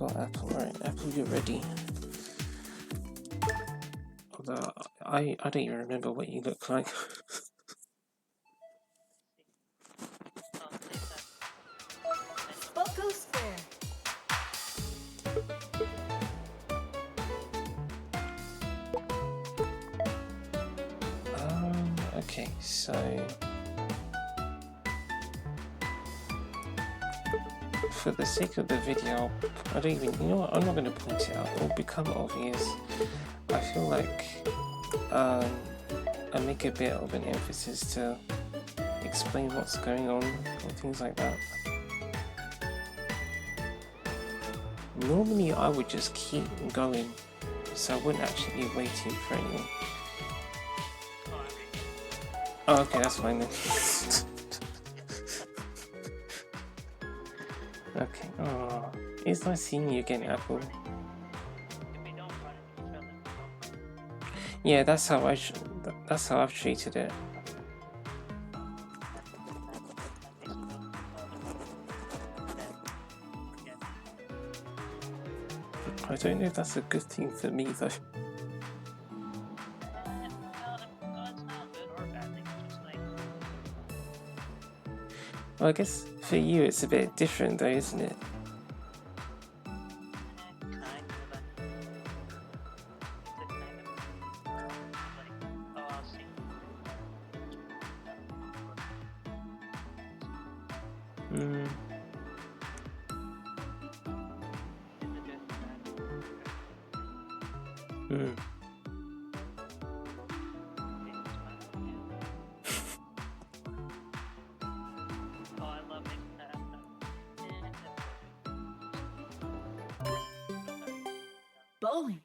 got Apple. Right, Apple, you're ready. Although I don't even remember what you look like. Okay, so for the sake of the video, I don't even, you know what, I'm not going to point it out, it'll become obvious. I feel like I make a bit of an emphasis to explain what's going on or things like that. Normally I would just keep going, so I wouldn't actually be waiting for anyone. Oh, okay, that's fine then. Okay. Oh, it's nice seeing you again, Apple. Yeah, that's how I've treated it. I don't know if that's a good thing for me though. Well, I guess for you it's a bit different though, isn't it? Bowling.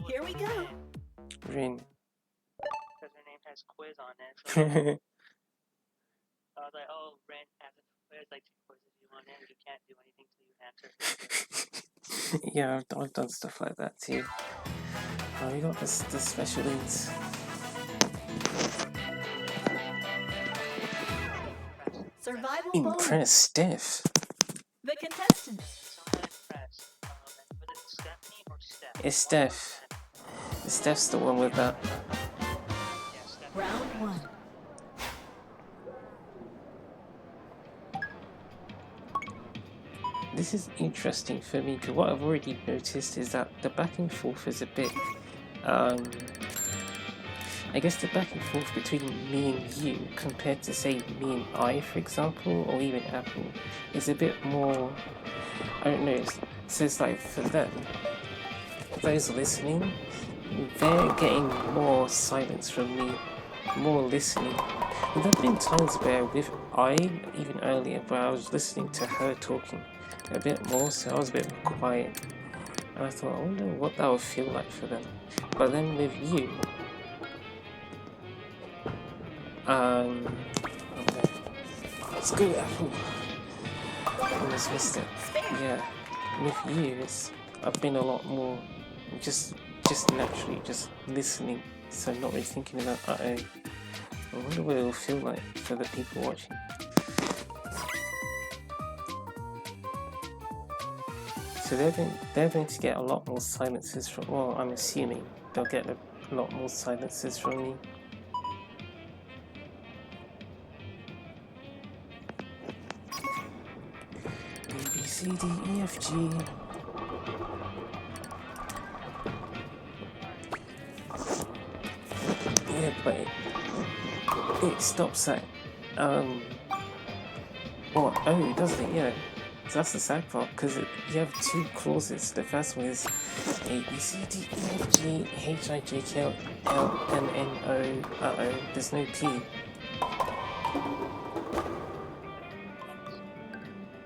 Here we go. Rin. Because her name has quiz on it. So I was like, oh, Ren has a quiz, like 2 quizzes you want in, you can't do anything till you answer. Yeah, I've done stuff like that too. Oh, we got the special ins. Survival Impress Steph. The contestants. Was it Stephanie or Steph? It's Steph. Steph's the one with that. Yeah, Steph. Round 1. This is interesting for me because what I've already noticed is that the back and forth is a bit, I guess the back and forth between me and you compared to say me and I, for example, or even Apple, is a bit more, I don't know, so it's like for them, those listening, they're getting more silence from me, more listening. And there have been times where with I, even earlier, where I was listening to her talking a bit more, so I was a bit more quiet. And I thought, I wonder what that would feel like for them. But then with you, let's go, Apple. Almost missed it. Yeah, with you, I've been a lot more just naturally just listening, so not really thinking about I wonder what it will feel like for the people watching. So they're going to get a lot more silences from, well, I'm assuming they'll get a lot more silences from me. A, B, C, D, E, F, G. Yeah, but it stops at, well, oh, doesn't it? Yeah. So that's the sad part, because you have 2 clauses. The first one is A, B, C, D, E, F, G, H, I, J, K, L, M, N, O, uh-oh, there's no P.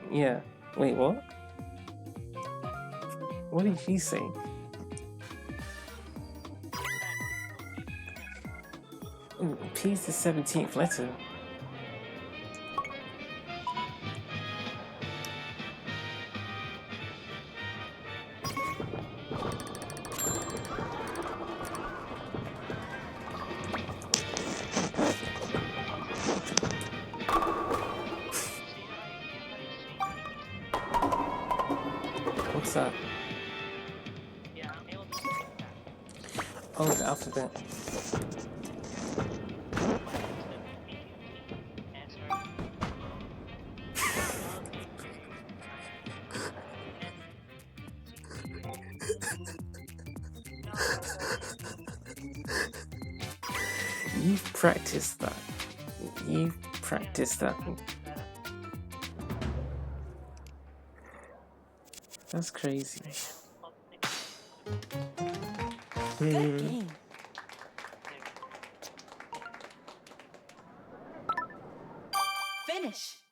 Yeah. Wait, what? What did he say? Ooh, P is the 17th letter. that? Yeah, I'm able to see that. Oh, the alphabet. Answer. You've practiced that. You've practiced that. That's crazy. Good Hmm. game. Finish.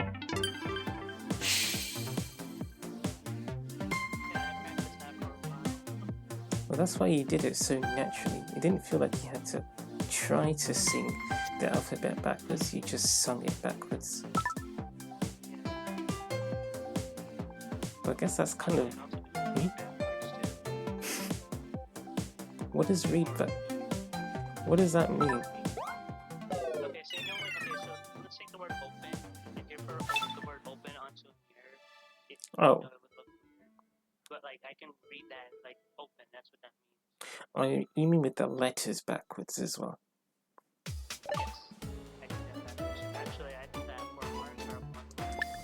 Well, that's why you did it so naturally. It didn't feel like you had to try to sing the alphabet backwards, you just sung it backwards. Well, I guess that's kind of... What does read back? What does that mean? Okay, so you know what? Okay, so let's take the word open. If you ever open the word open onto a mirror, it, Oh. it would look weird. But like I can read that like open. That's what that means. Oh, you mean with the letters backwards as well? Yes, I can do that. Actually, I did that for Mario Kart 1.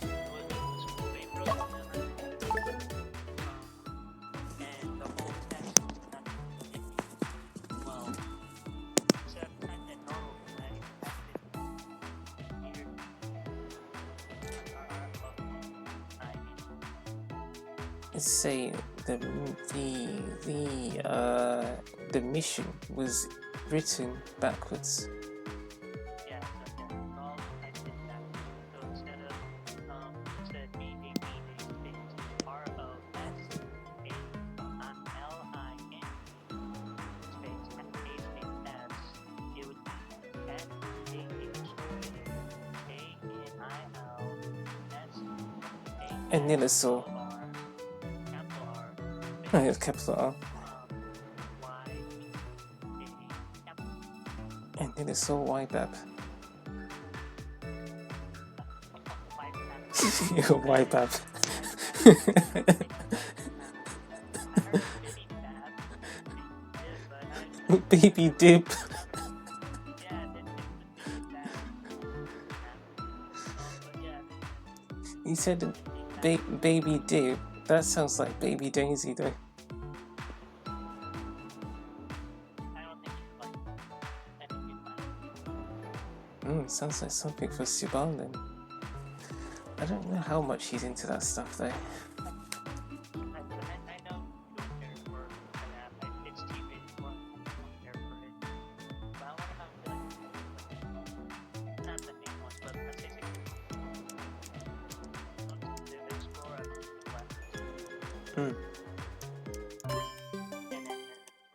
It was school paper or whatever. And the whole text was not well. Instead of typing it normal, I typed it weird. Let's say the mission was written backwards. Yeah, so yeah, I did that. So instead of B-A-B-A space R-O-S-A-L-I-N space S-A-S, it would be S-A-H-A-N-I-L-S-A-N. And then it's all. Oh, it's capital R. And then it's all YBAB. YBAB. Baby dip. You said baby dip. That sounds like baby Daisy though. Sounds like something for Siobhan then. I don't know how much he's into that stuff though.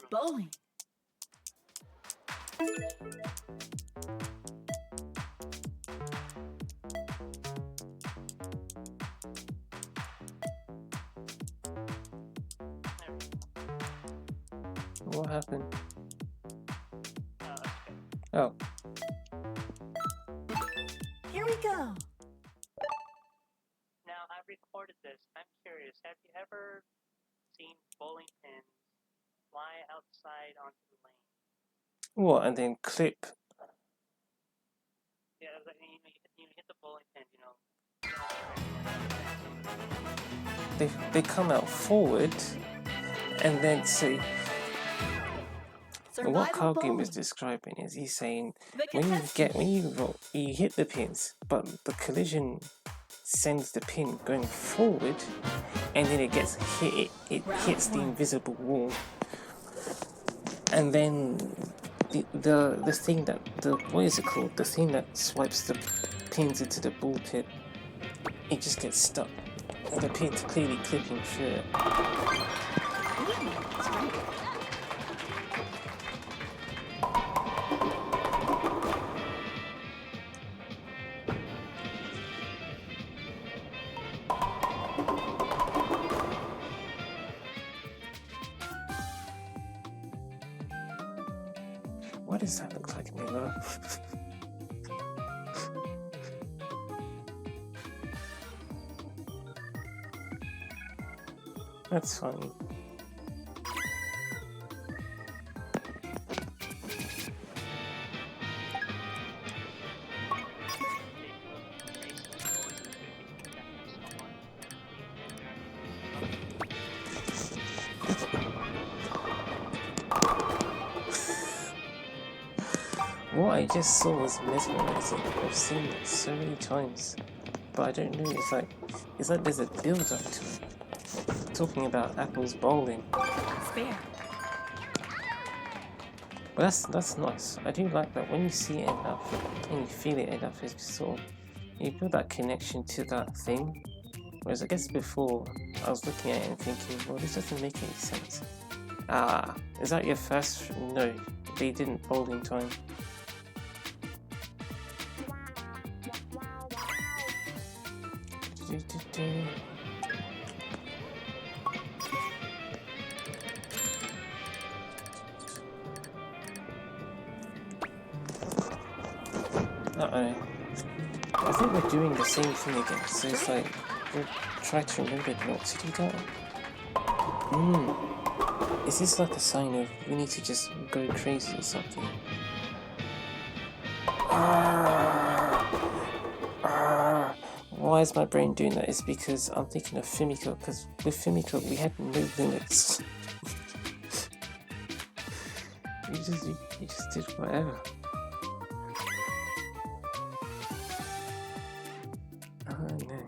Bowling. What happened? Oh. Here we go. Now, I recorded this. I'm curious. Have you ever seen bowling pins fly outside onto the lane? What? And then clip? Yeah, like, you hit the bowling pin, you know. They come out forward, and then say what Cargoomba is describing is he's saying when you hit the pins, but the collision sends the pin going forward, and then it gets hit. It hits the invisible wall, and then the thing that what is it called? The thing that swipes the pins into the ball pit. It just gets stuck. And the pin's clearly clipping through it. What does that look like, Milo? That's fine. What I just saw was mesmerizing. I've seen it so many times, but I don't know. It's like there's a build up to it. Talking about apples bowling. Spare. Well, that's nice. I do like that when you see it enough and you feel it enough. It's just sort of you build that connection to that thing. Whereas I guess before I was looking at it and thinking, well, this doesn't make any sense. Ah, is that your first? No, they didn't bowl in time. Uh-oh. I think we're doing the same thing again, so it's like, we'll try to remember not to do that. Is this like a sign of we need to just go crazy or something? Why is my brain doing that? It's because I'm thinking of Fumiko, because with Fumiko we had no limits. you just did whatever. Oh no.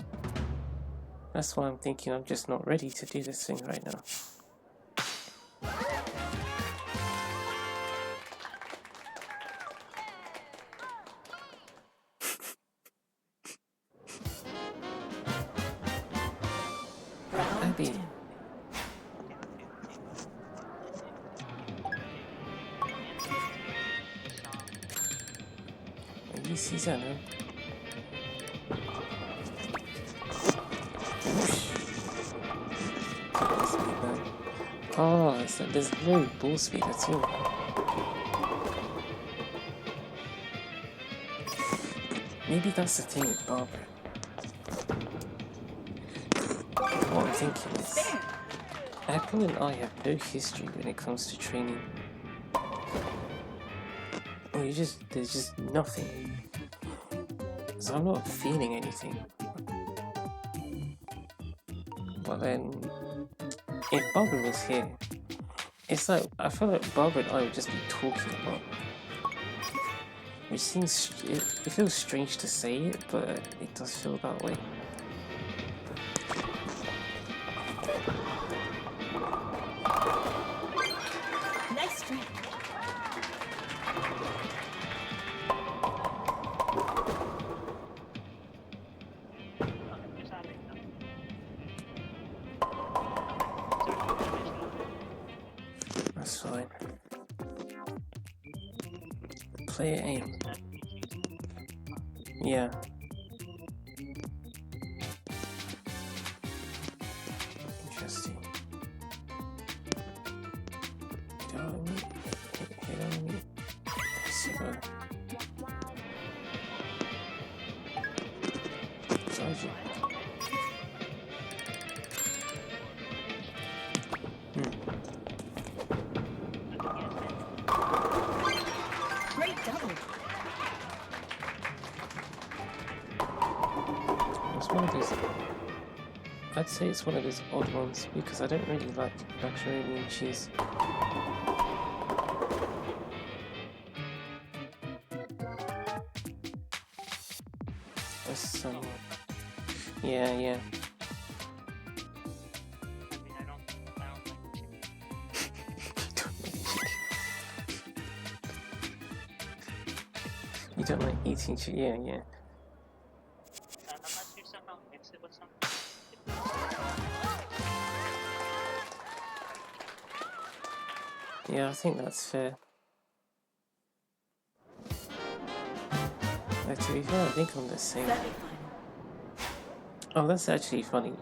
That's why I'm thinking I'm just not ready to do this thing right now. Abby. You see that, huh? Oh, so there's no ball speed at all. Maybe that's the thing with Barbara. What I'm thinking is, Apple and I have no history when it comes to training. Or there's just nothing. So I'm not feeling anything. But then, if Barbara was here, it's like, I feel like Barbara and I would just be talking a lot. Which seems, it feels strange to say it, but it does feel that way. Nice strike. That's fine. Player aim. Yeah. Interesting. Hit on me. Hit on me. Let's go. Sergeant. Great double. It's one of those. I'd say it's one of those odd ones because I don't really like macaroni and cheese. That's yeah. I mean, I don't like chicken. You don't like eating cheese? Yeah. Unless you somehow mix it with something. Yeah, I think that's fair. Like, to be fair, I think I'm the same. Semi-final. Oh, that's actually funny.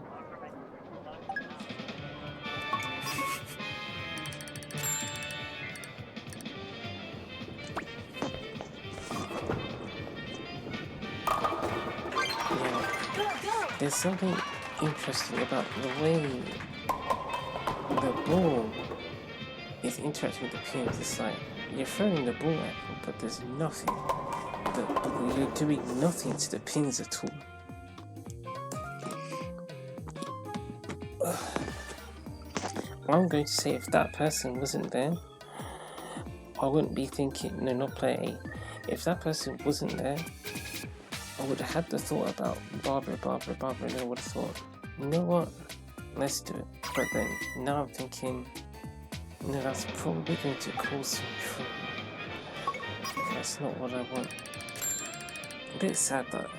Yeah. Go, go. There's something interesting about the way the ball is interacting with the pins. It's like you're throwing the ball at them, but there's nothing. You're doing nothing to the pins at all. I'm going to say if that person wasn't there, I wouldn't be thinking, no, not player A. If that person wasn't there, I would have had the thought about Barbara, and I would have thought, you know what, let's do it. But then, now I'm thinking, no, that's probably going to cause some trouble. That's not what I want. A bit sad that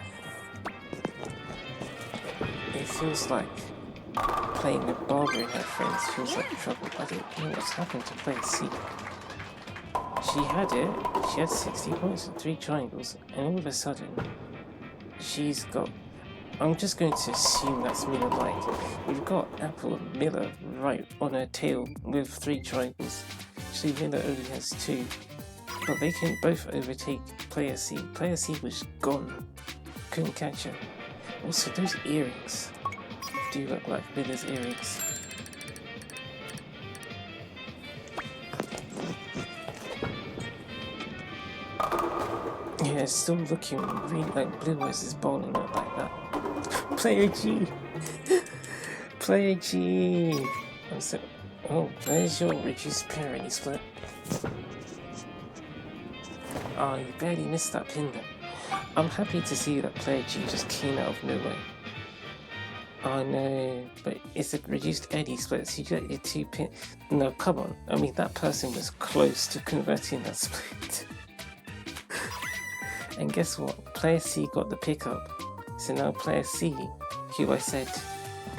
it feels like playing with Barbara and her friends feels like trouble. I don't know what's happened to player C. She had 60 points and 3 triangles, and all of a sudden, she's got, I'm just going to assume that's Miller Light. We've got Apple and Miller right on her tail with 3 triangles. Actually, Miller only has 2, but they can both overtake player C. Player C was gone, couldn't catch her. Also, those earrings do look like Miller's earrings. Yeah, it's still looking really like Blue Eyes is bowling out like that. Player G! Player G! I'm so... Oh, where's your reduced parity split? Oh, you barely missed that pin there. I'm happy to see that Player G just came out of nowhere. Oh no, but it's a reduced eddy split, so you get your 2 pin. No, come on. I mean, that person was close to converting that split. And guess what? Player C got the pickup. So now Player C, who I said,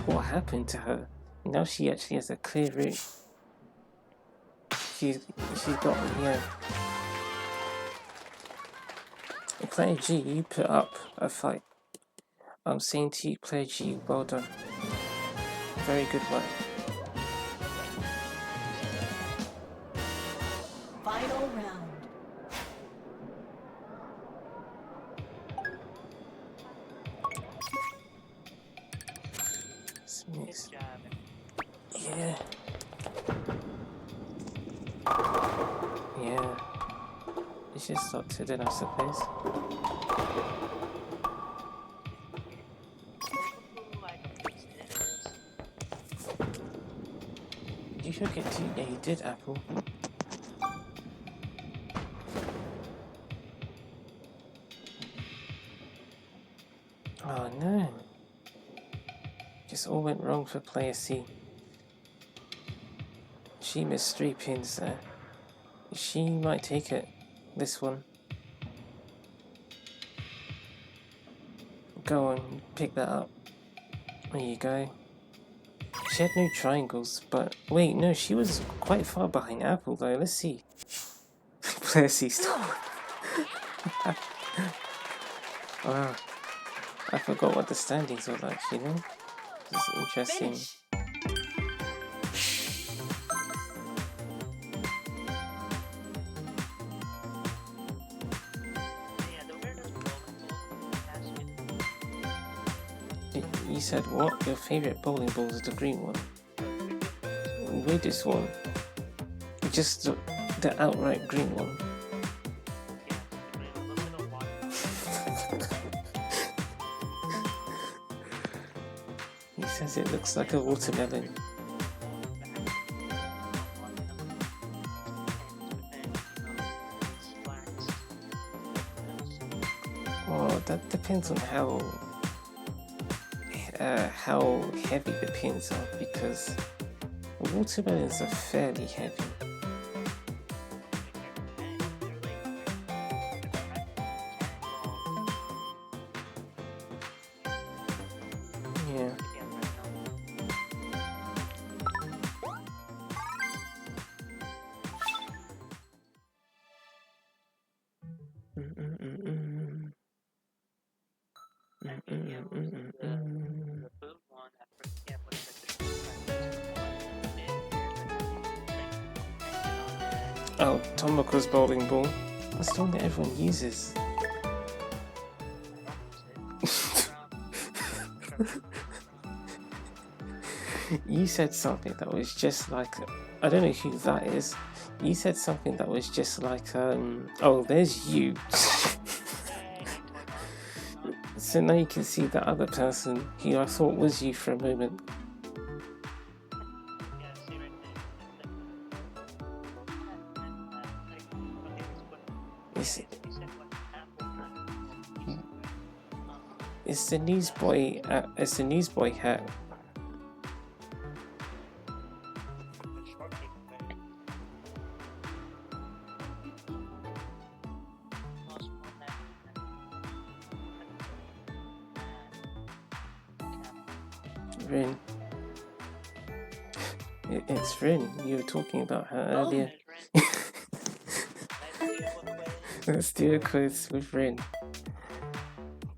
what happened to her? Now she actually has a clear route. She's got, yeah. Player G, you put up a fight. I'm saying to you, Player G, well done. Very good work. Final round. Smith. Yeah. Yeah. It's just not to then, I suppose. You should get to. Yeah, you did, Apple. Oh no. Just all went wrong for player C. She missed 3 pins there. She might take it. This one. Go on, pick that up. There you go. She had no triangles, but wait, no, she was quite far behind Apple though. Let's see. Player C still. Wow. I forgot what the standings were like, you know? This is interesting. Finish. You said what? Your favourite bowling ball is the green one? Weirdest one? Just the outright green one. He says it looks like a watermelon. Well, that depends on how heavy the pins are, because watermelons are fairly heavy. Yeah. Oh, Tomoko's bowling ball. That's the one that everyone uses. You said something that was just like, I don't know who that is. You said something that was just like, oh, there's you. So now you can see the other person who I thought was you for a moment. Yeah, see right there. It's, You said what apple? it's the newsboy. It's the newsboy hat. Rin. It's Rin. You were talking about her earlier. Let's do a quiz with Rin.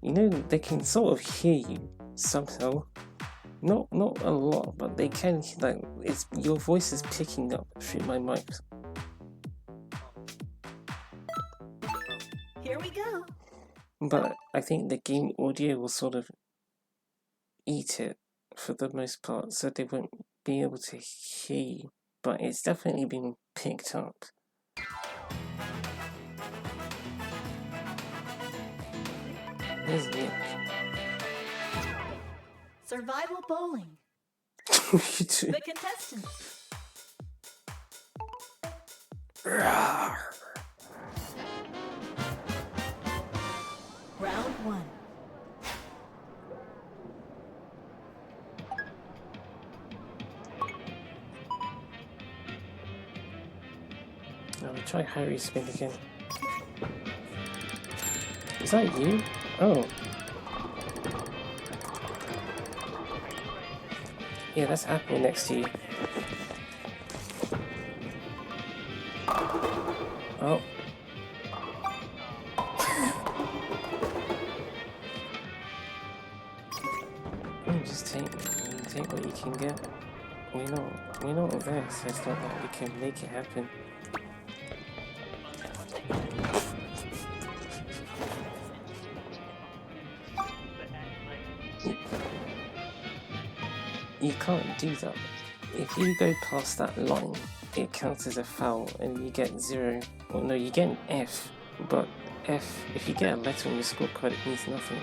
You know, they can sort of hear you somehow. Not a lot, but they can. Like, it's your voice is picking up through my mic. Here we go. But I think the game audio will sort of eat it for the most part, so they won't be able to hear you. But it's definitely been picked up. Here's Nick. Survival bowling. You do. The contestants. Rawr. Round one. Now we try Harry spin again. Is that you? Oh. Yeah, that's Apple next to you. Oh. Just take what you can get. We're not there, so it's not like we can make it happen. You can't do that. If you go past that line, it counts as a foul and you get 0. Well, no, you get an F, but F, if you get a letter on your scorecard, it means nothing.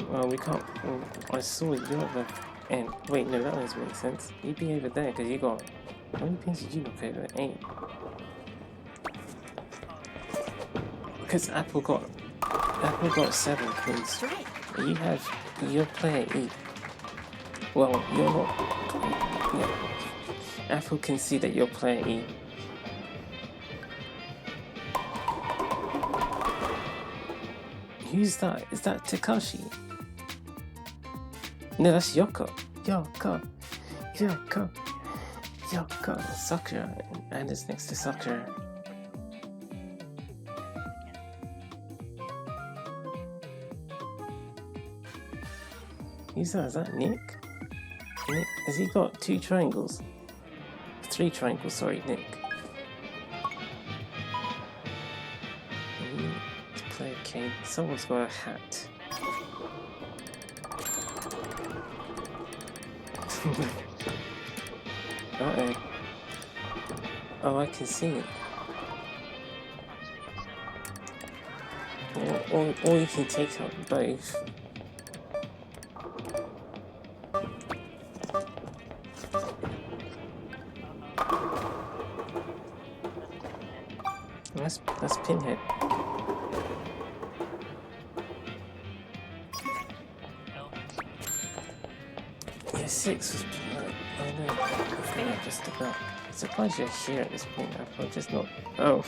Well, we can't. Well, I saw you at the end. Wait, no, that doesn't make sense. You'd be over there because you got. How many pins did you knock over? 8. Because Apple got 7 pins. Strike. You have your player E. Well, you're not. Yeah. Apple can see that you're player E. Who's that? Is that Takashi? No, that's Yoko. Yoko. Sakura. And it's next to Sakura. Who's that? Is that Nick? Nick? Has he got 2 triangles? 3 triangles, sorry, Nick. Play a game. Someone's got a hat. Uh-oh. Oh, I can see it. Or you can take out both. That's Pinhead. Yeah, 6 was. I know. Just about. I'm surprised you're here at this point. I'm just not. Oh.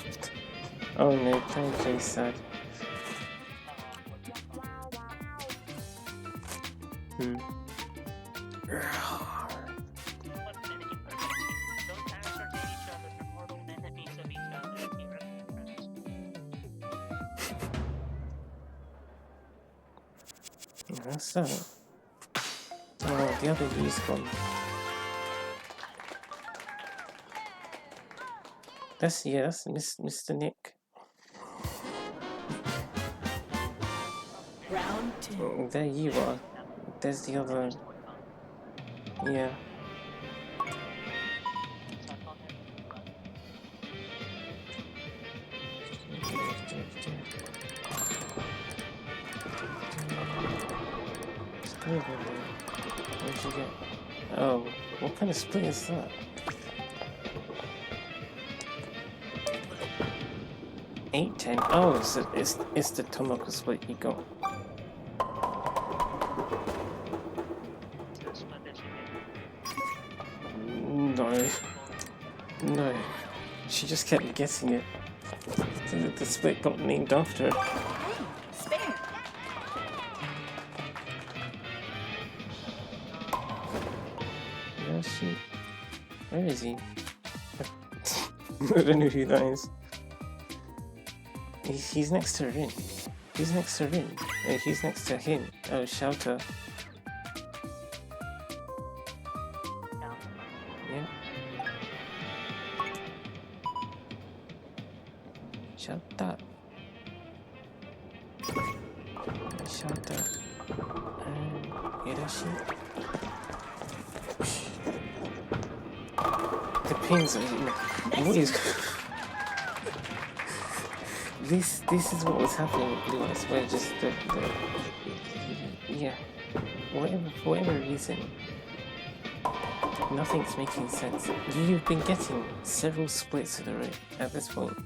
Oh no, playing Jay's sad. That's that. Oh, the other U's gone. That's Mr. Nick. There you are. There's the other. Yeah. Where'd you get? Oh, what kind of split is that? 8, 10. Oh, it's the Tomoko split you got. No. No. She just kept guessing it. The split got named after her. Hey, spare. Yoshi. Where is he? I don't know who that is. He's next to Rin. He's next to Rin. He's next to him. Oh, Shouter. Yeah. Shouter. Shouter. And Hiroshi. The pins are... What is... This is what was happening with Blue Eyes, where just yeah, for whatever reason, nothing's making sense. You've been getting several splits in a row at this point.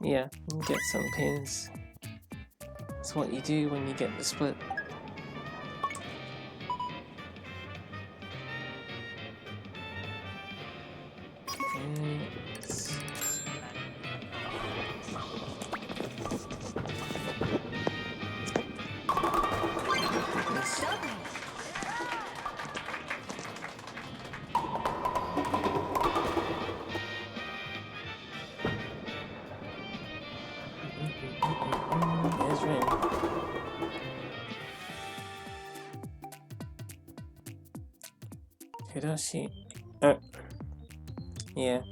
Yeah, you get some pins. That's what you do when you get the split. There's Rin. Hiroshi. Yeah.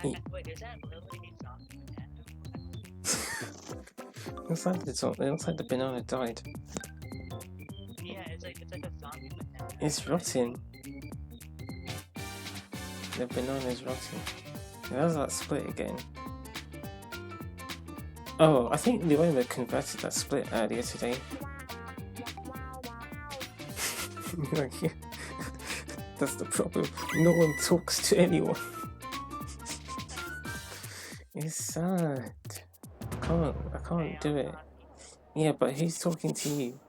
Wait, is that literally Looks like it looks like the banana died. Yeah, it's like a zombie banana. It's rotten. The banana's rotten. How's that split again? Oh, I think Luoma converted that split earlier today. Like, yeah. That's the problem. No one talks to anyone. It's sad. I can't do it. Yeah, but who's talking to you?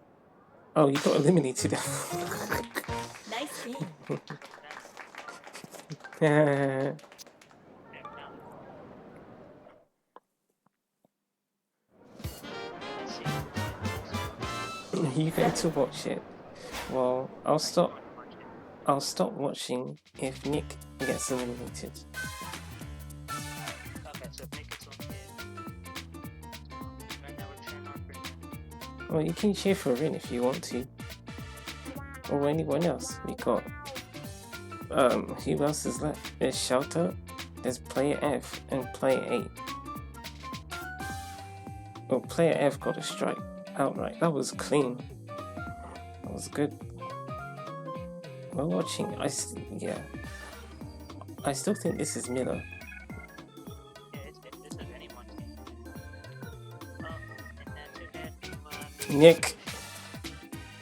Oh, you got eliminated. Nice game. You going to watch it? Well, I'll stop watching if Nick gets eliminated. Okay, so if Nick gets right now we're cheering on for Well, you can cheer for Rin if you want to. Or anyone else. We got who else is left? There's Shelter, there's Player F and Player 8. Well, Player F got a strike outright. That was clean. That was good. We're watching. I still think this is Miller. Yeah, it's of anyone's game. And that's it. Nick.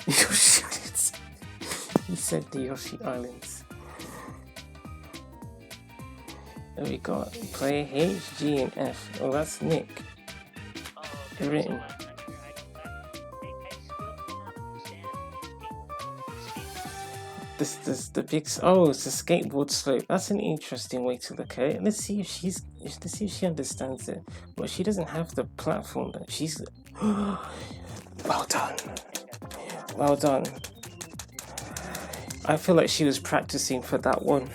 Yoshi Islands. He said the Yoshi Islands. Then we got Player H, G, and F. Oh, that's Nick. Oh, okay. Written. This the big. Oh, it's a skateboard slope. That's an interesting way to look at it. Let's see if she understands it. Well, she doesn't have the platform. That she's. Well done. Well done. I feel like she was practicing for that one.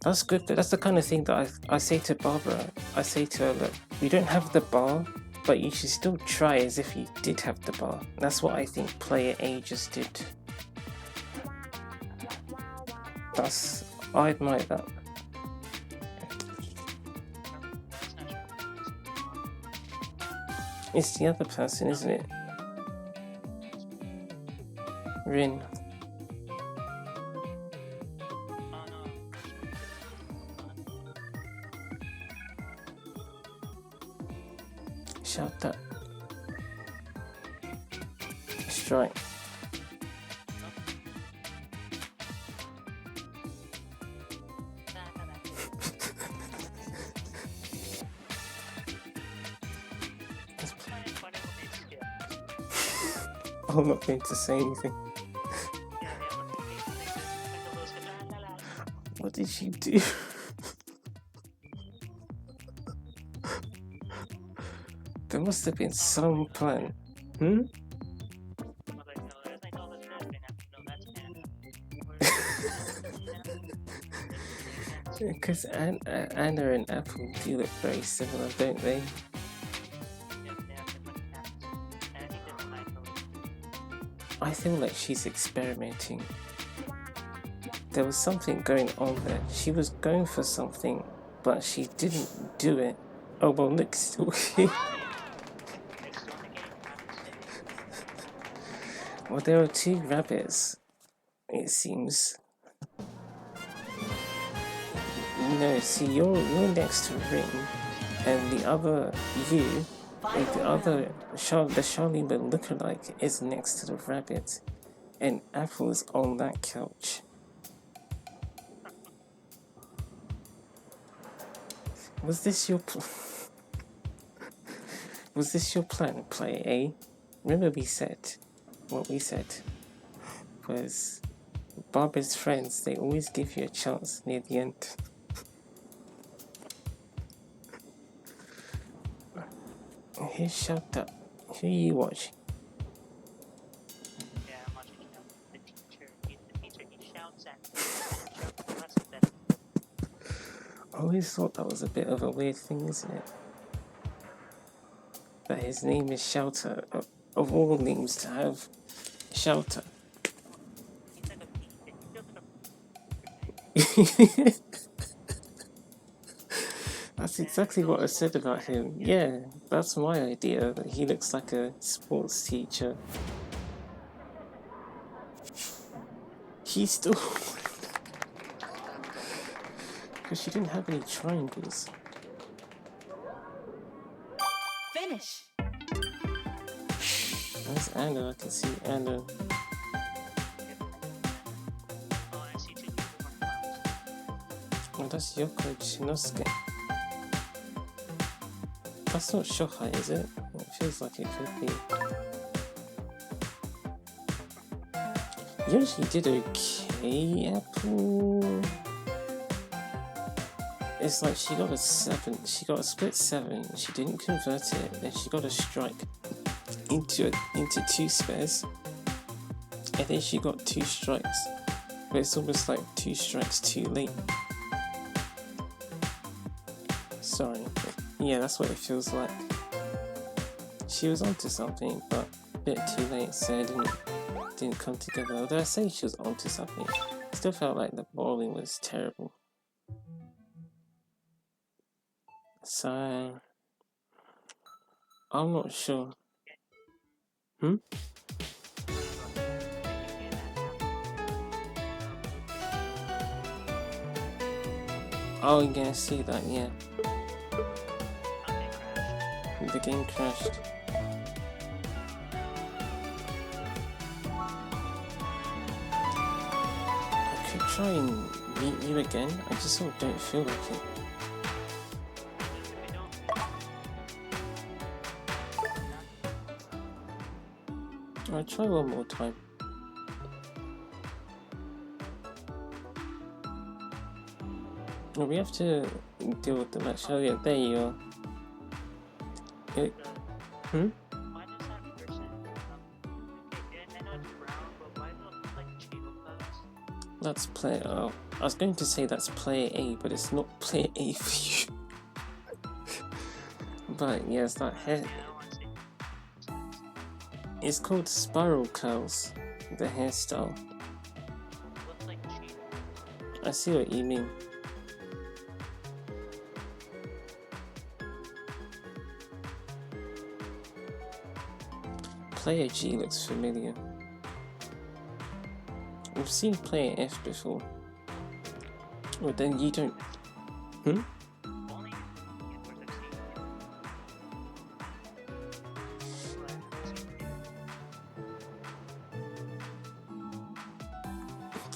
That's good. That's the kind of thing that I say to Barbara. I say to her, look, you don't have the bar, but you should still try as if you did have the bar. That's what I think Player A just did. I admire that. That's not true. It's the other person, isn't it? Rin. Oh no. Shout that. Strike. I'm not going to say anything. What did she do? There must have been some plan. Because Anna and Apple do look very similar, don't they? I feel like she's experimenting. There was something going on there. She was going for something, but she didn't do it. Oh well, look, still here. Well, there are two rabbits, it seems. No, see, you're next to Ring, and the other you, and the other the Charlene lookalike is next to the rabbit, and Apple is on that couch. Was this your was this your plan, Player A? Remember what we said was Barbara's friends, they always give you a chance near the end. Here's Shout Up. Who are you watching? Yeah, I'm watching the teacher. He's the teacher. He shouts at the lesson better. I always thought that was a bit of a weird thing, isn't it? That his name is Shouter. Of all names to have Shouter. He's like a teacher. He feels like a That's exactly what I said about him. Yeah, that's my idea, that he looks like a sports teacher. He's still... Because she didn't have any triangles. Finish. There's Anna, I can see Anna. Oh, I see two people from class. Oh, that's Yoko Shinosuke. That's not Shohei, is it? It feels like it could be. You actually did okay, Apple. It's like she got a 7, she got a split 7, she didn't convert it, then she got a strike into 2 spares, and then she got 2 strikes, but it's almost like 2 strikes too late. Sorry, yeah, that's what it feels like. She was onto something, but a bit too late, so it didn't come together. Although I say she was onto something, I still felt like the bowling was terrible. So, I'm not sure. Oh, yeah, I see that, yeah. The game crashed. I could try and meet you again, I just sort of don't feel like it. I'll try one more time. Well, we have to deal with the match. Oh yeah, there you are. Why does that person, I know it's brown, but why does it look like Cheeto Puffs? That's player. Oh, I was going to say that's player A, but it's not player A for you. But yes, that hair. Yeah, I don't want to say. It's called spiral curls. The hairstyle. Looks like Cheeto. I see what you mean. Player G looks familiar. We've seen Player F before. Well, then you don't. Hmm? Only, yeah, of course I've seen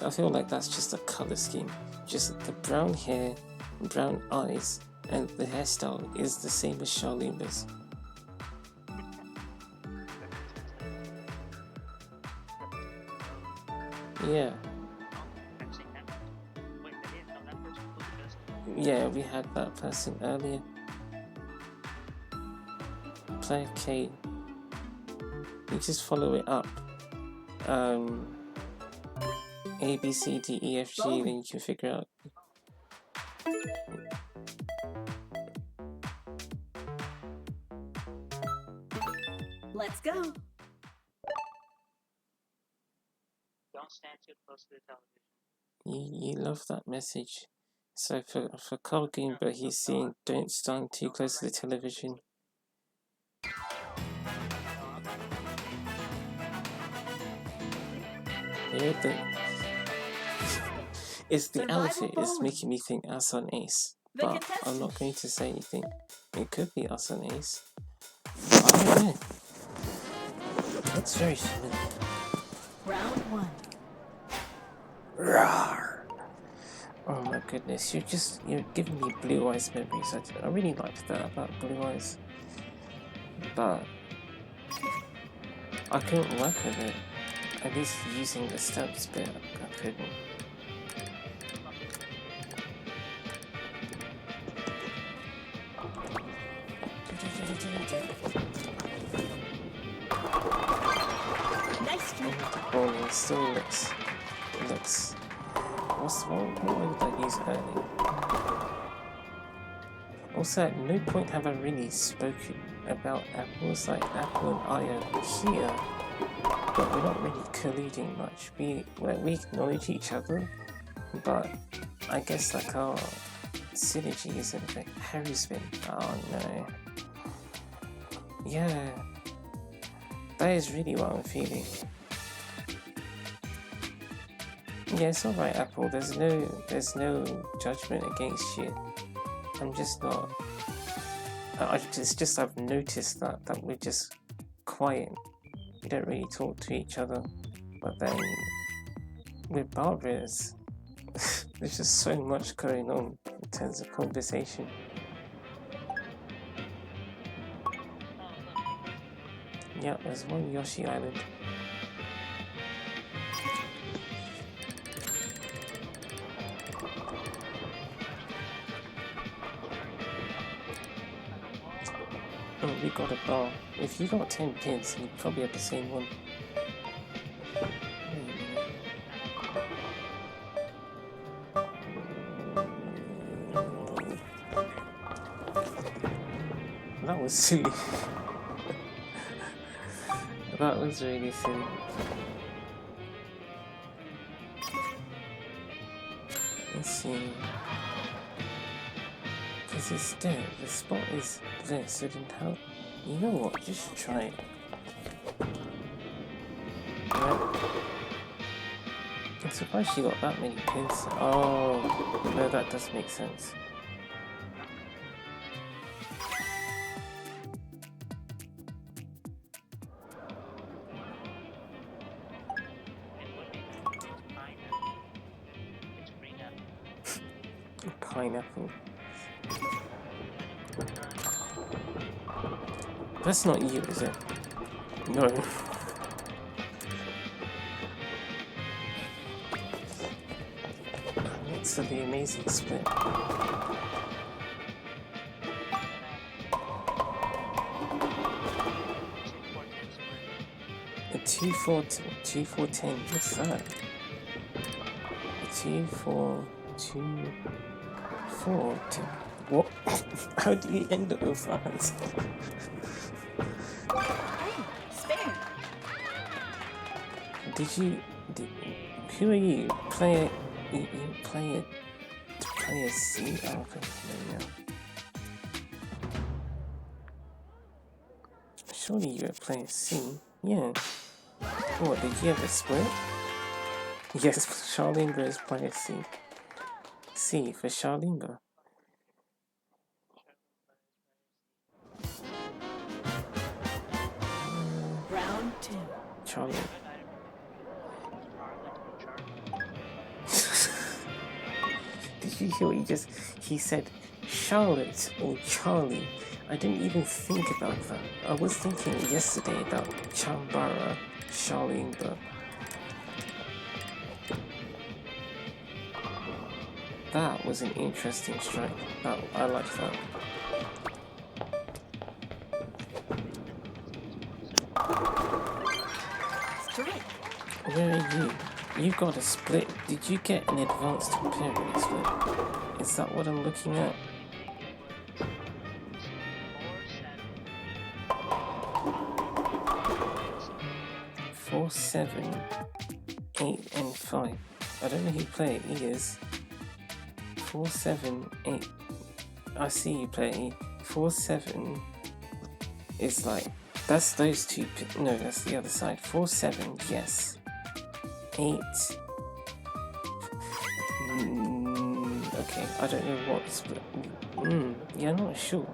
it. I feel like that's just a color scheme. Just the brown hair, brown eyes, and the hairstyle is the same as Charlene's. Yeah. I've seen that. Wait, that is, no, that person who does Yeah, we had that person earlier. Player K. You just follow it up. A, B, C, D, E, F, G, then you can figure out. Let's go. don't stand too close to the television. You love that message. So for Cargoomba, he's saying don't stand too close to the television. Yeah, it's the outfit is making me think us on Ace, but I'm not going to say anything. It could be us on Ace. I don't know. It's very familiar. Round one. Rawr. Oh my goodness, you're giving me Blue Eyes memories. I really liked that about Blue Eyes, but I couldn't work with it. At least using the stamps bit, I couldn't. Nice trick. Oh, it still looks. What did I use earlier? Also, at no point have I really spoken about apples. Like Apple and I are here, but we're not really colluding much. We acknowledge each other, but I guess like our synergy isn't a bit. Harry's been. Oh no. Yeah, that is really what I'm feeling. Yeah, it's alright, Apple. There's no judgment against you. I'm just not. It's just I've noticed that we're just quiet. We don't really talk to each other. But then with Barbara, there's just so much going on in terms of conversation. Yeah, there's one Yoshi Island. Oh, we got a bar. If you got 10 pins, you probably have the same one. That was silly. That was really silly. Let's see. Because it's there. The spot is there, so then how... You know what? Just try it. Right. I'm surprised she got that many pins. Oh, no, that does make sense. Pineapple. That's not you, is it? No. It's the amazing split. A 2-4-10. What's that? A 2-4-2-4-10. What? How do you end up with that? Who are you? Player You play a C? Oh, okay, no. Surely you were playing C. Yeah. What, did you ever split? Yes, Charlinga is playing C. C for Charlinga. Round 2. Charlie. Did you hear what he said Charlotte or Charlie? I didn't even think about that. I was thinking yesterday about Chambara, Charlinga. That was an interesting strike. I like that. Strike. Where are you? You got a split. Did you get an advanced pyramid split? Is that what I'm looking at? 4, 7, 8, and 5. I don't know who play E is. 4, 7, 8. I see you play 4, 7 is like, that's those two. No, that's the other side. 4, 7, yes. 8. Okay, I don't know what split. Yeah, I'm not sure.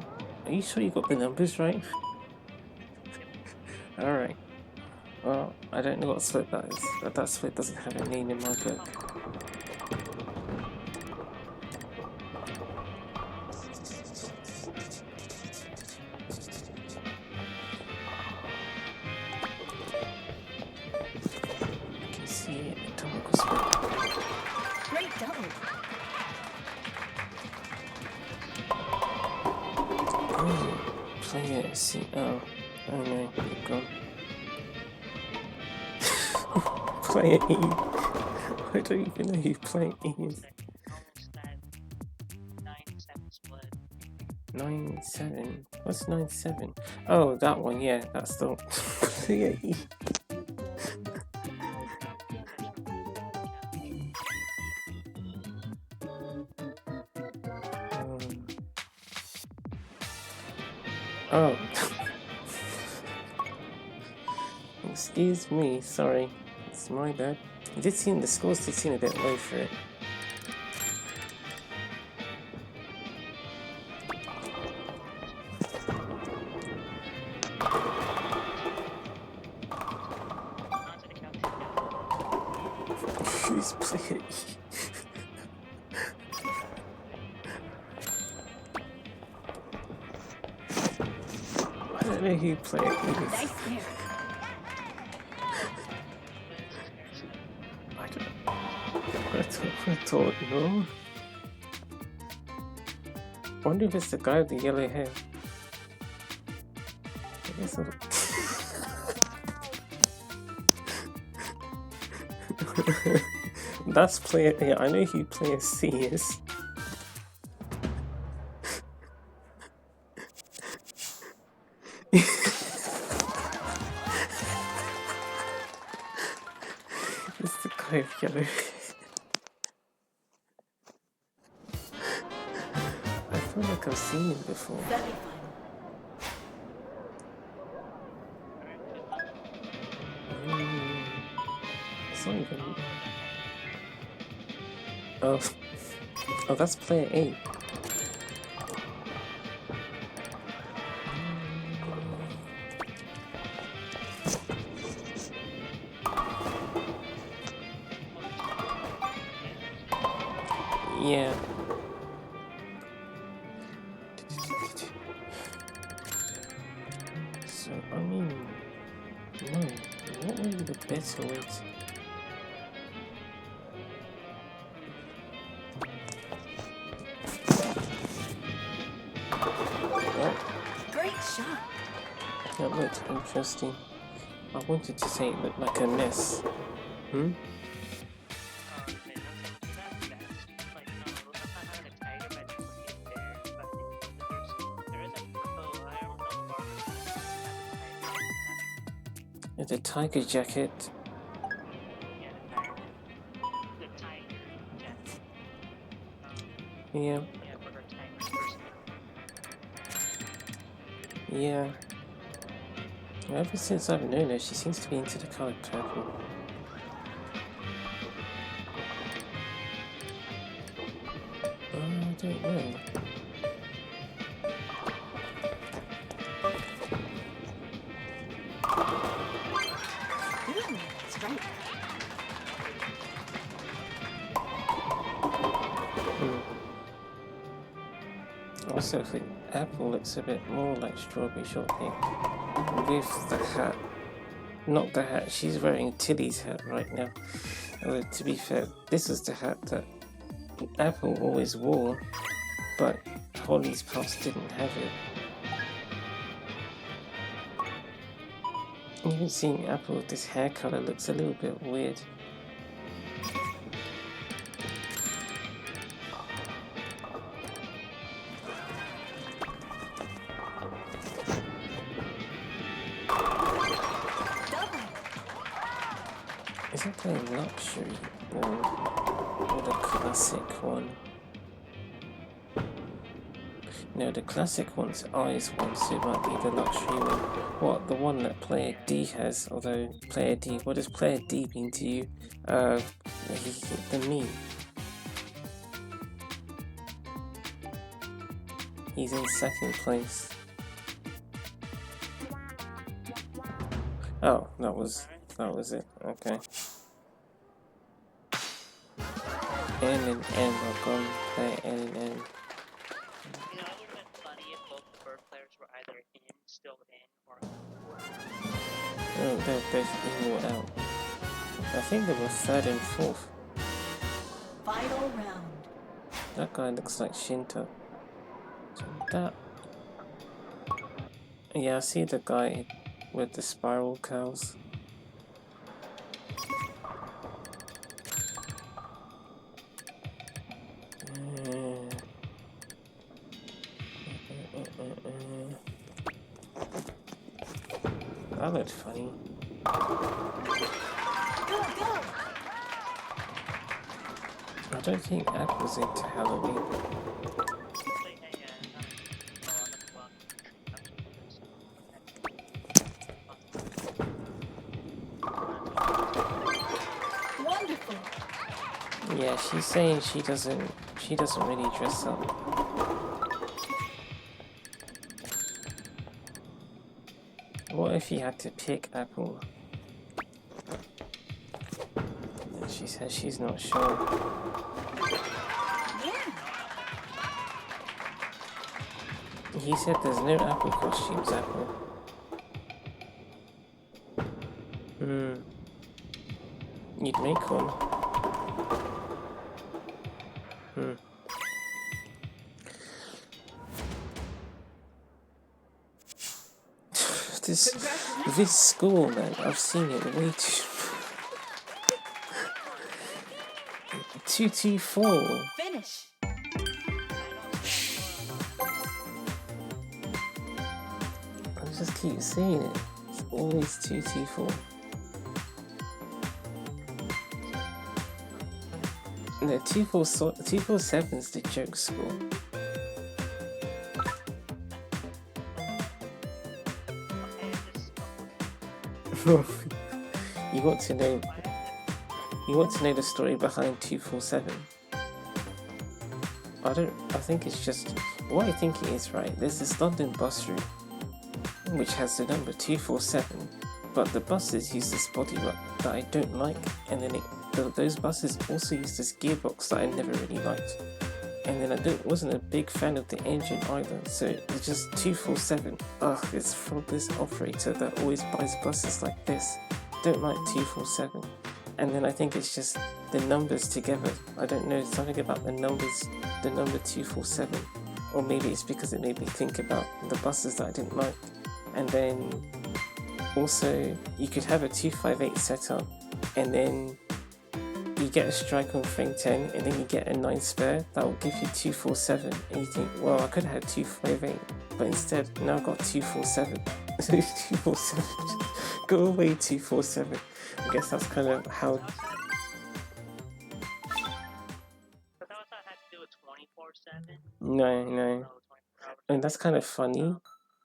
Are you sure you got the numbers right? Alright. Well, I don't know what split that is. But that split doesn't have a name in my book. I can see atomical split. Great double. Oh, play it. See. Oh no, you've gone. Play it E. I don't even know who playing E is. Almost that 9-7 split. 9-7. What's 9-7? Oh, that one. Yeah, that's the play E. Oh. Excuse me, sorry. It's my bad. The scores did seem a bit low for it. Who's playing E? I don't know who played E. Nice there. I don't know. I wonder if it's the guy with the yellow hair. I guess that's player A. I know who player C is. It's the guy with yellow hair. I feel like I've seen him before. Semi-final. It's not even. Oh, oh, that's player A. Yeah. So, I mean, no, what would be the better way to... Great shot. That looked interesting. I wanted to say it looked like a mess. Hmm? It's a tiger jacket. The tiger jacket. Yeah, Yeah, for her tank person. yeah. Ever since I've known her, she seems to be into the colour purple. I don't know. Ooh, strike. I also think apple looks a bit more like strawberry shortcake with the hat. Not the hat, she's wearing Tilly's hat right now. Although, to be fair, this is the hat that Apple always wore, but Holly's past didn't have it. Even seeing Apple with this hair color looks a little bit weird. Double. Is it the luxury or the classic one? No, the classic one's eyes one, so it might be the luxury one. What, the one that Player D has, although Player D, what does Player D mean to you? The meme. He's in second place. Oh, that was it, okay. N and N are gone, Player N and N. You know, it would have been funny if both the bird players were either still in, or Oh, they're both in or out. I think they were third and fourth. Final round. That guy looks like Shinto. So that... Yeah, I see the guy with the spiral curls. That looked funny. Go, go. I don't think Apple's into Halloween. Wonderful. Yeah, she's saying she doesn't really dress up. What if you had to pick Apple? And she says she's not sure. Yeah. He said there's no Apple costumes, Apple. You'd make one. This school, man, I've seen it way too. 224. Finish. I just keep seeing it. It's always 224. No, 247's the joke score. You want to know the story behind 247? I think it's just what I think it is, right? There's this London bus route which has the number 247, but the buses use this bodywork that I don't like, and then those buses also use this gearbox that I never really liked, and then I wasn't a big fan of the engine either, so it's just 247. Ugh, it's from this operator that always buys buses like this. Don't like 247. And then I think it's just the numbers together. I don't know, something about the numbers, the number 247, or maybe it's because it made me think about the buses that I didn't like. And then also you could have a 258 setup, and then you get a strike on frame 10, and then you get a 9 spare. That will give you 247, and you think, well, I could have had 258, but instead now I've got 247. So 247, go away 247. I guess that's kind of how. But that had to do with 24/7. No, no. Oh, 24 hours. And that's kind of funny.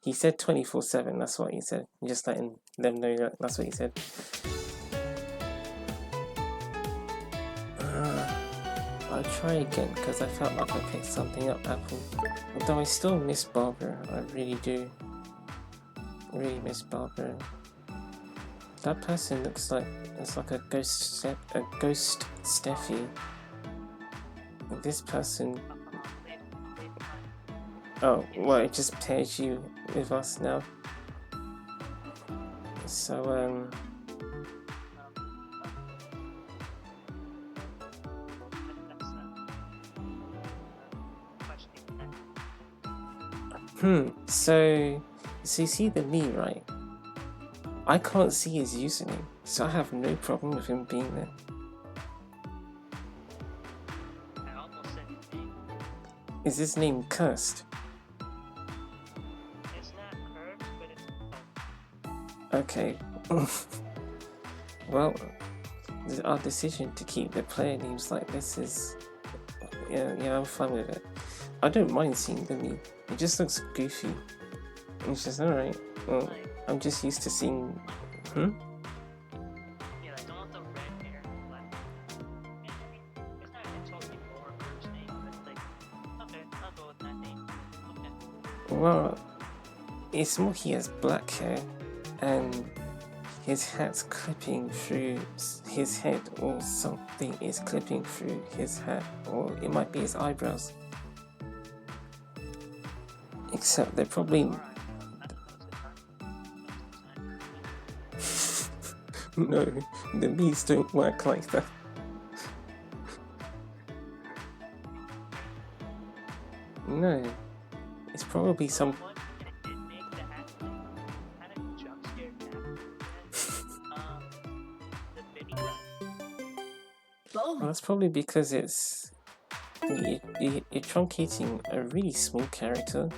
He said 24/7. That's what he said. Just letting them know that that's what he said. I'll try again because I felt like I picked something up, Apple. Although I still miss Barbara. I really do. I really miss Barbara. That person looks like it's like a ghost Steffi. And this person. Oh, well, it just pairs you with us now. So, so you see the me, right? I can't see his username, so I have no problem with him being there. I almost said his name. Is his name cursed? It's not cursed, but it's Okay. Well, our decision to keep the player names like this is... Yeah, I'm fine with it. I don't mind seeing the me. It just looks goofy. It's just alright. Well, I'm just used to seeing... Yeah, like don't want the red hair and black. It's not insulting or first name, but it's like, okay, I'll go with that name. Okay. Well, it's more he has black hair and his hat's clipping through his head, or something is clipping through his hat, or it might be his eyebrows. Except they're probably... No, the bees don't work like that. No, it's probably some... Well, that's probably because it's... You're truncating a really small character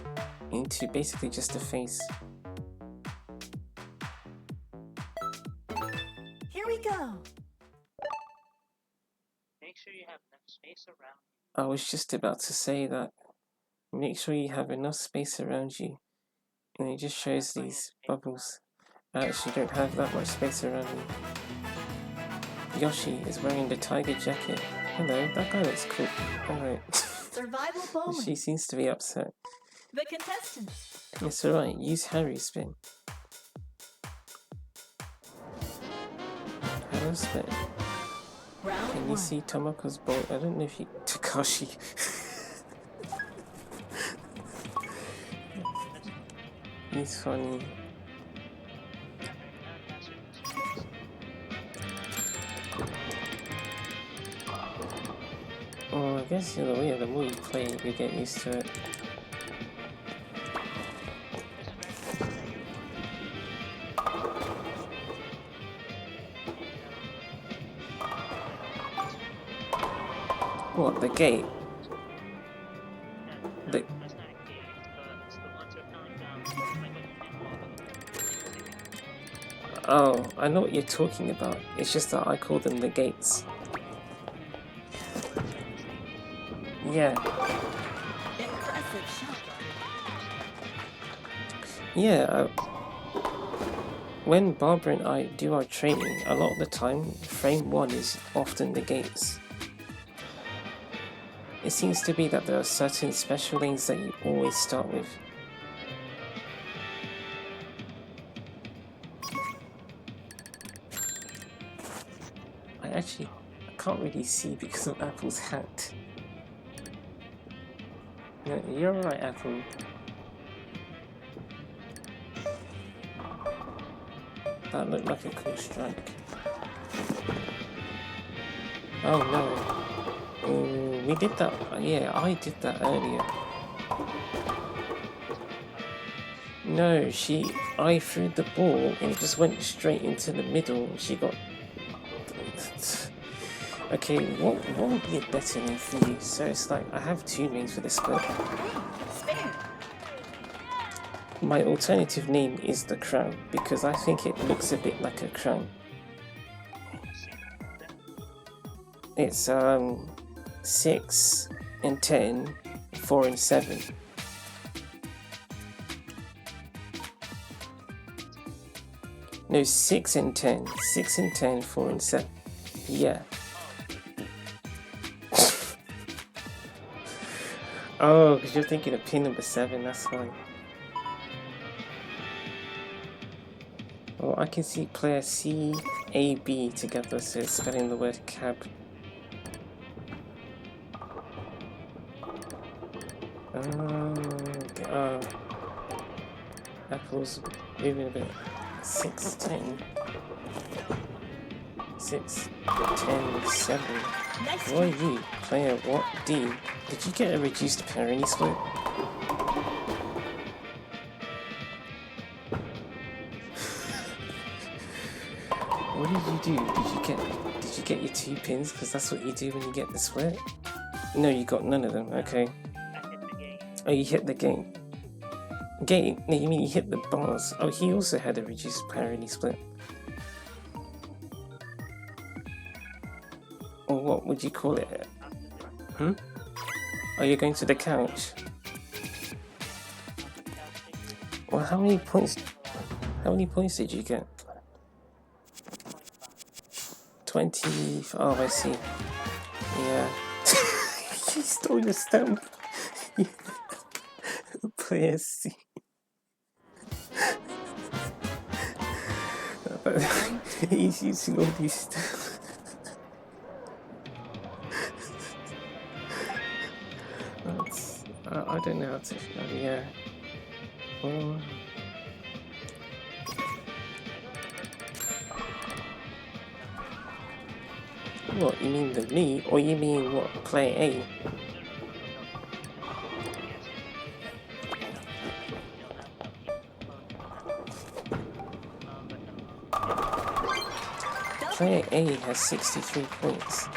into basically just a face. Here we go. Make sure you have enough space around. I was just about to say that. Make sure you have enough space around you. And it just shows these bubbles. I actually don't have that much space around me. Yoshi is wearing the tiger jacket. Hello, that guy looks cool. Alright. Survival bowling. She seems to be upset. The contestants. It's alright, use Harry spin. Hello spin. Round Can you one. see Tomoko's ball? I don't know if you... Takashi. He's funny. Oh, I guess the way the more you play, you get used to it. What, the gate? The... Oh, I know what you're talking about. It's just that I call them the gates. Yeah. Impressive shot. Yeah, when Barbara and I do our training, a lot of the time, frame 1 is often the gates. It seems to be that there are certain special lanes that you always start with. I can't really see because of Apple's hat. No, you're right, Apple. That looked like a cool strike. Oh no. Ooh, we did that. Yeah, I did that earlier. No, I threw the ball and it just went straight into the middle. She got... Okay, what would be a better name for you? So it's like, I have two names for this split. Spare. My alternative name is the Crown, because I think it looks a bit like a crown. It's 6 and 10 4 and 7. No, 6 and 10. 6 and 10, 4 and 7. Yeah. Oh, because you're thinking of pin number 7, that's why. Well, I can see player C, A, B together, so it's spelling the word cab. Okay, Apple's moving a bit. 6, 10. 6, 10, 7. Nice Why try. you? Player what? D. Did you get a reduced parity split? What did you do? Did you get your 2 pins? Because that's what you do when you get the split. No, you got none of them. Okay. I hit the game. Oh, you hit the game. Game? No, you mean you hit the bars? Oh, he also had a reduced parity split. Or what would you call it? Hmm? Oh, you're going to the couch. Well, how many points did you get? 20. Oh, I see. Yeah. You stole your stamp. Player C. He's using all these stamps. I don't know how to. Yeah. What, you mean the me, or you mean what, player A? Player A has 63 points.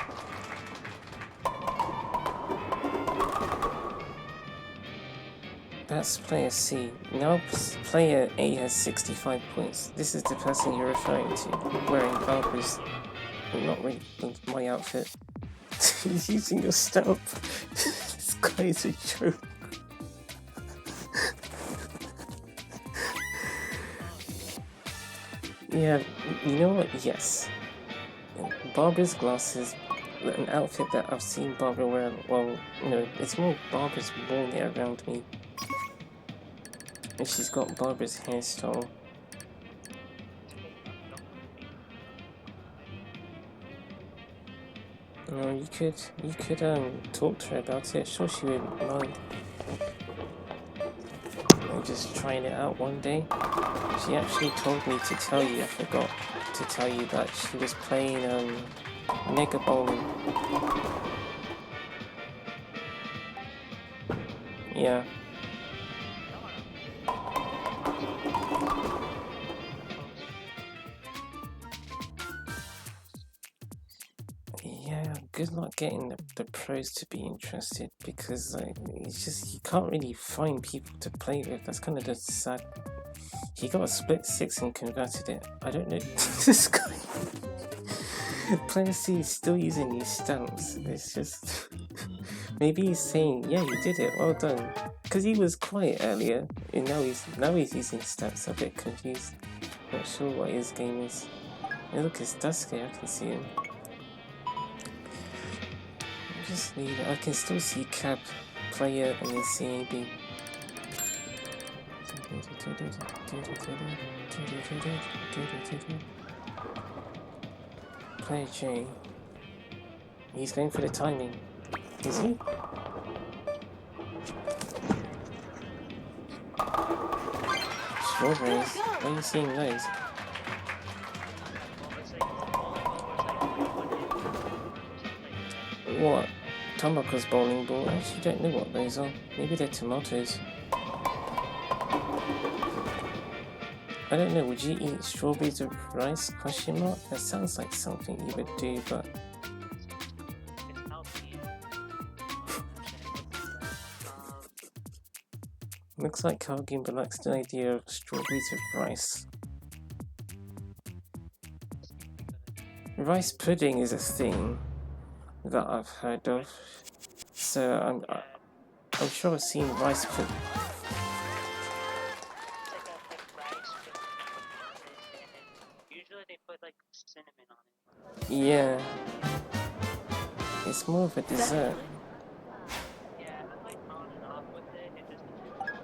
That's player C. Now player A has 65 points. This is the person you're referring to, wearing Barbara's, well, not really my outfit. He's using your stamp. This guy is a joke. Yeah, you know what? Yes. Barbara's glasses, an outfit that I've seen Barbara wear. Well, no, it's more Barbara's worn it around me. And she's got Barbara's hairstyle. You could talk to her about it. Sure, she wouldn't mind. I'm just trying it out one day. She actually told me to tell you. I forgot to tell you that she was playing Mega Bowling. Yeah. Yeah, good luck getting the pros to be interested, because it's just, you can't really find people to play with. That's kind of the sad. He got a split 6 and converted it. I don't know. This guy. Player C is still using these stamps. It's just. Maybe he's saying, yeah, you did it, well done. Because he was quiet earlier, and now he's using stamps. I'm a bit confused. Not sure what his game is. Hey, look, it's Dusky, I can see him. I can still see Cab, player, and then CAB. Player J. He's going for the timing. Is he? Strawberries? Why are you seeing those? What? Tomaka's bowling ball? I actually don't know what those are. Maybe they're tomatoes. I don't know, would you eat strawberries with rice? Question mark? That sounds like something you would do, but... Looks like Cargoomba likes the idea of strawberries with rice. Rice pudding is a thing that I've heard of. So I'm sure I've seen rice put. It's like rice with and then usually they put like cinnamon on it. Yeah. It's more of a dessert. Yeah, I'm like on and off with it. It just depends.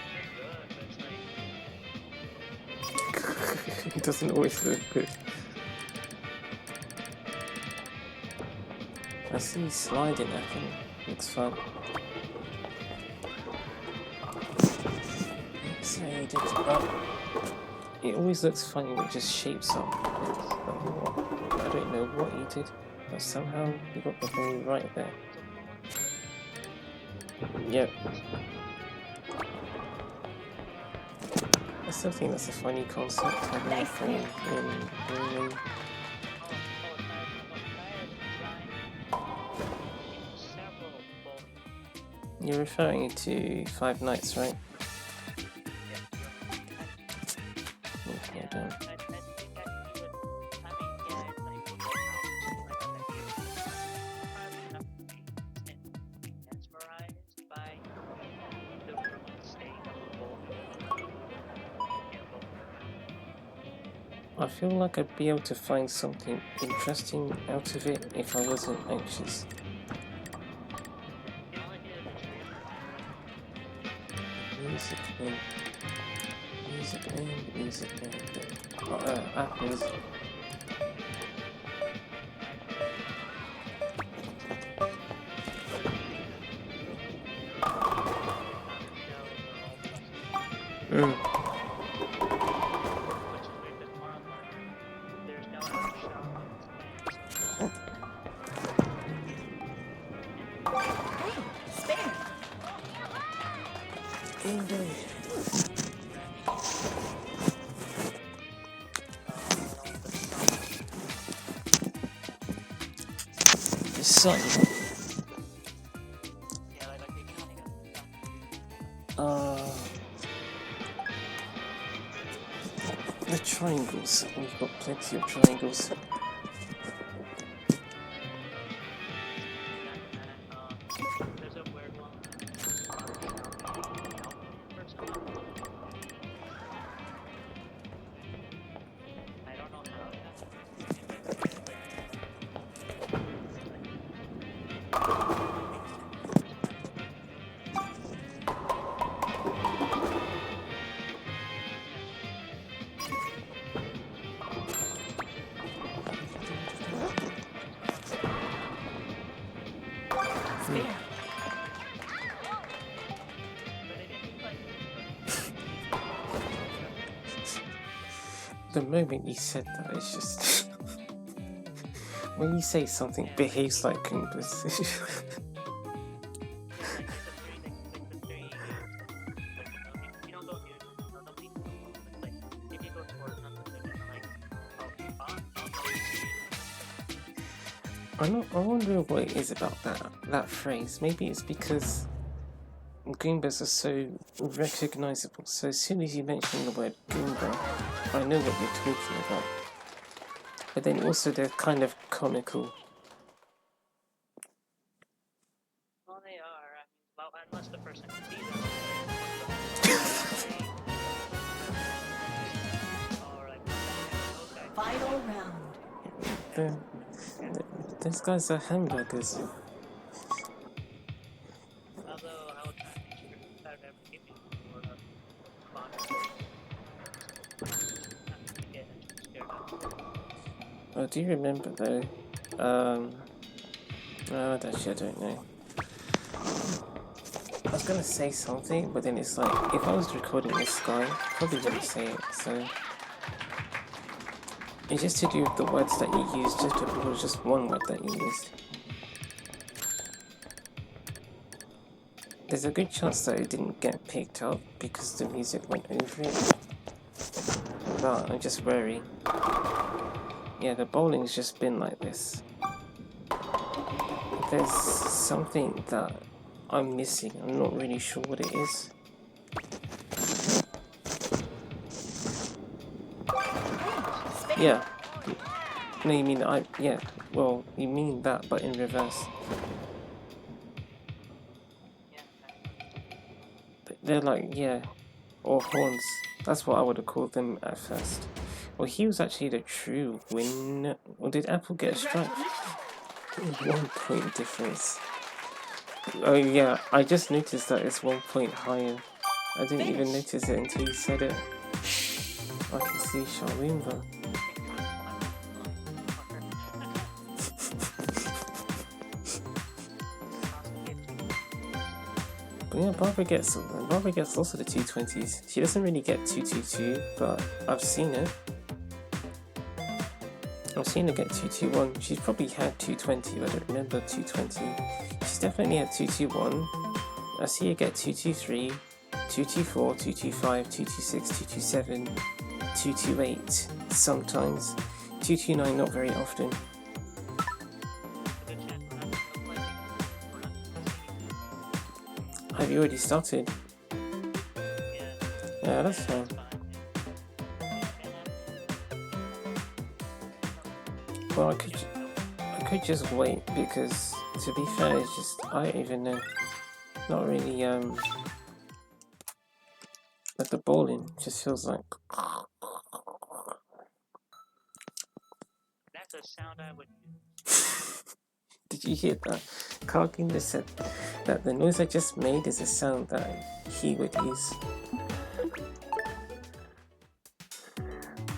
It's good, but it's like It doesn't always look good. I see sliding, I think. Looks fun. So you did it always looks funny when it just shapes up. I don't know what you did, but somehow you got the ball right there. Yep. I still think that's a funny concept, having a ball in bowling. You're referring to Five Nights, right? Okay, done. I feel like I'd be able to find something interesting out of it if I wasn't anxious. Music and apples. The sun. The triangles. We've got plenty of triangles. There's a weird one. I don't know how The moment you said that, it's just when you say something behaves like Goombas. I wonder what it is about that phrase. Maybe it's because Goombas are so recognizable. So as soon as you mention the word Goomba, I know what you're talking about. But then also they're kind of comical. Well, they are. Well, unless the person can see them. Alright. Okay. Final round. Those guys are hamburgers. Although I would try to make sure that I've ever given for Oh, do you remember though? Actually I don't know. I was gonna say something, but then it's like, if I was recording this guy, I probably wouldn't say it, so... It's just to do with the words that you used, just one word that you used. There's a good chance that it didn't get picked up because the music went over it. But I'm just wary. Yeah, the bowling's just been like this. There's something that I'm missing. I'm not really sure what it is. Yeah. No, you mean yeah. Well, you mean that, but in reverse. Yeah. They're like, yeah, or horns. That's what I would have called them at first. Well, he was actually the true winner. Or did Apple get a strike? 1 point difference. Oh yeah, I just noticed that it's 1 point higher. I didn't even notice it until you said it. I can see Cargoomba. But yeah, Barbara gets also the 220s. She doesn't really get 222, but I've seen it. I've seen her get 221. She's probably had 220, but I don't remember 220. She's definitely had 221. I see her get 223, 224, 225, 226, 227, 228 sometimes. 229 not very often. Have you already started? Yeah, that's fine. Well, I could just wait because, to be fair, it's just I don't even know. Not really. Like the bowling just feels like. That's a sound I would do. Did you hear that? Cargoomba said that the noise I just made is a sound that he would use.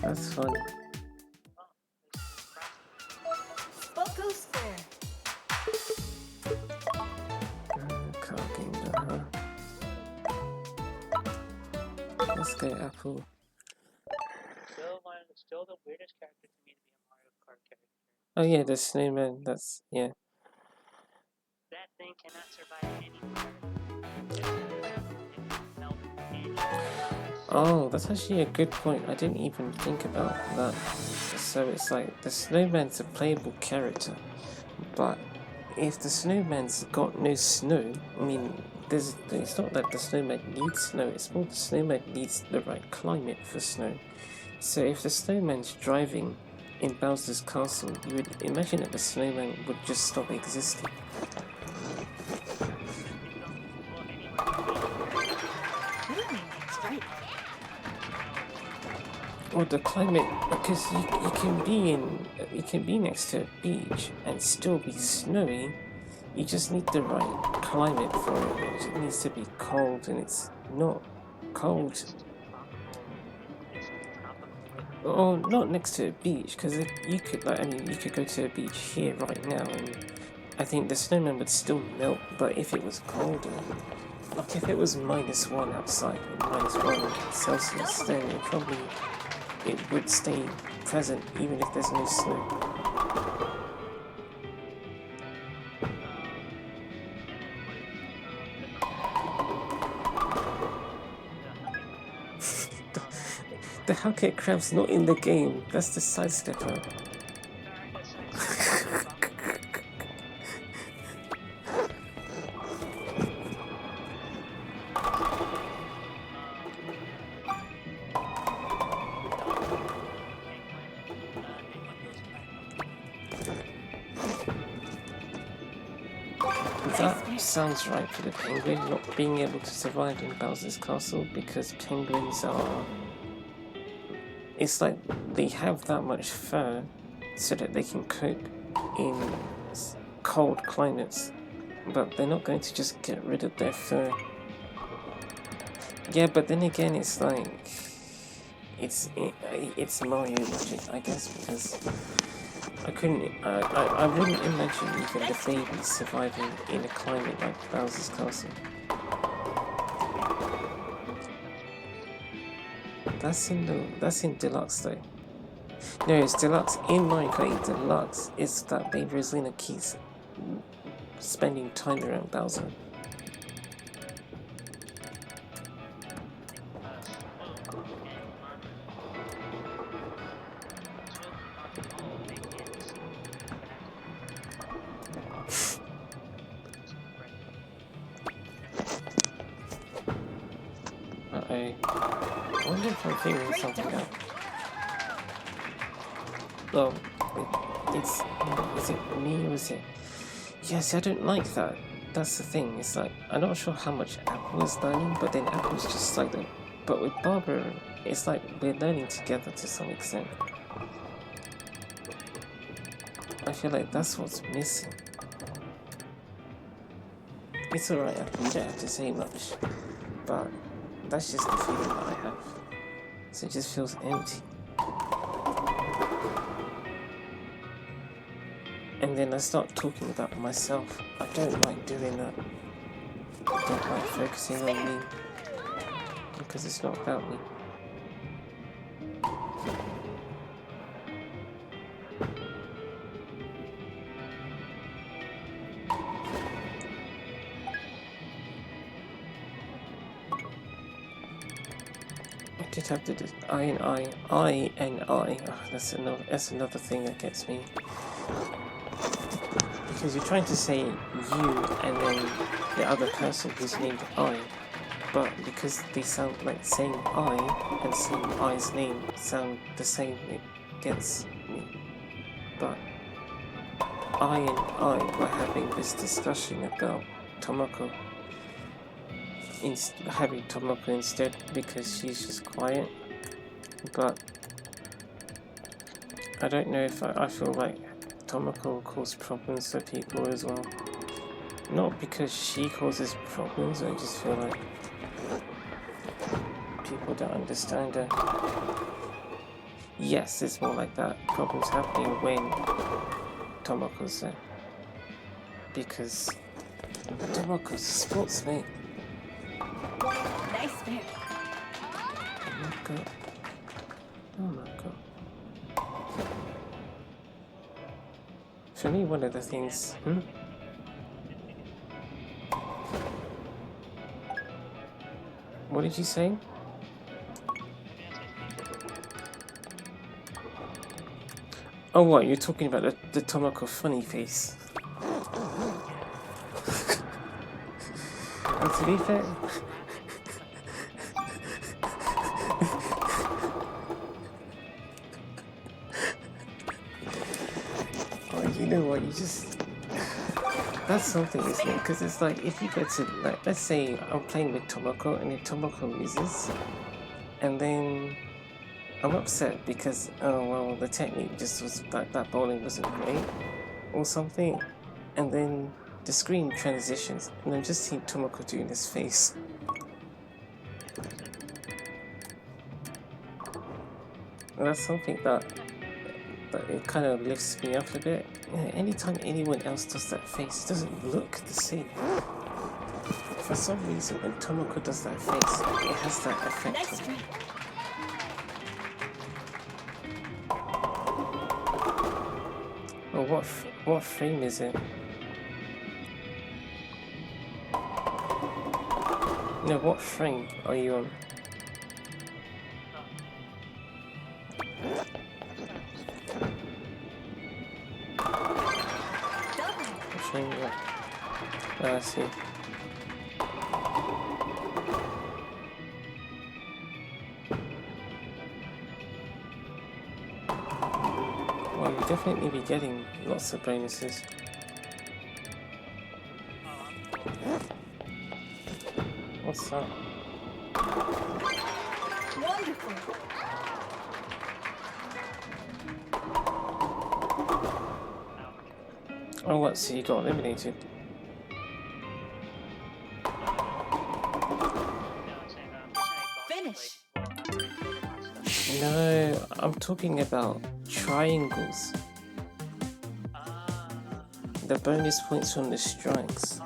That's fun. Bucko Square. Cargoomba, huh? Let's go, Apple. Still the weirdest character to me to be a Mario Kart character. Oh yeah, the snowman. That's yeah. That thing cannot survive anywhere. Oh, that's actually a good point. I didn't even think about that. So it's like the snowman's a playable character, but if the snowman's got no snow, I mean, it's not that the snowman needs snow. It's more the snowman needs the right climate for snow. So if the snowman's driving in Bowser's castle, you would imagine that the snowman would just stop existing. Straight. Or the climate, because you can be next to a beach and still be snowy. You just need the right climate for it. It needs to be cold, and it's not cold. Oh, not next to a beach, because you could you could go to a beach here right now, and I think the snowman would still melt. But if it was colder, like if it was -1 outside or -1 Celsius, then it would stay present even if there's no snow. The Hellcat Crab's not in the game. That's the sidestepper. That sounds right for the penguin not being able to survive in Bowser's castle, because penguins are... It's like they have that much fur so that they can cope in cold climates, but they're not going to just get rid of their fur. Yeah, but then again, it's like... It's Mario logic, I guess, because... I wouldn't imagine even the babies surviving in a climate like Bowser's Castle. That's in Deluxe though. No, it's Deluxe. In Mario Kart Deluxe, it's that baby Rosalina keeps spending time around Bowser. I wonder if I'm figuring something out. Well, Is it me or is it? Yes, I don't like that. That's the thing. It's like I'm not sure how much Apple is learning, but then Apple's just like that. But with Barbara, it's like we're learning together to some extent. I feel like that's what's missing. It's alright, Apple. You don't have to say much, but that's just the feeling that I have. So it just feels empty. And then I start talking about myself. I don't like doing that. I don't like focusing on me. Because it's not about me. I did have to do I and I. Oh, that's another thing that gets me. Because you're trying to say you and then the other person who's named I, but because they sound like saying I and saying I's name sound the same, it gets me. But I and I were having this discussion about Tomoko. Having Tomoko instead because she's just quiet. But I don't know if I feel like Tomoko will cause problems for people as well. Not because she causes problems, I just feel like people don't understand her. Yes, it's more like that. Problems happening when Tomoko's there. Because Tomoko's a sportsmate. Nice man. Oh my god. Oh my god. For me, one of the things... What did you say? Oh, what? You're talking about the Tomoko funny face. And to be fair... oh, you know what? You just... That's something, isn't it? Because it's like, if you go to, like, let's say I'm playing with Tomoko and if Tomoko loses, and then I'm upset because, oh, well, the technique just was, that bowling wasn't great, or something, and then the screen transitions, and I'm just seeing Tomoko doing his face. And that's something that it kind of lifts me up a bit. Anytime anyone else does that face, it doesn't look the same. For some reason, when Tomoko does that face, it has that effect Nice on me. try. Well, what frame is it? No, what frame are you on? What frame is it? Ah, I see. Well, you'll definitely be getting lots of bonuses. What's that? Wonderful. Oh, what? So you got eliminated? Finish. No, I'm talking about triangles. The bonus points from the strikes.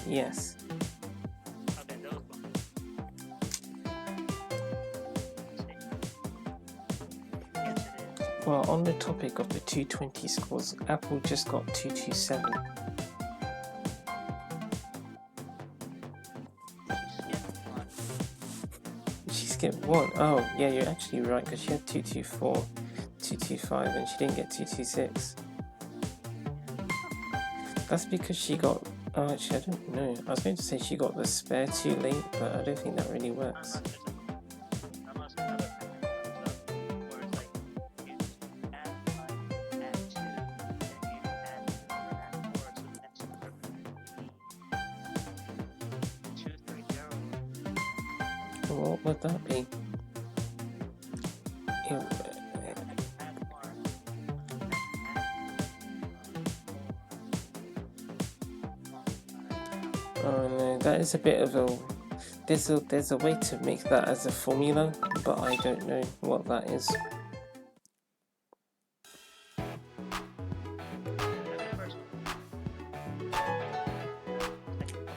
Yes. Okay, those ones. Yes, it is. Well, on the topic of the 220 scores, Apple just got 227. She skipped one. Oh, yeah, you're actually right, because she had 224, 225, and she didn't get 226. That's because she got... Oh, actually, I don't know. I was going to say she got the spare too late, but I don't think that really works. Unless another thing comes up, where it's like, you What would that be? Oh no, that is a bit of a... There's a way to make that as a formula, but I don't know what that is.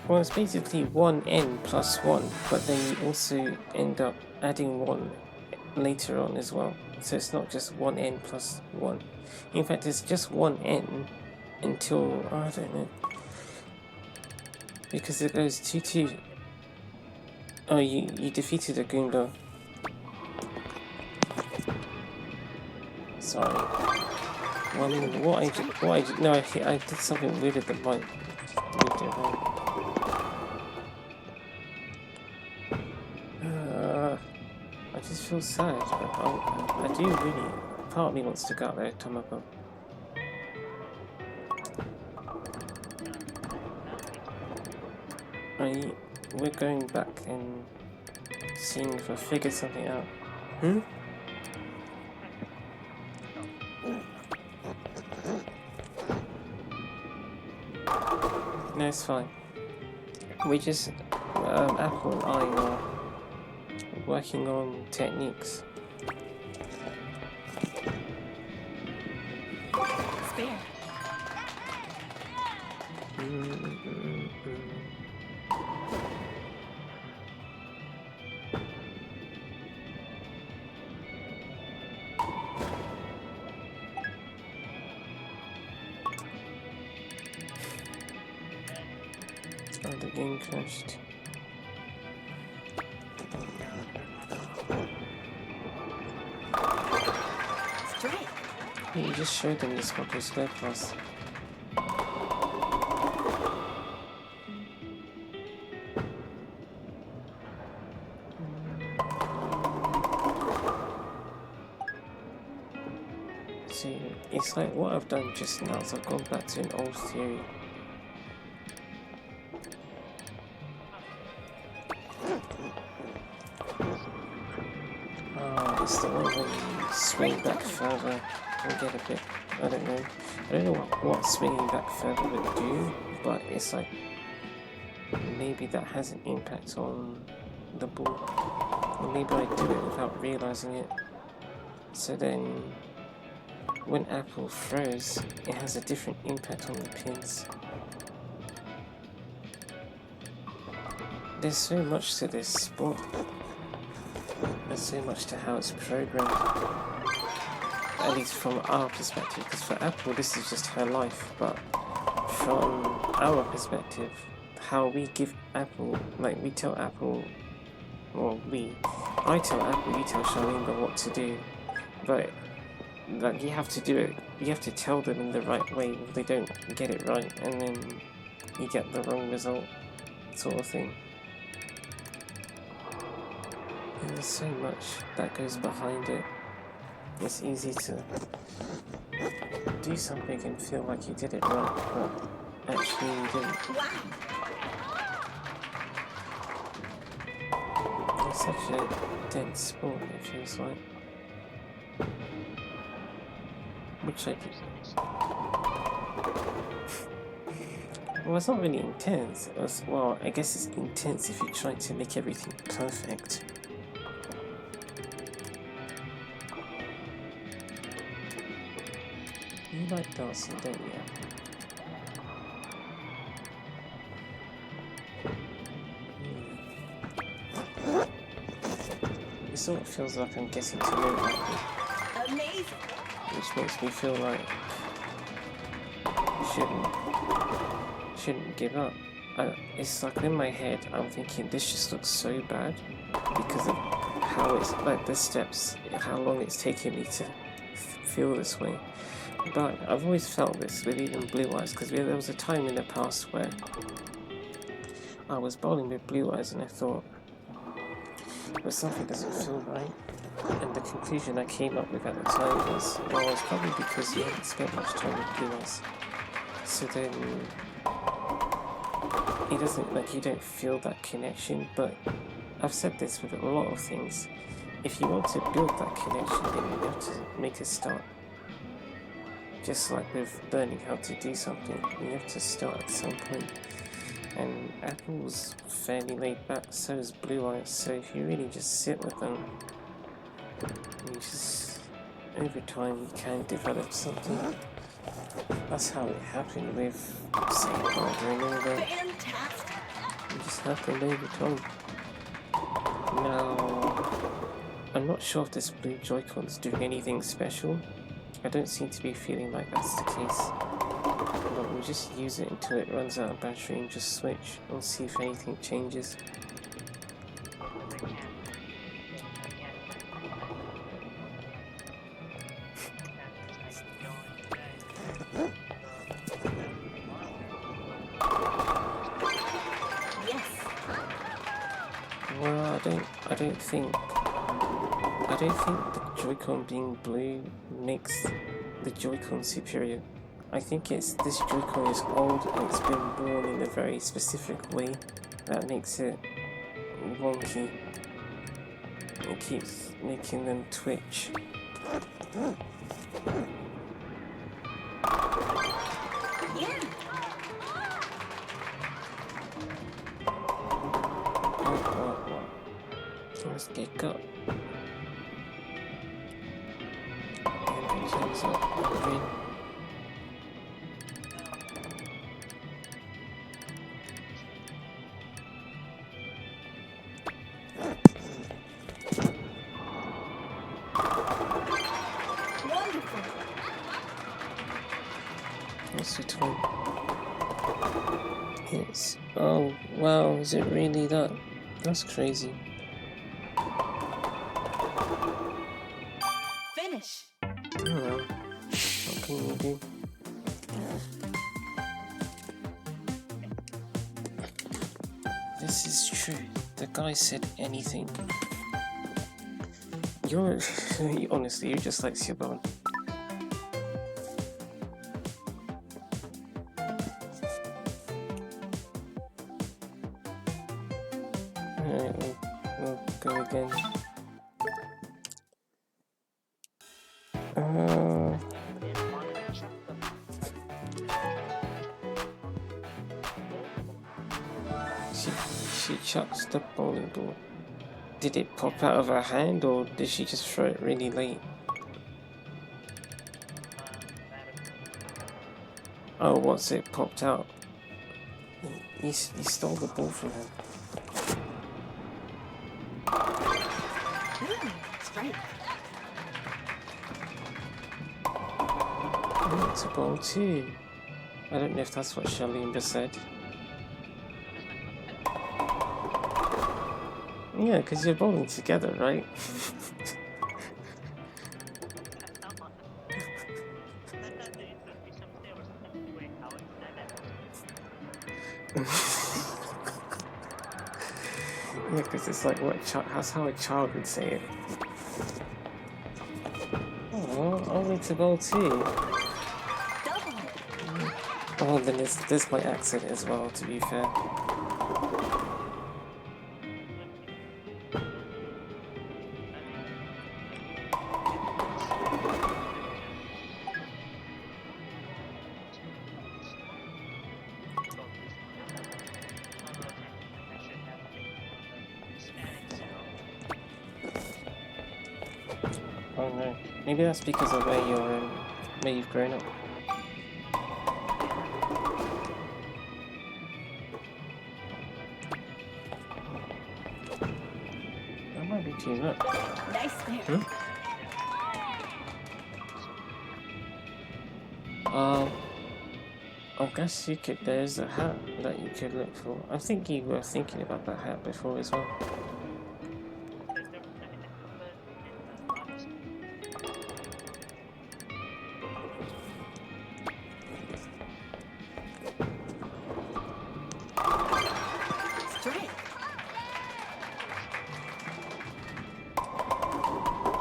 Well, it's basically 1n plus 1, but then you also end up adding 1 later on as well. So it's not just 1n plus 1. In fact, it's just 1n until, I don't know. Because it goes 2, 2. Oh, you defeated a Goomba. Sorry. Well, I mean, what I did, no, I did something weird at the mic. Moved it around. I just feel sad. I do really. Part of me wants to go out there, Tomoko. We're going back and seeing if I figure something out. Hmm? No, it's fine. We just, Apple and I are working on techniques. Spare. Oh, the game crashed. Straight. You just showed them the Sparkle Square Plus. See, it's like what I've done just now is I've gone back to an old theory. It's the one where you swing back further and get a bit, I don't know what swinging back further would do, but it's like, maybe that has an impact on the ball, or maybe I do it without realising it, so then, when Apple throws, it has a different impact on the pins. There's so much to this sport. There's so much to how it's programmed, at least from our perspective, because for Apple this is just her life, but from our perspective, how we give Apple, like we tell Apple, or I tell Apple, you tell Shalinga what to do, but like you have to do it, you have to tell them in the right way if they don't get it right, and then you get the wrong result, sort of thing. And there's so much that goes behind it. It's easy to do something and feel like you did it right, but actually you didn't. It's such a dense sport, it feels like. Which I did. Well, it's not really intense. Well, I guess it's intense if you try to make everything perfect. You like dancing, don't you? It sort of feels like I'm getting to know Apple. Amazing. Which makes me feel like I shouldn't give up. It's like in my head, I'm thinking this just looks so bad because of how it's like the steps, how long it's taken me to feel this way. But I've always felt this with even Blue Eyes, because there was a time in the past where I was bowling with Blue Eyes and I thought, but something doesn't feel right. And the conclusion I came up with at the time was, well, it's probably because you haven't spent much time with Blue Eyes. So then, it doesn't, like, you don't feel that connection, but I've said this with a lot of things. If you want to build that connection, then you have to make a start. Just like with learning how to do something, you have to start at some point. And Apple's fairly laid back, so is Blue Eyes. So if you really just sit with them, you just over time you can develop something. That's how it happened with Safeguard and all that. Fantastic. It just happened over time. Now, I'm not sure if this blue Joy-Con's doing anything special. I don't seem to be feeling like that's the case. But we'll just use it until it runs out of battery and just switch and see if anything changes. Yes. Well, I don't think the Joy-Con being blue makes the Joy-Con superior. I think it's this Joy-Con is old and it's been worn in a very specific way that makes it wonky. It keeps making them twitch. Yeah. Oh. Let's get up. And it turns up green. Wonderful. What's the time? It's... oh, wow, is it really that? That's crazy. Finish. Oh, what can you do? This is true. The guy said anything. You're... honestly, you're just like Siobhan. Alright, we'll go again. She chucks the bowling ball. Did it pop out of her hand or did she just throw it really late? Oh, what's it popped out? You stole the ball from him. Strike. Oh, it's a ball too. I don't know if that's what Shalimba said. Yeah, because you're bowling together, right? Yeah, because it's like that's how a child would say it. Oh, only to bowl too. Double. Oh, then there's my accent as well, to be fair. Oh no, maybe that's because of where you've grown up. That might be too much. Nice spare. I guess you could. There's a hat that you could look for. I think you were thinking about that hat before as well. Strike.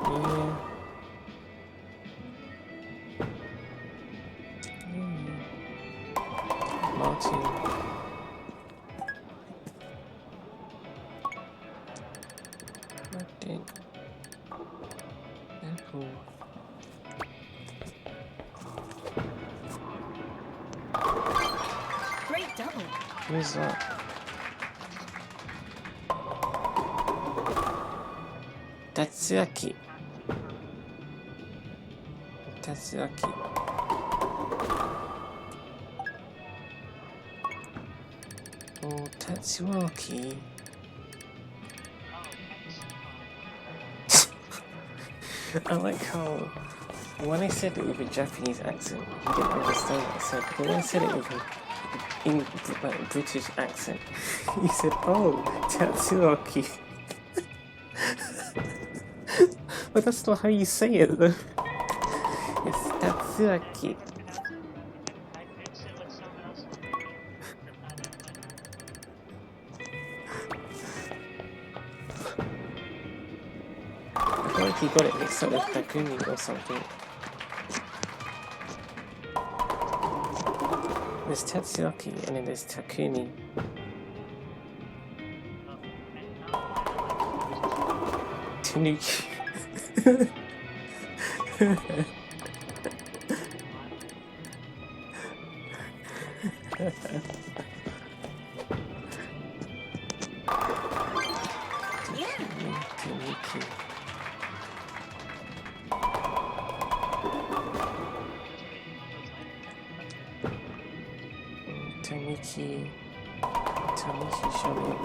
Yeah. Martin. Double. Who's that? Tatsuaki. Tatsuaki. Oh, Tatsuaki. I like how when I said it with a Japanese accent, he didn't understand what I said. But when I said it with a like, British accent, he said, "Oh, Tatsuaki." But that's not how you say it, though. It's Tatsuaki. I mixed it with someone else. I feel like he got it mixed up with Takumi or something. There's Tatsuaki and then there's Takumi. Tanuki. Tanuki. Tanuki Shonen.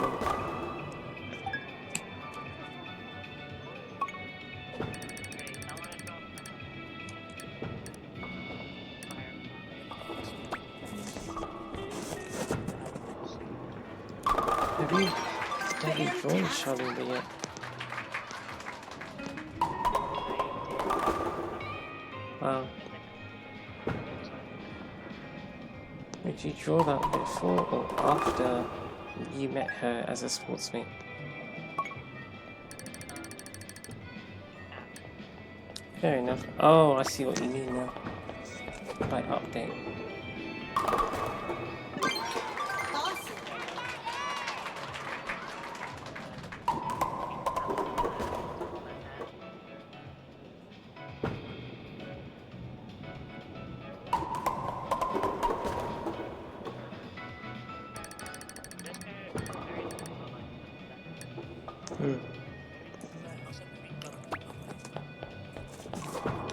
Have you drawn Shaolin yet? Wow. Did you draw that before or after you met her as a sportsmate? Fair enough. Oh, I see what you mean now. By update. Awesome.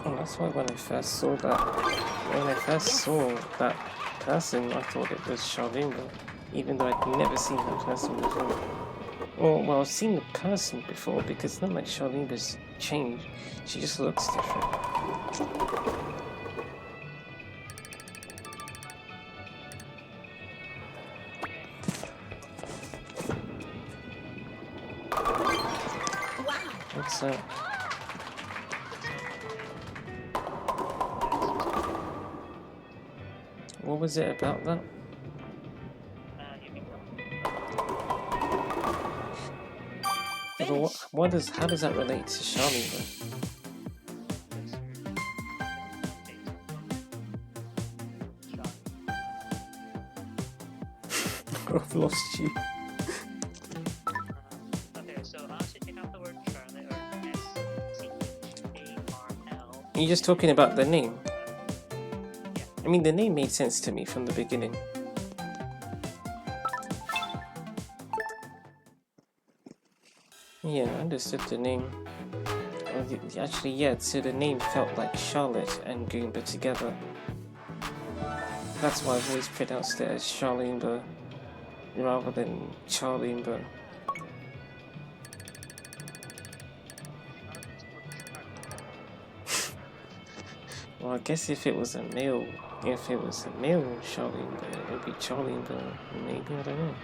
Oh, that's why when I first saw that person, I thought it was Shaolin, even though I'd never seen that person before. Or, well, I've seen the person before because it's not like Charlene's changed. She just looks different. Wow. What's that? What was it about that? But how does that relate to Charlene though? I've lost you. Okay, so I should take out the word Charlotte or SCHARL. Are you just talking about the name? I mean, the name made sense to me from the beginning. Yeah, I understood the name. Actually, yeah, so the name felt like Charlotte and Goomba together. That's why I've always pronounced it as Charlemba rather than Charlemba. Well, I guess if it was a male Charlemba, it would be Charlemba, maybe, I don't know.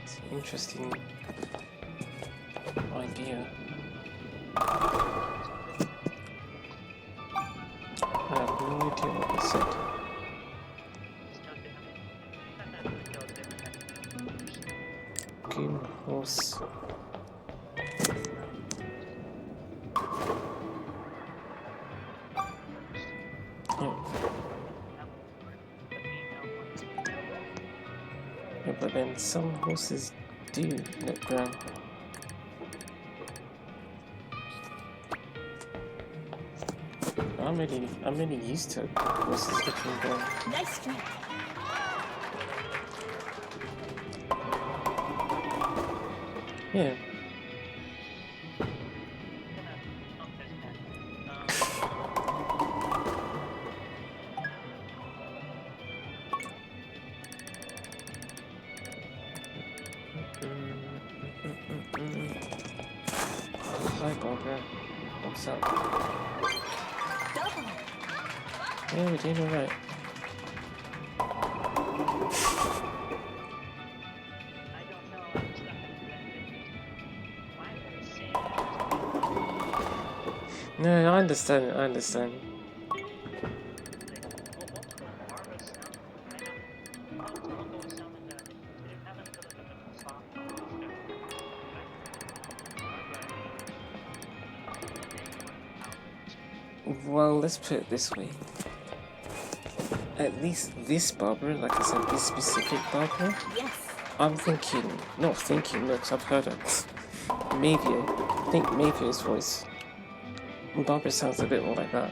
It's an interesting idea. I have no idea what he said. Goon horse. Yeah, but then some horses do look brown. I'm really used to horses looking brown. Nice strike. Yeah. Hi, Barbara. What's up? Double. Yeah, we're doing alright. I don't know. I'm stuck in that. Why would I say that? No, I understand. I understand. Like, what would a Barbara sound? I don't. What would sound like that? Did it happen to like a soft Barbara? Well, let's put it this way. At least this Barbara, like I said, this specific Barbara, Yes. I'm thinking, not thinking, no, because I've heard it. Mavia. I think Mavia's voice. Barbara sounds a bit more like that.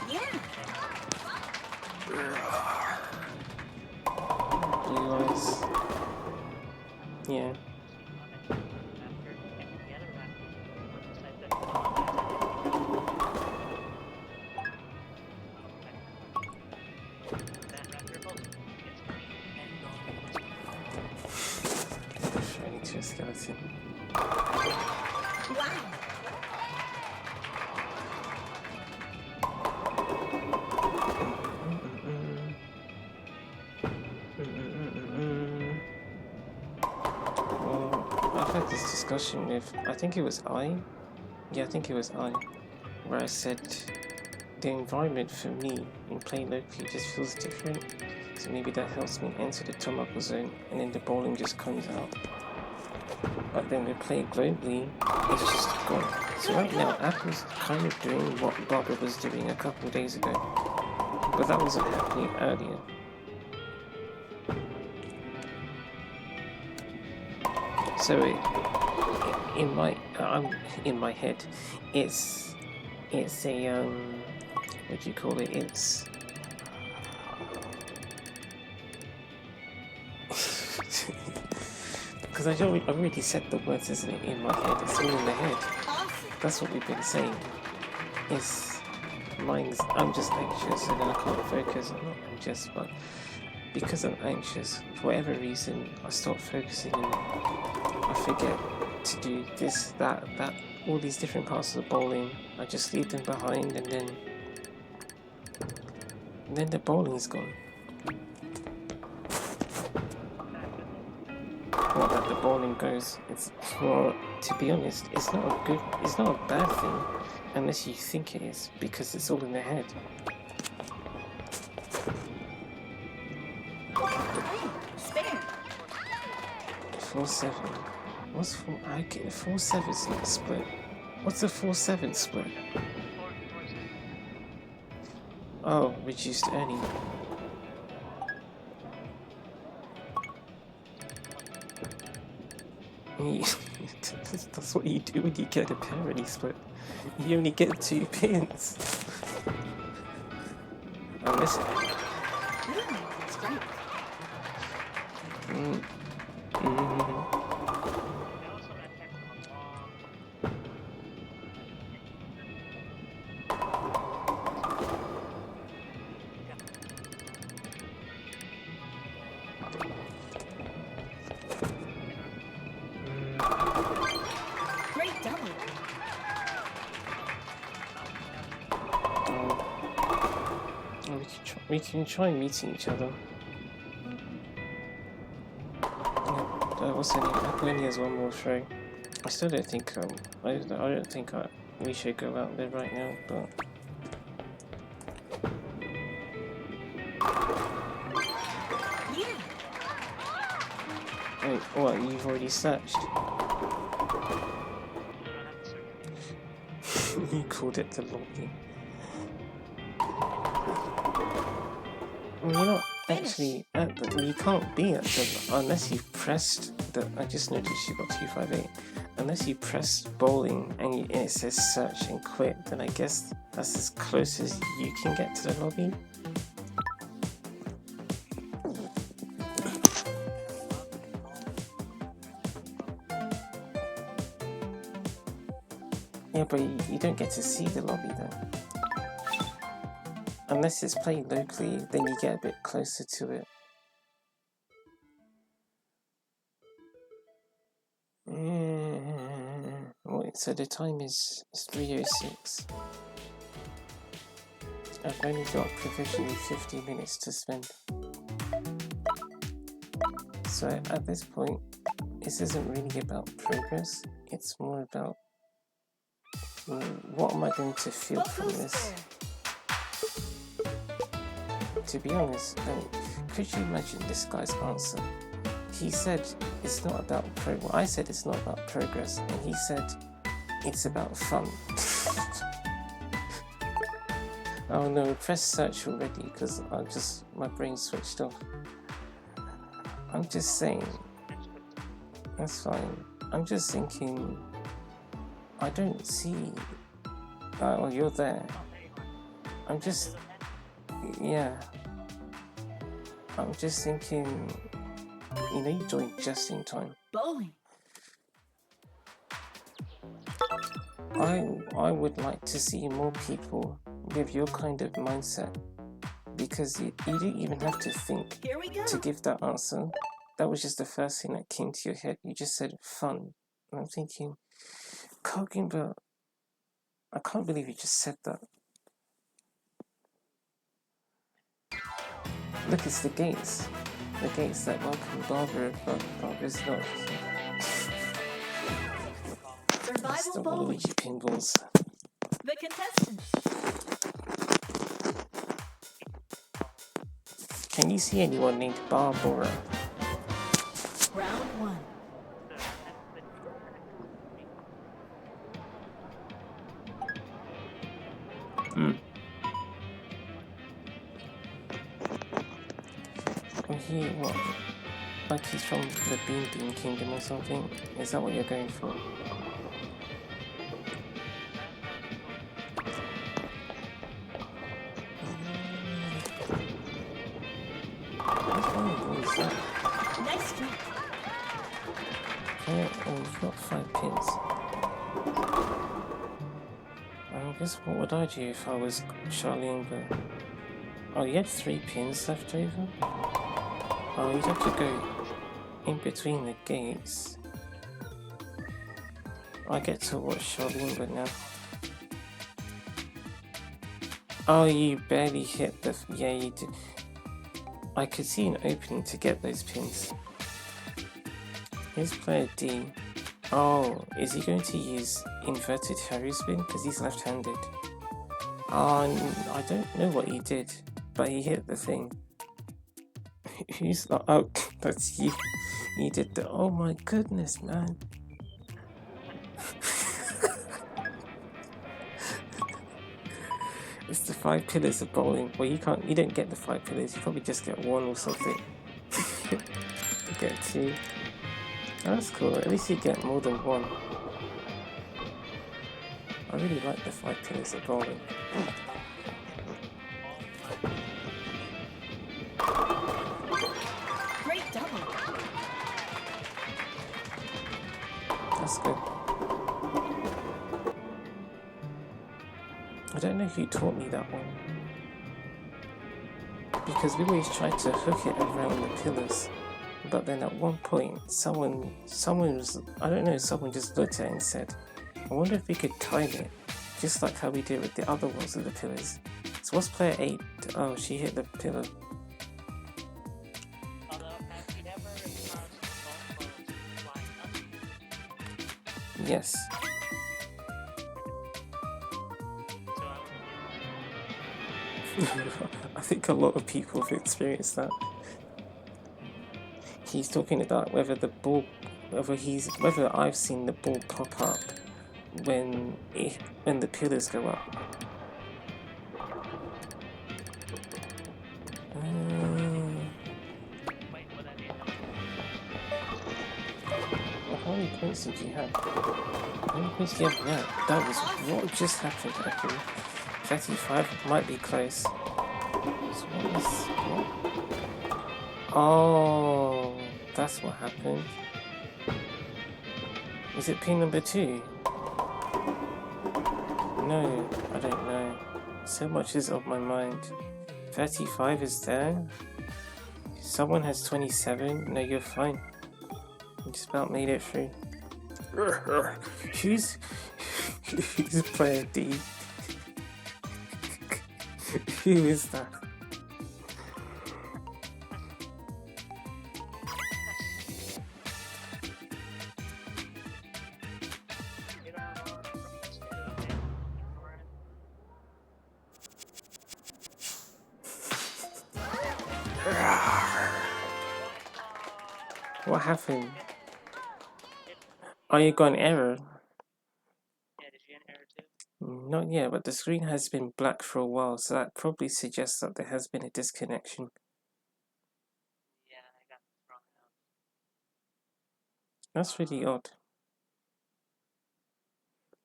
Yeah. Blue eyes. Yeah. Shiny to a skeleton. Wow. Well, I've had this discussion with, I think it was I. Yeah, I think it was I. Where I said the environment for me in playing locally just feels different. So maybe that helps me enter the Tomahawk zone and then the bowling just comes out. But then we play globally, it's just gone. So right now, Apple's kind of doing what Barbara was doing a couple of days ago. But that wasn't happening earlier. So in my head, it's a what do you call it? It's because I've already said the words, isn't it? In my head, it's all in the head. Awesome. That's what we've been saying. It's I'm just anxious and then I can't focus. I'm not anxious, but because I'm anxious, for whatever reason, I stop focusing and I forget to do this, that, all these different parts of the bowling. I just leave them behind and then the bowling's gone. What that the bowling goes, it's, well, to be honest, it's not a bad thing unless you think it is, because it's all in the head. Hey, spare. 4-7. What's 4? I get 4-7's not split. What's a 4-7 split? Oh, reduced earning. That's what you do when you get a parity split. You only get 2 pins. Unless. It's great. Great double. We can try meeting each other. What's her name? Aquilini has one more throw. I still don't think I don't think we should go out there right now, but Yeah. wait, what? You've already searched? You called it the lobby. Well, you know, Actually, you can't be at the unless you pressed the. I just noticed you got 258. Unless you press bowling and it says search and quit, then I guess that's as close as you can get to the lobby. Yeah, but you don't get to see the lobby then. Unless it's played locally, then you get a bit closer to it. Wait, so the time is 3:06. I've only got provisionally 50 minutes to spend. So at this point, this isn't really about progress, it's more about what am I going to feel from this? To be honest, could you imagine this guy's answer? He said it's not about I said it's not about progress, and he said it's about fun. Oh no, press search already because my brain switched off. I'm just saying, that's fine. I'm just thinking, I don't see. Oh, you're there. I'm just thinking, you joined just in time. Bowling. I would like to see more people with your kind of mindset, because you didn't even have to think Here we go. to give that answer. That was just the first thing that came to your head. You just said fun. And I'm thinking, Cargoomba, I can't believe you just said that. Look, it's the gates. The gates that welcome Barbara, but Barbara's not. That's the Survival bowling. Waluigi pinballs. The contestants. Can you see anyone named Barbara? Round 1. He what? Like he's from the Bean Kingdom or something? Is that what you're going for? Nice strike. Okay, oh, you've got 5 pins. I guess what would I do if I was Charlie Unger? Oh, you had 3 pins left over? Oh, you'd have to go in between the gates. I get to watch Charlie Unger now. Oh, you barely hit the... Yeah, you did. I could see an opening to get those pins. Here's player D. Oh, is he going to use inverted Harry spin? Because he's left-handed. Oh, I don't know what he did, but he hit the thing. Who's not? Oh, that's you. You did the... Oh my goodness, man. It's the 5 pillars of bowling. Well, you don't get the 5 pillars. You probably just get 1 or something. You get 2. Oh, that's cool. At least you get more than 1. I really like the 5 pillars of bowling. Great double. That's good. I don't know who taught me that one. Because we always tried to hook it around the pillars. But then at one point, someone was, I don't know, someone just looked at it and said, I wonder if we could time it, just like how we did with the other ones of the pillars. So what's player 8? Oh, she hit the pillar. Yes. I think a lot of people have experienced that. He's talking about whether I've seen the ball pop up when the pillars go up. points did you have? How many points do you have now? That was what just happened, Apple. 35 might be close. So what is... What? Oh, that's what happened. Is it pin number 2? No, I don't know. So much is on my mind. 35 is there. Someone has 27. No, you're fine. You just about made it through. Who's player D? Who is that? What happened? Oh, you got an error? Yeah, did you get an error too? Not yet, but the screen has been black for a while, so that probably suggests that there has been a disconnection. Yeah, I got thrown out. That's really odd.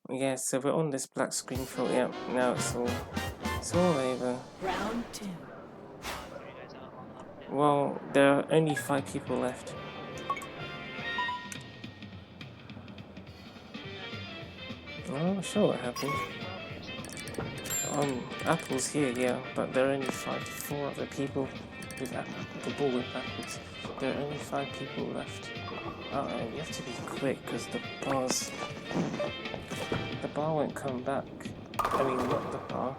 Yeah, so we're on this black screen for now it's all over. Round 2. Threw you guys out on top of it. Well, there are only 5 people left. I'm not sure what happened. Apple's here, yeah, but there are only 4 other people with the ball went backwards. There are only 5 people left. Uh-oh, you have to be quick because the bar won't come back. I mean, not the bar.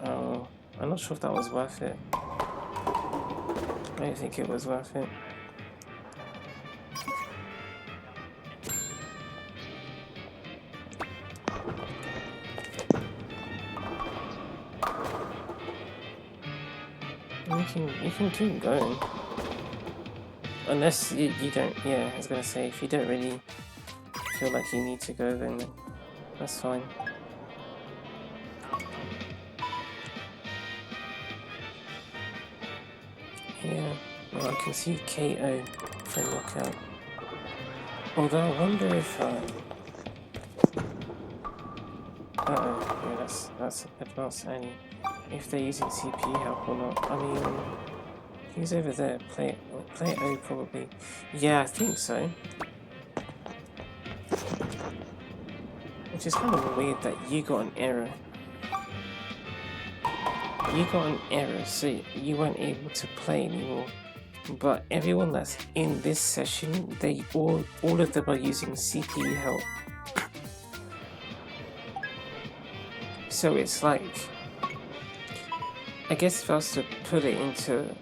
Oh, I'm not sure if that was worth it. I don't think it was worth it. You can keep going. Unless you don't, yeah, I was gonna say, if you don't really feel like you need to go, then that's fine. Yeah, well, I can see KO for knockout. Although I wonder if, yeah, that's advanced Annie. If they're using CPU help or not. I mean, who's over there? Play O probably. Yeah, I think so. Which is kind of weird that you got an error. You got an error, so you weren't able to play anymore. But everyone that's in this session, they all of them are using CPU help. So it's like, I guess if I was to put it into,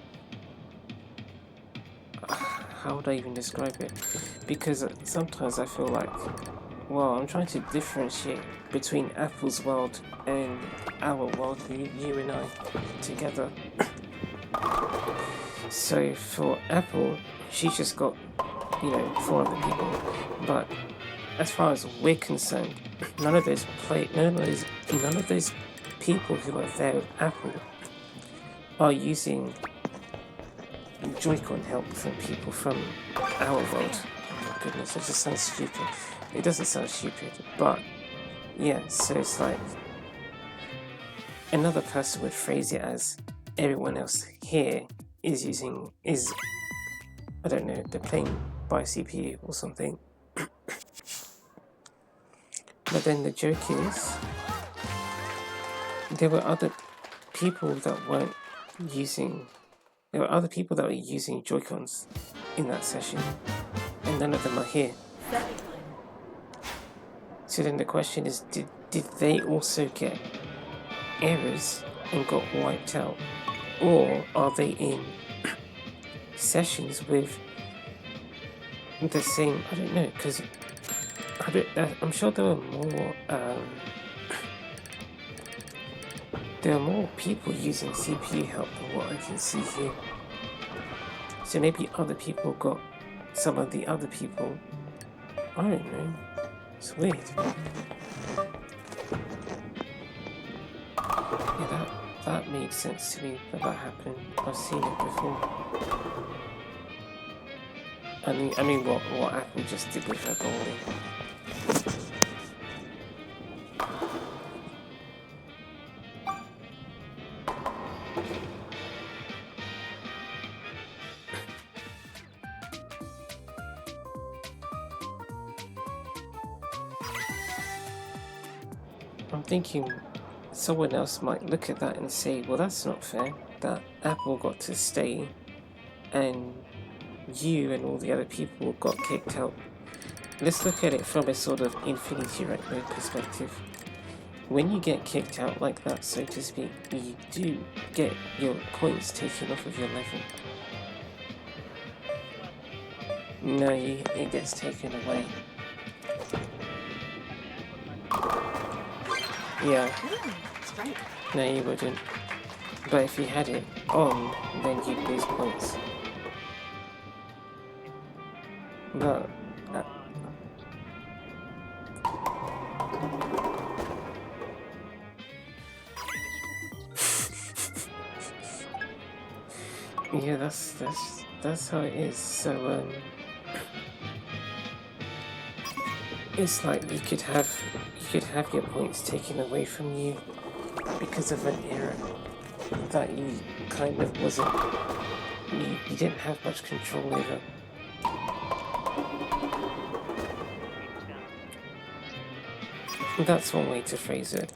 how would I even describe it? Because sometimes I feel like, well, I'm trying to differentiate between Apple's world and our world, you and I, together. So for Apple, she's just got, 4 other people. But as far as we're concerned, none of those people who are there with Apple are using Joy-Con help from people from our world. Oh my goodness, that just sounds stupid. It doesn't sound stupid, but yeah, so it's like another person would phrase it as everyone else here is I don't know, they're playing by CPU or something. But then the joke is, there were other people that weren't using, there were other people that were using Joy-Cons in that session, and none of them are here. So then the question is, did they also get errors and got wiped out? Or are they in sessions with the same, I don't know, because I'm sure there are more people using CPU help than what I can see here. So maybe other people got some of the other people. I don't know. It's weird. Yeah, that made sense to me that happened. I've seen it before. I mean, what Apple just did with her bowling. I'm thinking someone else might look at that and say, well, that's not fair, that Apple got to stay and you and all the other people got kicked out. Let's look at it from a sort of infinity right mode perspective. When you get kicked out like that, so to speak, you do get your points taken off of your level. No, it gets taken away. Yeah. Ooh, strike. No, you wouldn't. But if you had it on, then you'd lose points. But yeah, that's how it is. So it's like you could have your points taken away from you because of an error that you kind of wasn't you didn't have much control over. That's one way to phrase it.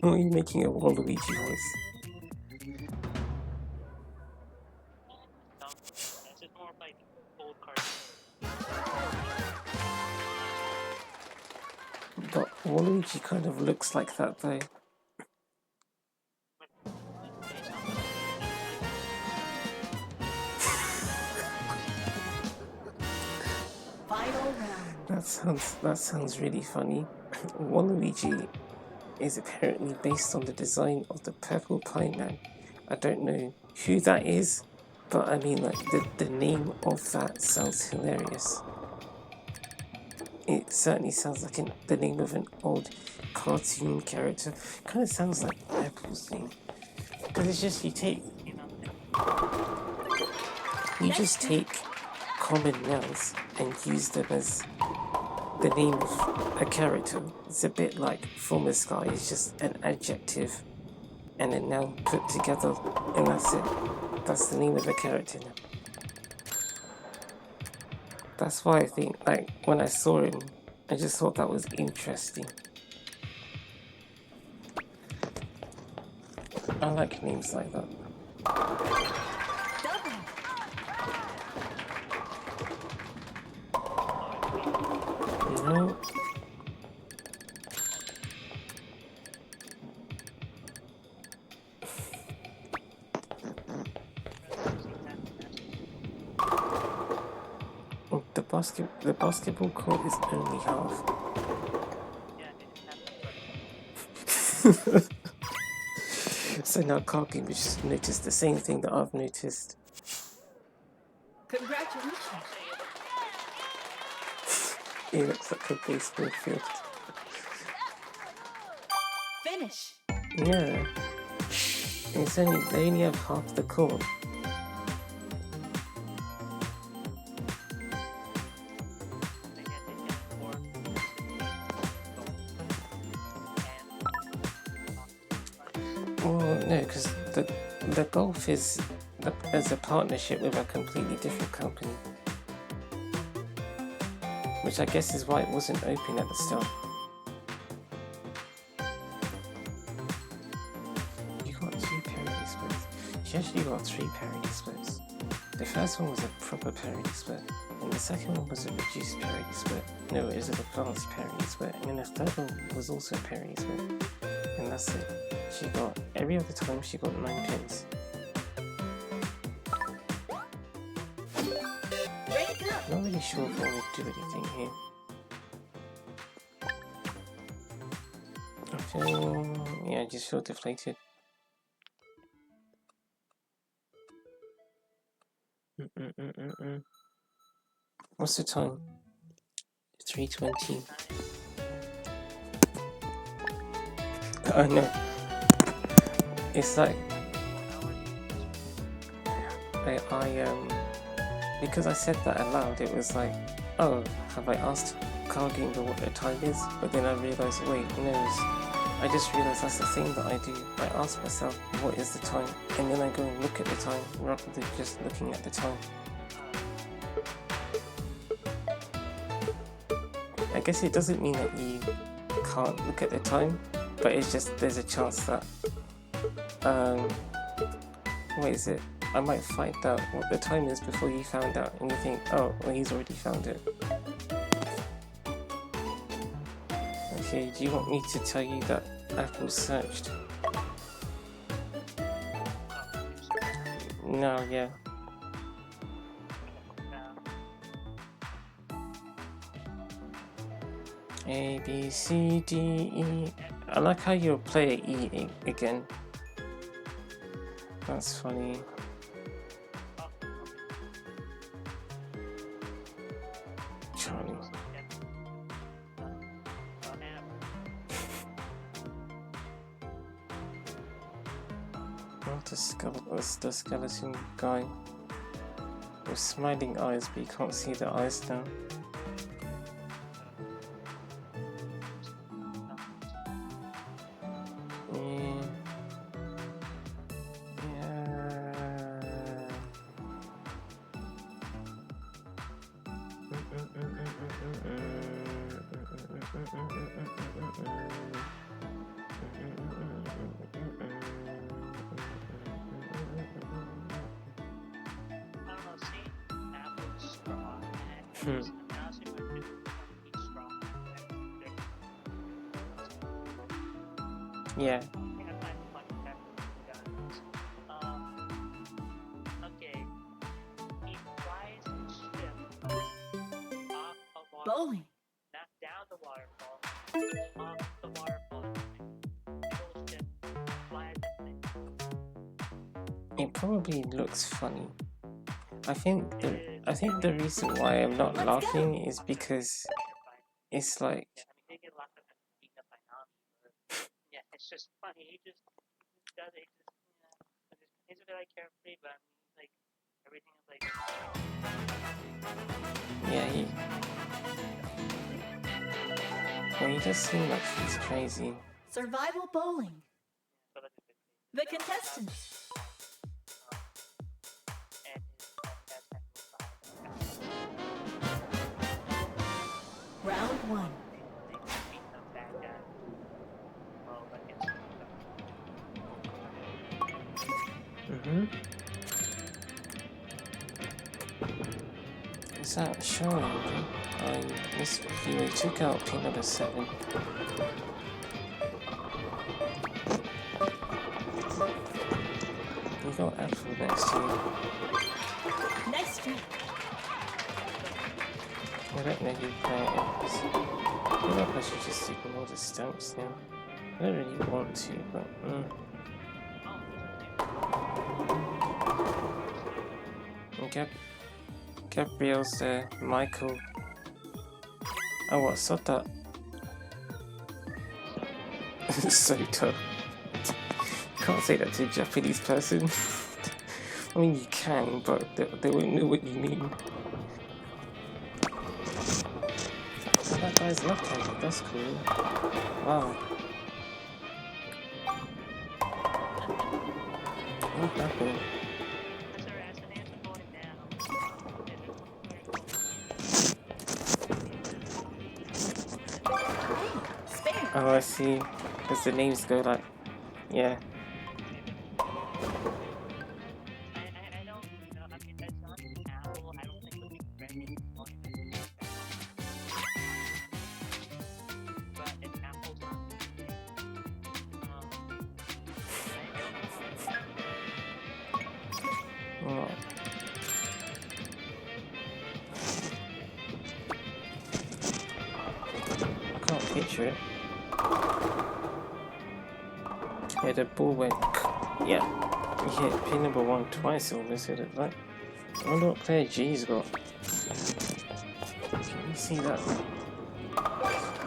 Why are you making a Waluigi voice? This is more like old cards. But Waluigi kind of looks like that though. Final round. That sounds really funny. Waluigi is apparently based on the design of the Purple Pine Man. I don't know who that is, but I mean, like, the name of that sounds hilarious. It certainly sounds like the name of an old cartoon character. Kind of sounds like Apple's name. Because it's just you just take common nouns and use them as the name of a character. It's a bit like Former Sky is just an adjective and a noun put together, and that's it. That's the name of a character now. That's why I think, like, when I saw him, I just thought that was interesting. I like names like that. No. The basketball court is only half. So now Cargoomba just noticed the same thing that I've noticed. Congratulations. It looks like a baseball field. Finish. Yeah. They only have half the court. Well, no, because the golf is as a partnership with a completely different company. Which I guess is why it wasn't open at the start. You got 2 parody splits. She actually got 3 parody splits. The first one was a proper parody split, and the second one was a reduced parody split. No, it was an advanced parody split, and then the third one was also a parody split. And that's it. She got, every other time she got 9 pins. Not really sure if I want to do anything here. Yeah, I just feel deflated. What's the time? 3:20. I know. It's like because I said that aloud, it was like, oh, have I asked Cargoomba what the time is? But then I realised, wait, no, I just realised that's the thing that I do. I ask myself, what is the time? And then I go and look at the time, rather than just looking at the time. I guess it doesn't mean that you can't look at the time, but it's just, there's a chance that, what is it? I might find out what the time is before you found out, and you think, oh, well, he's already found it. Okay, do you want me to tell you that Apple searched? No, yeah. A, B, C, D, E. I like how you'll play E again. That's funny. Charlie. Not the skeleton guy with smiling eyes, but you can't see the eyes now. Yeah. Okay. He flies his ship off a waterfall. Bowling. Not down the waterfall. Off the waterfall. Whole ship flies in. It probably looks funny. I think the reason why I'm not laughing is because it's like. Yeah, it's just funny. He just does it. He's a bit like carefree, but like everything is like. Yeah, he does seem like he's crazy. Survival bowling. The contestants. Round 1. Is that showing? I missed you took out pin number 7. You got Apple next to you. Next string. I don't know who playing it is. I feel like I should just ignore the stamps now. I don't really want to, but Gabriel's there, Michael. Oh, what, Sota? Sota. Can't say that to a Japanese person. I mean, you can, but they won't know what you mean. That guy's left-handed, that's cool. Wow. What happened? Oh, I see. Because the names go like, yeah. Oh. I can't picture it. Yeah, the ball went. Yeah, you hit pin number 1 twice almost, hit it like. I wonder what player G's got. Can you see that?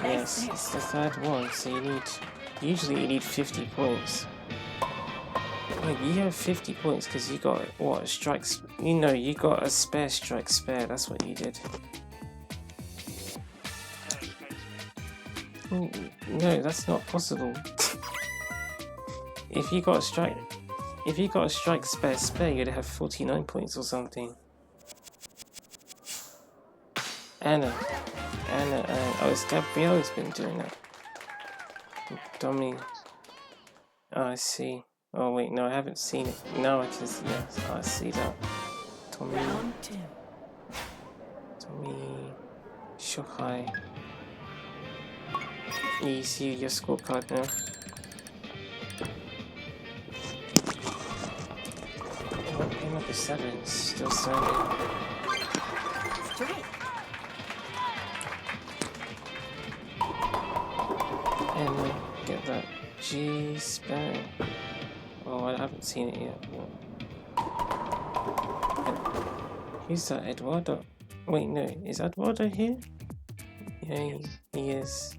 Yes, it's the third one, so usually you need 50 points. Wait, you have 50 points because you got, what, strikes, you got a spare strike spare, that's what you did. No, that's not possible. If you got a strike spare, you'd have 49 points or something. Anna, oh, it's Gabrielle's been doing that. Dummy. Oh, I see. Oh wait, no, I haven't seen it. Now I can see. Yes, I see that. Tommy, Shohai. You see your scorecard now. Oh, game up to 7, still standing. And get that G spare. Oh, I haven't seen it yet. Who's that, Eduardo? Wait, no, is Eduardo here? Yeah, he is.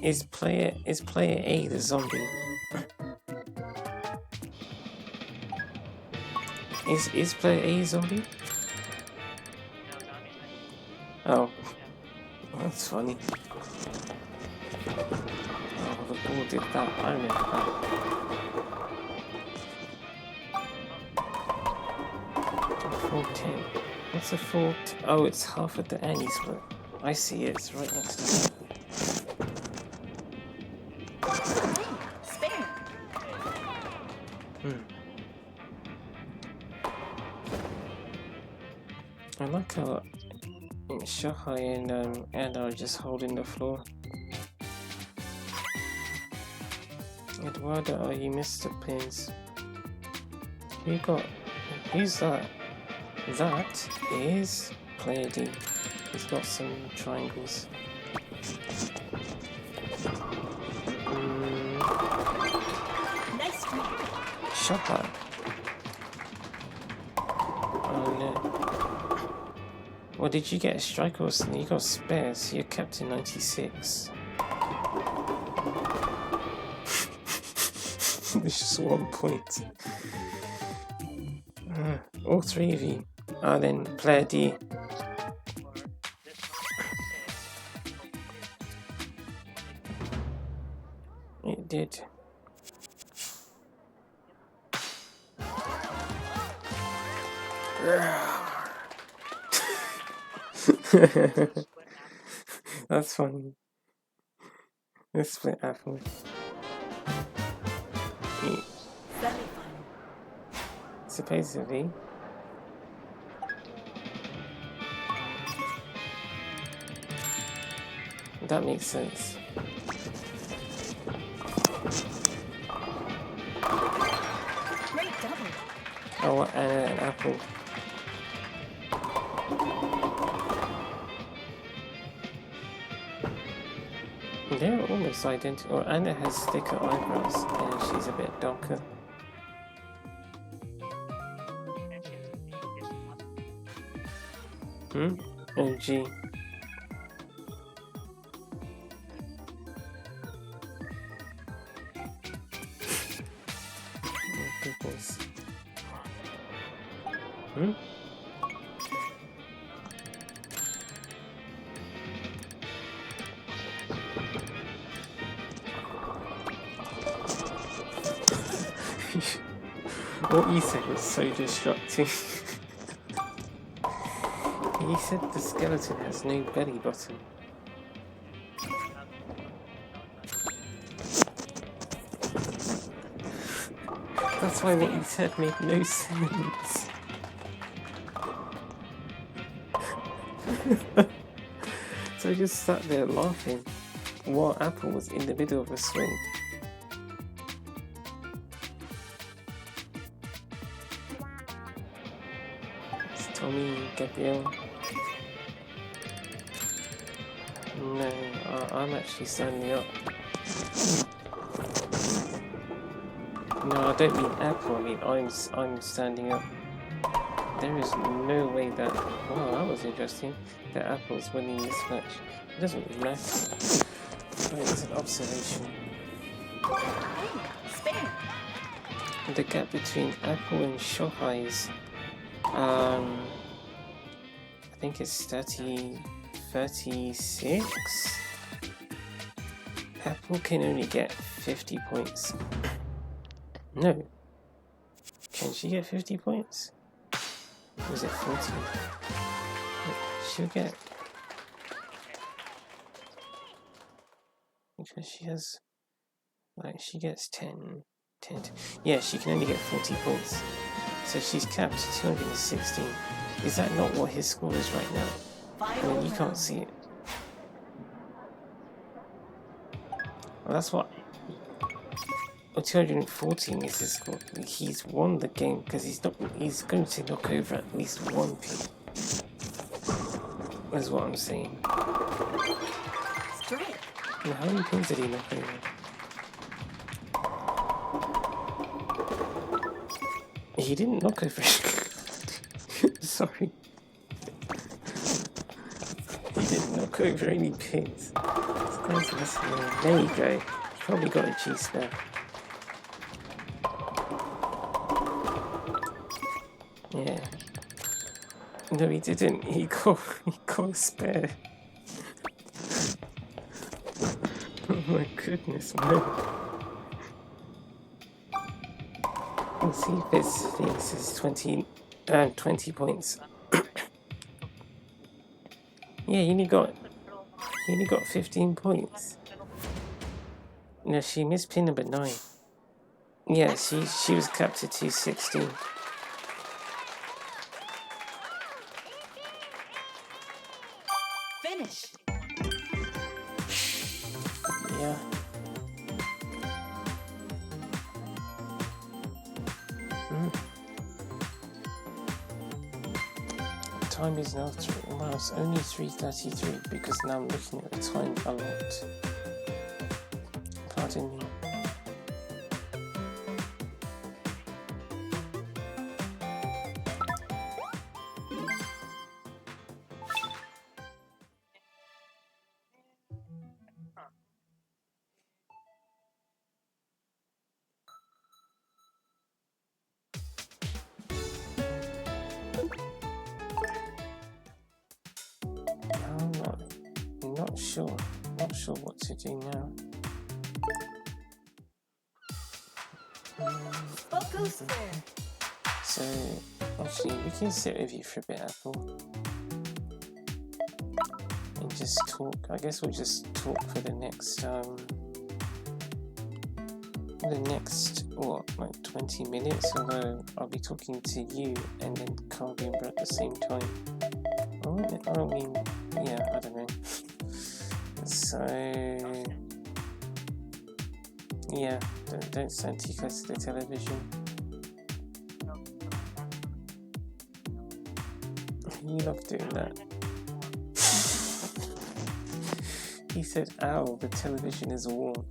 Is player A the zombie? Is player A a zombie? Oh, that's funny. Oh, the ball did that. I remember that. Full 10. What's a full? Oh, it's half of the Annie split. I see it. It's right next to it. I like how Shahai and Anna are just holding the floor. Eduardo, oh, you missed the pins. Who's that? That is player D. He's got some triangles. Nice try. Shahai. Oh no. Well, did you get a strike or something? You got spares. You're capped in 96. It's just 1 point. All three of you. Then player D. It did. That's funny. The split apple. Supposedly. That makes sense. Great double. Oh, and an apple. They're almost identical. Anna has thicker eyebrows and she's a bit darker. Oh, G. Oh, goodness. What you said was so destructive. He said the skeleton has no belly button. That's why what you said made no sense. So I just sat there laughing while Apple was in the middle of a swing. It's Tommy, Gabrielle. No, I'm actually standing up. No, I don't mean Apple. I mean I'm standing up. There is no way that. Wow, that was interesting. That Apple's winning this match. It doesn't really matter. But it's an observation. Hey, spare. The gap between Apple and Shohei is, I think it's 36. Apple can only get 50 points. No. Can she get 50 points? Or is it 40? She'll get... Because she has... Like, she gets 10. Yeah, she can only get 40 points. So she's capped 216. Is that not what his score is right now? I mean, you can't see it. Well, that's what... Well, 214 is his score. He's won the game because he's going to knock over at least one pin. That's what I'm saying. Strike. Now, how many pins did he knock over? He didn't knock over. Sorry. He didn't knock over any pins. This guy's listening. There you go. Probably got a G spare. Yeah. No, he didn't. He got a spare. Oh my goodness, man. Let's see if this thinks is 20 points. Yeah, he only got 15 points. No, she missed pin number 9. Yeah, she was capped at 216. Finish. Yeah. Time is now well, it's only 3:33 because now I'm looking at the time a lot. Pardon me. Not sure what to do now. What goes there? So, actually, we can sit with you for a bit, Apple. And just talk. I guess we'll just talk for the next, what, like 20 minutes? Although I'll be talking to you and then Cargoomba at the same time. I don't mean, yeah, I don't know. So, yeah, don't stand too close to the television. You love doing that. He said, ow, the television is warm.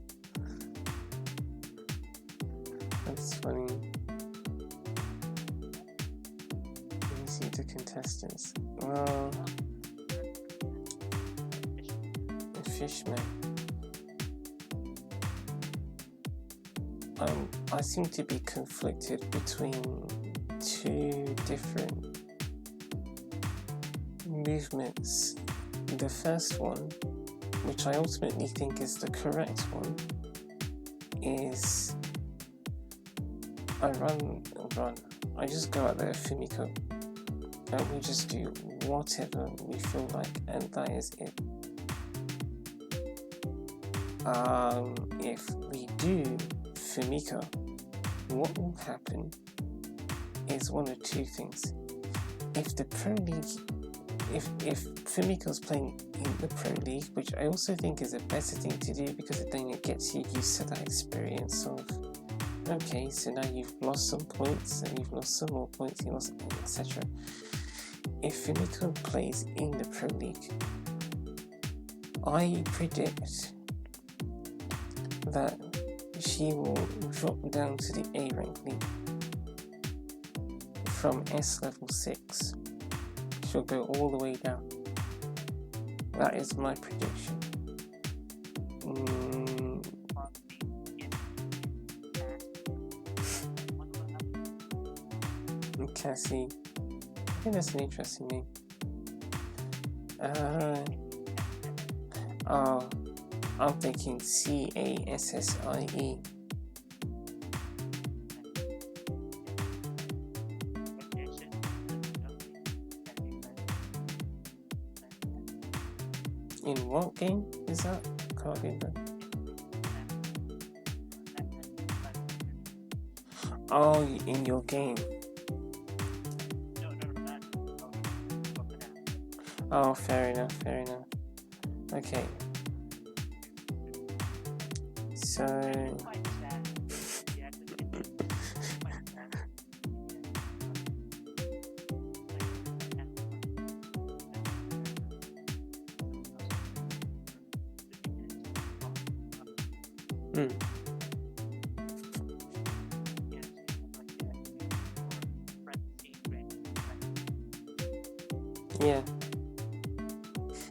That's funny. Let me see the contestants. Well, Fishman. I seem to be conflicted between two different movements. The first one, which I ultimately think is the correct one, is I just go out there, Fumiko, and we just do whatever we feel like, and that is it. If we do Fumiko, what will happen is one of two things. If the Pro League, if Fumiko's playing in the Pro League, which I also think is a better thing to do because then it gets you used to that experience of, okay, so now you've lost some points and you've lost some more points, you lost, etc. If Fumiko plays in the Pro League, I predict that she will drop down to the A rank league. From S level 6, she'll go all the way down. That is my prediction. Cassie, I think that's an interesting name. I'm thinking Cassie. In what game is that? Cargoomba. Oh, in your game. Oh, fair enough. Okay. So...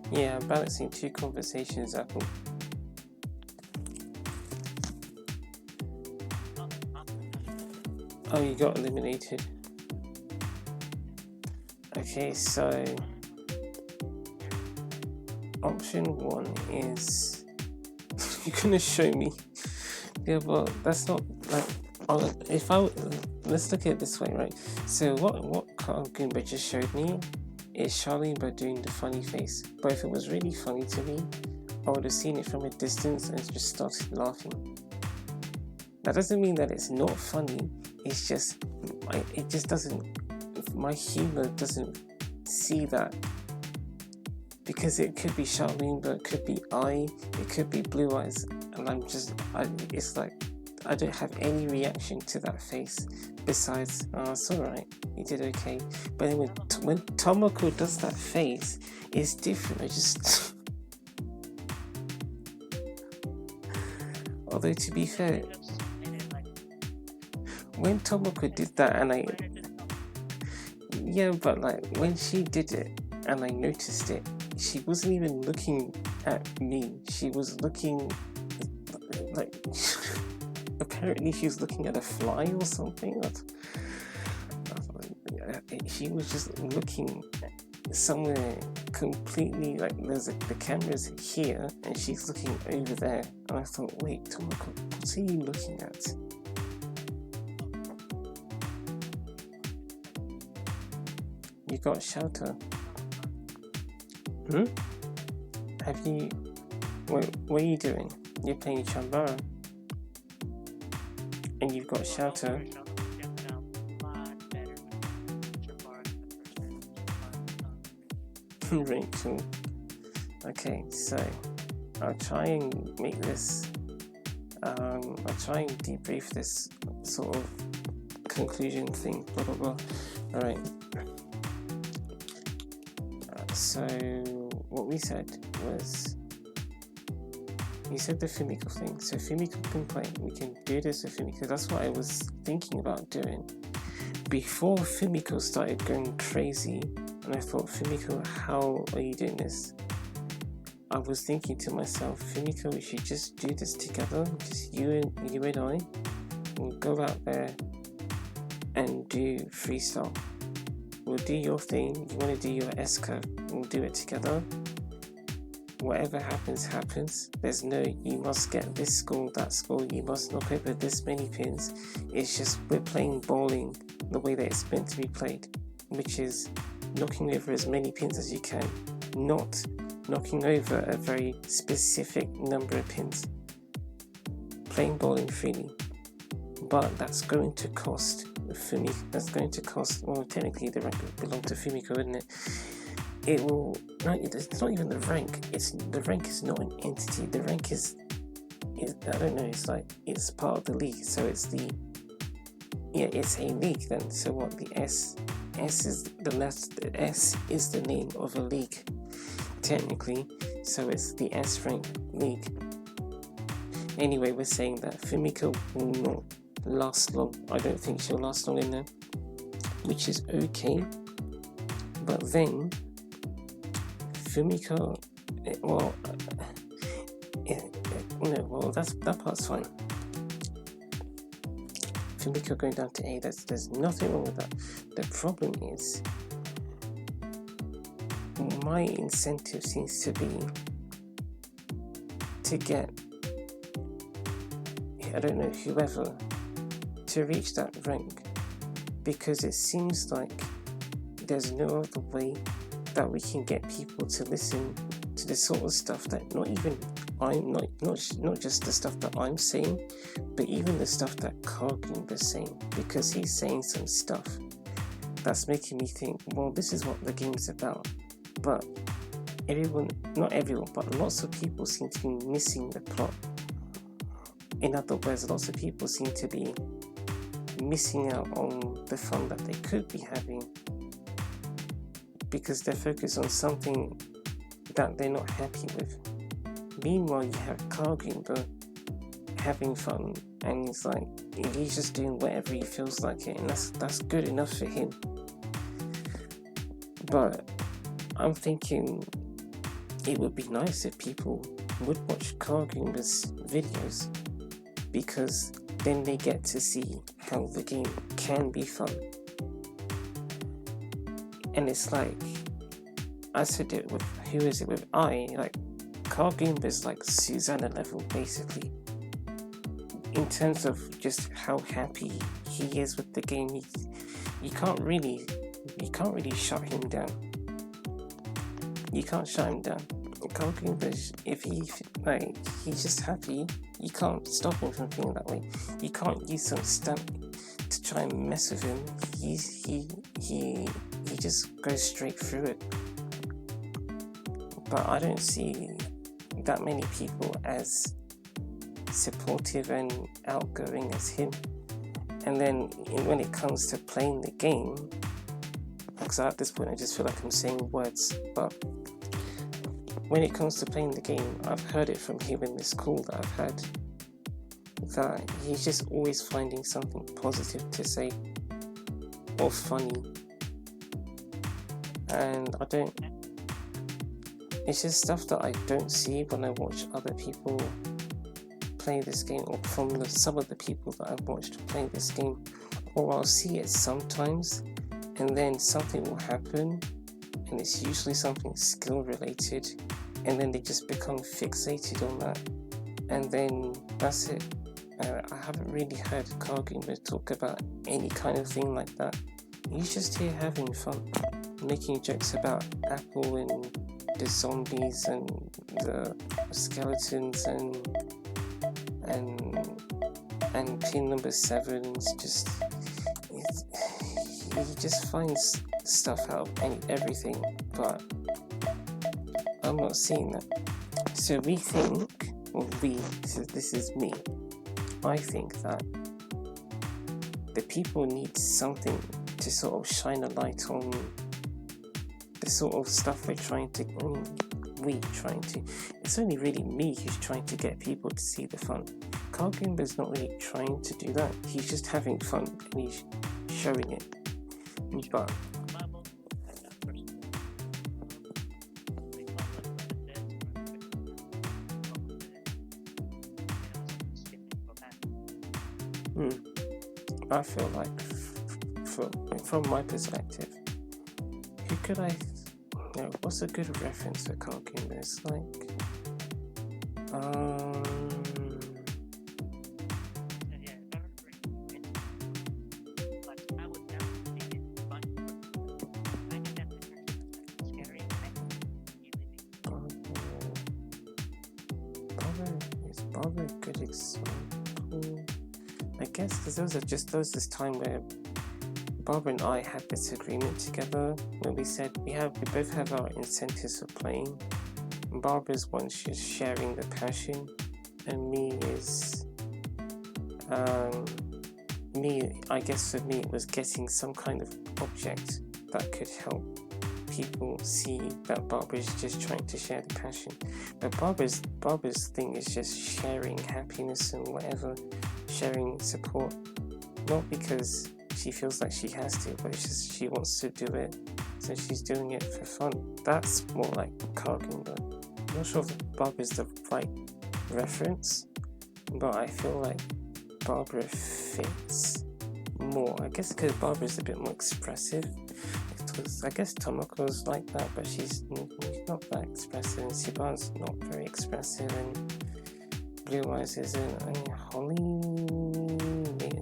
Yeah, balancing two conversations, Apple. Oh, you got eliminated. Okay, so option 1 is you're gonna show me. Yeah, but that's not like let's look at it this way, right? So what Cargoomba just showed me is Charlene by doing the funny face. But if it was really funny to me, I would have seen it from a distance and just started laughing. That doesn't mean that it's not funny. It's just my humor doesn't see that, because it could be Charlene, but it could be it could be Blue Eyes, and it's like I don't have any reaction to that face besides, oh, it's alright, you did okay. But then when Tomoko does that face, it's different. I just although to be fair, when Tomoko did that but like when she did it and I noticed it, she wasn't even looking at me. She was looking like apparently she was looking at a fly or something. She was just looking somewhere completely, like the camera's here and she's looking over there, and I thought, wait, Tomoko, what are you looking at? You got shelter. Have you... Wait, what are you doing? You're playing Chambara. And you've got shelter. Rachel. Okay, so I'll try and make this... I'll try and debrief this sort of conclusion thing, blah blah blah. Alright. So what we said was, you said the Fumiko thing. So Fumiko can play. We can do this with Fumiko. That's what I was thinking about doing before Fumiko started going crazy. And I thought, Fumiko, how are you doing this? I was thinking to myself, Fumiko, we should just do this together. Just you and I. We'll go out there and do freestyle. We'll do your thing. You want to do your S curve, we'll do it together. Whatever happens, happens. There's no, you must get this score, that score, you must knock over this many pins. It's just, we're playing bowling the way that it's meant to be played, which is knocking over as many pins as you can, not knocking over a very specific number of pins. Playing bowling freely. But that's going to cost Fumiko, well, technically the rank belongs to Fumiko, isn't it? It will, no, it's not even the rank, the rank is not an entity, the rank is I don't know, it's like, it's part of the league, so it's a league then. So what, the S is the S is the name of a league, technically, so it's the S rank league. Anyway, we're saying that Fumiko will not last long. I don't think she'll last long in there, which is okay. But then Fumiko, that part's fine. Fumiko going down to A, there's nothing wrong with that. The problem is, my incentive seems to be to get, I don't know, whoever to reach that rank, because it seems like there's no other way that we can get people to listen to the sort of stuff that not just the stuff that I'm saying, but even the stuff that Cargoomba's saying, because he's saying some stuff that's making me think, well, this is what the game's about. But not everyone, but lots of people seem to be missing the plot. In other words, lots of people seem to be missing out on the fun that they could be having because they're focused on something that they're not happy with. Meanwhile, you have Cargoomba having fun, and he's just doing whatever he feels like it, and that's good enough for him. But I'm thinking it would be nice if people would watch Cargoomba's videos, because then they get to see how the game can be fun. And it's like, I said it with, who is it with I, like, Cargoomba's like Susanna level, basically. In terms of just how happy he is with the game, you can't really shut him down. You can't shut him down. Cargoomba, if he's just happy, you can't stop him from feeling that way. You can't use some stunt to try and mess with him. He just goes straight through it. But I don't see that many people as supportive and outgoing as him. And then when it comes to playing the game, because at this point I just feel like I'm saying words, but when it comes to playing the game, I've heard it from him in this call that I've had, that he's just always finding something positive to say or funny. And it's just stuff that I don't see when I watch other people play this game, or from some of the people that I've watched play this game. Or I'll see it sometimes, and then something will happen, and it's usually something skill related, and then they just become fixated on that, and then that's it. I haven't really heard Cargoomba talk about any kind of thing like that. He's just here having fun, making jokes about Apple and the zombies and the skeletons and pin number 7's just, he just finds stuff out of everything, but I'm not seeing that. So this is me, I think that the people need something to sort of shine a light on the sort of stuff it's only really me who's trying to get people to see the fun. Cargoomba's not really trying to do that. He's just having fun and he's showing it. But I feel like, from my perspective, what's a good reference for Cargoomba? It's like, is Barbara a good example? I guess because there was this time where Barbara and I had this agreement together where we said we both have our incentives for playing. Barbara's one, she's sharing the passion, and me is I guess for me it was getting some kind of object that could help people see that Barbara's just trying to share the passion. But Barbara's thing is just sharing happiness and whatever, sharing support. Not because she feels like she has to, but it's just she wants to do it, so she's doing it for fun. That's more like Cargoomba. I'm not sure if Barbara's the right reference, but I feel like Barbara fits more. I guess because Barbara's a bit more expressive. Because I guess Tomoko's like that, but she's not that expressive, and Siban's not very expressive, and Blue Eyes isn't, and Holly,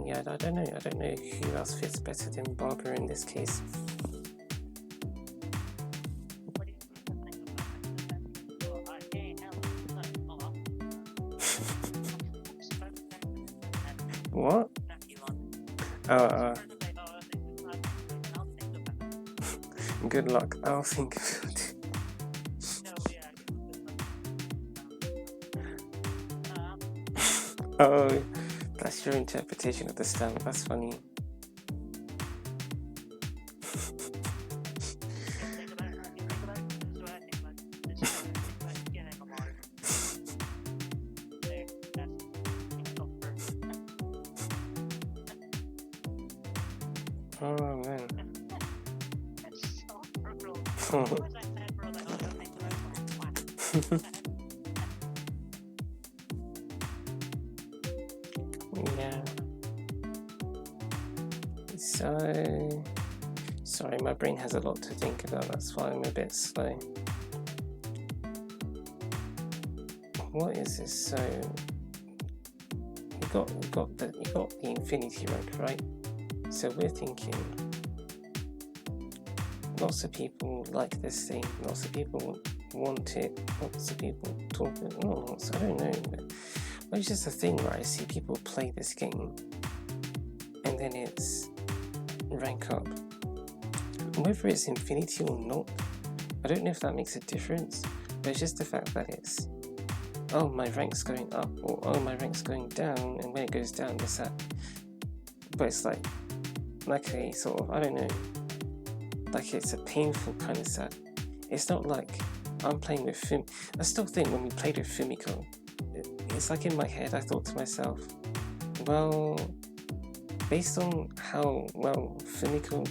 yeah, I don't know who else fits better than Barbara in this case. What do you think about that? Hey, What? Good luck. I'll think of it. Oh, that's your interpretation of the stamp. That's funny. Oh man. Yeah. So, sorry, my brain has a lot to think about. That's why I'm a bit slow. What is this? So, you got the infinity rank, right? So we're thinking. Lots of people like this thing. Lots of people want it. Lots of people talk. Oh, I don't know. But it's just a thing where I see people play this game, and then it's rank up. Whether it's infinity or not, I don't know if that makes a difference. But it's just the fact that it's, oh, my rank's going up, or oh, my rank's going down, and when it goes down, it's that. But it's like a sort of, I don't know. Like it's a painful kind of sad. It's not like I'm playing with I still think when we played with Fumiko, it's like in my head I thought to myself, well, based on how well Fumiko,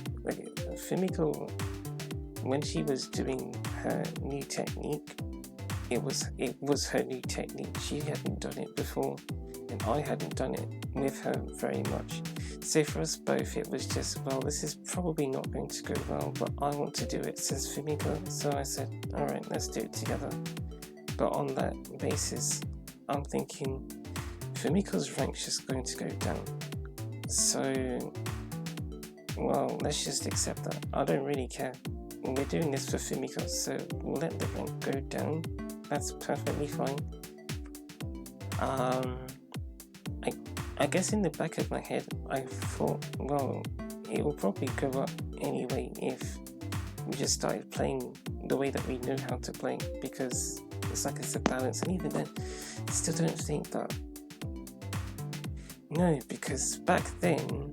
when she was doing her new technique, it was her new technique. She hadn't done it before, and I hadn't done it with her very much. So for us both, it was just, well, this is probably not going to go well, but I want to do it, says Fumiko. So I said, alright, let's do it together. But on that basis, I'm thinking Fumiko's rank's just going to go down. So, well, let's just accept that. I don't really care. We're doing this for Fumiko, so we'll let the rank go down. That's perfectly fine. I guess in the back of my head, I thought, well, it will probably go up anyway if we just started playing the way that we know how to play, because it's like it's a balance. And even then, I still don't think that. No, because back then,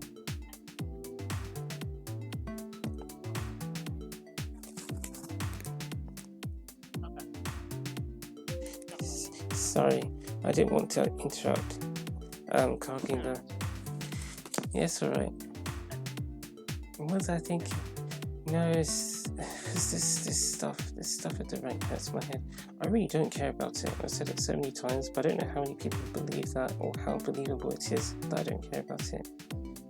sorry, I didn't want to interrupt. Cargoomba. Yes, alright. What was I thinking? No, it's this stuff at the rank hurts my head. I really don't care about it. I've said it so many times, but I don't know how many people believe that or how believable it is that I don't care about it.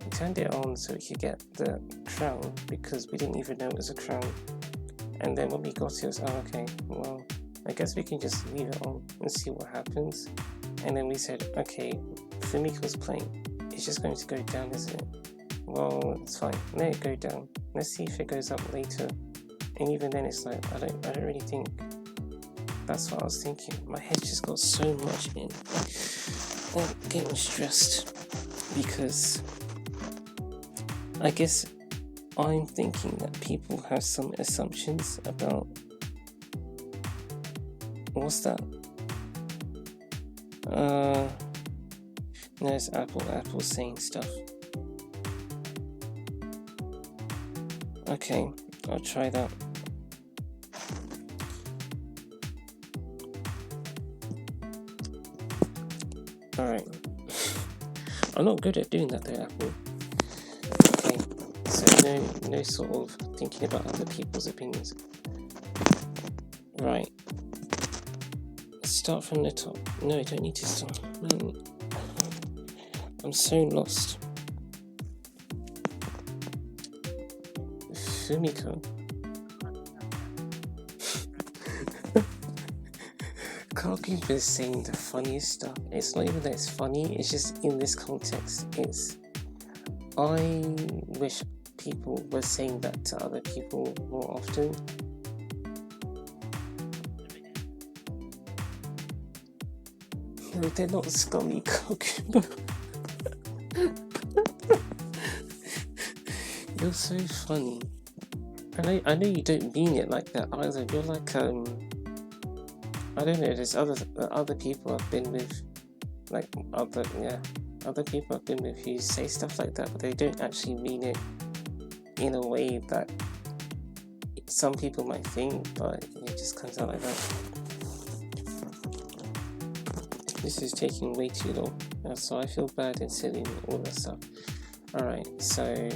We turned it on so we could get the crown because we didn't even know it was a crown. And then when we got it, it was, oh, okay, well, I guess we can just leave it on and see what happens. And then we said, okay, Fumiko's playing. It's just going to go down, isn't it? Well, it's fine. Let it go down. Let's see if it goes up later. And even then, it's like I don't really think. That's what I was thinking. My head just got so much in. I'm getting stressed because I guess I'm thinking that people have some assumptions about what's that? No, it's Apple saying stuff. Okay, I'll try that. Alright. I'm not good at doing that though, Apple. Okay, so no sort of thinking about other people's opinions. Right. Start from the top. No, I don't need to start. I'm so lost. Fumiko. Cargoomba is saying the funniest stuff. It's not even that it's funny, it's just in this context. I wish people were saying that to other people more often. No, they're not scummy, Cargoomba. You're so funny. I know you don't mean it like that either. You're like I don't know. There's other people I've been with, like other people I've been with who say stuff like that, but they don't actually mean it in a way that some people might think, but it just comes out like that. This is taking way too long, so I feel bad and silly and all that stuff. Alright, so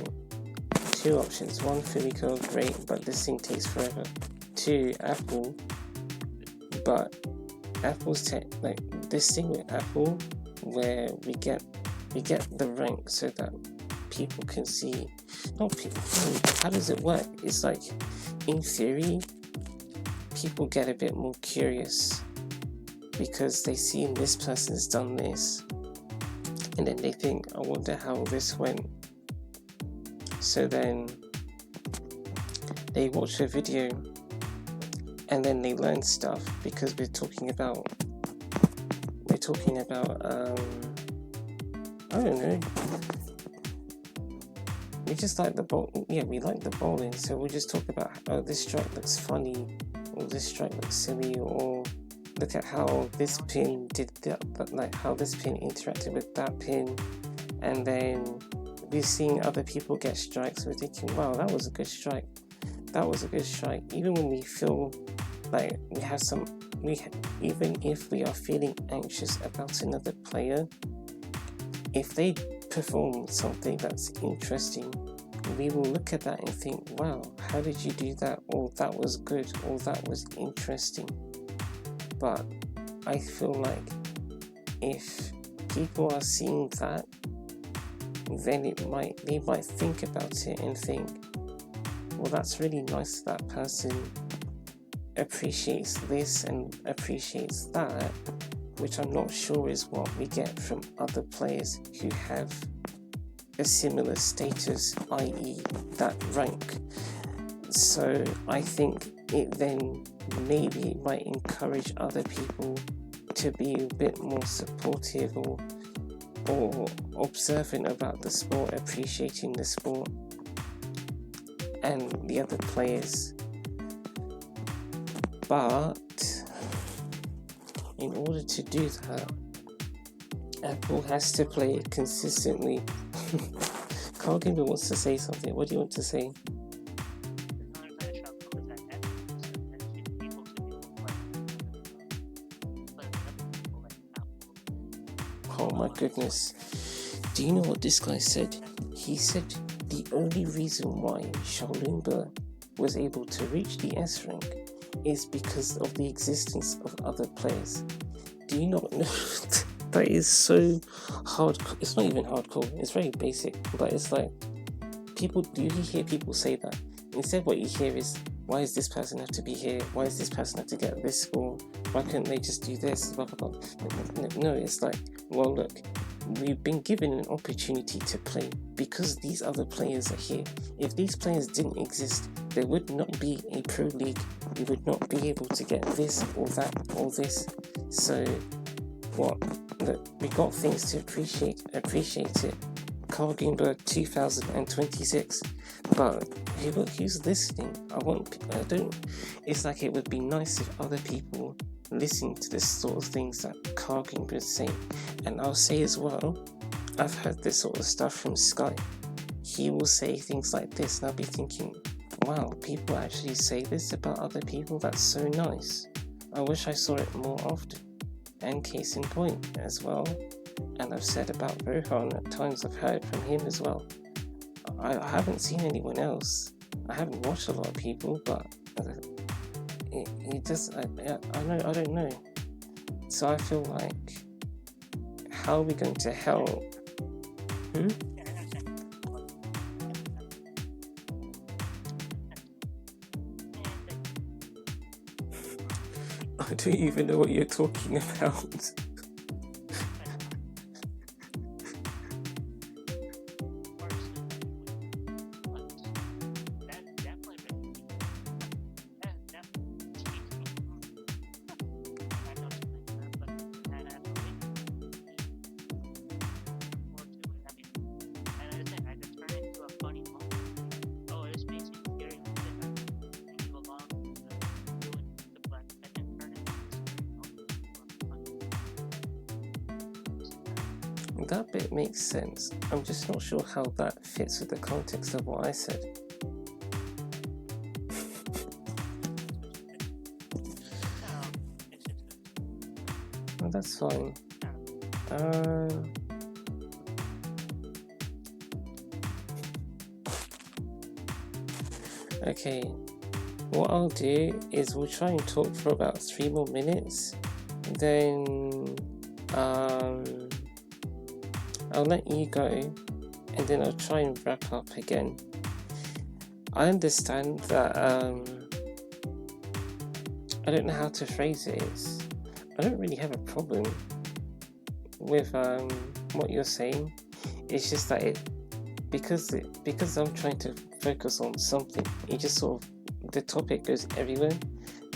2 options. 1, Fumiko, great, but this thing takes forever. 2, Apple, but Apple's like this thing with Apple where we get the rank so that people can see. Not people. How does it work? It's like, in theory, people get a bit more curious because they see this person's done this, and then they think, I wonder how this went. So then they watch a video and then they learn stuff because we're talking about I don't know, we just like the bowl. Yeah, we like the bowling, so we'll just talk about, oh, this strike looks funny, or this strike looks silly, or look at how this pin did that, like how this pin interacted with that pin. And then we've seen other people get strikes, we're thinking, wow, that was a good strike, even when we feel like we have even if we are feeling anxious about another player, if they perform something that's interesting, we will look at that and think, wow, how did you do that? Or that was good, or that was interesting. But I feel like if people are seeing that, then they might think about it and think, well, that's really nice that person appreciates this and appreciates that, which I'm not sure is what we get from other players who have a similar status, i.e. that rank. So I think it then maybe might encourage other people to be a bit more supportive or observant about the sport, appreciating the sport and the other players. But in order to do that, Apple has to play it consistently. Cargoomba wants to say something. What do you want to say? Oh my goodness. Do you know what this guy said? He said the only reason why Shaolumba was able to reach the S rank is because of the existence of other players. Do you not know? That is so hardcore. It's not even hardcore, it's very basic, but it's like, do you hear people say that? Instead what you hear is, why does this person have to be here? Why does this person have to get this score? Why couldn't they just do this? Blah, blah, blah. No, it's like, well, look, we've been given an opportunity to play because these other players are here. If these players didn't exist, there would not be a pro league. We would not be able to get this or that or this. So what? Look, we got things to appreciate it. Cargoomba 2026. But who's listening? It's like, it would be nice if other people listen to the sort of things that Cargoomba is saying. And I'll say as well, I've heard this sort of stuff from Sky. He will say things like this, and I'll be thinking, wow, people actually say this about other people? That's so nice. I wish I saw it more often. And case in point as well, and I've said about Rohan at times. I've heard from him as well. I haven't seen anyone else. I haven't watched a lot of people, but it just I don't know. So I feel like, how are we going to help? I don't even know what you're talking about. That bit makes sense. I'm just not sure how that fits with the context of what I said. Well, that's fine. Okay, what I'll do is we'll try and talk for about 3 more minutes. Then I'll let you go, and then I'll try and wrap up again. I understand that I don't know how to phrase it. I don't really have a problem with what you're saying. It's just that because I'm trying to focus on something, it just sort of, the topic goes everywhere,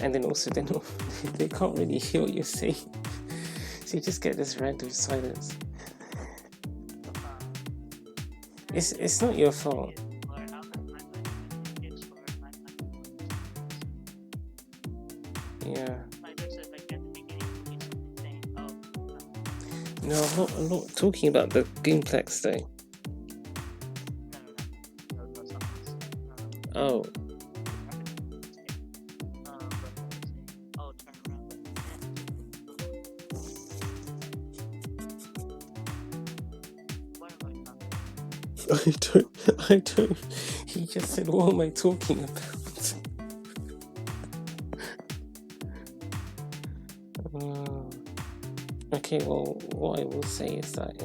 and then also they can't really hear what you're saying. So you just get this random silence. It's not your fault. Yeah. No, I'm not talking about the Goomplex though. Oh. I don't. He just said, what am I talking about? Okay, well, what I will say is that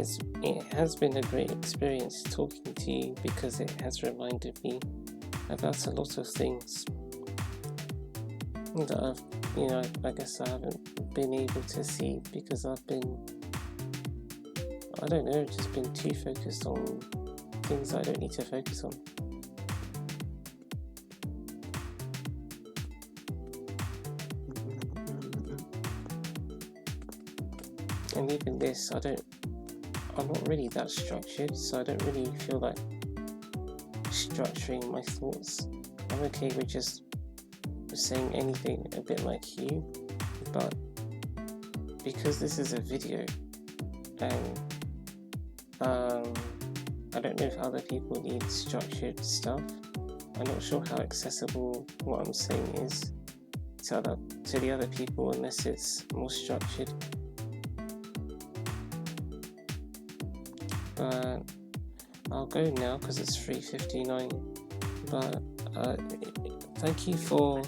it has been a great experience talking to you, because it has reminded me about a lot of things that I guess I haven't been able to see because I've been, I don't know, just been too focused on things I don't need to focus on. And even this, I'm not really that structured, so I don't really feel like structuring my thoughts. I'm okay with just saying anything a bit like you, but because this is a video, and I don't know if other people need structured stuff. I'm not sure how accessible what I'm saying is to the other people unless it's more structured. But I'll go now because it's 3:59. But thank you for.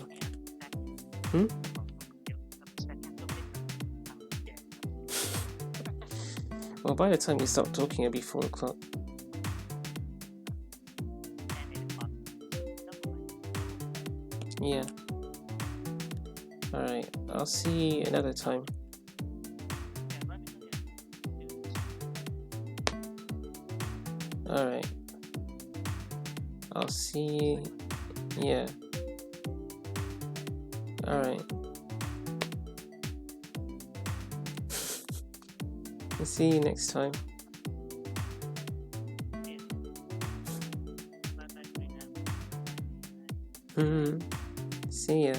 Well, by the time you start talking, it'll be 4 o'clock. Yeah. Alright, I'll see you another time. Alright. I'll see you. Yeah. Alright. I'll see you next time. See ya.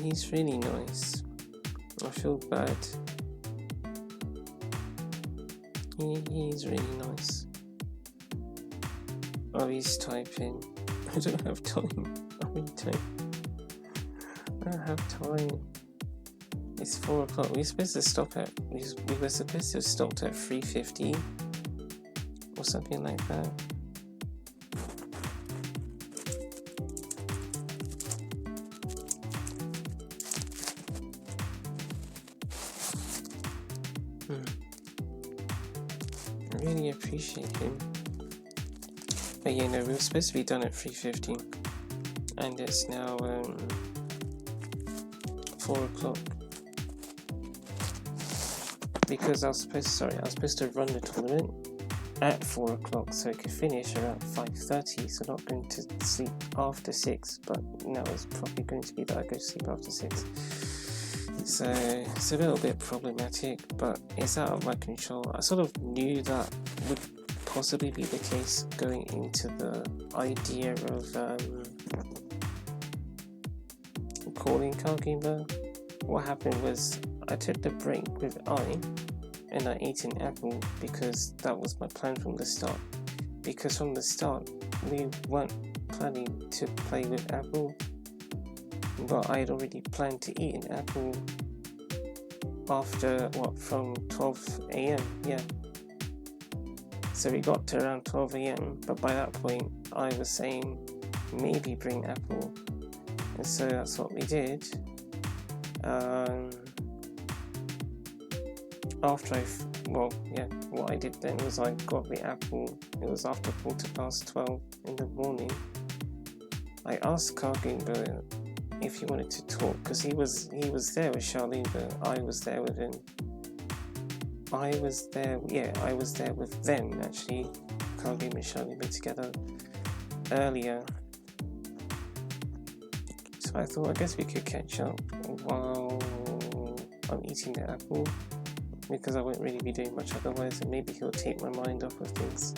He's really nice. I feel bad. He's really nice. Oh, he's typing. I don't have time. I really don't. don't have time. It's 4 o'clock. We were supposed to stop at 3:50 or something like that. I really appreciate him. But yeah, no, we were supposed to be done at 3:50, and it's now 4 o'clock. Because I was supposed to run the tournament at 4 o'clock so it could finish around 5:30, so not going to sleep after 6, but now it's probably going to be that I go to sleep after 6. So it's a little bit problematic, but it's out of my control. I sort of knew that would possibly be the case going into the idea of calling Cargoomba. What happened was I took the break with and I ate an apple because that was my plan from the start. Because from the start we weren't planning to play with apple, but I had already planned to eat an apple after from 12 a.m. yeah. So we got to around 12 a.m, but by that point I was saying maybe bring apple, and so that's what we did. What I did then was I got the apple. It was after 12:15 in the morning. I asked Cargoomba if he wanted to talk, because he was there with Charlene, but I was there with him. I was there with them actually. Cargoomba and Charlene were together earlier. So I thought, I guess we could catch up while I'm eating the apple, because I won't really be doing much otherwise, and maybe he'll take my mind off of things.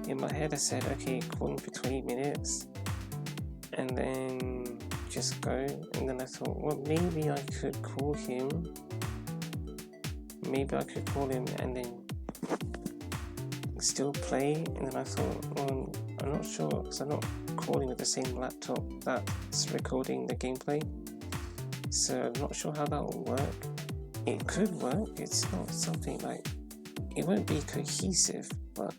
In my head I said, okay, call him for 20 minutes and then just go. And then I thought, well, maybe I could call him and then still play. And then I thought, well, I'm not sure, because I'm not calling with the same laptop that's recording the gameplay, so I'm not sure how that will work. It could work. It's not something like, it won't be cohesive, but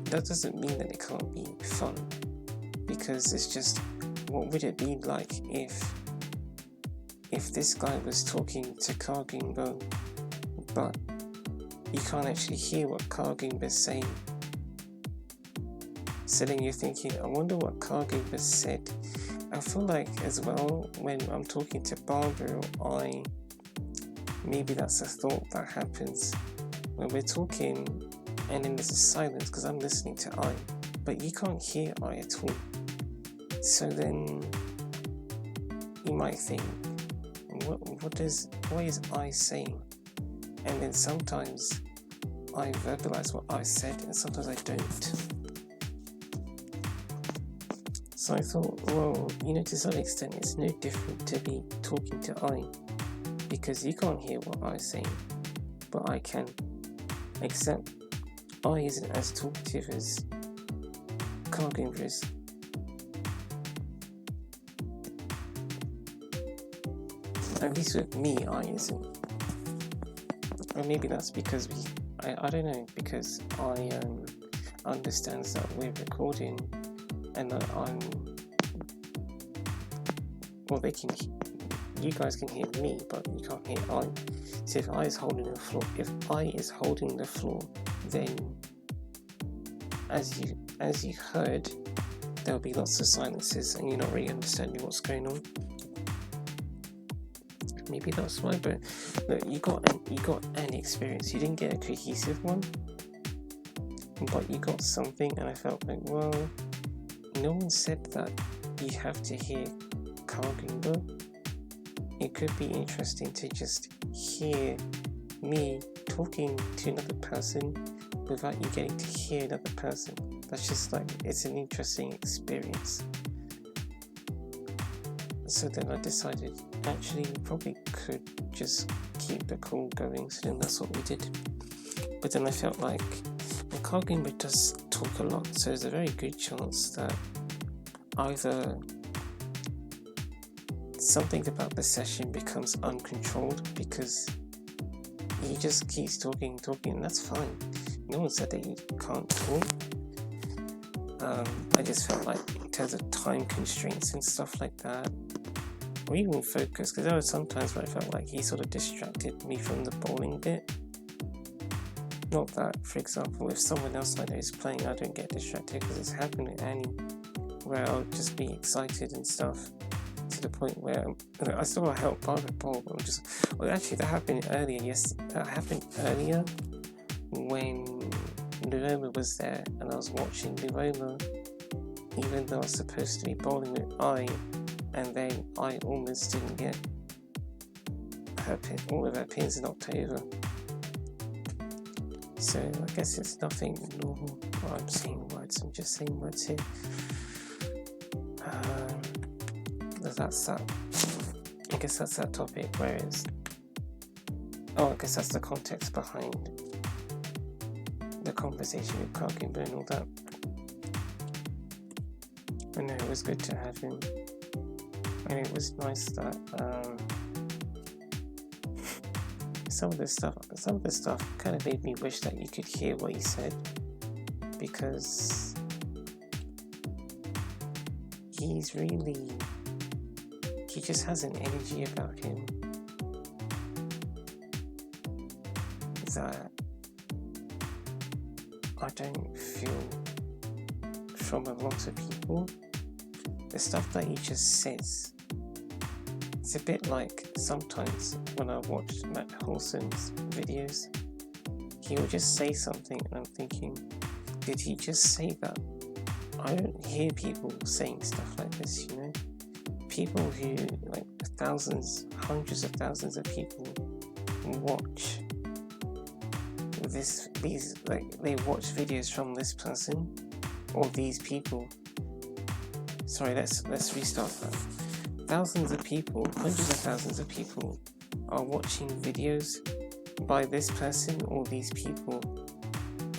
that doesn't mean that it can't be fun, because it's just, what would it be like if this guy was talking to Cargoomba, but you can't actually hear what Cargoomba's saying? So then you're thinking, I wonder what Cargoomba said. I feel like as well, when I'm talking to Barbara or maybe that's a thought that happens when we're talking and then there's a silence because I'm listening to but you can't hear at all. So then you might think, what is I saying? And then sometimes I verbalize what I said and sometimes I don't. So I thought, well, to some extent it's no different to be talking to because you can't hear what I'm saying, but I can. Except isn't as talkative as Cargoomba is. At least with me, isn't. Or maybe that's because I don't know, because I understands that we're recording and that you guys can hear me, but you can't hear So if I is holding the floor, then as you heard, there'll be lots of silences and you're not really understanding what's going on. Maybe that's why, but look, you got an experience. You didn't get a cohesive one, but you got something, and I felt like, well, no one said that you have to hear Cargoomba. It could be interesting to just hear me talking to another person without you getting to hear another person. That's just like, it's an interesting experience. So then I decided, actually, we probably could just keep the call going, so then that's what we did. But then I felt like the Cargoomba does talk a lot, so there's a very good chance that either something about the session becomes uncontrolled because he just keeps talking, and that's fine. No one said that you can't talk. I just felt like in terms of time constraints and stuff like that, or even focus, because there were some times where I felt like he sort of distracted me from the bowling bit. Not that, for example, if someone else I know is playing, I don't get distracted, because it's happened with Annie, where I'll just be excited and stuff, to the point where I still want to help Barbara bowl, but actually that happened earlier. Yes, that happened earlier when Luoma was there, and I was watching Luoma, even though I was supposed to be bowling with I, and then I almost didn't get all of her pins knocked over. So I guess it's nothing normal. Oh, I'm saying words, I'm just saying words here. That's that. I guess that's that topic, whereas... I guess that's the context behind the conversation with Cargoomba and all that. But no, it was good to have him. And it was nice that some of the stuff kind of made me wish that you could hear what he said, because he just has an energy about him that I don't feel from a lot of people. The stuff that he just says, it's a bit like sometimes when I watch Matt Wholeson's videos, he will just say something and I'm thinking, did he just say that? I don't hear people saying stuff like this, you know? People who, like thousands, hundreds of thousands of people watch they watch videos from this person or these people. Sorry, let's restart that. Thousands of people, hundreds of thousands of people are watching videos by this person or these people,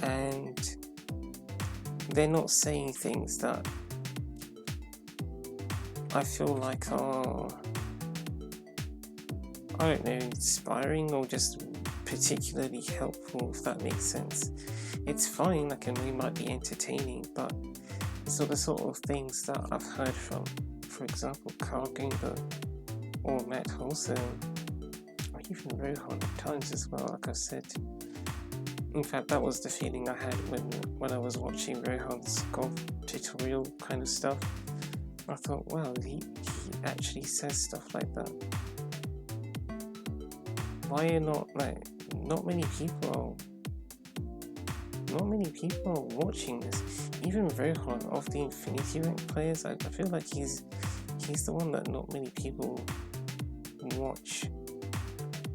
and they're not saying things that I feel like are, I don't know, inspiring or just particularly helpful, if that makes sense. It's fine, like, and we might be entertaining, but it's not the sort of things that I've heard from, for example, Cargoomba or Matt Wholesome, or even Rohan at times as well, like I said. In fact, that was the feeling I had when I was watching Rohan's golf tutorial kind of stuff. I thought, wow, he actually says stuff like that. Why are not many people are watching this? Even Rohan of the Infinity Rank players, I feel like he's the one that not many people watch.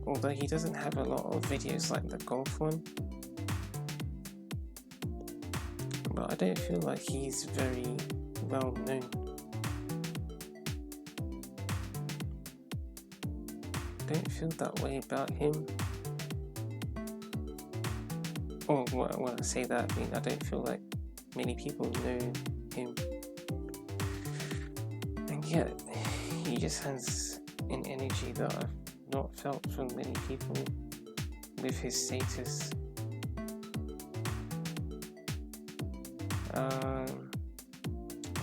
Although he doesn't have a lot of videos like the golf one. But I don't feel like he's very well known. I don't feel that way about him. Or when I say that, I mean I don't feel like many people know him. And yet, he just has an energy that I've not felt from many people with his status.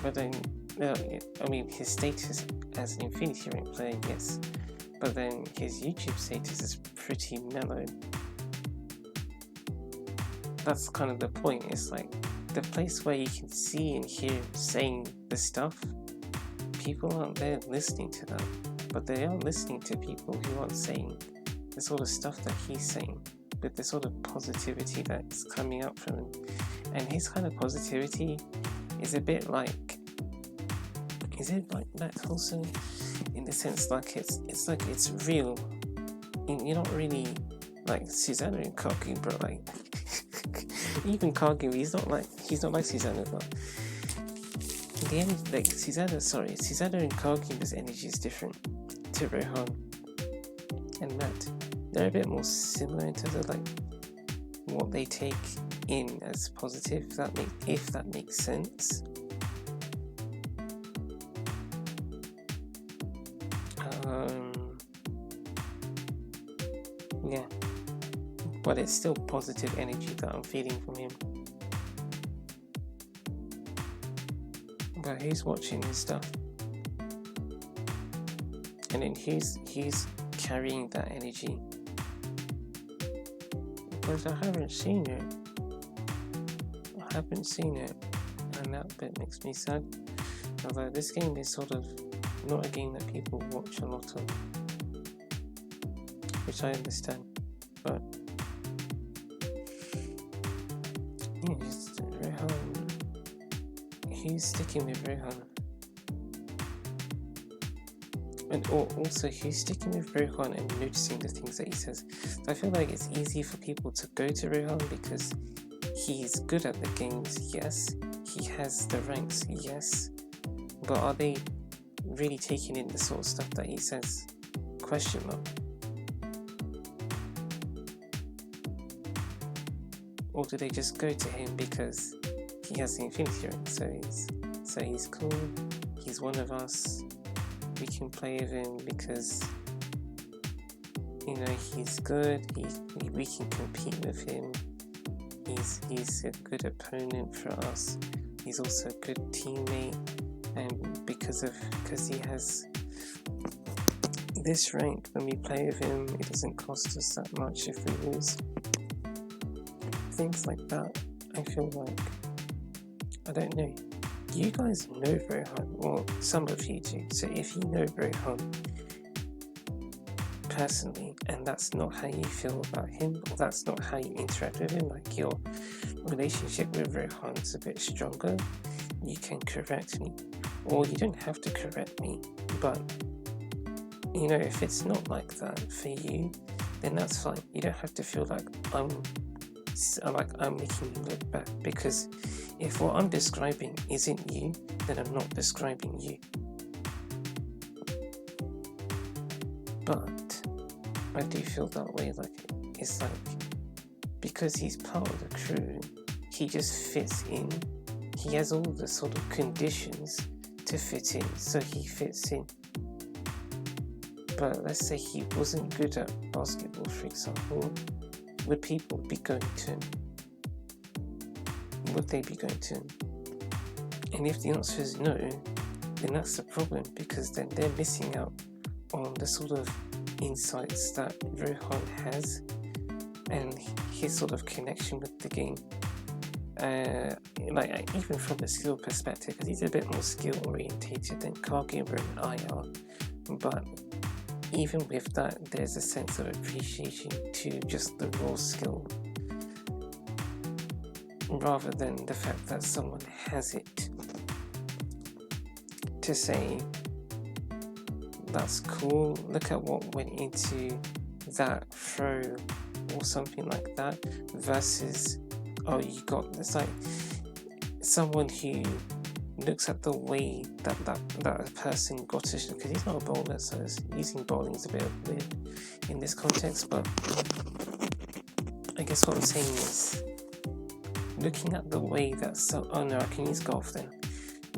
But then, I mean, his status as an Infinity Rank player, yes. But then his YouTube status is pretty mellow. That's kind of the point. It's like the place where you can see and hear him saying the stuff. People aren't there listening to that, but they are listening to people who aren't saying the sort of stuff that he's saying, with the sort of positivity that's coming out from him. And his kind of positivity is a bit like, is it like Matt Wholesome? In the sense like it's like it's real. You're not really like Susanna and Cargoomba, like even Cargoomba, he's not like Susanna, but the energy, like Susanna and Cargoomba's energy is different to Rohan and Matt. They're a bit more similar in terms of like what they take in as positive, if that makes sense. Yeah. But it's still positive energy that I'm feeling from him. But he's watching his stuff. And then he's carrying that energy. Because I haven't seen it. And that bit makes me sad. Although this game is sort of not a game that people watch a lot of. Which I understand. But yeah, he's sticking with Rohan. And also he's sticking with Rohan and noticing the things that he says. So I feel like it's easy for people to go to Rohan because he's good at the games, yes. He has the ranks, yes. But are they really taking in the sort of stuff that he says? Question mark. Or do they just go to him because he has the infinity rank? So he's cool, he's one of us, we can play with him because, you know, he's good, we can compete with him, he's a good opponent for us, he's also a good teammate, and because he has this rank, when we play with him, it doesn't cost us that much if we lose. Things like that, I feel like, I don't know. You guys know Rohan, or some of you do. So if you know Rohan personally, and that's not how you feel about him, or that's not how you interact with him, like your relationship with Rohan's a bit stronger, you can correct me. Or you don't have to correct me, but you know, if it's not like that for you, then that's fine. You don't have to feel like I'm making you look bad, because if what I'm describing isn't you, then I'm not describing you. But I do feel that way, like it's like because he's part of the crew, he just fits in. He has all the sort of conditions to fit in, so he fits in. But let's say he wasn't good at basketball, for example, would people be going to him? Would they be going to him? And if the answer is no, then that's the problem, because then they're missing out on the sort of insights that Rohan has and his sort of connection with the game. Like even from a skill perspective, because he's a bit more skill orientated than Cargoomba and I are, but even with that, there's a sense of appreciation to just the raw skill, rather than the fact that someone has it to say, that's cool, look at what went into that throw or something like that, versus, oh, you got this, like someone who looks at the way that a person got it, because he's not a bowler, so using bowling is a bit weird in this context, but I guess what I'm saying is looking at the way that I can use golf then.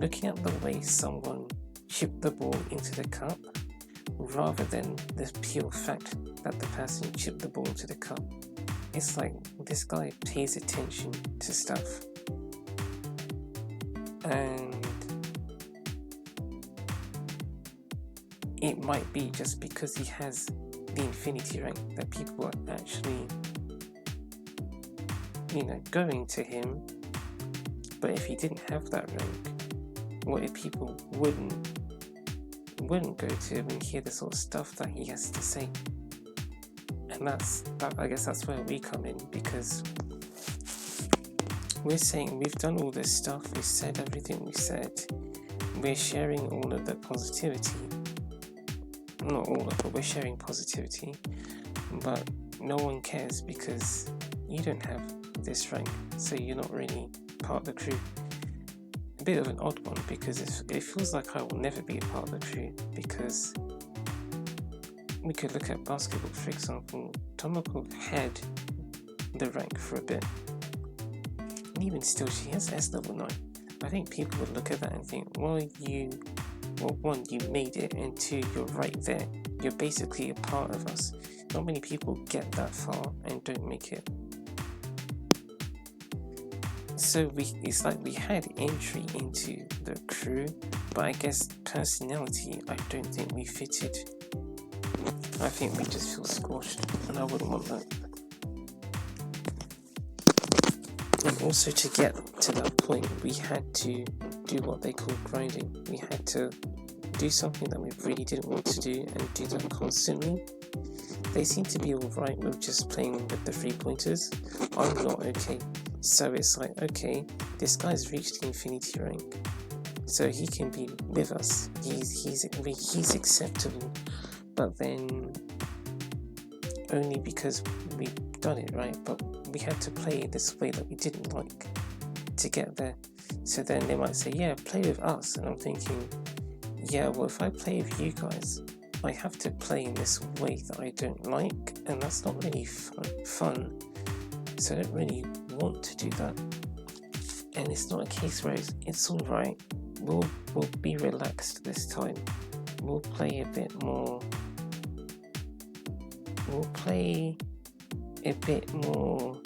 Looking at the way someone chipped the ball into the cup, rather than the pure fact that the person chipped the ball into the cup. It's like this guy pays attention to stuff. And it might be just because he has the infinity rank that people are actually, going to him. But if he didn't have that rank, what if people wouldn't go to him and hear the sort of stuff that he has to say? And I guess that's where we come in, because we're saying we've done all this stuff, we've said everything we said, we're sharing all of the positivity, not all of it, but we're sharing positivity, but no one cares because you don't have this rank, so you're not really part of the crew. A bit of an odd one, because it feels like I will never be a part of the crew, because we could look at basketball, for example. Tomoko had the rank for a bit, and even still she has S level 9. I think people would look at that and think, one, you made it, and two, you're right there. You're basically a part of us. not many people get that far and don't make it. So it's like we had entry into the crew, but I guess personality, I don't think we fitted. I think we just feel squashed, and I wouldn't want that. And also, to get to that point, we had to do what they call grinding. We had to do something that we really didn't want to do and do that constantly. They seem to be alright with just playing with the 3-pointers. I'm not okay. So it's like, okay, this guy's reached the infinity rank, so he can be with us. He's acceptable. But then only because we've done it, right? But we had to play this way that we didn't like to get there. So then they might say, yeah, play with us. And I'm thinking, yeah, well, if I play with you guys, I have to play in this way that I don't like, and that's not really fun. So I don't really want to do that. And it's not a case where it's alright. We'll be relaxed this time. We'll play a bit more. We'll play a bit more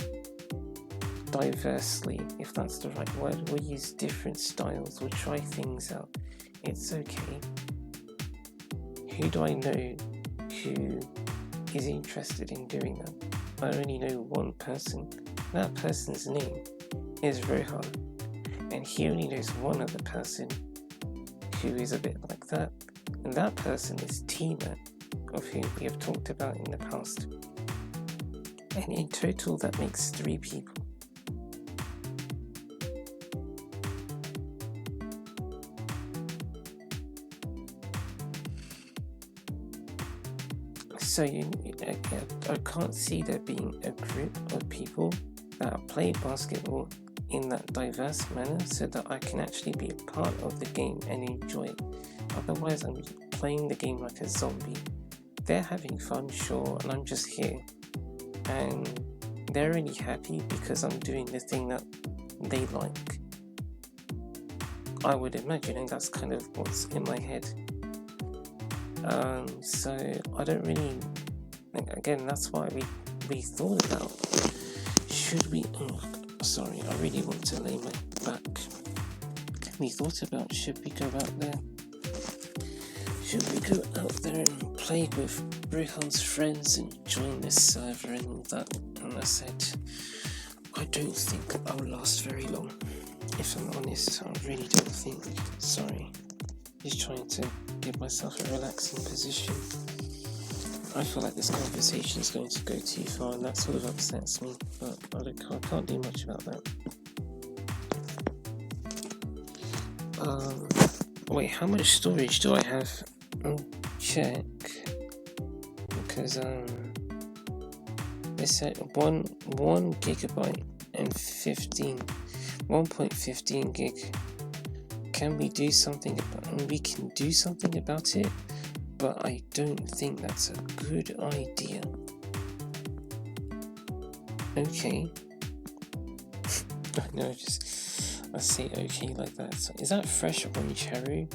diversely, if that's the right word. We'll use different styles. We'll try things out. It's okay. Who do I know who is interested in doing that? I only know one person. That person's name is Rohan, and he only knows one other person who is a bit like that, and that person is Tina, of whom we have talked about in the past. And in total, that makes 3 people. So I can't see there being a group of people that play basketball in that diverse manner so that I can actually be a part of the game and enjoy it. Otherwise, I'm playing the game like a zombie. They're having fun, sure, and I'm just here. And they're really happy because I'm doing the thing that they like. I would imagine, and that's kind of what's in my head. So I don't really, again, that's why we thought about, should we, sorry, I really want to lay my back. We thought about, should we go out there? Should we go out there and play with Rohan's friends and join this server and all that? And I said, I don't think I'll last very long. If I'm honest, I really don't think. Sorry. Just trying to give myself a relaxing position. I feel like this conversation is going to go too far, and that sort of upsets me, but I can't do much about that. Wait, how much storage do I have? I'll check. Because, they said 1 gigabyte and 1.15 gig. Can we do something about it? We can do something about it, but I don't think that's a good idea. Okay. No, I say okay like that. So, is that fresh orange haru?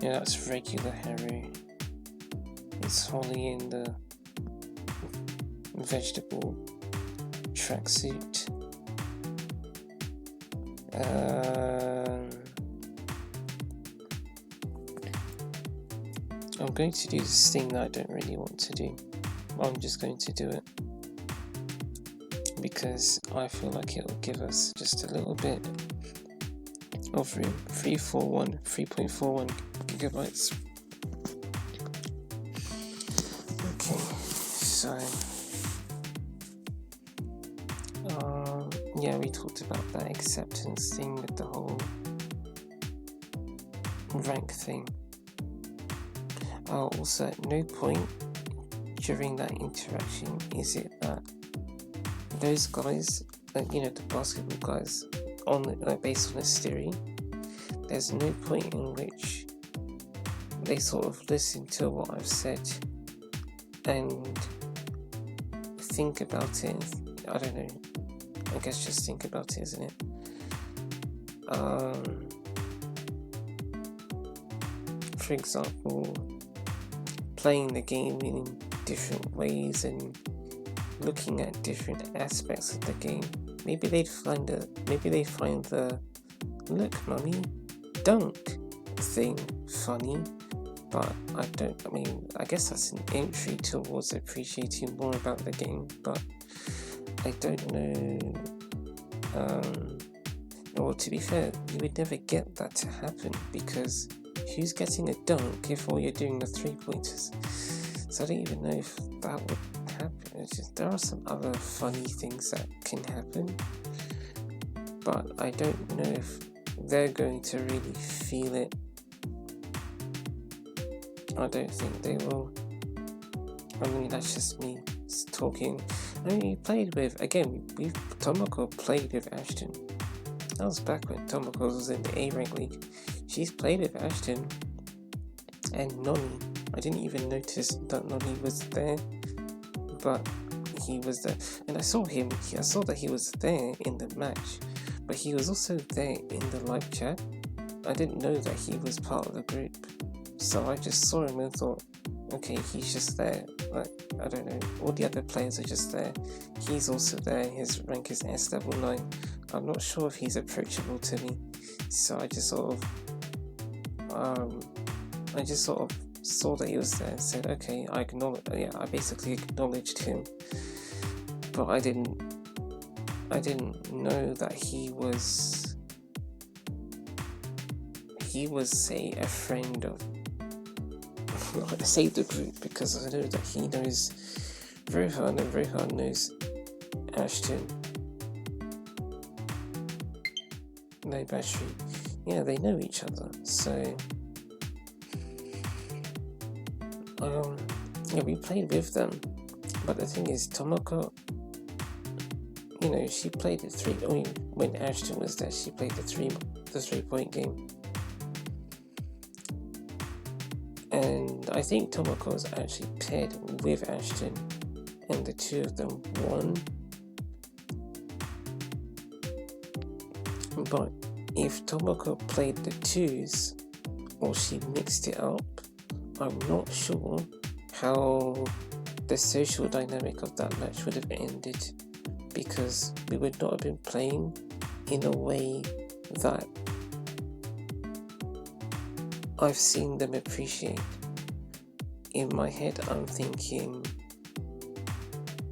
Yeah, that's regular haru. It's Holly in the vegetable tracksuit. I'm going to do this thing that I don't really want to do. I'm just going to do it because I feel like it will give us just a little bit of room. 3.41 gigabytes. Okay, so yeah, we talked about that acceptance thing with the whole rank thing. Also, at no point during that interaction is it that those guys, like, you know, the basketball guys, based on this theory, there's no point in which they sort of listen to what I've said and think about it. I don't know. I guess just think about it, isn't it? For example, playing the game in different ways and looking at different aspects of the game, maybe they'd find the "look, mummy, dunk" thing funny. But I guess that's an entry towards appreciating more about the game, but I don't know. Well, to be fair, you would never get that to happen, because who's getting a dunk if all you're doing are 3-pointers? So I don't even know if that would happen. There are some other funny things that can happen, but I don't know if they're going to really feel it. I don't think they will. I mean, that's just me talking. I mean, Tomoko played with Ashton. That was back when Tomoko was in the A-Rank League. She's played with Ashton and Noni. I didn't even notice that Noni was there, but he was there. And I saw that he was there in the match, but he was also there in the live chat. I didn't know that he was part of the group. So I just saw him and thought, okay, he's just there. Like, I don't know, all the other players are just there. He's also there. His rank is S level 9. I'm not sure if he's approachable to me. So I just sort of saw that he was there and said, okay, I basically acknowledged him. But I didn't know that he was say a friend of say the group, because I know that he knows Rohan and Rohan knows Ashton. No battery. Yeah, they know each other. So yeah, we played with them. But the thing is, Tomoko, she played when Ashton was there, she played the 3-point game. And I think Tomoko was actually paired with Ashton, and the two of them won. But if Tomoko played the 2s, or she mixed it up, I'm not sure how the social dynamic of that match would have ended, because we would not have been playing in a way that I've seen them appreciate. In my head, I'm thinking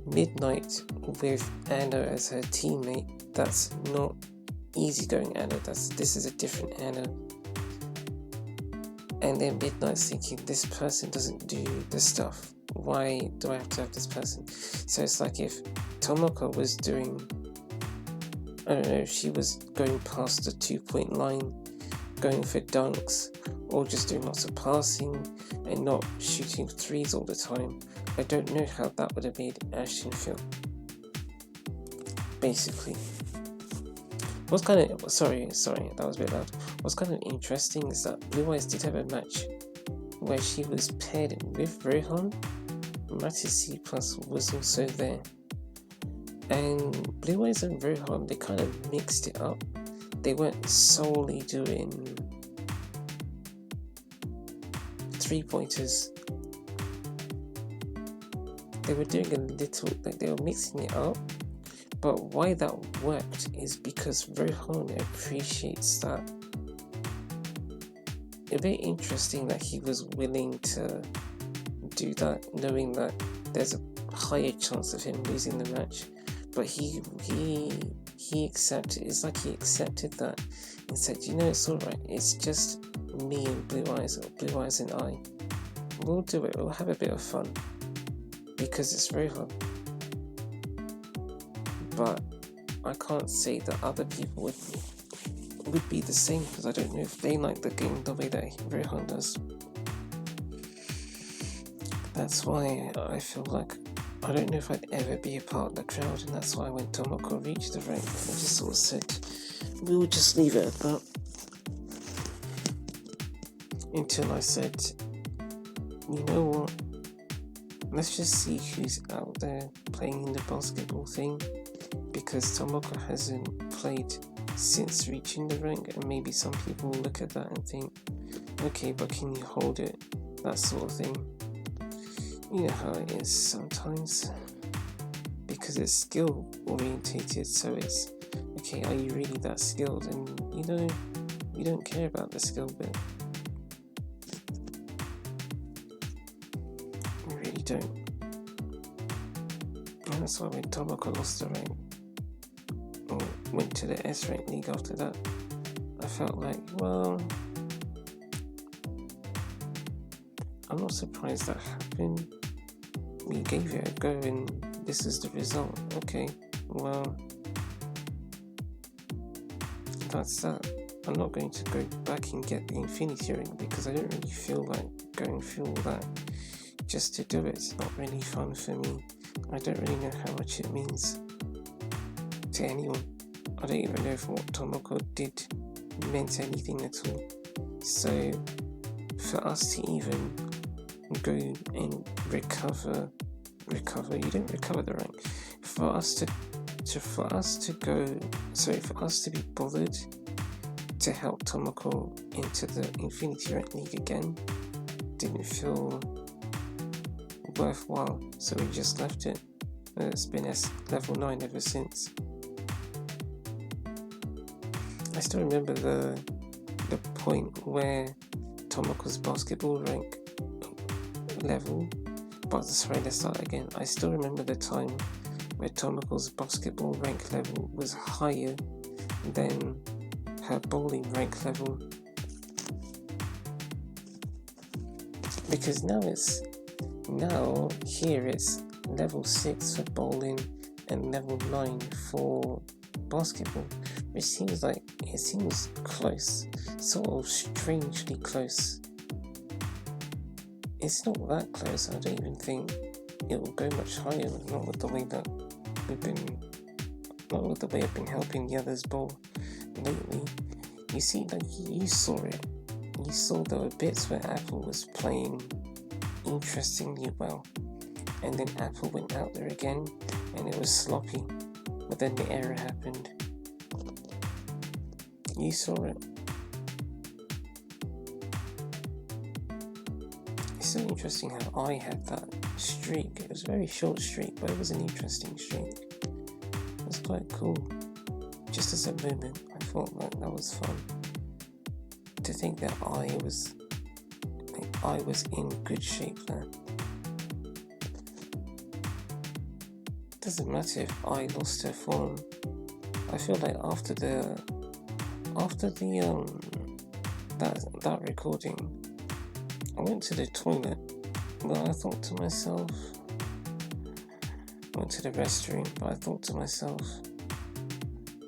Midnight with Anna as her teammate. That's not easygoing Anna. This is a different Anna. And then Midnight's thinking, this person doesn't do the stuff. Why do I have to have this person? So it's like if Tomoko was doing, I don't know, if she was going past the 2-point line, going for dunks, or just doing lots of passing and not shooting 3s all the time. I don't know how that would have made Ashton feel. Basically. Sorry, that was a bit loud. What's kind of interesting is that Blue Eyes did have a match where she was paired with Rohan. Matty C Plus was also there. And Blue Eyes and Rohan, they kind of mixed it up. They weren't solely doing 3-pointers. They were doing a little, they were mixing it up. But why that worked is because Rohan appreciates that. A bit interesting that he was willing to do that, knowing that there's a higher chance of him losing the match. But he accepted. It's like he accepted that and said, it's alright. It's just me and Blue Eyes, or Blue Eyes and I. We'll do it. We'll have a bit of fun because it's Rohan. But I can't say that other people would be the same, because I don't know if they like the game the way that Rohan does. That's why I feel like I don't know if I'd ever be a part of the crowd, and that's why when Tomoko reached the rank, I just sort of said, we'll just leave it at that. Until I said, you know what, let's just see who's out there playing in the basketball thing, because Tomoko hasn't played since reaching the rank, and maybe some people will look at that and think, okay, but can you hold it? That sort of thing. You know how it is sometimes, because it's skill orientated, so it's okay, are you really that skilled? And you don't care about the skill bit. You really don't. And that's why when Tomoko lost the rank, or went to the S rank league after that, I felt like, well, I'm not surprised that happened. We gave it a go and this is the result. Okay, well, that's that. I'm not going to go back and get the Infinity Ring because I don't really feel like going through all that just to do it. It's not really fun for me. I don't really know how much it means to anyone. I don't even know if what Tomoko did meant anything at all. So for us to even go and recover, you don't recover the rank. For us to be bothered to help Tomoko into the Infinity Rank League again didn't feel worthwhile, so we just left it. It's been level 9 ever since. I still remember the point where Tomoko's basketball rank level, but sorry, let's start again. I still remember the time where Tomoko's basketball rank level was higher than her bowling rank level, because now here it's level 6 for bowling and level 9 for basketball, which seems close, sort of strangely close. It's not that close. I don't even think it will go much higher, not with the way I've been helping the others bowl lately. You see, like, you saw it. You saw there were bits where Apple was playing interestingly well, and then Apple went out there again and it was sloppy, but then the error happened. You saw it. It's so interesting how I had that streak. It was a very short streak, but it was an interesting streak. It was quite cool. Just as a moment, I thought that was fun. To think that I was in good shape there. Doesn't matter if I lost her form. I feel like after the that recording, I went to the toilet, but I thought to myself, went to the restroom, but I thought to myself,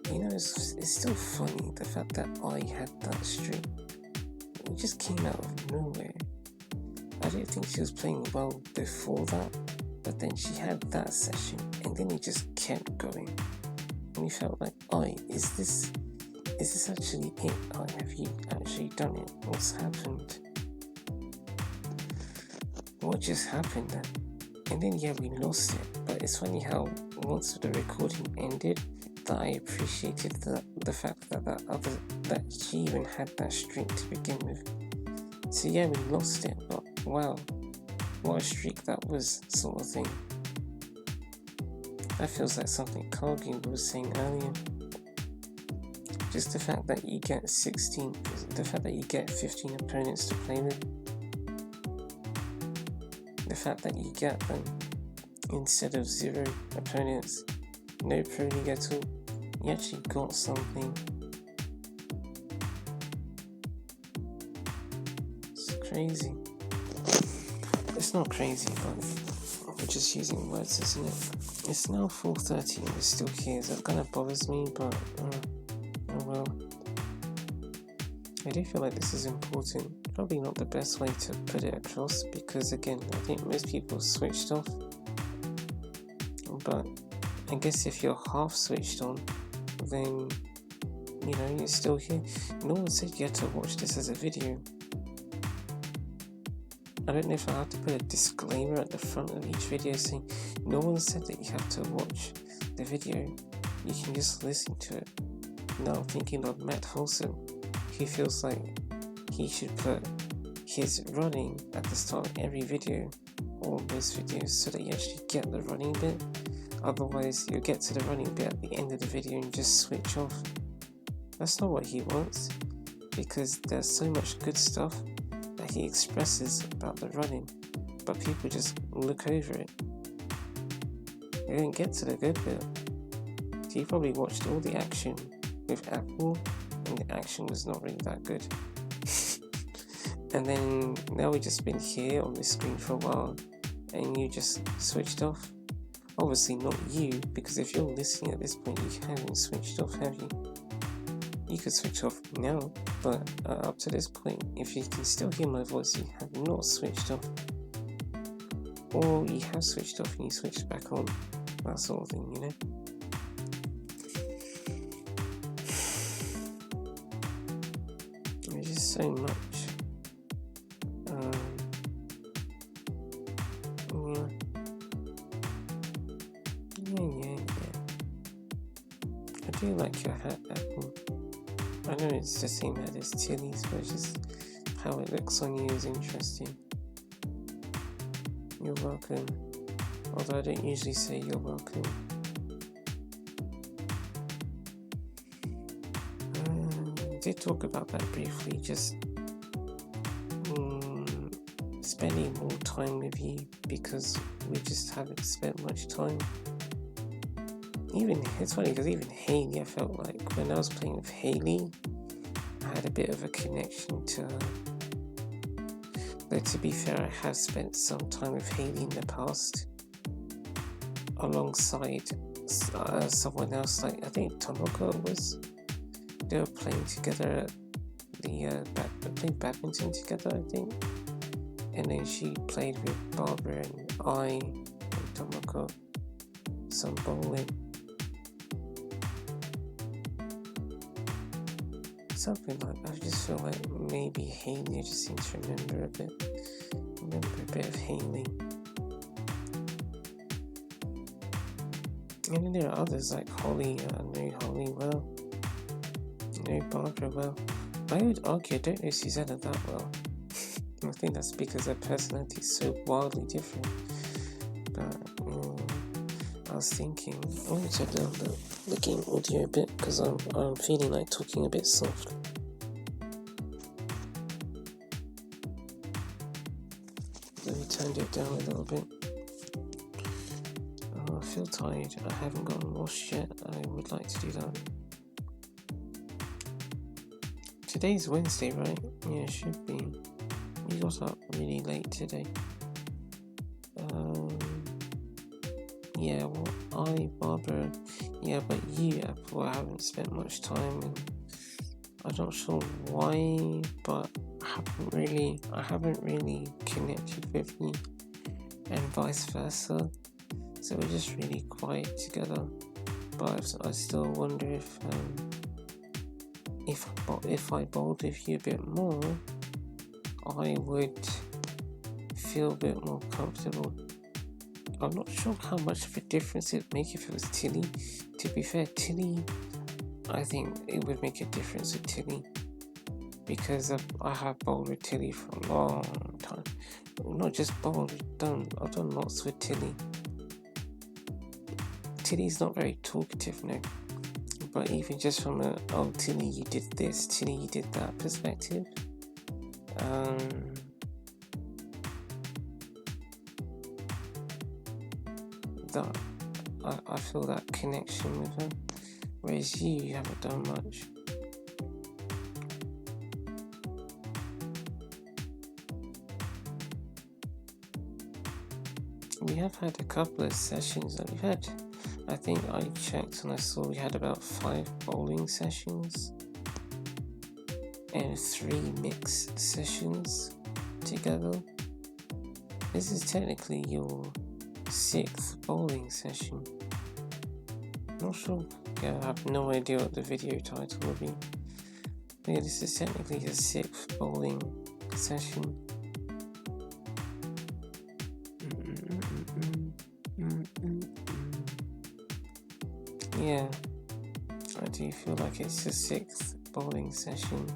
it's still funny, the fact that I had that streak. It just came out of nowhere. I didn't think she was playing well before that, but then she had that session, and then it just kept going. And we felt like, is this actually it? Have you actually done it? What's happened? What just happened then? And then we lost it. But it's funny how once the recording ended, that I appreciated the fact that she even had that streak to begin with. So we lost it, but wow, what a streak that was, sort of thing. That feels like something Cargoomba was saying earlier. Just the fact that you get 15 opponents to play with. The fact that you get them instead of 0 opponents, no pro league at all. You actually got something. It's crazy. It's not crazy, but we're just using words, isn't it? It's now 4:30 and we're still here. That kind of bothers me, but oh well. I do feel like this is important. Probably not the best way to put it across, because again, I think most people switched off. But I guess if you're half switched on, then you're still here. No one said you had to watch this as a video. I don't know if I have to put a disclaimer at the front of each video saying no one said that you have to watch the video. You can just listen to it. Now thinking of Matt Wholesome, he feels like he should put his running at the start of every video, or most videos so that you actually get the running bit. Otherwise, you'll get to the running bit at the end of the video and just switch off. That's not what he wants, because there's so much good stuff that he expresses about the running, but people just look over it. They don't get to the good bit. He probably watched all the action with Apple, and the action was not really that good. And then now we've just been here on this screen for a while, and you just switched off. Obviously not you, because if you're listening at this point, you haven't switched off, have you? You could switch off now, but up to this point, if you can still hear my voice, you have not switched off. Or you have switched off and you switched back on, that sort of thing, you know? There's just so much. Yeah. I do like your hat, Apple. I know it's the same hat as Tilly's, but just how it looks on you is interesting. You're welcome. Although I don't usually say you're welcome. I did talk about that briefly, just spending more time with you, because we just haven't spent much time. Even, it's funny because even Haley, I felt like when I was playing with Haley, I had a bit of a connection to her. But to be fair, I have spent some time with Haley in the past, alongside someone else, like I think Tomoko was. They were playing together at the playing badminton together, I think. And then she played with Barbara and I and Tomoko some bowling. Something like that. I just feel like maybe Haley, I just seem to remember a bit of Haley. And then there are others like Holly. I know Holly well. I know Barbara well. I would argue I don't know Susanna that well. I think that's because their personality is so wildly different. But I was thinking, I want to turn down the game audio a bit because I'm feeling like talking a bit soft. Let me turn it down a little bit. Oh, I feel tired. I haven't gotten washed yet. I would like to do that. Today's Wednesday, right? Yeah, it should be. We got up really late today. Yeah, well, Barbara, yeah, but you, Apple, I haven't spent much time, and I'm not sure why, but I haven't really connected with you, and vice versa. So we're just really quiet together. But I still wonder if I bowled with you a bit more, I would feel a bit more comfortable. I'm not sure how much of a difference it'd make if it was Tilly. To be fair, Tilly, I think it would make a difference with Tilly, because I have bowled with Tilly for a long time. Not just bowled, I've done lots with Tilly. Tilly's not very talkative now, but even just from a, oh, Tilly, you did this, Tilly, you did that perspective, that I feel that connection with her, whereas you haven't done much. We have had a couple of sessions that we've had. I think I checked and I saw we had about 5 bowling sessions and 3 mixed sessions together. This is technically your 6th bowling session. Not sure. Yeah, I have no idea what the video title will be. But yeah, this is technically your 6th bowling session. Yeah, I do feel like it's the 6th bowling session.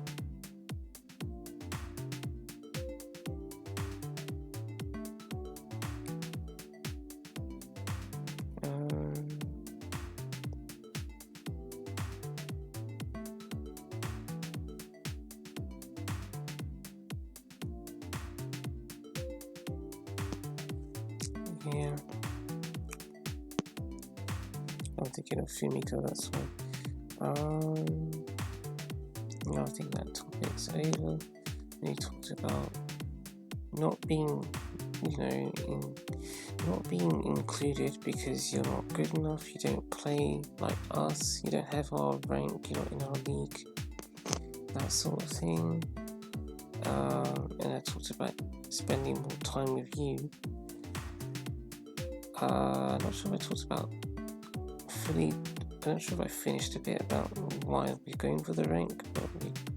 Yeah. I'm thinking of Fumiko, that's why. No, I think that topic's over. We talked about not being, not being included because you're not good enough, you don't play like us, you don't have our rank, you're not in our league, that sort of thing. And I talked about spending more time with you. I'm not sure if I talked about I'm not sure if I finished a bit about why we're going for the rank, but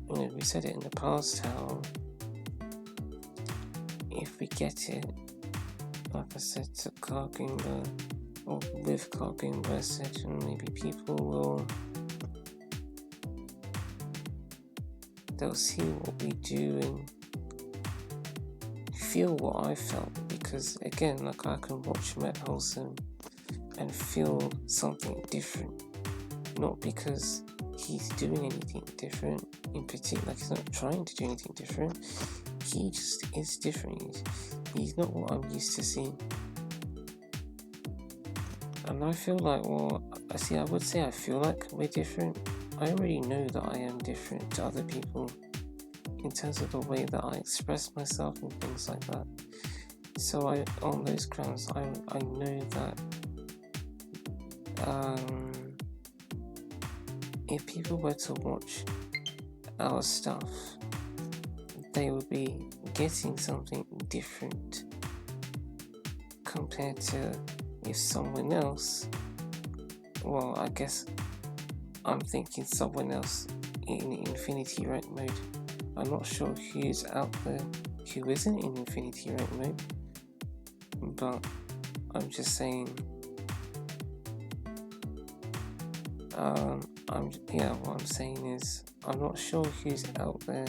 we said it in the past how if we get it, like I said to Cargoomba, or with Cargoomba, I said maybe people will, they'll see what we do and feel what I felt, because again, like I can watch Matt Wholesome and feel something different, not because he's doing anything different in particular, like he's not trying to do anything different, he just is different, he's not what I'm used to seeing. And I feel like, I would say I feel like we're different. I already know that I am different to other people in terms of the way that I express myself and things like that. So on those grounds, I know that if people were to watch our stuff, they would be getting something different compared to if someone else, well, I guess I'm thinking someone else in Infinity Rank mode. I'm not sure who's out there who isn't in Infinity Rank mode, but I'm just saying, what I'm saying is, I'm not sure who's out there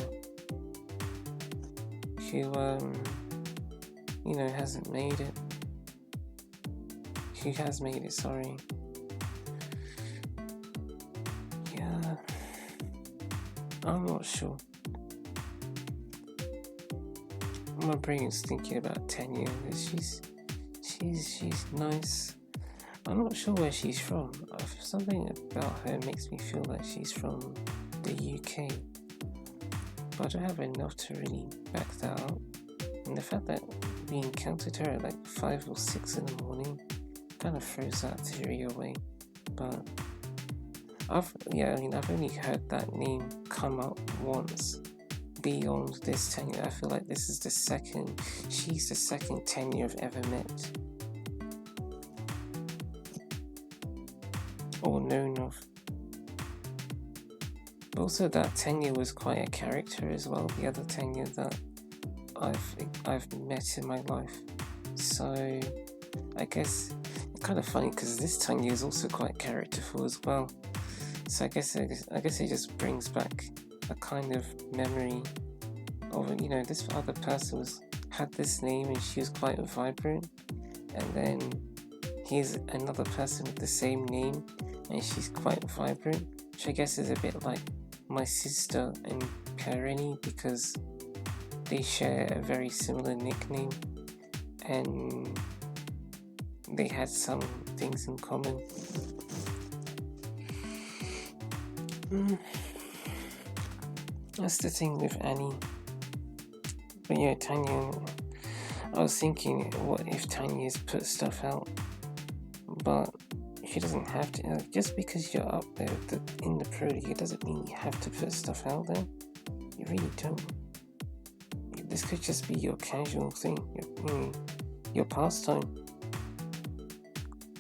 who, hasn't made it. Who has made it, sorry. Yeah, I'm not sure. My brain's thinking about Tanya. She's nice. I'm not sure where she's from. Something about her makes me feel like she's from the UK, but I don't have enough to really back that up. And the fact that we encountered her at like 5 or 6 in the morning kind of throws that theory away. But I've only heard that name come up once beyond this tenure. I feel like she's the second tenure I've ever met or known of. Also, that tenure was quite a character as well, the other tenure that I've met in my life. So I guess it's kind of funny because this tenure is also quite characterful as well. So I guess it just brings back a kind of memory of, this other person had this name and she was quite vibrant, and then here's another person with the same name and she's quite vibrant, which I guess is a bit like my sister and Karini, because they share a very similar nickname and they had some things in common. That's the thing with Annie. But yeah, Tanya, I was thinking, what if Tanya's put stuff out? But she doesn't have to. Just because you're up there in the pro league, it doesn't mean you have to put stuff out there. You really don't. This could just be your casual thing, your pastime.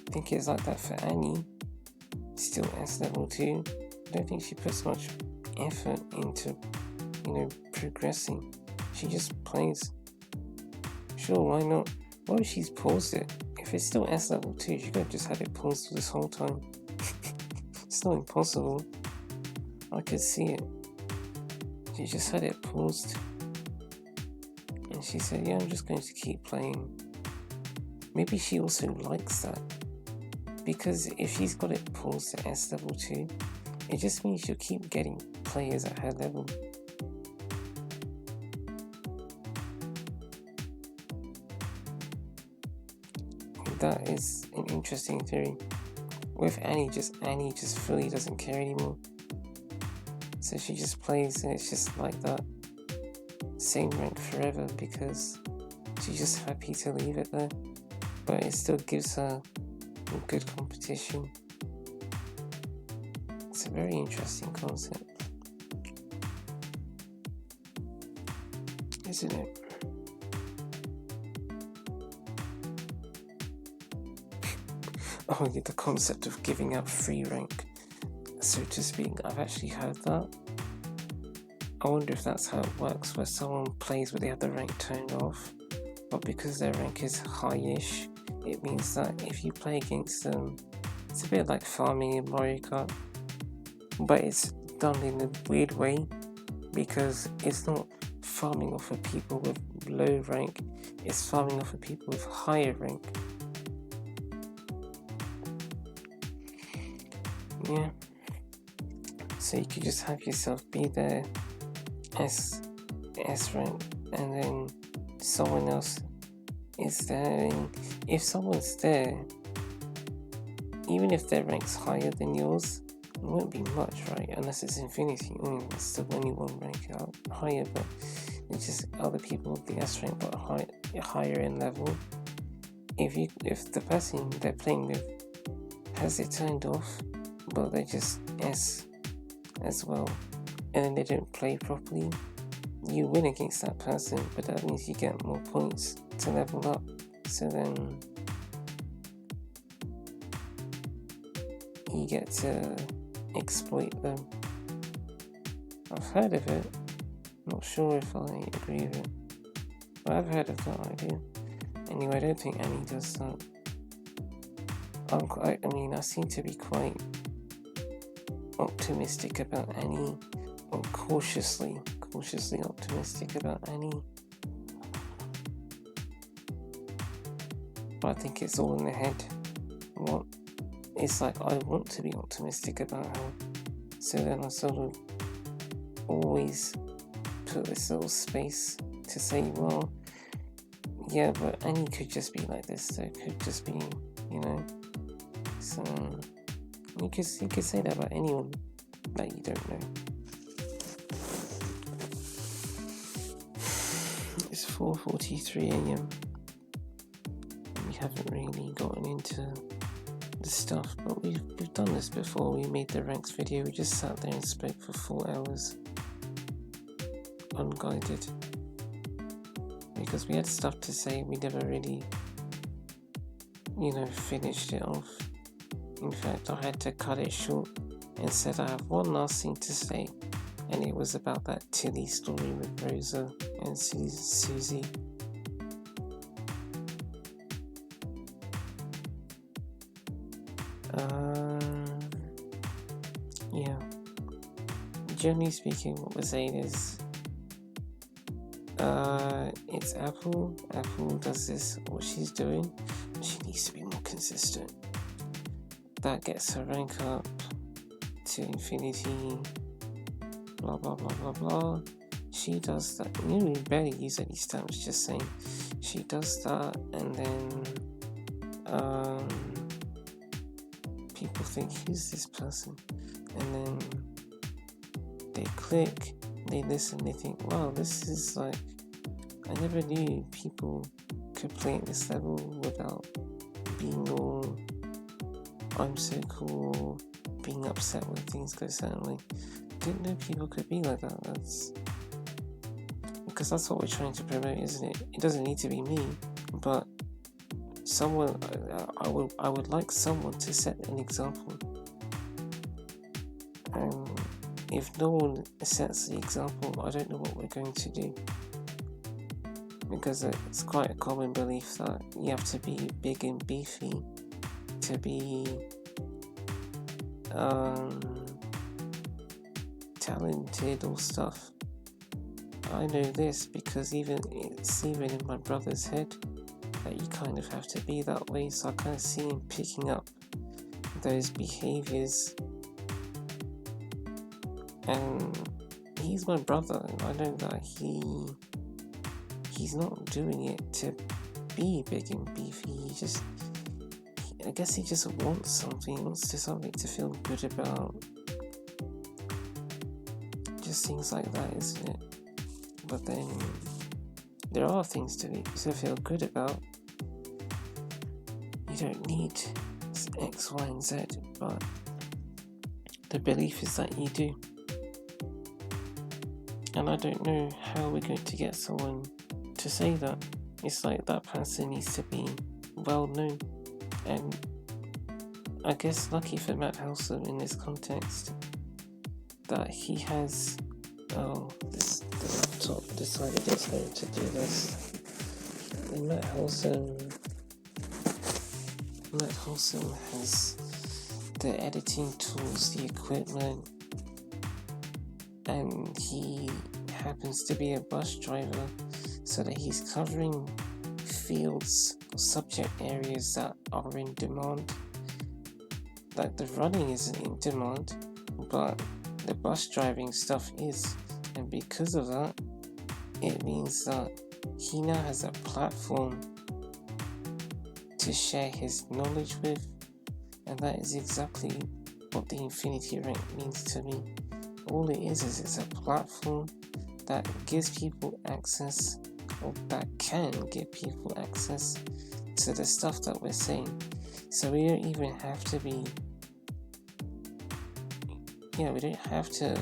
I think it's like that for Annie. Still S level 2. I don't think she puts much effort into, progressing. She just plays. Sure, why not? Why would she's paused it? If it's still S level 2, she could have just had it paused this whole time. It's not impossible. I could see it. She just had it paused. And she said, yeah, I'm just going to keep playing. Maybe she also likes that. Because if she's got it paused at S level 2, it just means she'll keep getting players at her level. that is an interesting theory. With Annie just fully doesn't care anymore. So she just plays and it's just like that same rank forever because she's just happy to leave it there. But it still gives her good competition. It's a very interesting concept, isn't it? Oh yeah, the concept of giving up free rank, so to speak. I've actually heard that. I wonder if that's how it works, where someone plays with the other rank turned off, but because their rank is high-ish, it means that if you play against them, it's a bit like farming in Mario Kart, but it's done in a weird way, because it's not farming off of people with low rank, it's farming off of people with higher rank. Yeah, so you could just have yourself be there S rank, and then someone else is there, and if someone's there, even if their rank's higher than yours, it won't be much, right? Unless it's infinity. It's still only one rank out higher, but it's just other people with the S rank but higher in level. If the person they're playing with has it turned off, but they're just S as well, and then they don't play properly, you win against that person, but that means you get more points to level up. So then you get to exploit them. I've heard of it, not sure if I agree with it, but I've heard of that idea. Anyway, I don't think Annie does that. I seem to be quite optimistic about Annie, or cautiously optimistic about Annie. But I think it's all in the head. It's like I want to be optimistic about her, so then I sort of always put this little space to say, well, yeah, but Annie could just be like this, so it could just be, so you could say that about anyone that you don't know. It's 4:43 a.m. We haven't really gotten into the stuff, but we've done this before. We made the ranks video. We just sat there and spoke for 4 hours, unguided, because we had stuff to say. We never really, finished it off. In fact, I had to cut it short and said I have one last thing to say, and it was about that Tilly story with Rosa and Susie. Yeah. Generally speaking, what we're saying is, it's Apple. Apple does this, what she's doing. She needs to be more consistent. That gets her rank up to infinity, blah blah blah blah blah. She does that. We barely use any stamps, just saying. She does that, and then people think, who's this person? And then they click, they listen, they think, wow, this is like, I never knew people could play at this level without being all, I'm so cool, being upset when things go certain. Didn't know people could be like that. Because that's what we're trying to promote, isn't it? It doesn't need to be me, but someone, I would like someone to set an example. And if no one sets the example, I don't know what we're going to do. Because it's quite a common belief that you have to be big and beefy to be talented or stuff. I know this because it's even in my brother's head that you kind of have to be that way, so I kind of see him picking up those behaviours, and he's my brother, and I know that he's not doing it to be big and beefy. I guess he just wants something. He wants something to feel good about. Just things like that, isn't it? But then there are things to feel good about. You don't need X, Y, and Z, but the belief is that you do. And I don't know how we're going to get someone to say that. It's like that person needs to be well known. And I guess lucky for Matt Halsam in this context that he has. Oh, the laptop decided it's going to do this. And Matt Halsam has the editing tools, the equipment, and he happens to be a bus driver, so that he's covering fields or subject areas that are in demand. Like the running isn't in demand, but the bus driving stuff is, and because of that, it means that he now has a platform to share his knowledge with, and that is exactly what the Infinity Rank means to me. All it is it's a platform that gives people access, or that can give people access to the stuff that we're saying. So we don't even have to be, we don't have to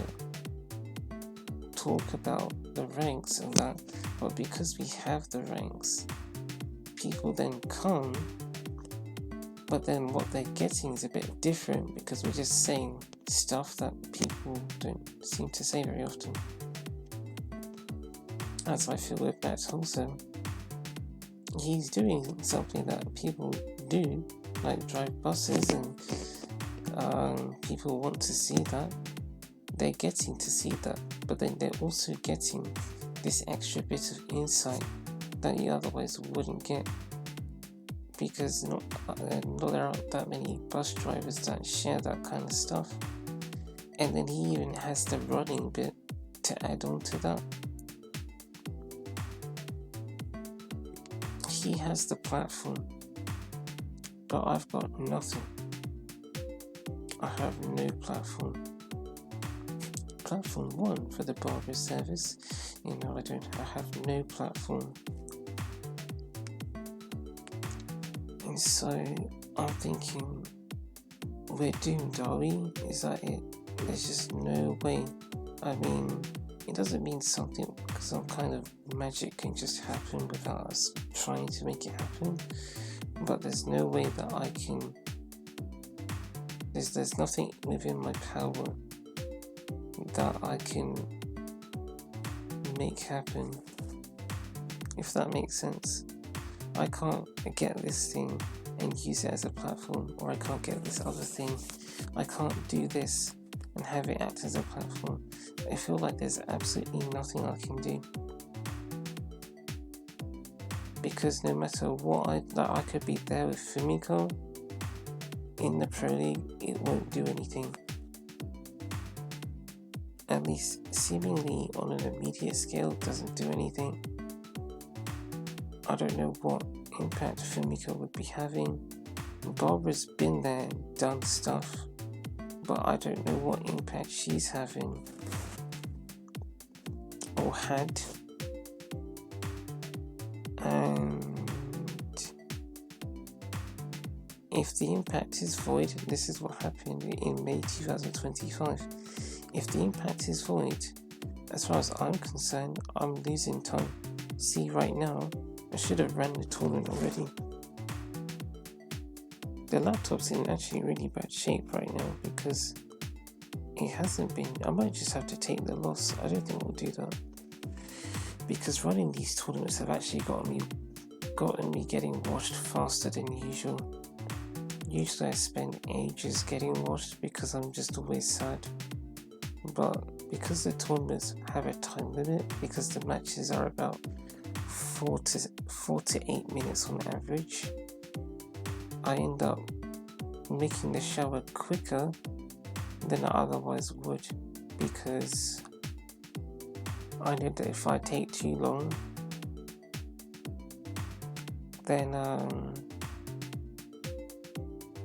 talk about the ranks and that, but because we have the ranks, people then come, but then what they're getting is a bit different because we're just saying stuff that people don't seem to say very often. As I feel with Matt Halsam, he's doing something that people do, like drive buses, and people want to see that. They're getting to see that, but then they're also getting this extra bit of insight that you otherwise wouldn't get, because there aren't that many bus drivers that share that kind of stuff. And then he even has the running bit to add on to that. He has the platform, but I've got nothing. I have no platform. Platform 1 for the barber service, I have no platform. And so I'm thinking, we're doomed, are we? Is that it? There's just no way. I mean, it doesn't mean some kind of magic can just happen without us trying to make it happen, but there's no way that I can, there's nothing within my power that I can make happen, if that makes sense. I can't get this thing and use it as a platform, or I can't get this other thing. I can't do this and have it act as a platform. I feel like there's absolutely nothing I can do, because no matter what I could be there with Fumiko in the Pro League, it won't do anything. At least seemingly on an immediate scale, it doesn't do anything. I don't know what impact Fumiko would be having. Barbara's been there and done stuff, but I don't know what impact she's having or had. And if the impact is void, this is what happened in May 2025. If the impact is void, as far as I'm concerned, I'm losing time. See, right now, I should have ran the tournament already. The laptop's in actually really bad shape right now because it hasn't been. I might just have to take the loss. I don't think we'll do that, because running these tournaments have actually gotten me getting washed faster than usual. Usually I spend ages getting washed because I'm just always sad. But because the tournaments have a time limit, because the matches are about 4 to 8 minutes on average, I end up making the shower quicker than I otherwise would, because I know that if I take too long, then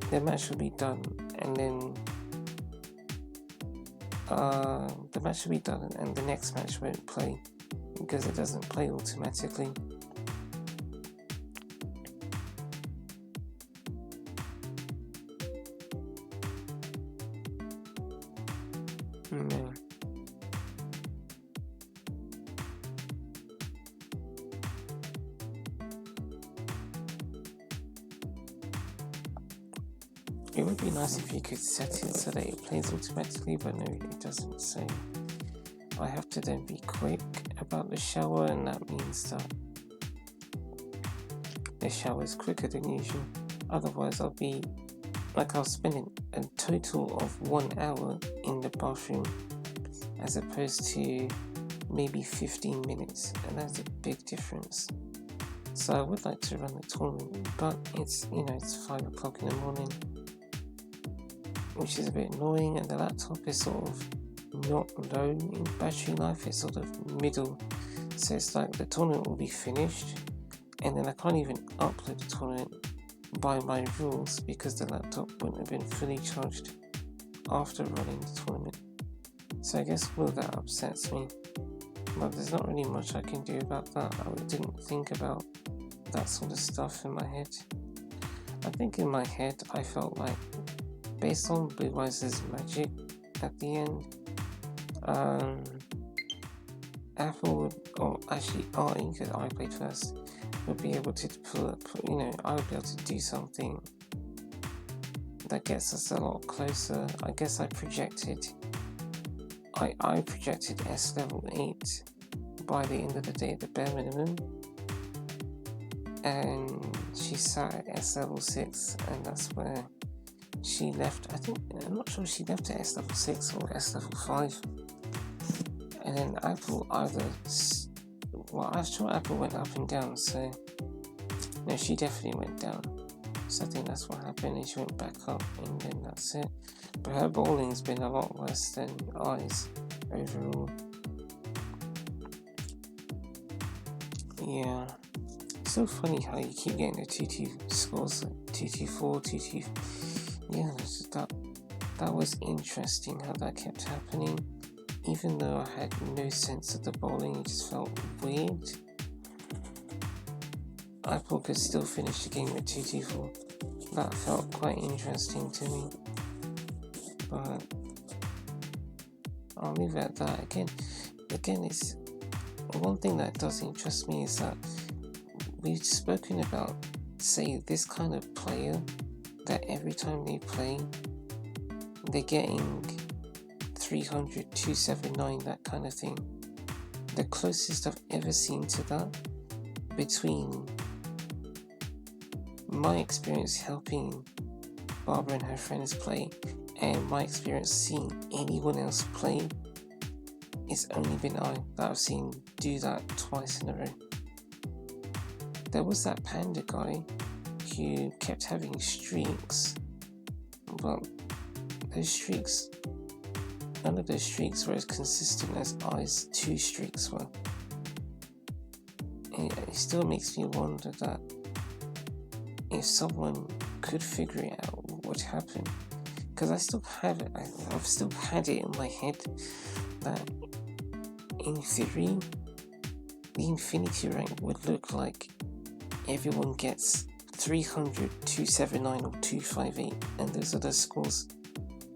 the match will be done, and then the match will be done, and the next match won't play because it doesn't play automatically. No. It would be nice if you could set it so that it plays automatically, but no, it doesn't. So I have to then be quick about the shower, and that means that the shower is quicker than usual. Otherwise, I'll spend a total of 1 hour in the bathroom as opposed to maybe 15 minutes, and that's a big difference. So I would like to run the tournament, but it's 5 o'clock in the morning, which is a bit annoying, and the laptop is sort of not low in battery life, it's sort of middle. So it's like the tournament will be finished, and then I can't even upload the tournament by my rules because the laptop wouldn't have been fully charged after running the tournament. So I guess that upsets me, but there's not really much I can do about that. I didn't think about that sort of stuff in my head. I think in my head I felt like, based on Blue Eyes' magic at the end, Apple would, or actually because I played first, would be able to I would be able to do something that gets us a lot closer. I guess I projected S level 8 by the end of the day at the bare minimum, and she sat at S level 6, and that's where she left. I'm not sure she left at S level 6 or S level 5. And then Apple I'm sure Apple went up and down, so no, she definitely went down. So I think that's what happened, and she went back up, and then that's it. But her bowling's been a lot worse than ours overall. Yeah. It's so funny how you keep getting the 2-2 scores, 2-2-4, 2-2. Yeah, that was interesting how that kept happening. Even though I had no sense of the bowling, it just felt weird. Apple could still finish the game with 2-2-4. That felt quite interesting to me. But I'll leave it at that. Again, it's one thing that does interest me is that we've spoken about, say, this kind of player that every time they play, they're getting 300, 279, that kind of thing. The closest I've ever seen to that, between my experience helping Barbara and her friends play and my experience seeing anyone else play, it's only been I that I've seen do that twice in a row. There was that Panda guy who kept having streaks, but those streaks, none of those streaks were as consistent as I's 2 streaks were. And it still makes me wonder that if someone could figure it out, what would happen? Because I still have it, I've still had it in my head that in theory, the infinity rank would look like everyone gets 300, 279 or 258, and those are the scores,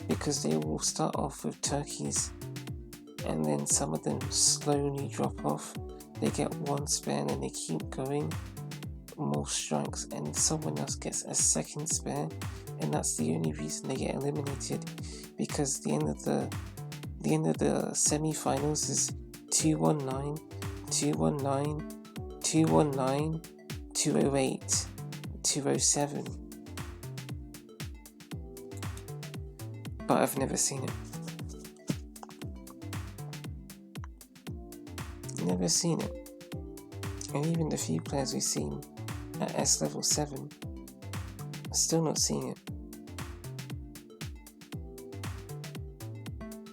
because they all start off with turkeys, and then some of them slowly drop off. They get 1 spare and then they keep going, more strikes, and someone else gets a second spare, and that's the only reason they get eliminated, because the end of the semi-finals is 219, 219, 219, 208, 207. But I've never seen it. Never seen it. And even the few players we've seen at S level 7, still not seeing it.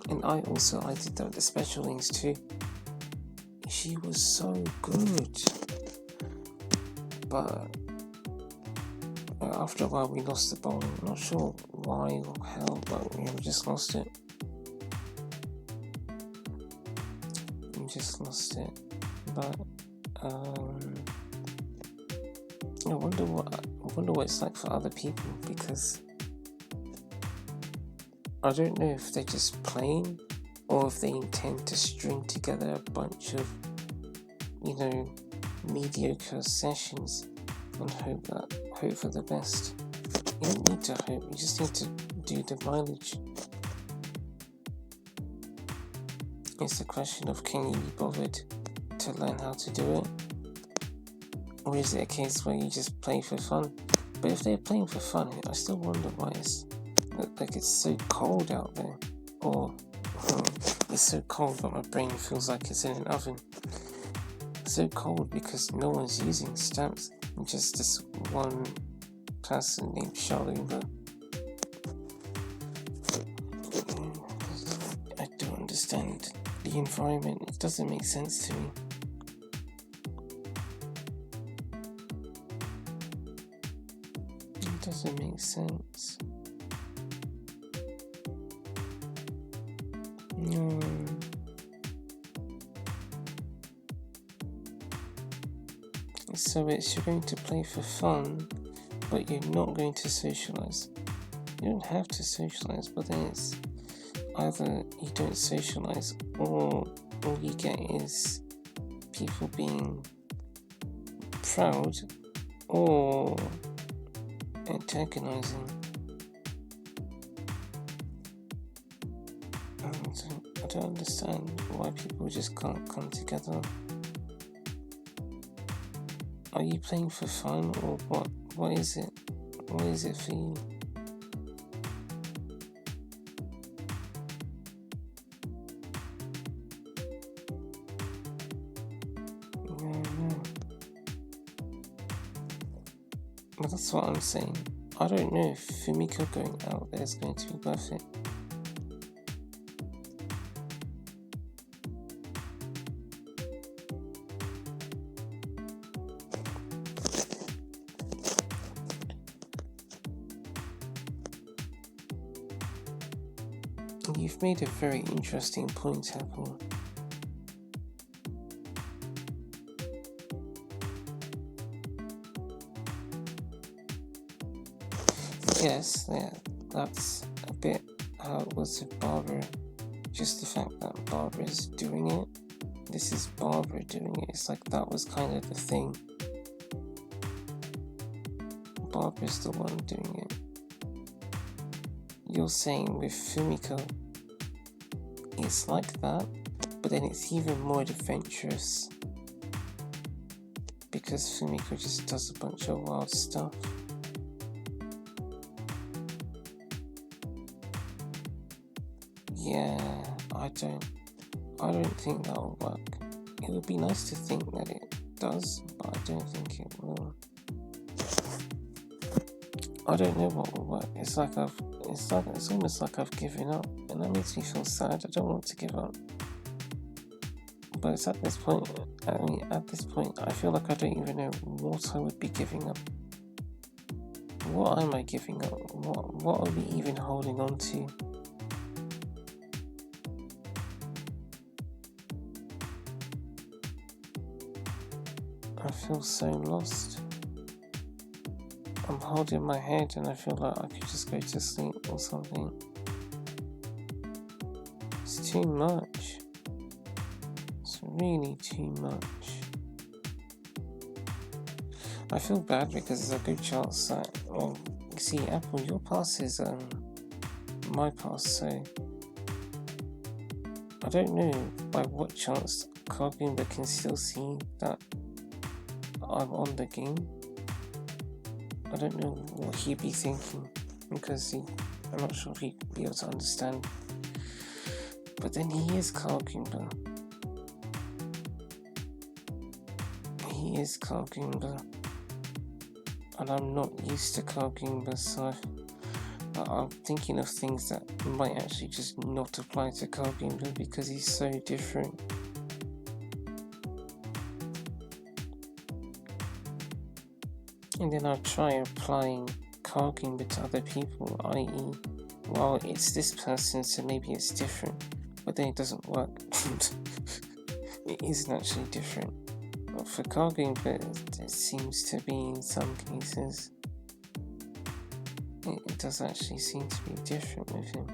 And I did that with the special links too. She was so good. But After a while we lost the ball. I'm not sure why or how, but we just lost it. We just lost it. But I wonder what it's like for other people, because I don't know if they're just playing or if they intend to string together a bunch of, mediocre sessions and hope for the best. You don't need to hope, you just need to do the mileage. It's a question of, can you be bothered to learn how to do it? Or is it a case where you just play for fun? But if they're playing for fun, I still wonder why it's so cold out there. Or it's so cold that my brain feels like it's in an oven. So cold because no one's using stamps. Just this one person named Cargoomba. I don't understand the environment. It doesn't make sense to me. It doesn't make sense. No. So you're going to play for fun, but you're not going to socialise. You don't have to socialise, but then it's either you don't socialise or all you get is people being proud or antagonising. I don't understand why people just can't come together. Are you playing for fun or what? What is it? What is it for you? No. But that's what I'm saying. I don't know if Fumiko going out there is going to be worth it. You've made a very interesting point, Apple. Yes, yeah, that's a bit how it was with Barbara. Just the fact that Barbara is doing it. This is Barbara doing it. It's like that was kind of the thing. Barbara's the one doing it. You're saying with Fumiko, it's like that, but then it's even more adventurous because Fumiko just does a bunch of wild stuff. Yeah, I don't think that'll work. It would be nice to think that it does, but I don't think it will. I don't know what will work. It's almost like I've given up, and that makes me feel sad. I don't want to give up. But it's at this point, I feel like I don't even know what I would be giving up. What am I giving up? What are we even holding on to? I feel so lost. I'm holding my head and I feel like I could just go to sleep or something. It's too much. It's really too much. I feel bad because there's a good chance that, well, you see, Apple, your pass is my pass, so I don't know by what chance Cargoomba can still see that I'm on the game. I don't know what he'd be thinking because I'm not sure if he'd be able to understand. But then he is Cargoomba. He is Cargoomba. And I'm not used to Cargoomba, so I'm thinking of things that might actually just not apply to Cargoomba because he's so different. And then I'll try applying Cargoomba to other people, i.e., well, it's this person, so maybe it's different, but then it doesn't work. It isn't actually different. But for Cargoomba, it seems to be in some cases. It does actually seem to be different with him.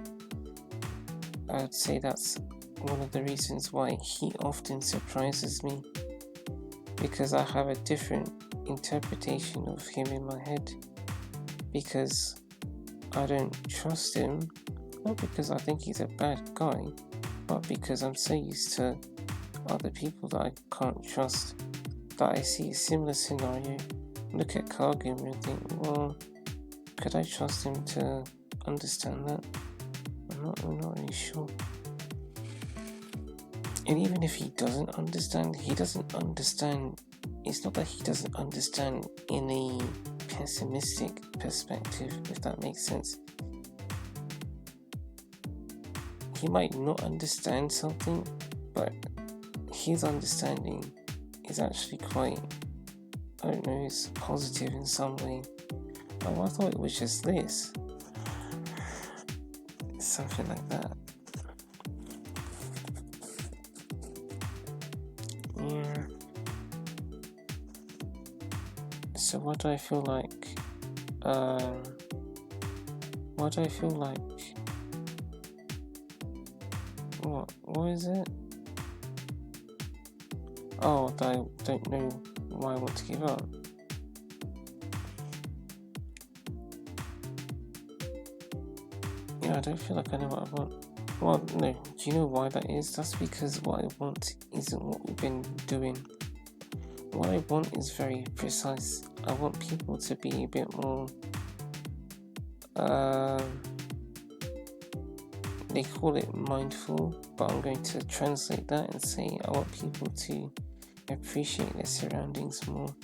I would say that's one of the reasons why he often surprises me, because I have a different interpretation of him in my head, because I don't trust him, not because I think he's a bad guy, but because I'm so used to other people that I can't trust, that I see a similar scenario, look at Cargoomba and think, well, could I trust him to understand that? I'm not really sure. And even if he doesn't understand, it's not that he doesn't understand in a pessimistic perspective, if that makes sense. He might not understand something, but his understanding is actually quite, I don't know, it's positive in some way. Oh, I thought it was just this. Something like that. Yeah. So what do I feel like? What is it? Oh, that I don't know why I want to give up. Yeah, I don't feel like I know what I want. Well, no, do you know why that is? That's because what I want isn't what we've been doing. What I want is very precise. I want people to be a bit more, they call it mindful, but I'm going to translate that and say I want people to appreciate their surroundings more,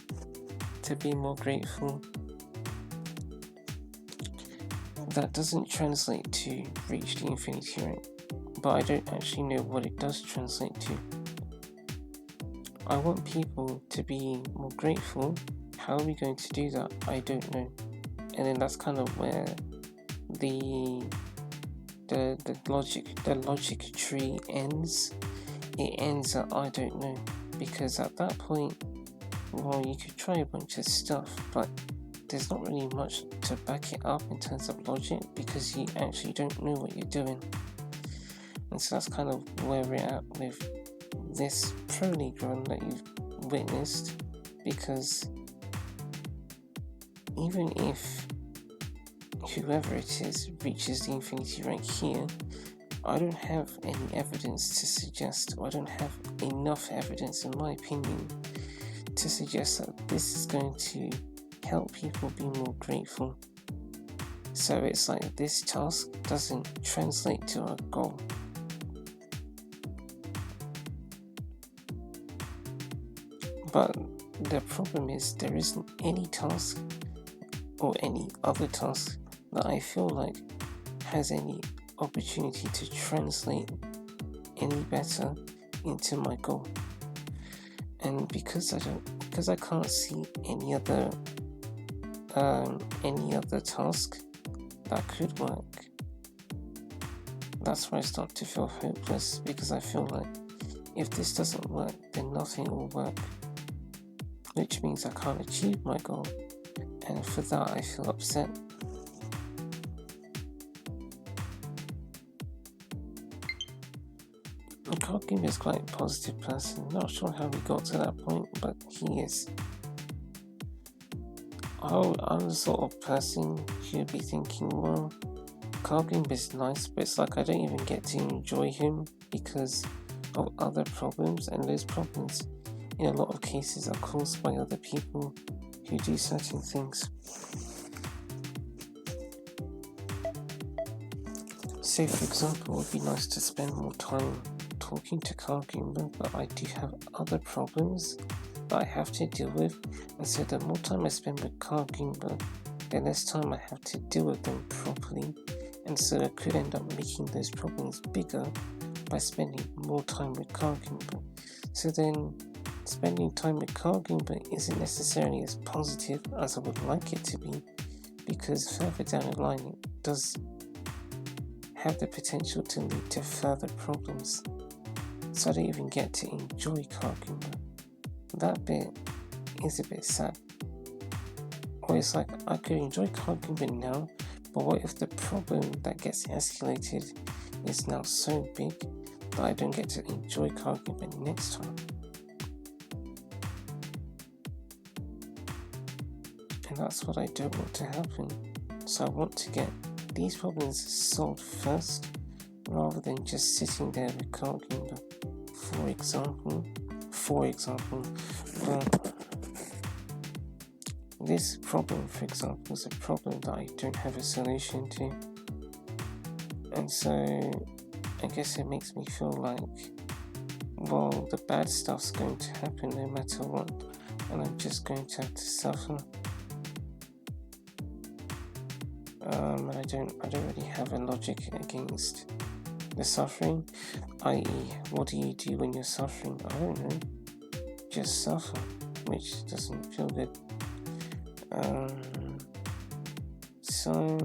to be more grateful. That doesn't translate to reach the infinity rank, but I don't actually know what it does translate to. I want people to be more grateful. How are we going to do that? I don't know. And then that's kind of where the logic tree ends. It ends at I don't know, because at that point, well, you could try a bunch of stuff, but there's not really much to back it up in terms of logic, because you actually don't know what you're doing. And so that's kind of where we're at with this pro league run that you've witnessed, because even if whoever it is reaches the infinity rank here, I don't have any evidence to suggest, or I don't have enough evidence in my opinion to suggest that this is going to help people be more grateful. So it's like this task doesn't translate to our goal. But the problem is there isn't any task or any other task that I feel like has any opportunity to translate any better into my goal. And because I can't see any other task that could work, that's where I start to feel hopeless, because I feel like if this doesn't work, then nothing will work, which means I can't achieve my goal, and for that I feel upset. Cargoomba is quite a positive person. Not sure how we got to that point, but he is. I'm the sort of person who'd be thinking, well, Cargoomba is nice, but it's like I don't even get to enjoy him because of other problems, and those problems in a lot of cases are caused by other people who do certain things. So for example, it would be nice to spend more time talking to Cargoomba, but I do have other problems that I have to deal with, and so the more time I spend with Cargoomba, the less time I have to deal with them properly, and so I could end up making those problems bigger by spending more time with Cargoomba. So then, spending time with Cargoomba isn't necessarily as positive as I would like it to be, because further down the line it does have the potential to lead to further problems. So I don't even get to enjoy Cargoomba. That bit is a bit sad. Or it's like, I could enjoy Cargoomba now, but what if the problem that gets escalated is now so big that I don't get to enjoy Cargoomba next time? And that's what I don't want to happen. So I want to get these problems solved first, rather than just sitting there with Cargoomba. For example, this problem, for example, is a problem that I don't have a solution to. And so I guess it makes me feel like, well, the bad stuff's going to happen no matter what, and I'm just going to have to suffer. I don't really have a logic against the suffering, i.e., what do you do when you're suffering? I don't know, just suffer, which doesn't feel good. So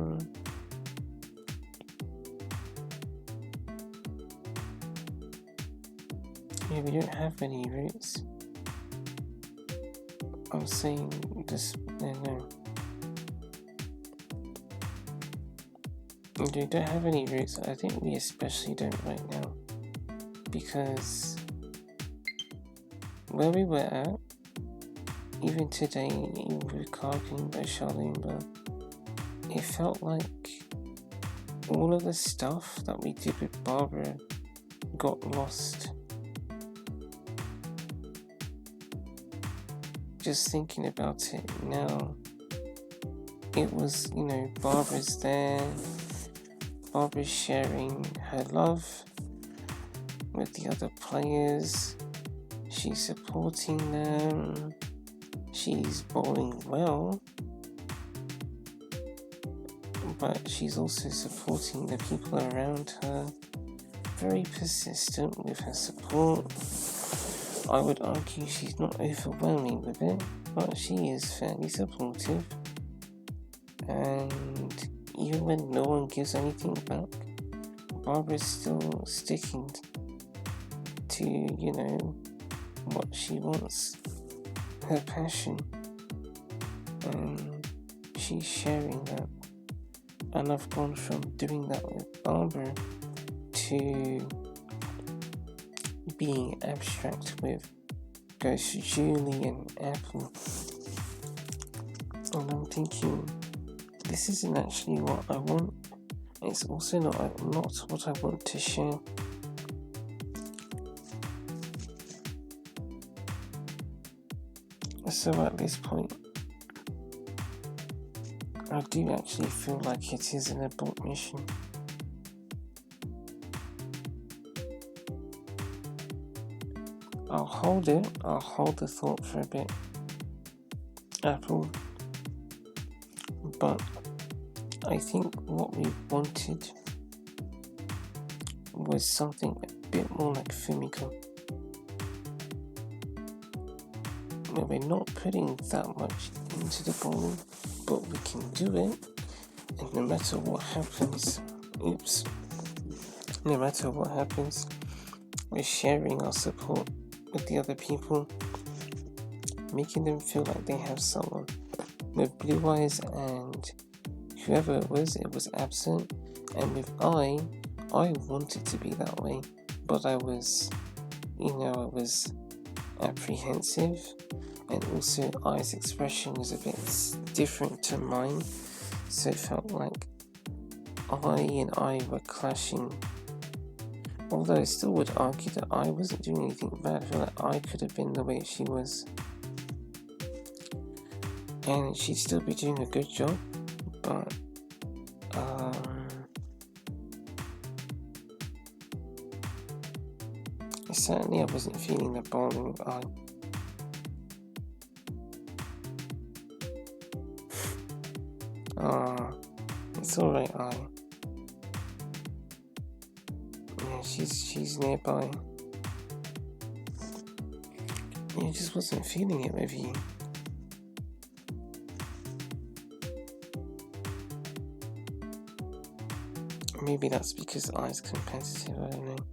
yeah, we don't have any roots. I'm saying this, no. We don't have any roots. I think we especially don't right now, because where we were at, even today, even with Cargoomba, Shalomba, it felt like all of the stuff that we did with Barbara got lost. Just thinking about it now, it was, Barbara's there, Barbara's sharing her love with the other players, she's supporting them, she's bowling well, but she's also supporting the people around her, very persistent with her support. I would argue she's not overwhelming with it, but she is fairly supportive. And even when no one gives anything back, Barbara's still sticking to, what she wants, her passion, and she's sharing that. And I've gone from doing that with Barbara to being abstract with Ghost Julie and Apple. And I'm thinking, this isn't actually what I want. It's also not what I want to share. So at this point, I do actually feel like it is an abort mission. I'll hold the thought for a bit, Apple, but I think what we wanted was something a bit more like Fumiko, where we're not putting that much into the bowling, but we can do it, and no matter what happens, we're sharing our support with the other people, making them feel like they have someone. With Blue Eyes and whoever it was absent, and with I wanted to be that way, but I was apprehensive, and also I's expression was a bit different to mine, so it felt like I were clashing. Although I still would argue that I wasn't doing anything bad. I feel like I could have been the way she was, and she'd still be doing a good job, but certainly I wasn't feeling the bowling with I. It's alright, I. Yeah, she's nearby. I just wasn't feeling it with you. Maybe that's because I's competitive, I don't know.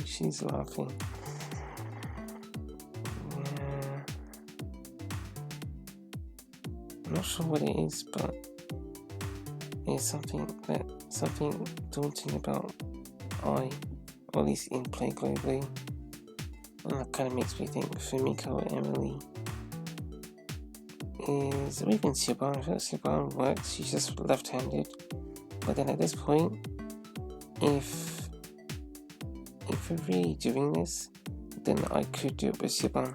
She's laughing. Yeah. I'm not sure what it is, but it's something daunting about I, or at least in play globally. And that kind of makes me think Fumiko or Emily is, or even Siobhan. I feel like Siobhan works, she's just left-handed. But then at this point, if we're really doing this, then I could do it with Siobhan.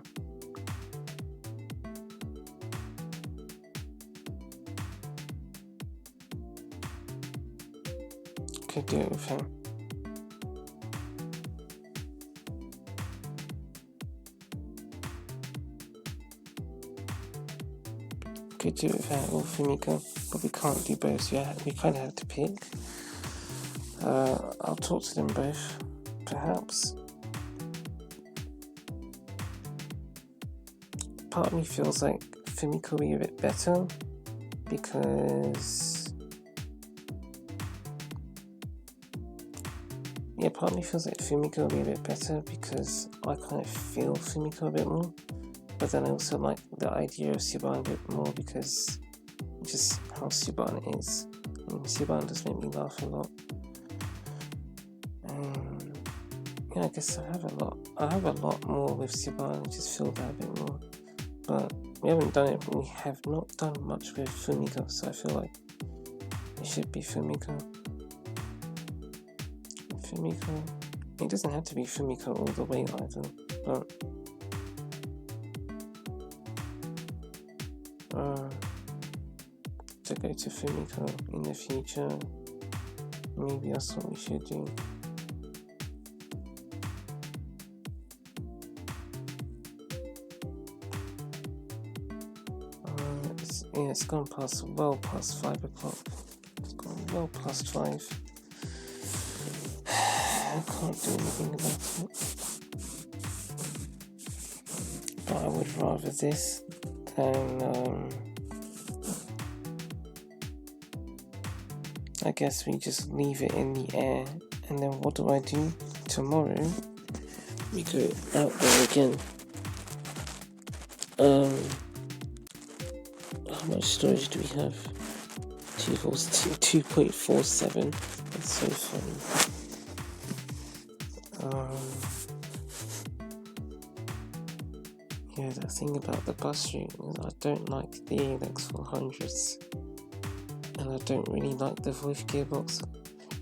Could do it with him. Could do it with her or Fumiko, but we can't do both. Yeah, we kind of have to pick. I'll talk to them both, perhaps. Part of me feels like Fumiko will be a bit better because part of me feels like Fumiko will be a bit better because I kind of feel Fumiko a bit more. But then I also like the idea of Siobhan a bit more because just how Siobhan is. Siobhan does make me laugh a lot. I guess I have a lot more with Siobhan. I just feel that a bit more. But we have not done much with Fumiko, so I feel like it should be Fumiko. It doesn't have to be Fumiko all the way either, but to go to Fumiko in the future, maybe that's what we should do. It's gone past 5 o'clock. It's gone well past 5. I can't do anything about it. But I would rather this than I guess we just leave it in the air, and then what do I do? Tomorrow we go out there again. How much storage do we have? 2.47. That's so funny. The thing about the bus route is I don't like the ALX 400s, and I don't really like the VoIP gearbox,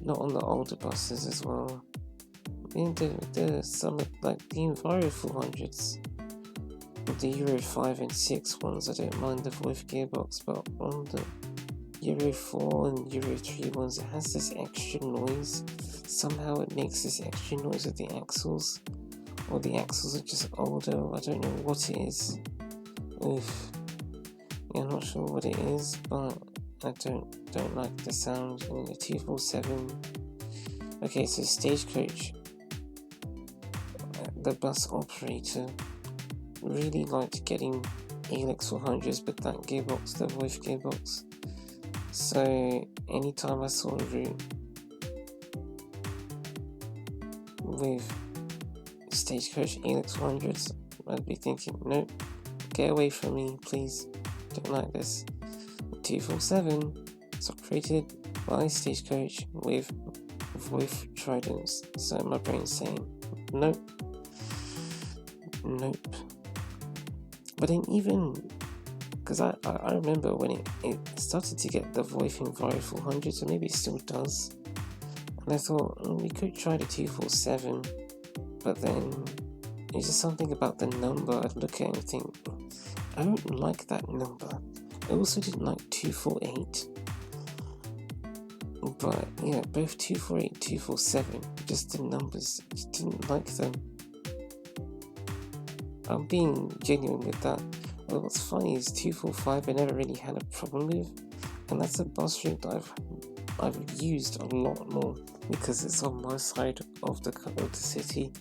not on the older buses as well. Some like the Enviro 400s, the Euro 5 and 6 ones, I don't mind the VoIP gearbox, but on the Euro 4 and Euro 3 ones, it has this extra noise. Somehow it makes this extra noise with the axles, or the axles are just older. I don't know what it is. I'm not sure what it is, but I don't like the sound in the 247. Okay, so Stagecoach, the bus operator, really liked getting ALX 400s with that gearbox, the VoIP gearbox. So anytime I saw a route with Stagecoach ALX 400s, I'd be thinking, nope, get away from me, please, don't like this. 247 is operated by Stagecoach with VoIP tridents, so my brain's saying, nope. But then even, because I remember when it started to get the VoIP Enviro 400, so maybe it still does, and I thought, we could try the 247, but then it's just something about the number. I'd look at it and think, I don't like that number. I also didn't like 248, but yeah, both 248, 247, just the numbers, just didn't like them. I'm being genuine with that. Well, what's funny is 245 I never really had a problem with, and that's a bus route that I've used a lot more because it's on my side of the city.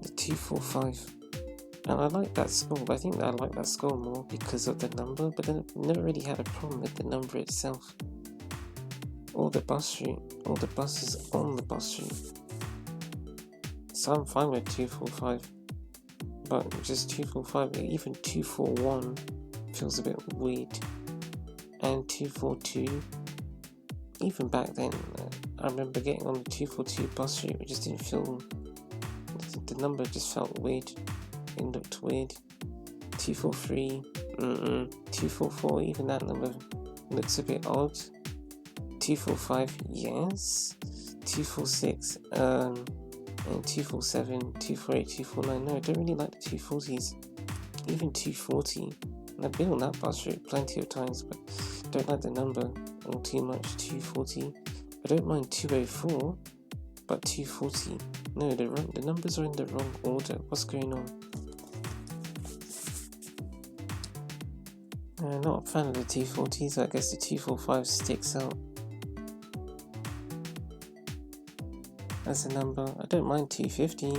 The 245. And I like that score, but I think that I like that score more because of the number, but then I never really had a problem with the number itself. Or the bus route, or the buses on the bus route. So I'm fine with 245. But just 245, even 241 feels a bit weird. And 242, even back then, I remember getting on the 242 bus route, it just didn't feel, the number just felt weird. It looked weird. 243, 244, even that number looks a bit odd. 245, yes. 246, and 247, 248, 249. No, I don't really like the 240s. Even 240. And I've been on that bus route plenty of times, but don't like the number all too much. 240. I don't mind 204, but 240. No, the numbers are in the wrong order. What's going on? Not a fan of the 240s. I guess the 245 sticks out as a number. I don't mind 250,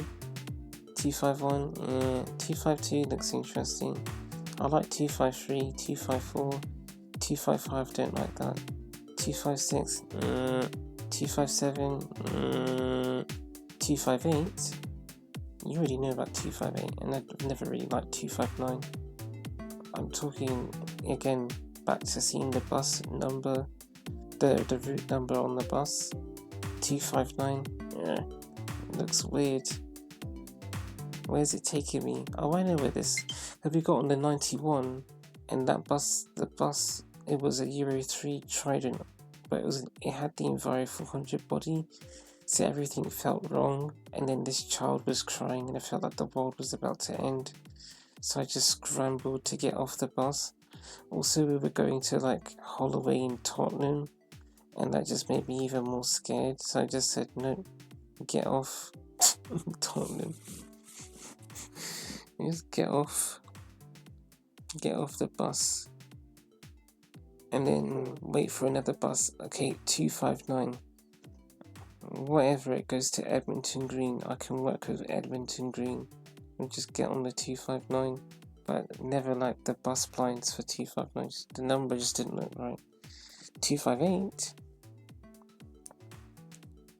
251, 252 looks interesting. I like 253, 254, 255, don't like that. 256, 257, 258. You already know about 258, and I've never really liked 259. I'm talking again back to seeing the bus number, the route number on the bus. 259. Looks weird. Where's it taking me? Oh, I know where this. Have we got on the 91? And that bus, it was a Euro 3 Trident, but it had the Enviro 400 body, so everything felt wrong. And then this child was crying, and I felt like the world was about to end. So I just scrambled to get off the bus. Also, we were going to like Holloway in Tottenham, and that just made me even more scared. So I just said, no, get off Tottenham. Just get off the bus, and then wait for another bus. Okay, 259. Whatever, it goes to Edmonton Green. I can work with Edmonton Green. And just get on the 259, but never liked the bus blinds for 259. The number just didn't look right. 258,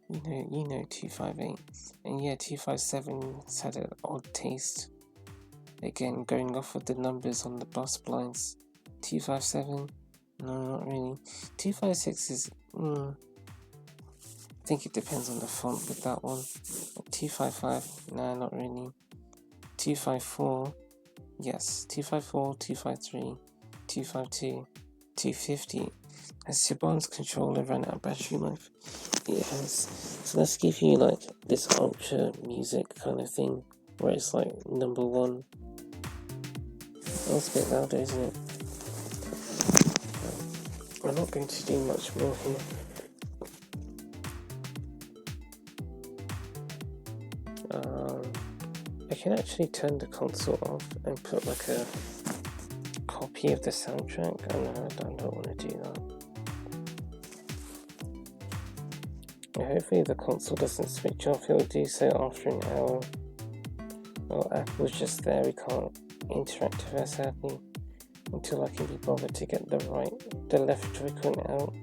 you know 258, and yeah, 257's had an odd taste. Again, going off of the numbers on the bus blinds. 257, no, not really. 256 is, I think it depends on the font with that one. 255, nah, not really. 254, yes. 254, 253, 252, 250. Has Siobhan's controller run out of battery life? It has. So let's give you like this ultra music kind of thing, where it's like number one. That's a bit louder, isn't it? I'm not going to do much more here. I can actually turn the console off and put like a copy of the soundtrack. I don't want to do that. Hopefully the console doesn't switch off. It'll do so after an hour. Well, Apple's just there. We can't interact with her sadly until I can be bothered to get the left Joy-Con out.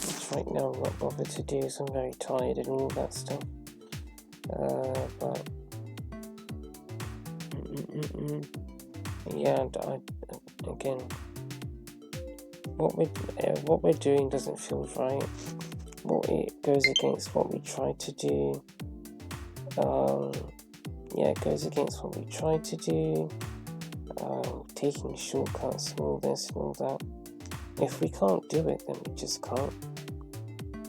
Which right now I'm not bothered to do, so I'm very tired and all that stuff. But yeah, again, what we're doing doesn't feel right. It goes against what we tried to do. It goes against what we tried to do. Taking shortcuts and all this and all that. If we can't do it, then we just can't.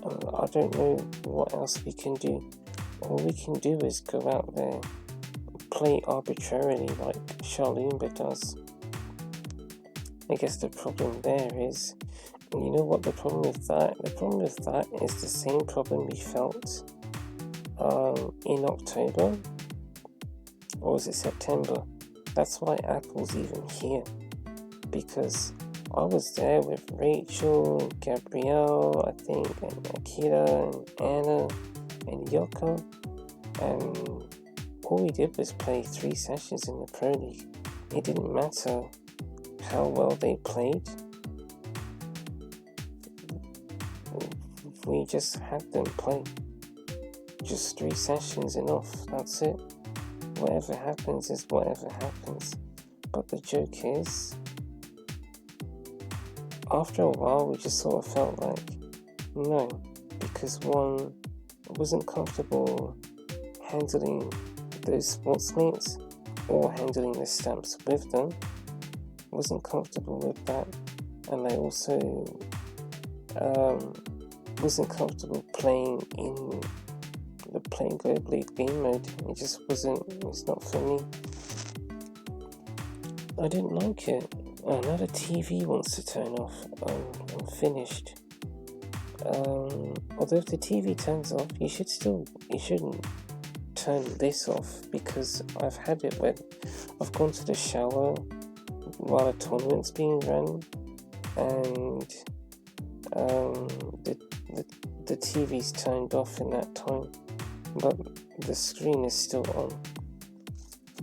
I don't know what else we can do. All we can do is go out there, play arbitrarily like Cargoomba does. I guess the problem there is, you know what the problem with that? The problem with that is the same problem we felt in October, or was it September? That's why Apple's even here, because I was there with Rachel, Gabrielle, I think, and Akira, and Anna, and Yoko, and all we did was play 3 sessions in the Pro League. It didn't matter how well they played. We just had them play. Just 3 sessions enough, that's it. Whatever happens is whatever happens. But the joke is, after a while we just sort of felt like, no, because one, wasn't comfortable handling those sportsmates or handling the stamps with them. Wasn't comfortable with that, and I also wasn't comfortable playing in the playing globally game mode. It just wasn't, it's not for me. I didn't like it. Oh, now the TV wants to turn off. I'm finished. Although if the TV turns off, you shouldn't turn this off, because I've had it when I've gone to the shower while a tournament's being run, and the TV's turned off in that time, but the screen is still on.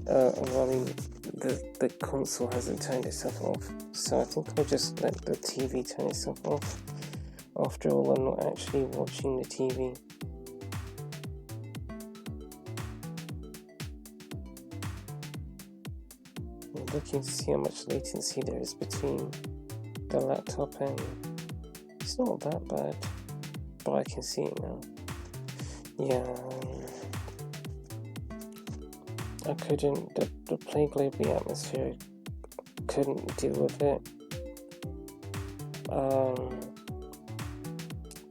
The console hasn't turned itself off, so I think I'll just let the TV turn itself off. After all, I'm not actually watching the TV. I'm looking to see how much latency there is between the laptop and... It's not that bad, but I can see it now. Yeah, I couldn't, the play globally atmosphere, couldn't deal with it.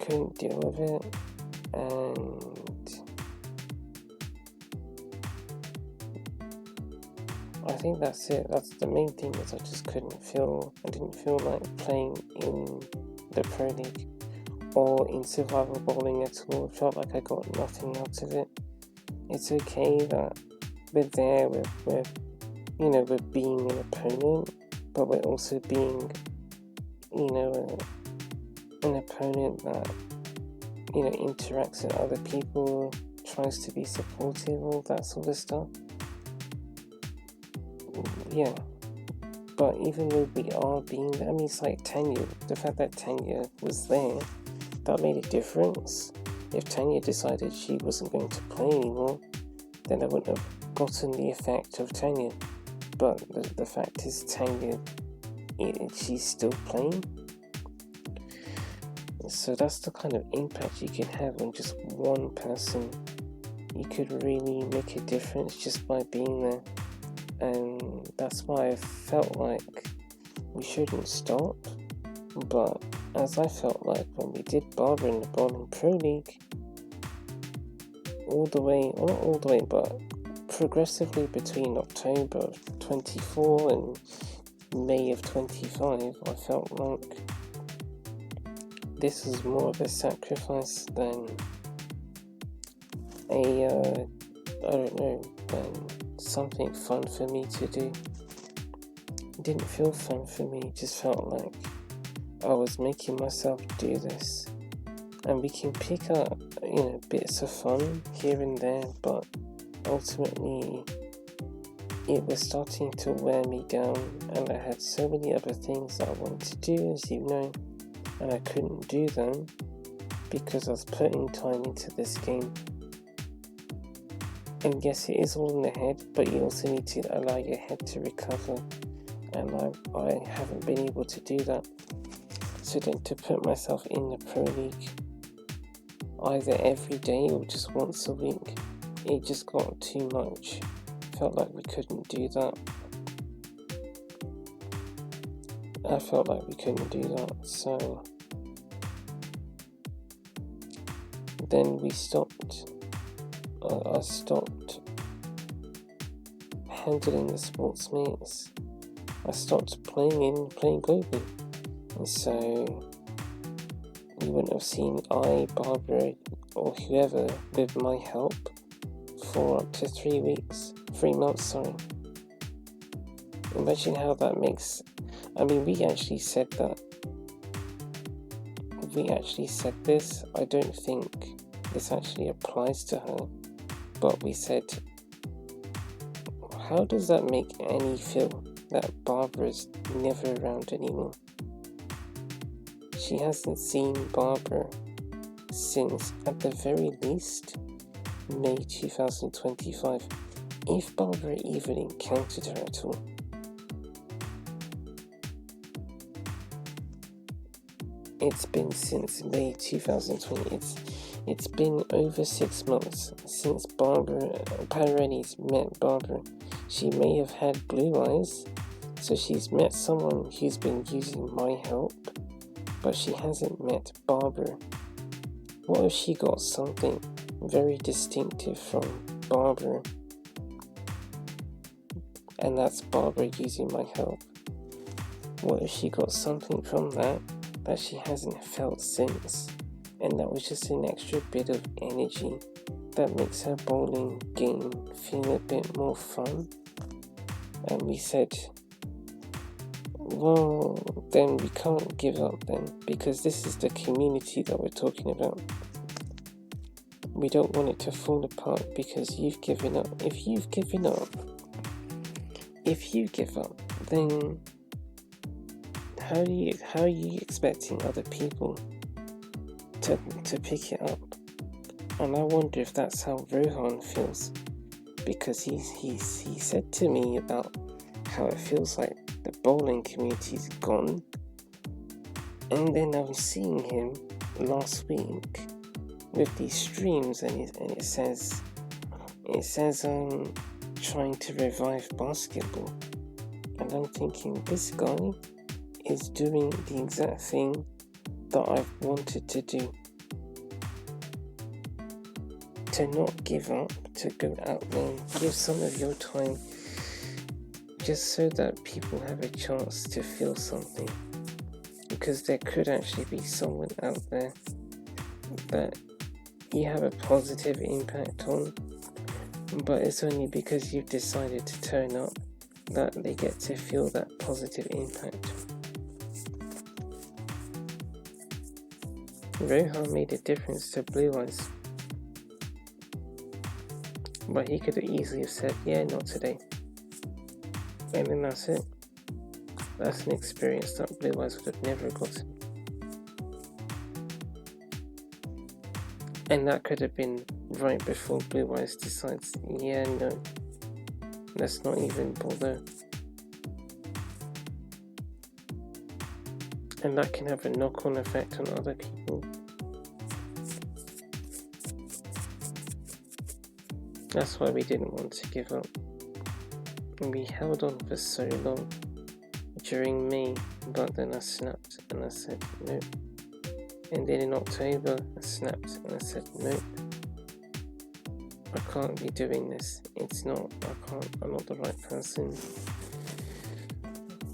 Couldn't deal with it, and I think that's it. That's the main thing, is I just I didn't feel like playing in the Pro League or in survival bowling at all. It felt like I got nothing out of it. It's okay that we're there, we're being an opponent, but we're also being, an opponent that, interacts with other people, tries to be supportive, all that sort of stuff. Yeah. But even though we are being, it's like Tanya, the fact that Tanya was there, that made a difference. If Tanya decided she wasn't going to play anymore, then I wouldn't have gotten the effect of Tanya. But the fact is, Tanya, she's still playing. So that's the kind of impact you can have on just one person. You could really make a difference just by being there. And that's why I felt like we shouldn't stop. But as I felt like when we did Barbara in the Bowling Pro League, not all the way, but progressively between October of 24 and May of 25, I felt like this was more of a sacrifice than something fun for me to do. It didn't feel fun for me, it just felt like I was making myself do this. And we can pick up, bits of fun here and there, but ultimately it was starting to wear me down, and I had so many other things that I wanted to do, as you know, and I couldn't do them because I was putting time into this game. And yes, it is all in the head, but you also need to allow your head to recover, and I haven't been able to do that. So then to put myself in the Pro League either every day or just once a week, it just got too much. Felt like we couldn't do that. I felt like we couldn't do that, so then we stopped. I stopped handling the sports mates. I stopped playing globally, and so you wouldn't have seen Barbara, or whoever with my help for up to 3 months. Imagine how that makes. We actually said that. We actually said this. I don't think this actually applies to her, But we said, how does that make Annie feel that Barbara's never around anymore? She hasn't seen Barbara since, at the very least, May 2025, if Barbara even encountered her at all. It's been since May 2020. It's been over 6 months since Paredes met Barbara. She may have had blue eyes, so she's met someone who's been using my help, but she hasn't met Barbara. What if she got something very distinctive from Barbara? And that's Barbara using my help. What if she got something from that she hasn't felt since? And that was just an extra bit of energy that makes her bowling game feel a bit more fun. And we said, well, then we can't give up then, because this is the community that we're talking about. We don't want it to fall apart because you've given up. If you give up, then how are you expecting other people to pick it up? And I wonder if that's how Rohan feels, because he said to me about how it feels like the bowling community's gone, and then I was seeing him last week with these streams, and it says trying to revive basketball, and I'm thinking, this guy is doing the exact thing that I've wanted to do. To not give up, to go out there and give some of your time, just so that people have a chance to feel something. Because there could actually be someone out there that you have a positive impact on, but it's only because you've decided to turn up that they get to feel that positive impact. Rohan made a difference to Blue Eyes, but he could have easily have said, yeah, not today. And then that's it. That's an experience that Blue Eyes would have never gotten. And that could have been right before Blue Eyes decides, yeah, no, let's not even bother. And that can have a knock-on effect on other people. That's why we didn't want to give up. And we held on for so long during May, but then I snapped and I said nope. And then in October I snapped and I said nope. I can't be doing this. I'm not the right person.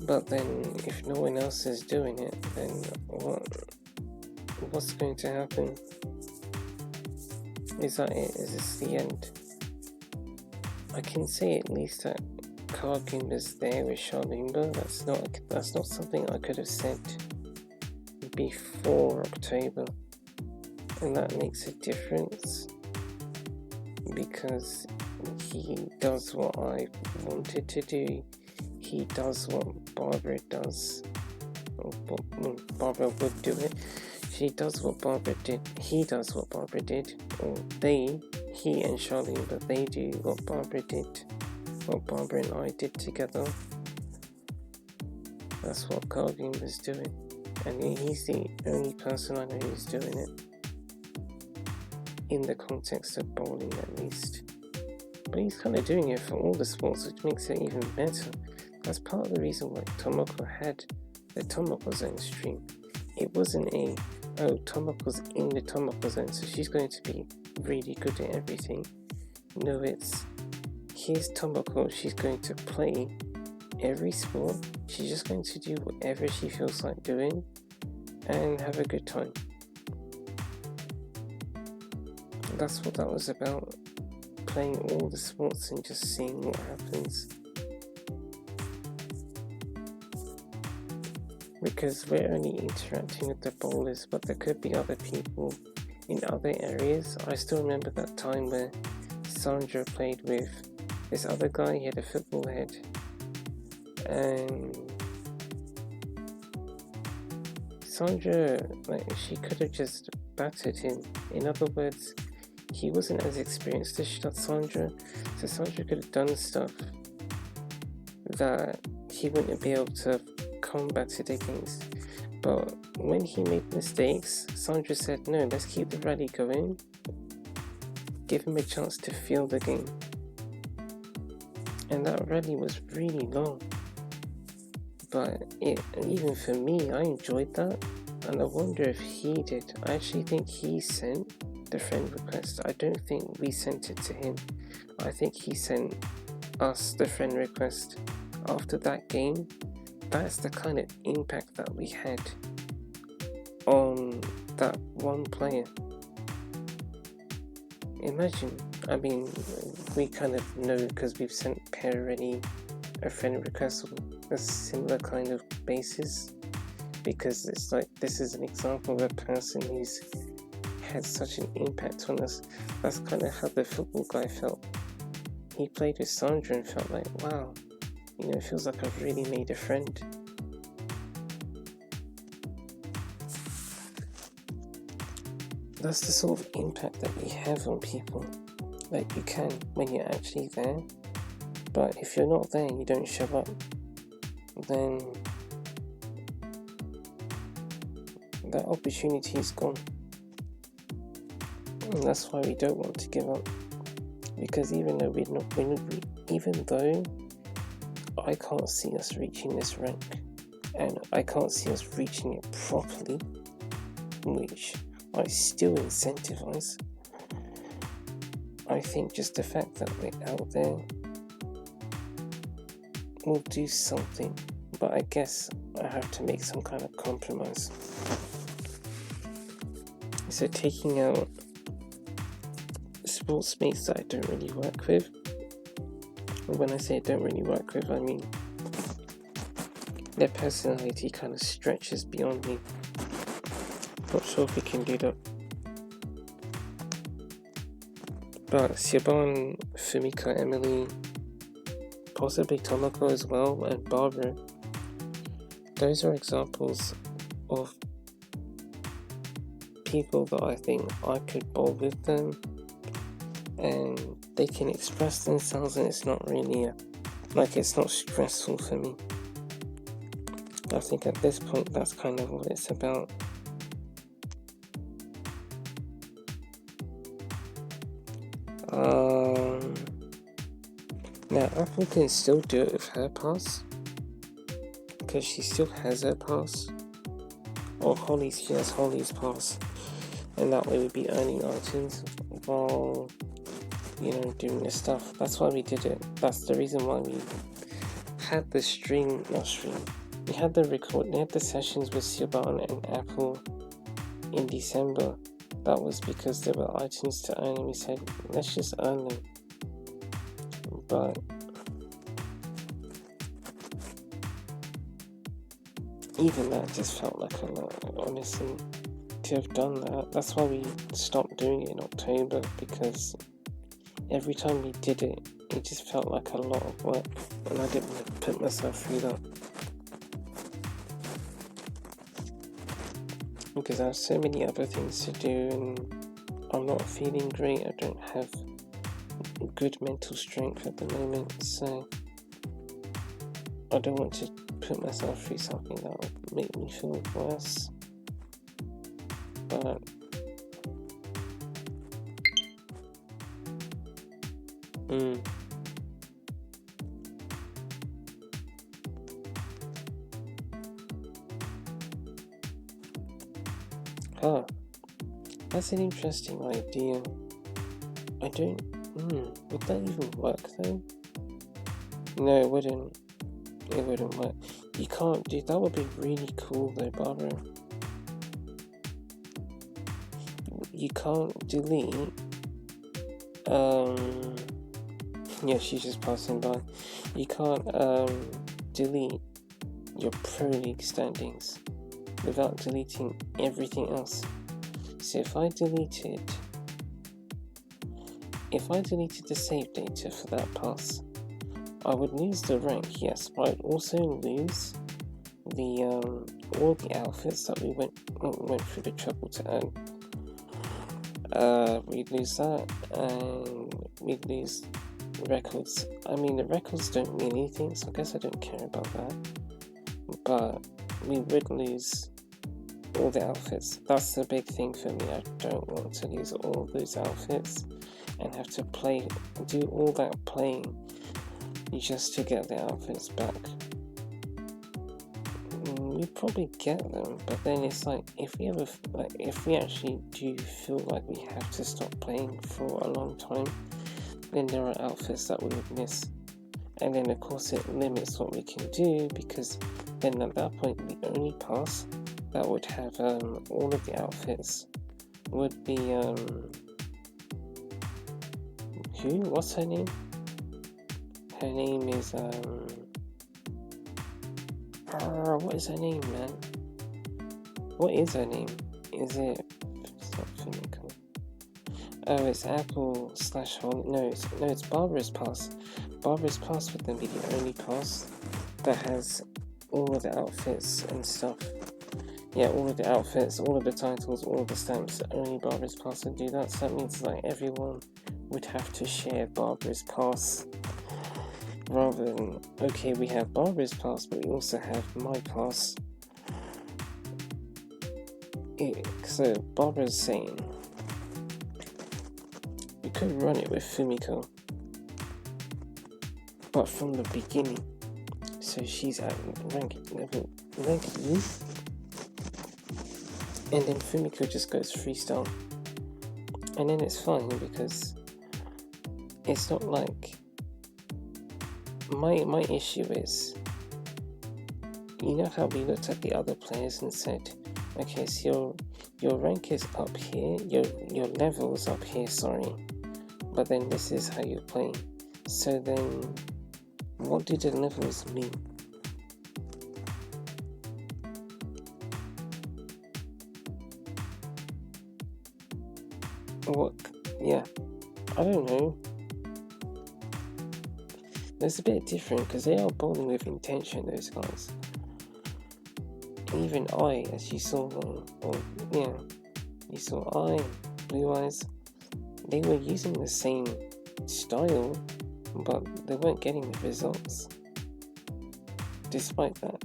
But then if no one else is doing it, then what's going to happen? Is that it? Is this the end? I can say at least that Cargoomba's there with Shalimba. That's not something I could have said before October, and that makes a difference because he does what I wanted to do. He does what Barbara does. Barbara would do it. She does what Barbara did. He does what Barbara did. Or he and Shalimba, they do what Barbara did. What Barbara and I did together. That's what Cargoomba's doing. And he's the only person I know who's doing it. In the context of bowling, at least. But he's kind of doing it for all the sports, which makes it even better. That's part of the reason why Tomoko had the Tomoko Zone stream. It wasn't Tomoko's in the Tomoko Zone, so she's going to be really good at everything. No, here's Tomoko, she's going to play every sport. She's just going to do whatever she feels like doing and have a good time. That's what that was about. Playing all the sports and just seeing what happens. Because we're only interacting with the bowlers, but there could be other people in other areas. I still remember that time where Sandra played with this other guy. He had a football head, and Sandra, like, she could have just battered him. In other words, he wasn't as experienced as Sandra, so Sandra could have done stuff that he wouldn't be able to combat it against. But when he made mistakes, Sandra said, no, let's keep the rally going. Give him a chance to feel the game. And that rally was really long. But even for me, I enjoyed that. And I wonder if he did. I actually think he sent the friend request. I don't think we sent it to him. I think he sent us the friend request after that game. That's the kind of impact that we had on that one player. Imagine, I mean, we kind of know because we've sent Per already a friend request on a similar kind of basis, because it's like, this is an example of a person who's had such an impact on us. That's kind of how the football guy felt. He played with Sandra and felt like, wow, you know, it feels like I've really made a friend. That's the sort of impact that we have on people. Like, you can when you're actually there, but if you're not there and you don't show up, then that opportunity is gone. And that's why we don't want to give up, because even though even though I can't see us reaching this rank, and I can't see us reaching it properly, which I still incentivize, I think just the fact that we're out there will do something. But I guess I have to make some kind of compromise. So taking out sports mates that I don't really work with. And when I say I don't really work with, I mean their personality kind of stretches beyond me. Not sure if we can do that. But Siobhan, Fumika, Emily, possibly Tomoko as well, and Barbara, those are examples of people that I think I could bowl with them, and they can express themselves, and it's not really it's not stressful for me. I think at this point that's kind of what it's about. Now Apple can still do it with her pass, because she still has her pass, or she has Holly's pass, and that way we'd be earning items while, you know, doing this stuff. That's why we did it. That's the reason why we had the we had the sessions with Siobhan and Apple in December. That was because there were items to earn, and we said, let's just earn them. But even that just felt like a lot, honestly, to have done that. That's why we stopped doing it in October, because every time we did it, it just felt like a lot of work, and I didn't want to put myself through that. Because I have so many other things to do, and I'm not feeling great. I don't have good mental strength at the moment, so I don't want to put myself through something that would make me feel worse. But that's an interesting idea. I don't. Would that even work though? No, it wouldn't. It wouldn't work. You can't do that. Would be really cool though, Barbara. You can't delete. Yeah, she's just passing by. You can't delete your Pro League standings without deleting everything else. So if I deleted if I deleted the save data for that pass, I would lose the rank, yes, but I'd also lose the all the outfits that we went through the trouble to earn. We'd lose that, and we'd lose records. I mean, the records don't mean anything, so I guess I don't care about that. But we would lose all the outfits. That's the big thing for me. I don't want to lose all those outfits and have to do all that playing just to get the outfits back. We probably get them, but then it's like if we actually do feel like we have to stop playing for a long time, then there are outfits that we would miss, and then of course it limits what we can do, because then at that point the only pass that would have all of the outfits would be what's her name? Her name is what is her name, man? What is her name? Is it? It's not Fumiko. Oh, it's Apple / Holly. No, it's Barbara's pass. Barbara's pass would then be the only pass that has all of the outfits and stuff. Yeah, all of the outfits, all of the titles, all of the stamps. Only Barbara's pass would do that. So that means like everyone would have to share Barbara's pass. Rather than, okay, we have Barbara's pass, but we also have my pass. So Barbara's saying we could run it with Fumiko, but from the beginning. So she's at rank E, and then Fumiko just goes freestyle, and then it's fine because it's not like. My issue is, you know how we looked at the other players and said, okay, so your rank is up here, your level is up here, sorry, but then this is how you're playing. So then, what do the levels mean? What? Yeah, I don't know. It's a bit different because they are bowling with intention, those guys. Even I, as you saw, you saw I, Blue Eyes, they were using the same style, but they weren't getting the results, despite that.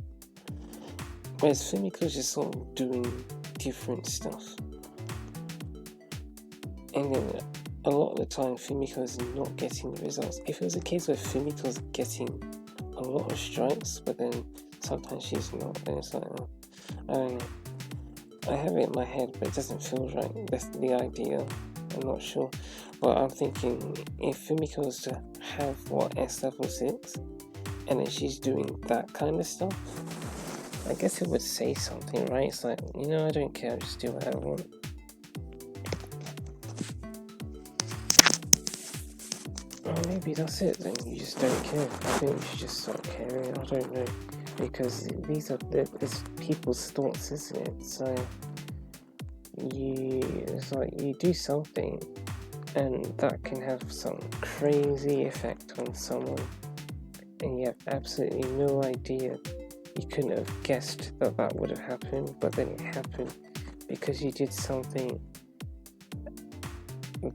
Whereas Fumiko's just sort of doing different stuff. And then a lot of the time, Fumiko's not getting the results. If it was a case where Fumiko's getting a lot of strikes, but then sometimes she's not, then it's like, I don't know. I have it in my head, but it doesn't feel right. That's the idea. I'm not sure. But I'm thinking, if Fumiko's to have, S level 6, and then she's doing that kind of stuff, I guess it would say something, right? It's like, I don't care, I'll just do what I want. Maybe that's it then, you just don't care. I think you should just stop caring, I don't know. Because it's people's thoughts, isn't it? So, it's like you do something and that can have some crazy effect on someone. And you have absolutely no idea. You couldn't have guessed that would have happened, but then it happened because you did something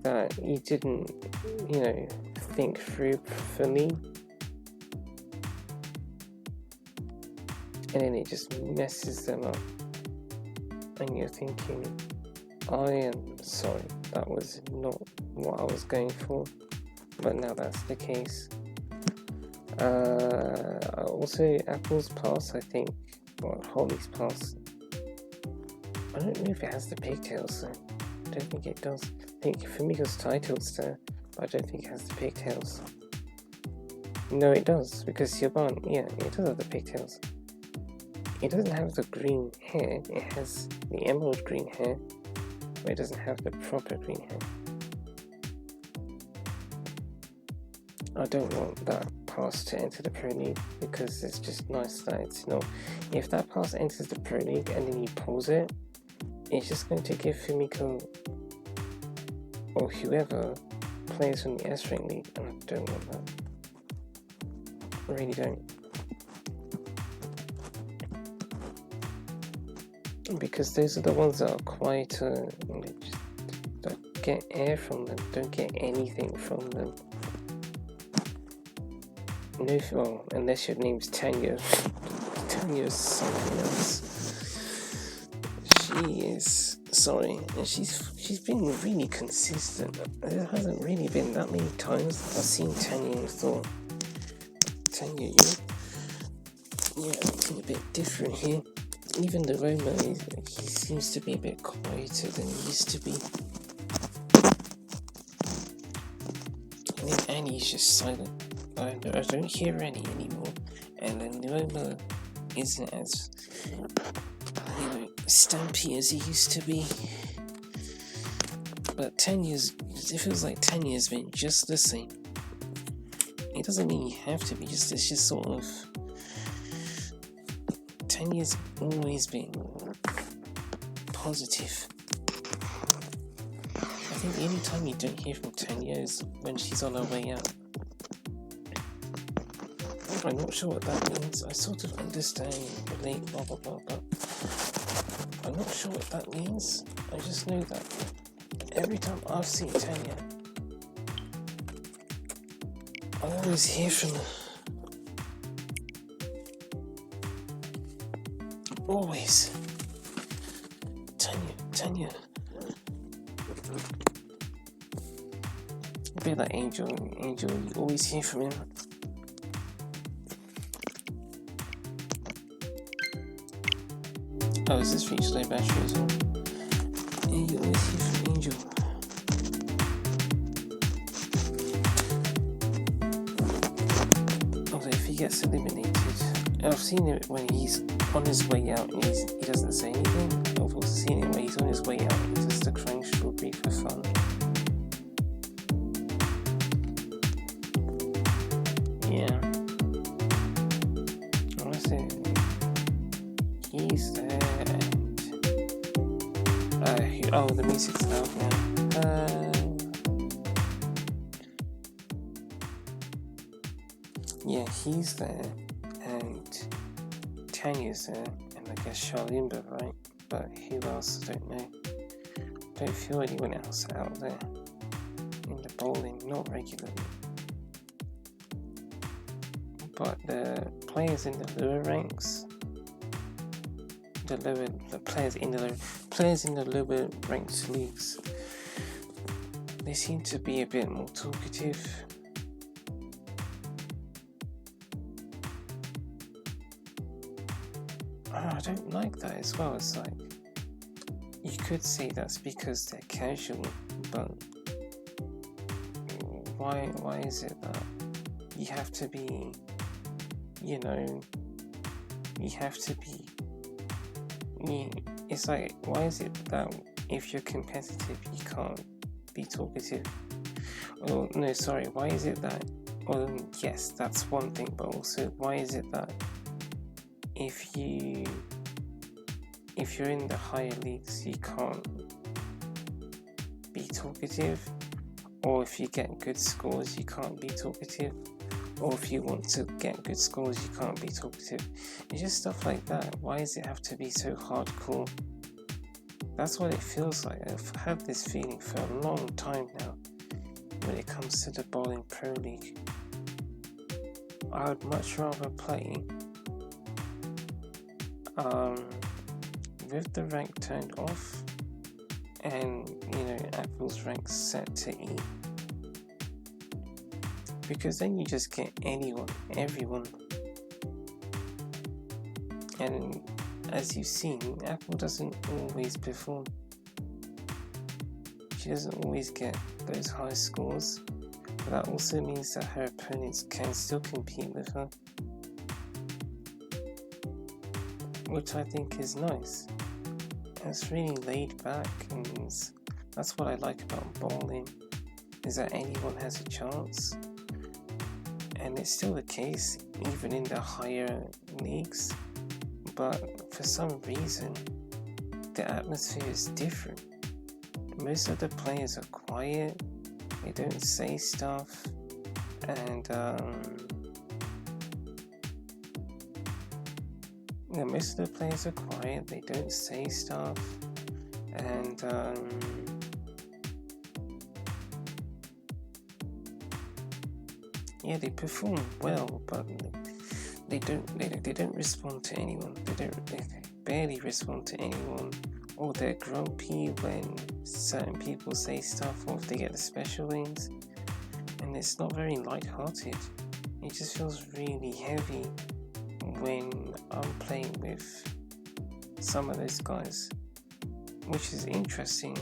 that you didn't, think through fully, and then it just messes them up, and you're thinking, I am sorry, that was not what I was going for, but now that's the case. Also, Apple's pass, I think, Holly's pass, I don't know if it has the pigtails though. I don't think it does. I think Fumiko's title's there, but I don't think it has the pigtails. No, it does, because Siobhan, it does have the pigtails. It doesn't have the green hair, it has the emerald green hair, but it doesn't have the proper green hair. I don't want that pass to enter the Pro League, because it's just nice that it's not. If that pass enters the Pro League and then you pause it, it's just going to give Fumiko or whoever players from the S rank league, and I don't want that. I really don't. Because those are the ones that are quieter, and they just don't get air from them, don't get anything from them. No, well, unless your name's Tanya. Tanya's something else. She is, sorry, and she's been really consistent. There hasn't really been that many times I've seen Tanya and thought, Tanya, you're acting a bit different here. Even the Roma, he seems to be a bit quieter than he used to be. And then Annie's just silent. I don't hear Annie anymore. And then the Roma isn't as, stampy as he used to be. But it feels like Tanya's been just the same. It doesn't mean you have to be, it's just sort of, Tanya's always been positive. I think the only time you don't hear from Tanya is when she's on her way out. I'm not sure what that means. I sort of understand, relate, blah blah blah, but I'm not sure what that means. I just know that every time I've seen Tanya, I always hear from her. Always. Tanya. A bit like Angel, you always hear from him. Oh, is this reached low battery as well? Yeah, you always hear from Angel. Although if he gets eliminated, I've seen it when he's on his way out and he doesn't say anything. I've also seen it when he's on his way out and he's just a crying strawberry for fun. Yeah. Honestly, he's there and oh, the music's loud now. Yeah, he's there and Tanya's there, and I guess Charlimba, right? But who else? I don't know. Don't feel anyone else out there in the bowling, not regularly. But the players in the lower ranks, players in the lower ranked leagues, they seem to be a bit more talkative. I don't like that as well. It's like, you could say that's because they're casual, but why is it that you have to be, it's like, why is it that if you're competitive you can't be talkative? Oh no, sorry, why is it that, well yes, that's one thing, but also why is it that if you're in the higher leagues you can't be talkative, or if you get good scores you can't be talkative, or if you want to get good scores you can't be talkative? It's just stuff like that. Why does it have to be so hardcore? That's what it feels like. I've had this feeling for a long time now when it comes to the Bowling Pro League. I would much rather play with the rank turned off and Apple's rank set to E, because then you just get everyone, and as you've seen, Apple doesn't always perform. She doesn't always get those high scores, but that also means that her opponents can still compete with her, which I think is nice. It's really laid back, and that's what I like about bowling, is that anyone has a chance. And it's still the case even in the higher leagues, but for some reason the atmosphere is different. Most of the players are quiet, they don't say stuff, and most of the players are quiet, they don't say stuff, and yeah, they perform well, but they don't respond to anyone. They barely respond to anyone, or they're grumpy when certain people say stuff, or if they get the special wings, and it's not very light-hearted. It just feels really heavy when I'm playing with some of those guys, which is interesting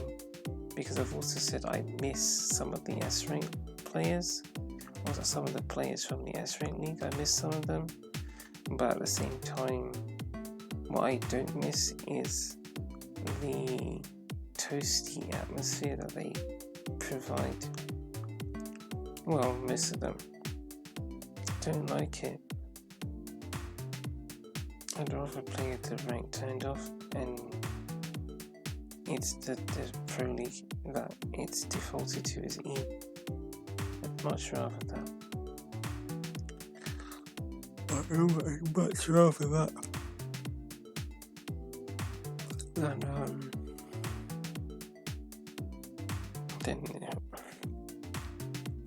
because I've also said I miss some of the S-Rank players, or some of the players from the S-Rank League. I miss some of them, but at the same time, what I don't miss is the toasty atmosphere that they provide. Well, most of them. Don't like it. I'd rather play with the rank turned off, and it's the Pro League that it's defaulted to as E. I'd much rather that. I'd much rather that than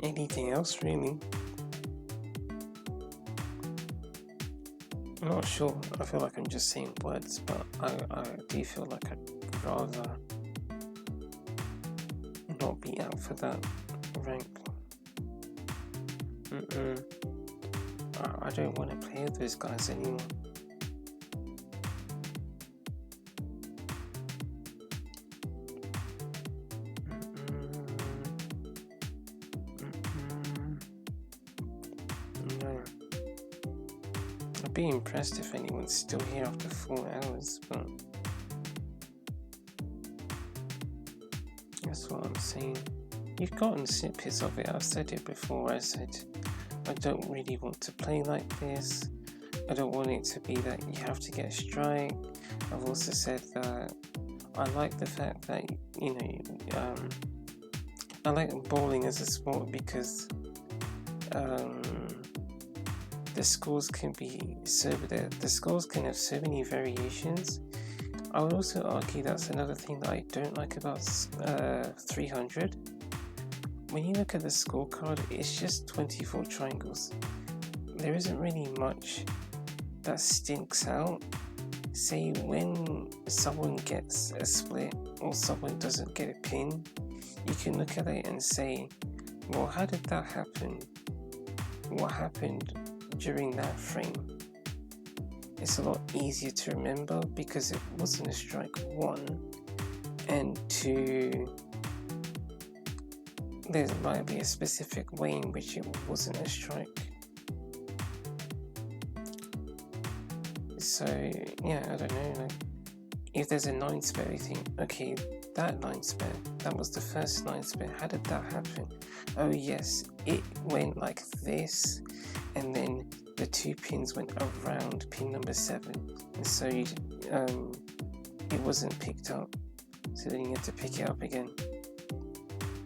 anything else, really. I'm not sure. I feel like I'm just saying words, but I do feel like I'd rather not be out for that rank. I don't want to play with those guys anymore. No. I'd be impressed if anyone's still here after 4 hours, but that's what I'm saying. You've gotten snippets of it. I've said it before. I said I don't really want to play like this. I don't want it to be that you have to get a strike. I've also said that I like the fact that, I like bowling as a sport because the scores can be the scores can have so many variations. I would also argue that's another thing that I don't like about 300. When you look at the scorecard, it's just 24 triangles. There isn't really much that stinks out. Say when someone gets a split or someone doesn't get a pin, you can look at it and say, well, how did that happen? What happened during that frame? It's a lot easier to remember because it wasn't a strike 1, and 2, there might be a specific way in which it wasn't a strike. So yeah, I don't know, like if there's a 9 spare, you think, okay, that 9 spare, that was the first 9 spare, how did that happen? Oh yes, it went like this, and then the 2 pins went around pin number 7, and so it wasn't picked up, so then you had to pick it up again.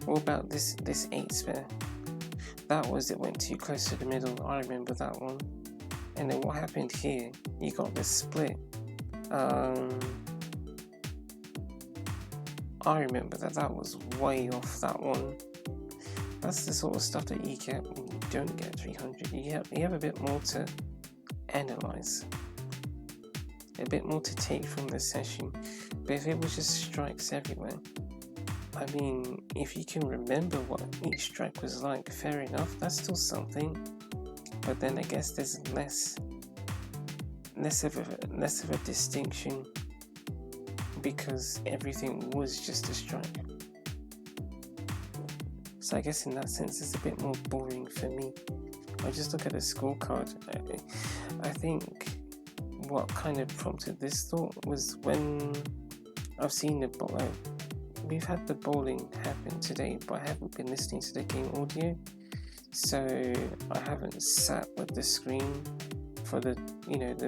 What about this 8 spare? That was, it went too close to the middle. I remember that one. And then what happened here? You got the split. I remember that was way off, that one. That's the sort of stuff that you get when you don't get 300. You have a bit more to analyze, a bit more to take from the session. But if it was just strikes everywhere, I mean, if you can remember what each strike was like, fair enough, that's still something. But then I guess there's less of a distinction because everything was just a strike. So I guess in that sense it's a bit more boring for me. I just look at the scorecard. I think what kind of prompted this thought was when I've seen we've had the bowling happen today, but I haven't been listening to the game audio, so I haven't sat with the screen for the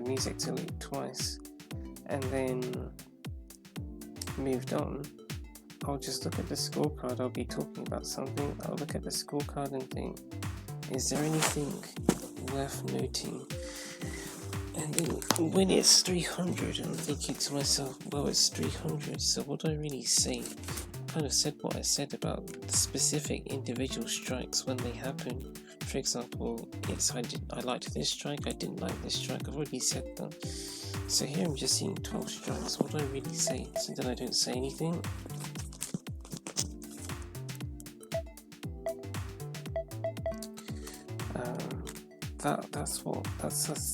music to loop twice and then moved on. I'll just look at the scorecard. I'll be talking about something. I'll look at the scorecard and think, is there anything worth noting? And then when it's 300, I'm thinking to myself, well, it's 300, so what do I really say? I kind of said what I said about the specific individual strikes when they happen. For example, I liked this strike, I didn't like this strike. I've already said that. So here I'm just seeing 12 strikes. What do I really say? So then I don't say anything.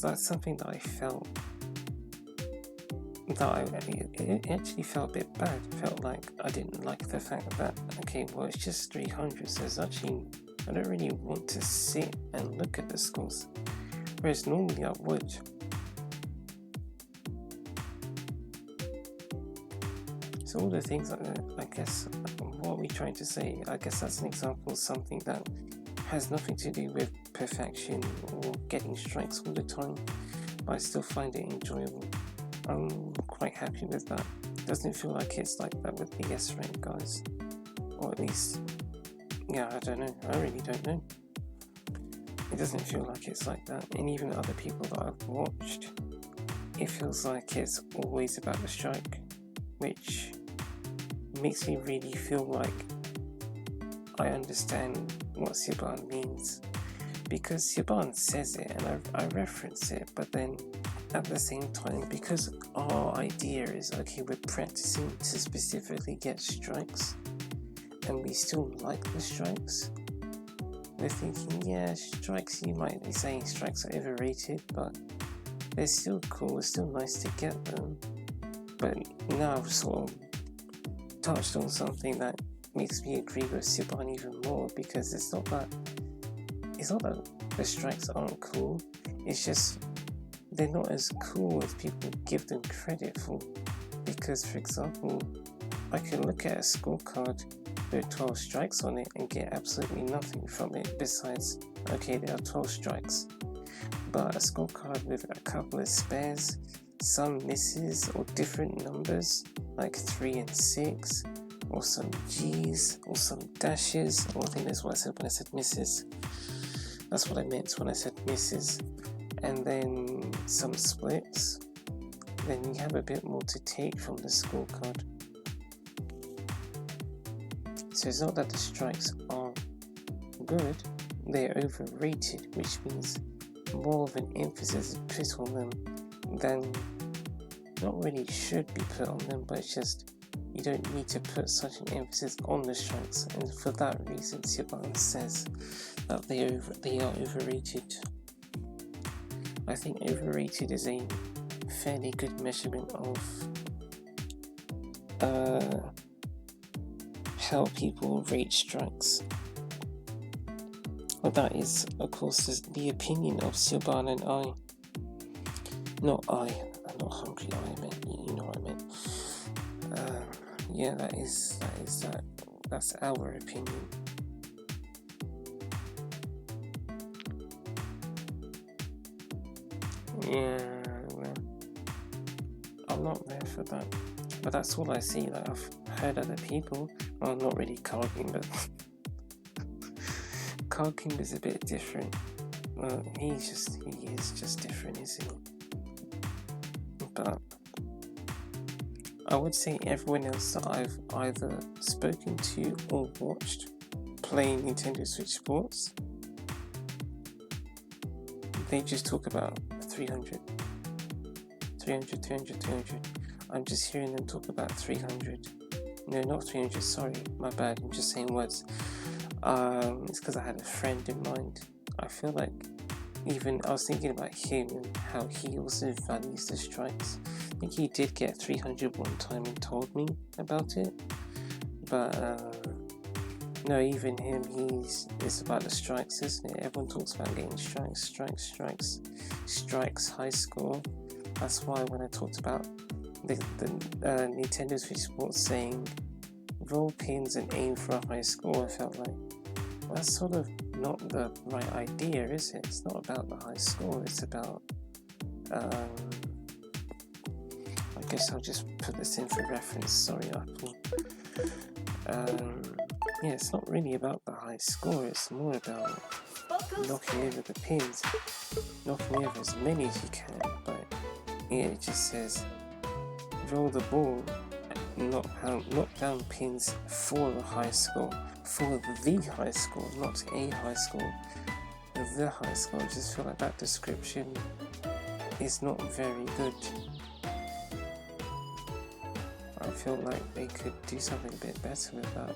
That's something that I felt. It actually felt a bit bad. It felt like I didn't like the fact that, okay, well, it's just 300, so it's actually, I don't really want to sit and look at the scores, whereas normally I would. So all the things like that, I guess, what are we trying to say? I guess that's an example of something that has nothing to do with perfection or getting strikes all the time, but I still find it enjoyable. I'm quite happy with that. Doesn't feel like it's like that with the S rank guys, or at least, yeah, I don't know. I really don't know. It doesn't feel like it's like that, and even other people that I've watched, it feels like it's always about the strike, which makes me really feel like I understand what Siobhan means, because Siobhan says it and I reference it, but then at the same time, because our idea is, okay, we're practicing to specifically get strikes and we still like the strikes, we're thinking, yeah, strikes, you might be saying strikes are overrated, but they're still cool, it's still nice to get them. But now I've sort of touched on something that makes me agree with Siobhan even more, because it's not that the strikes aren't cool, it's just they're not as cool as people give them credit for. Because, for example, I can look at a scorecard with 12 strikes on it and get absolutely nothing from it besides, okay, there are 12 strikes. But a scorecard with a couple of spares, some misses or different numbers like 3 and 6, or some G's or some dashes, or I think that's what I said when I said misses. That's what I meant when I said misses. And then some splits, then you have a bit more to take from the scorecard. So it's not that the strikes are good, they're overrated, which means more of an emphasis is put on them than not really should be put on them, but it's just you don't need to put such an emphasis on the strikes, and for that reason Siobhan says that they are overrated. I think overrated is a fairly good measurement of how people rate strikes. Well, that is, of course, the opinion of Siobhan and I. Not I. I'm not hungry. I meant, you know what I meant. Yeah, that's our opinion. Yeah, well, I'm not there for that. But that's all I see. Like, I've heard other people. Well, not really Cargoomba, but Cargoomba is a bit different. Well, he is just different, isn't he? But I would say everyone else that I've either spoken to or watched playing Nintendo Switch Sports, they just talk about 300. I'm just hearing them talk about 300. No, not 300, sorry, my bad, I'm just saying words. It's because I had a friend in mind. I feel like I was thinking about him and how he also values the strikes. I think he did get 300 one time and told me about it. But no, even him, it's about the strikes, isn't it? Everyone talks about getting strikes, high score. That's why when I talked about the Nintendo Switch Sports saying roll pins and aim for a high score, I felt like, well, that's sort of not the right idea, is it? It's not about the high score, it's about, I guess I'll just put this in for reference, sorry Apple. yeah, it's not really about the high score, it's more about knocking over the pins, knocking over as many as you can, but yeah, it just says roll the ball, knock down pins for a high score, for the high score, not a high score, the high score. I just feel like that description is not very good. I feel like they could do something a bit better with that,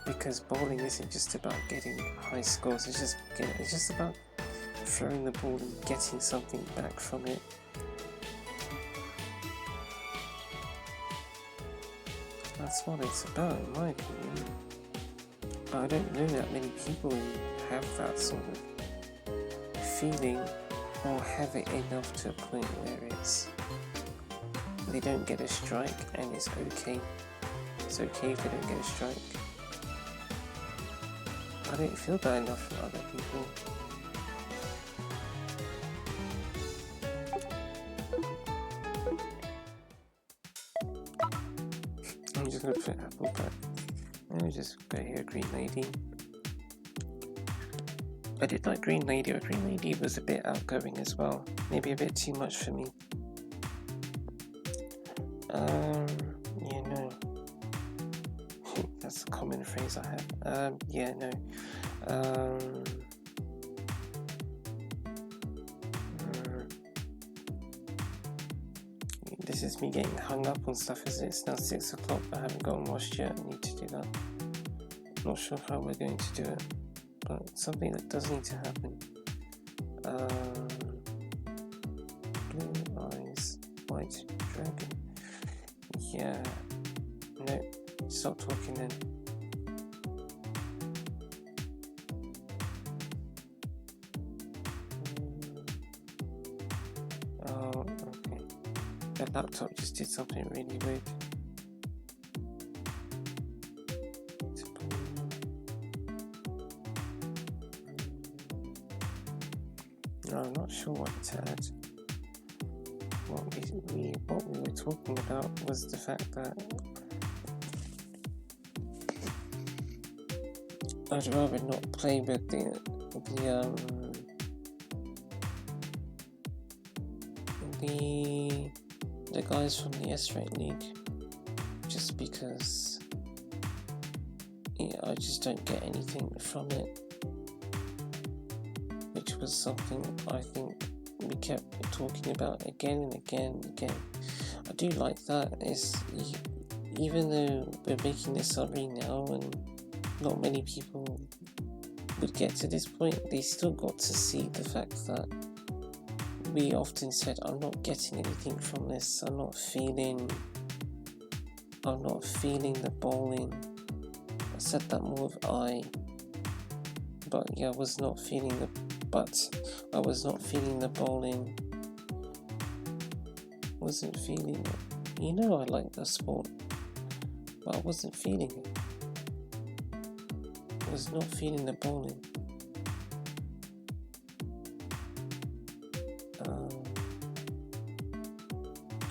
because bowling isn't just about getting high scores, it's just about throwing the ball and getting something back from it. That's what it's about, in my opinion. I don't know that many people who have that sort of feeling, or have it enough to a point where they don't get a strike, and it's okay. It's okay if they don't get a strike. I don't feel that enough for other people. I'm just gonna put apple back. Let me just go here, Green Lady. I did like Green Lady, or Green Lady was a bit outgoing as well. Maybe a bit too much for me. Yeah, no. That's a common phrase I have. Yeah, no. This is me getting hung up on stuff, is it? It's now 6 o'clock, I haven't gotten washed yet, I need to do that. Not sure how we're going to do it, but something that does need to happen. Blue eyes, white dragon. Yeah. No, stop talking then. Oh, okay. That laptop just did something really weird. No, I'm not sure what to add. What we were talking about was the fact that I'd rather not play with the guys from the S-Rate League, just because I just don't get anything from it, which was something I think we kept talking about again and again and again. I do like that, even though we're making this summary now and not many people would get to this point, they still got to see the fact that we often said, I'm not getting anything from this, I'm not feeling the bowling. I said that more with but yeah, I was not feeling the bowling. Wasn't feeling it. You know I like the sport, but I wasn't feeling it. I was not feeling the bowling.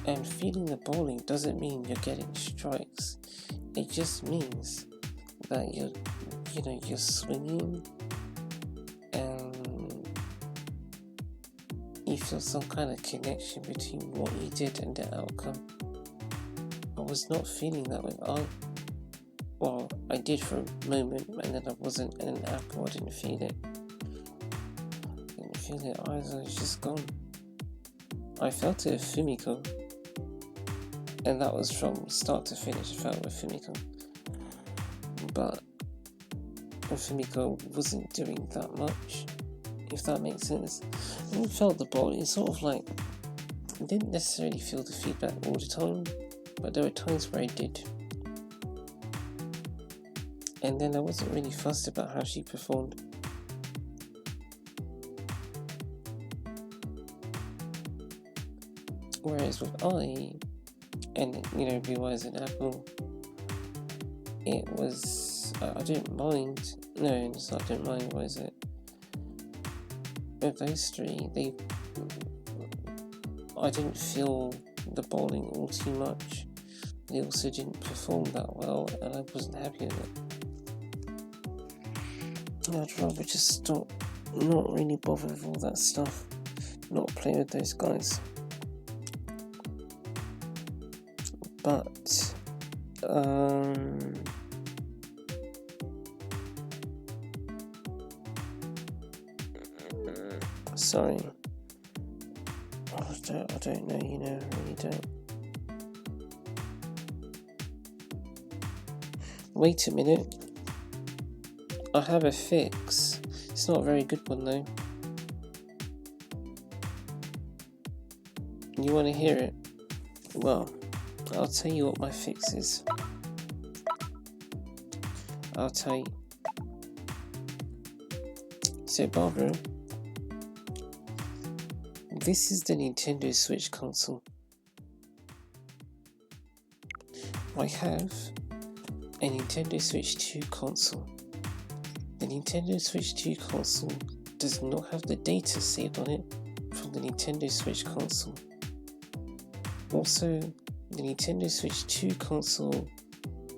And feeling the bowling doesn't mean you're getting strikes. It just means that you're swinging and you feel some kind of connection between what you did and the outcome. I was not feeling that with I did for a moment, and then I wasn't, and then after I didn't feel it. I was just gone. I felt it with Fumiko, and that was from start to finish. I felt it with Fumiko, but Fumiko wasn't doing that much, if that makes sense. I felt the ball. It's sort of like I didn't necessarily feel the feedback all the time, but there were times where I did. And then I wasn't really fussed about how she performed. Whereas with and Blue Eyes and Apple, it was I didn't mind. No, it's not I didn't mind. What is it? With those three, I didn't feel the bowling all too much. they also didn't perform that well, and I wasn't happy with it. I'd rather just stop, not really bother with all that stuff, not play with those guys. But, sorry. I don't know, you know, I really don't. Wait a minute. I have a fix. It's not a very good one though. You want to hear it? Well, I'll tell you what my fix is. I'll tell you. So Barbara, this is the Nintendo Switch console. I have a Nintendo Switch 2 console. The Nintendo Switch 2 console does not have the data saved on it from the Nintendo Switch console. Also, the Nintendo Switch 2 console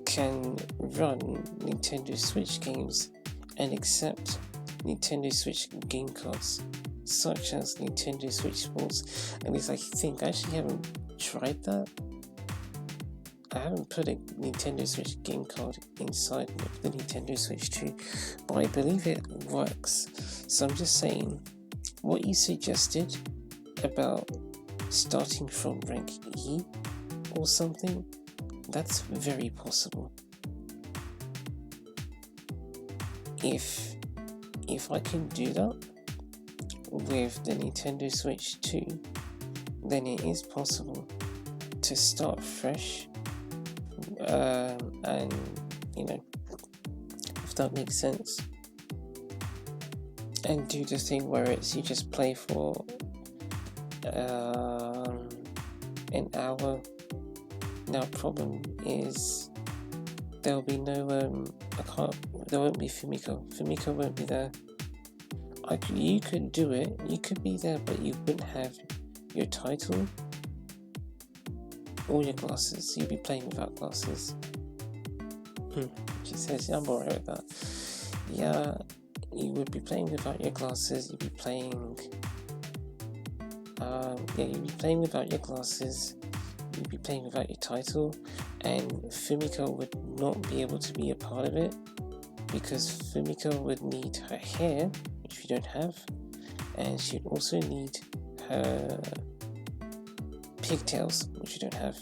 can run Nintendo Switch games and accept Nintendo Switch game cards, such as Nintendo Switch Sports. And I think I actually haven't tried that. I haven't put a Nintendo Switch game card inside the Nintendo Switch 2, but I believe it works. So I'm just saying, what you suggested about starting from rank E or something, that's very possible. If I can do that with the Nintendo Switch 2, then it is possible to start fresh. And you know, if that makes sense, and do the thing where it's you just play for an hour. Now problem is there'll be no there won't be Fumiko. Fumiko won't be there. You could do it, you could be there, but you wouldn't have your title or your glasses. You'd be playing without glasses. She says, yeah, I'm alright with that. Yeah, you would be playing without your glasses. You'd be playing you'd be playing without your glasses. You'd be playing without your title, and Fumiko would not be able to be a part of it because Fumiko would need her hair, which we don't have, and she'd also need her pigtails, which we don't have.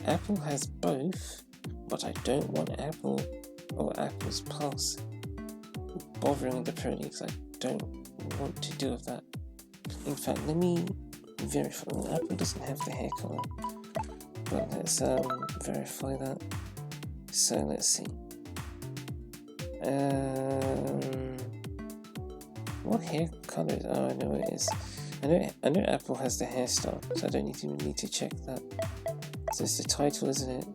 Apple has both, but I don't want Apple or Apple's Plus bothering the ponies. I don't want to deal with that. In fact, let me verify. Apple doesn't have the hair color, but let's verify that. So let's see. What hair color is? Oh, I know what it is. I know Apple has the hairstyle, so I don't even need to check that. So it's the title, isn't it?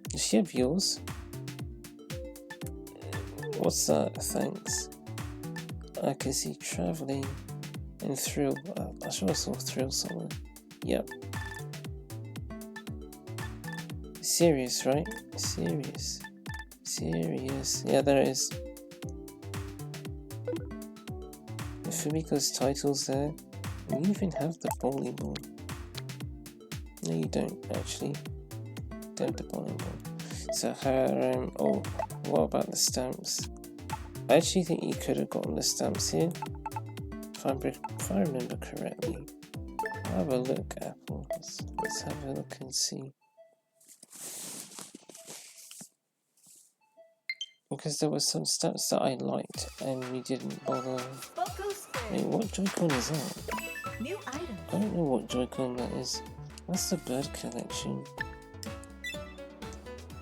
Does she have yours? What's that? Thanks. I can see traveling and thrill. I'm sure I saw thrill somewhere. Yep. Serious, right? Serious. Yeah, there it is. Fumiko's title's there. You even have the bowling ball. No, you don't actually. Don't have the bowling ball. So her. What about the stamps? I actually think you could have gotten the stamps here. If I remember correctly. I'll have a look, Apple. Let's have a look and see. Because there were some stamps that I liked and we didn't bother. Wait, what Joy-Con is that? New item. I don't know what Joy-Con that is. That's the bird collection.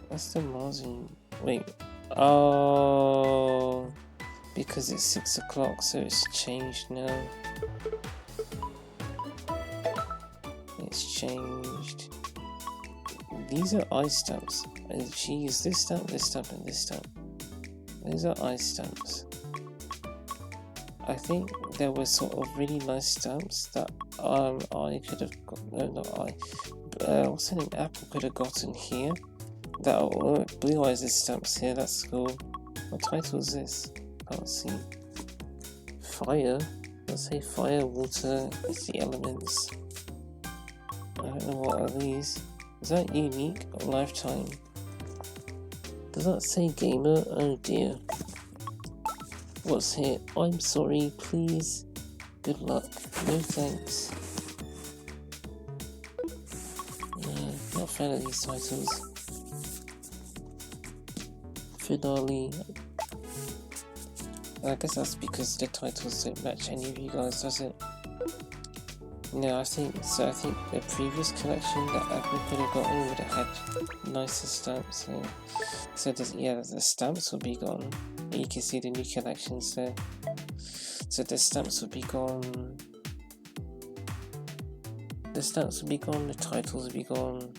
That's the Marzian. Wait. Oh, because it's 6 o'clock, so it's changed now. It's changed. These are ice stamps. And she used this stamp, and this stamp. Those are ice stamps. I think there were sort of really nice stamps that I could have got. No, not I. What's her name? Apple could have gotten here. That Blue Eyes is stamps here. That's cool. What title is this? Can't see. Fire. Let's say fire, water. It's the elements. I don't know what are these. Is that unique or lifetime? Does that say gamer? Oh dear. What's here? I'm sorry, please. Good luck. No thanks. No, not a fan of these titles. Finale. I guess that's because the titles don't match any of you guys, does it? No, I think the previous collection that Apple could have gotten would have had nicer stamps. So the stamps will be gone. You can see the new collections there. So the stamps will be gone. The stamps will be gone. The titles will be gone.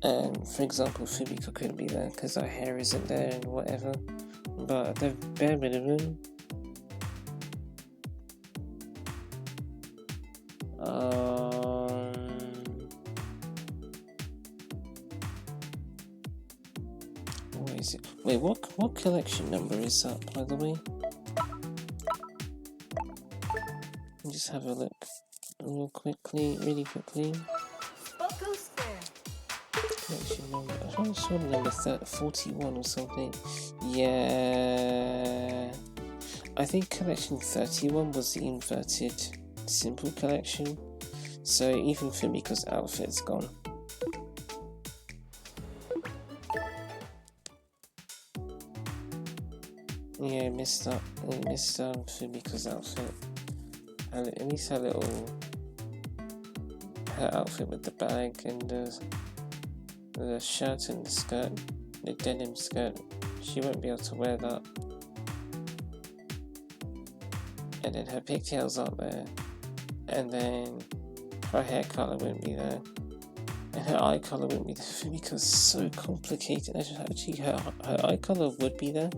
And for example, Fumiko couldn't be there because her hair isn't there and whatever. But the bare minimum. What is it? Wait, what collection number is that, by the way? Just have a look really quickly. Boko Square. Collection number. I thought I saw the number 41 or something. Yeah. I think collection 31 was the inverted simple collection. So even Fumiko's outfit's gone. Yeah, I missed Fumiko's outfit. At least her outfit with the bag and the shirt and the skirt, the denim skirt. She won't be able to wear that. And then her pigtails aren't there. And then her hair colour won't be there. And her eye colour won't be there because it's so complicated. Actually, her eye colour would be there.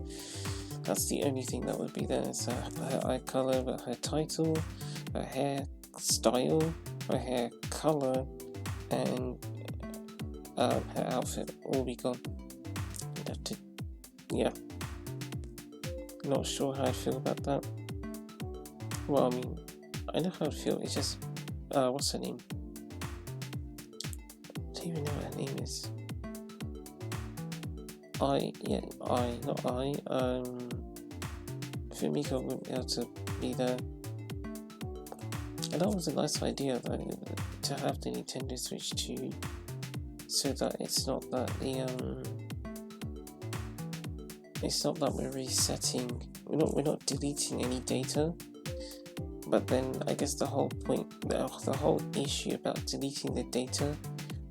That's the only thing that would be there. So her eye colour, but her title, her hair style, her hair colour, and her outfit all be gone. You'd have to, yeah. Not sure how I feel about that. Well, I mean, I know how I feel. It's just, what's her name? I don't even know what her name is. Fumiko wouldn't be able to be there. And that was a nice idea, though, to have the Nintendo Switch 2, so that it's not that we're resetting. We're not deleting any data. But then I guess the whole point, the whole issue about deleting the data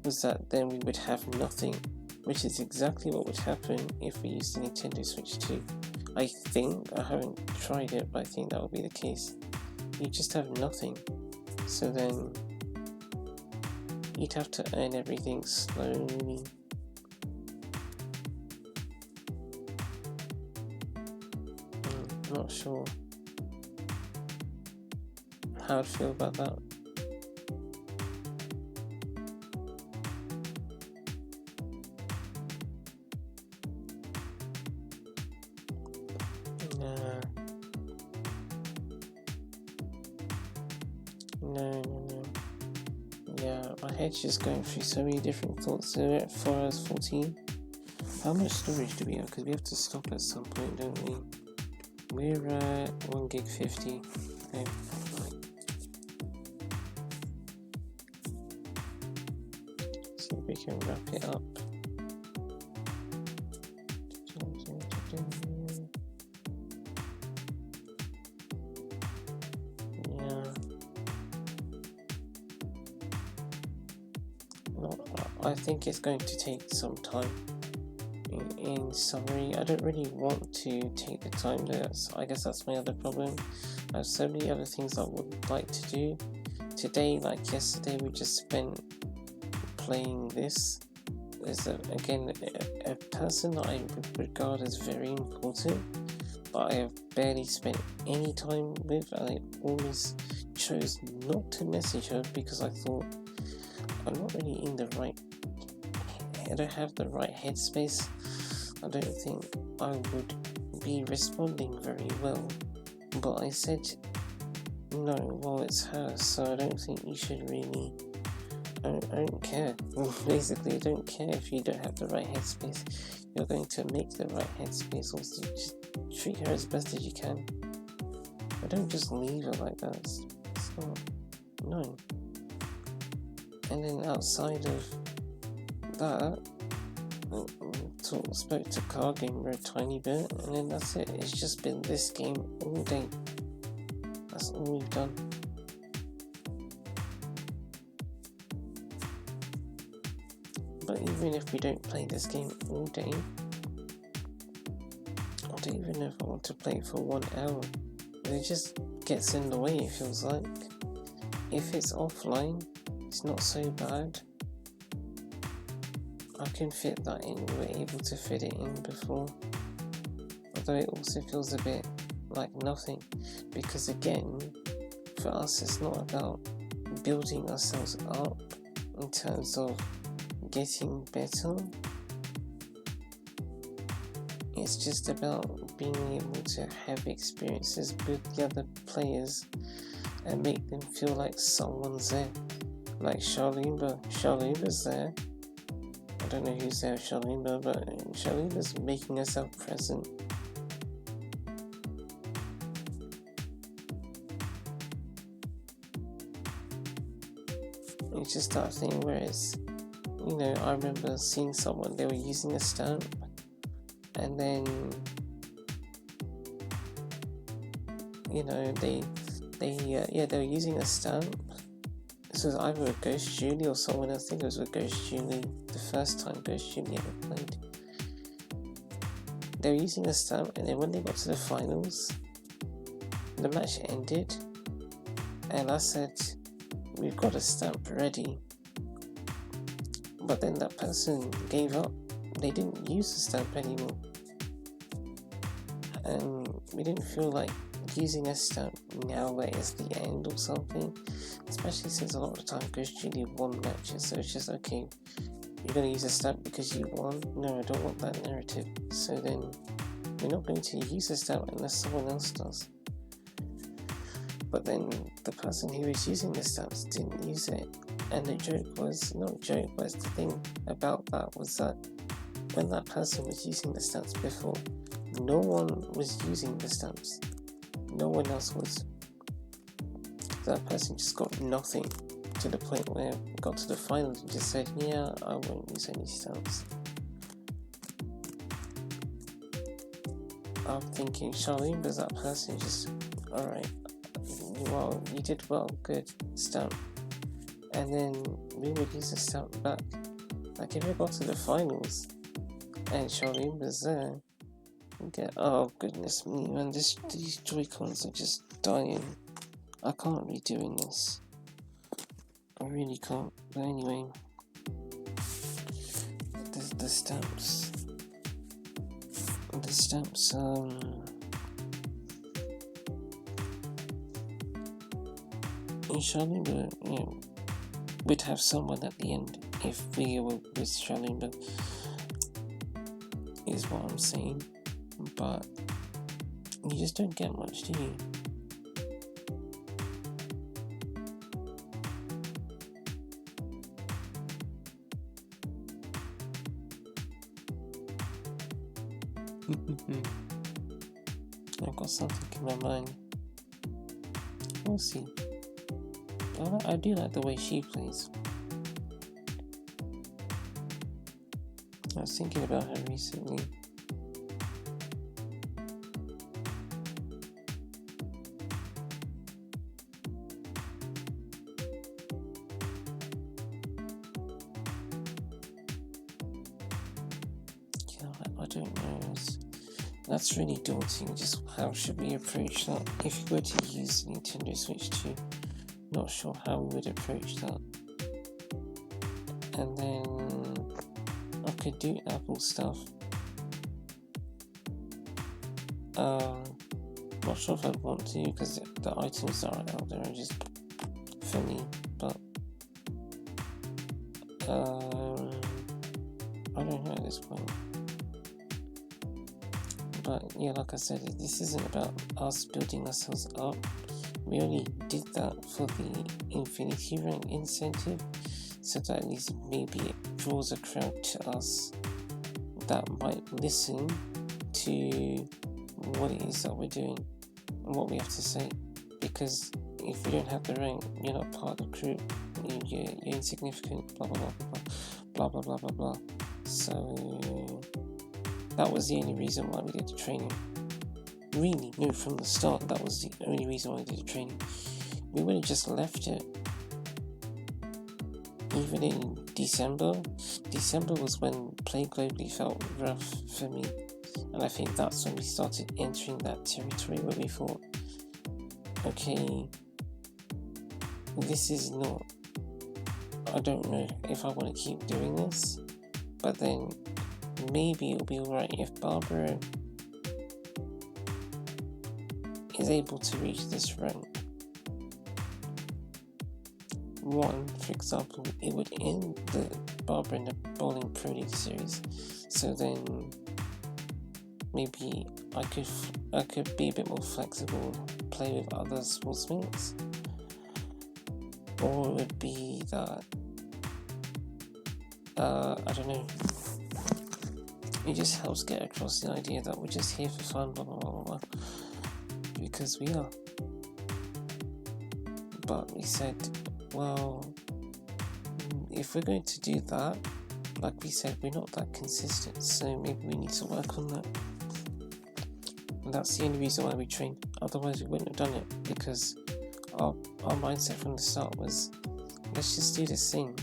was that then we would have nothing, which is exactly what would happen if we used the Nintendo Switch 2. I think, I haven't tried it, but I think that would be the case. You just have nothing. So then you'd have to earn everything slowly. I'm not sure how I'd feel about that. No. Yeah, my head's just going through so many different thoughts. So we're at 4 hours 14. How much storage do we have? Because we have to stop at some point, don't we? We're at 1 gig 50. Okay. See if we can wrap it up. I think it's going to take some time. In summary, I don't really want to take the time. I guess that's my other problem. I have so many other things I would like to do. Today, like yesterday, we just spent playing this. There's a person that I would regard as very important, I have barely spent any time with, and I always chose not to message her because I thought I'm not really in the right, I don't have the right headspace. I don't think I would be responding very well. But I said, no, well, it's her, so I don't think you should really. I don't care. Basically, I don't care if you don't have the right headspace. You're going to make the right headspace, also just treat her as best as you can. But don't just leave her like that. It's not, no. And then outside of that, spoke to Cargoomba a tiny bit, and then that's it. It's just been this game all day. That's all we've done. But even if we don't play this game all day, I don't even know if I want to play it for 1 hour. It just gets in the way, it feels like. If it's offline, it's not so bad. I can fit that in, we were able to fit it in before. Although it also feels a bit like nothing, because again, for us it's not about building ourselves up in terms of getting better. It's just about being able to have experiences with the other players and make them feel like someone's there. Like Charloomba's there. I don't know who's there, Charloomba, but Charloomba's making herself present. It's just that thing where it's, you know, I remember seeing someone, they were using a stamp, and then, you know, they were using a stamp. This was either a Ghost Julie or someone else. I think it was a Ghost Julie, the first time Ghost Julie ever played. They were using a stamp, and then when they got to the finals, the match ended, and I said, we've got a stamp ready. But then that person gave up. They didn't use the stamp anymore. And we didn't feel like using a stamp now that it's the end or something. Especially since a lot of the time Ghost Julie won matches. So it's just, okay, you're going to use a stamp because you won? No, I don't want that narrative. So then we're not going to use a stamp unless someone else does. But then the person who was using the stamps didn't use it. And the joke was, not joke, but the thing about that was that when that person was using the stamps before, no one was using the stamps. No one else was. That person just got nothing, to the point where it got to the finals and just said, yeah, I won't use any stamps. I'm thinking, Charlene was that person, just, alright, well, you did well, good, stamp. And then we would use the stamp back. Like if we got to the finals and Charlene was there, oh goodness me, man, these Joy-Cons are just dying. I can't be doing this. I really can't. But anyway, the stamps. The stamps, in Charlene, you know, we'd have someone at the end if we were with Charlene, is what I'm saying. But you just don't get much, do you? I've got something in my mind. We'll see. I do like the way she plays. I was thinking about her recently. Yeah, I don't know. That's really daunting. Just how should we approach that? If we were to use Nintendo Switch 2, not sure how we would approach that. And then I could do Apple stuff. Not sure if I'd want to, because the items that are out there are just funny, but I don't know at this point. But yeah, like I said, this isn't about us building ourselves up. We only did that for the Infinity Rank incentive, so that at least maybe it draws a crowd to us that might listen to what it is that we're doing and what we have to say. Because if you don't have the rank, you're not part of the crew, you're insignificant, blah blah blah blah blah blah blah blah. So that was the only reason why we did the training. Really, no, from the start, that was the only reason why we did the training. We would have just left it. Even in December was when Play Globally felt rough for me. And I think that's when we started entering that territory where we thought, okay, this is not, I don't know if I want to keep doing this, but then maybe it'll be alright if Barbara is able to reach this rank. One, for example, it would end the Barbara in the Bowling Pro League series, so then maybe I could be a bit more flexible, play with other sportsmates, or it would be that I don't know. It just helps get across the idea that we're just here for fun, blah blah blah blah, blah, because we are. But we said, well, if we're going to do that, like we said, we're not that consistent, so maybe we need to work on that. And that's the only reason why we trained. Otherwise, we wouldn't have done it, because our mindset from the start was, let's just do this thing,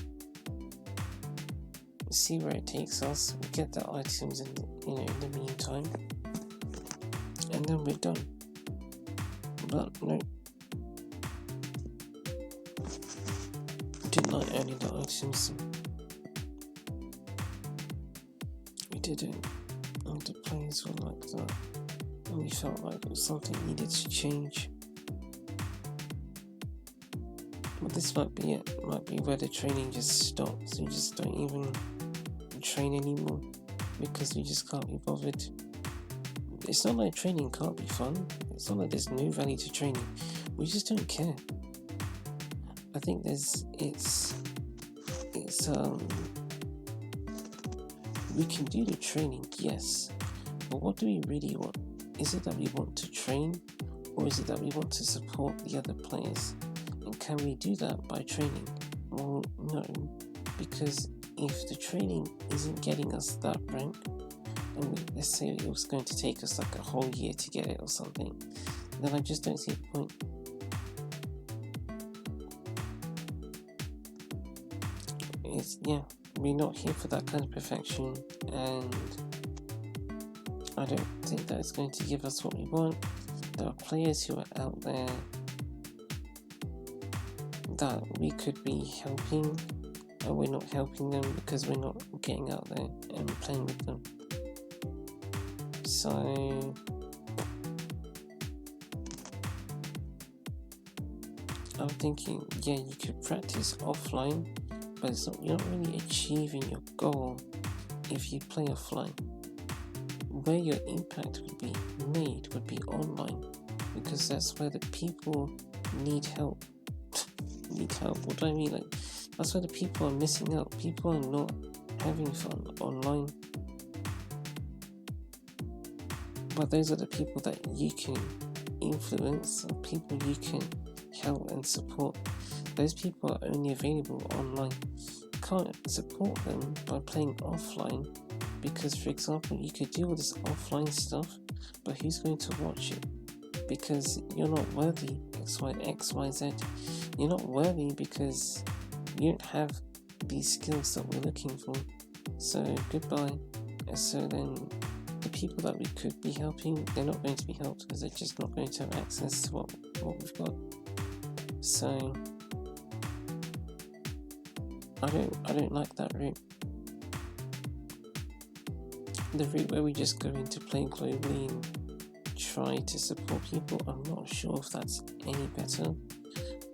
see where it takes us, we get the items in the meantime, and then we're done. But no, we didn't like earning the items. We didn't, and the players were like that, and we felt like it was something needed to change. But this might be it. Might be where the training just stops. We just don't even train anymore because we just can't be bothered. It's not like training can't be fun. It's not like there's no value to training. We just don't care. I think we can do the training, yes, but what do we really want? Is it that we want to train, or is it that we want to support the other players? And can we do that by training? Well, no, because if the training isn't getting us that rank, and let's say it was going to take us like a whole year to get it or something, then I just don't see the point. We're not here for that kind of perfection, and I don't think that it's going to give us what we want. There are players who are out there that we could be helping, and we're not helping them because we're not getting out there and playing with them. So I'm thinking, yeah, you could practice offline, but you're not really achieving your goal if you play offline. Where your impact would be made would be online, because that's where the people need help. What do I mean? Like, that's where the people are missing out. People are not having fun online. But those are the people that you can influence, people you can help and support. Those people are only available online. You can't support them by playing offline, because, for example, you could do all this offline stuff, but who's going to watch it? Because you're not worthy, X, Y, Z. You're not worthy because you don't have these skills that we're looking for. So goodbye. And so then the people that we could be helping, they're not going to be helped because they're just not going to have access to what we've got. So I don't like that route. The route where we just go into playing globally and try to support people. I'm not sure if that's any better,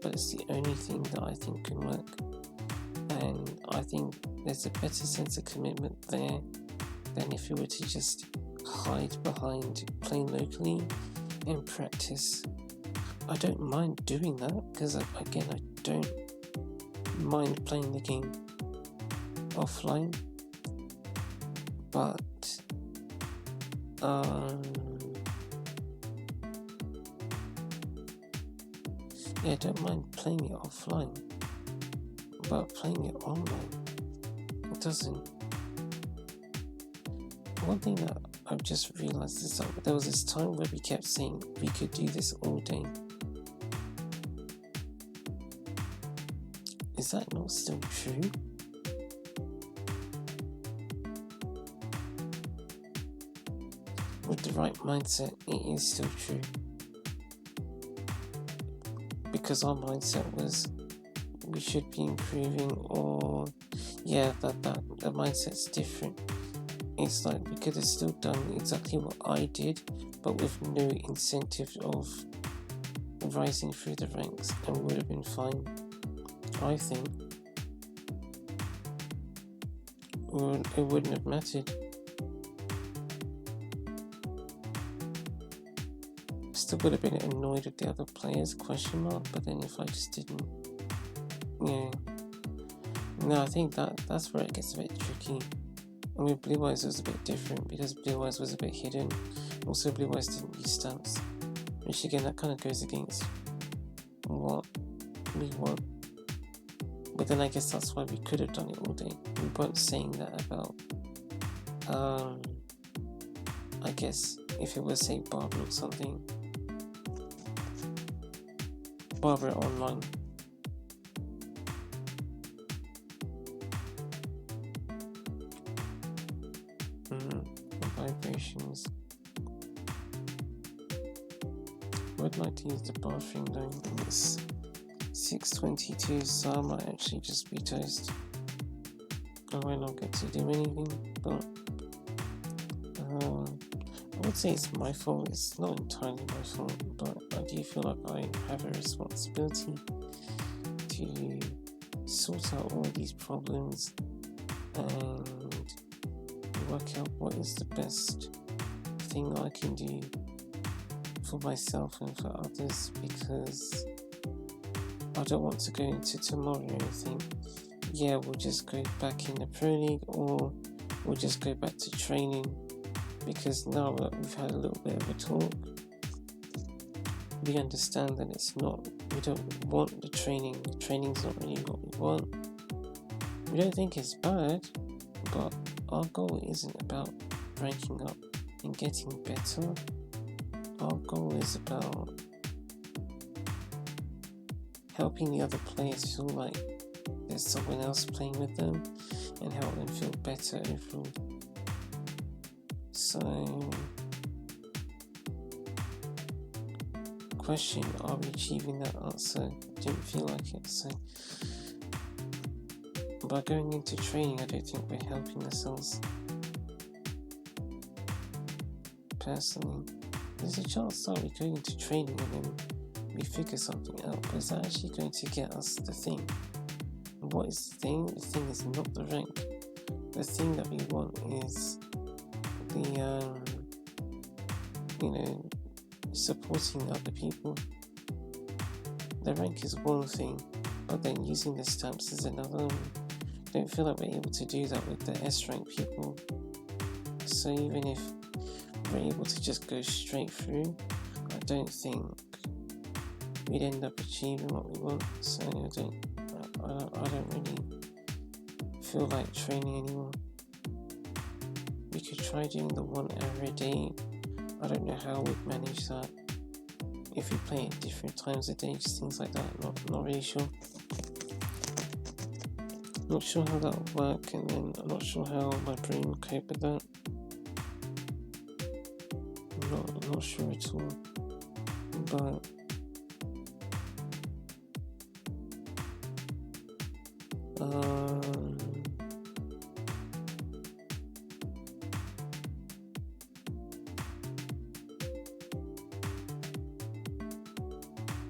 but it's the only thing that I think can work. And I think there's a better sense of commitment there than if you were to just hide behind playing locally and practice. I don't mind doing that because, again, I don't mind playing the game offline, but yeah, I don't mind playing it offline, but playing it online, it doesn't. One thing that I've just realised is that there was this time where we kept saying we could do this all day. Is that not still true? With the right mindset, it is still true. Because our mindset was we should be improving, or that the mindset's different. It's like we could have still done exactly what I did, but with no incentive of rising through the ranks, and would have been fine. I think it wouldn't have mattered. Still would have been annoyed at the other players, but then if I just didn't, I think that's where it gets a bit tricky. I mean, Blue Eyes was a bit different because Blue Eyes was a bit hidden. Also, Blue Eyes didn't use stamps, which again, that kind of goes against what we want. But then I guess that's why we could have done it all day. We weren't saying that about, I guess, if it was, say, Barbara or something. Barbara online. Vibrations. I would like to use the bathroom though. It's 6:22, so I might actually just be toast. I might not get to do anything, but I would say it's my fault. It's not entirely my fault, but I do feel like I have a responsibility to sort out all of these problems and work out what is the best thing I can do for myself and for others, because I don't want to go into tomorrow and think, we'll just go back in the Pro League, or we'll just go back to training, because now that we've had a little bit of a talk, we understand that we don't want the training's not really what we want. We don't think it's bad, but our goal isn't about ranking up and getting better. Our goal is about helping the other players feel like there's someone else playing with them and help them feel better overall. So, question, are we achieving that answer? Didn't feel like it, so by going into training, I don't think we're helping ourselves. Personally, there's a chance that we're going into training and then we figure something out, but is that actually going to get us the thing? And what is the thing? The thing is not the rank. The thing that we want is the, supporting other people. The rank is one thing, but then using the stamps is another. I don't feel like we're able to do that with the S rank people. So even if we're able to just go straight through, I don't think we'd end up achieving what we want. So I don't really feel like training anymore. We could try doing the 1 hour a day. I don't know how we'd manage that. If we play at different times a day, just things like that. Not really sure. Not sure how that would work, and then I'm not sure how my brain will cope with that. I'm not sure at all. But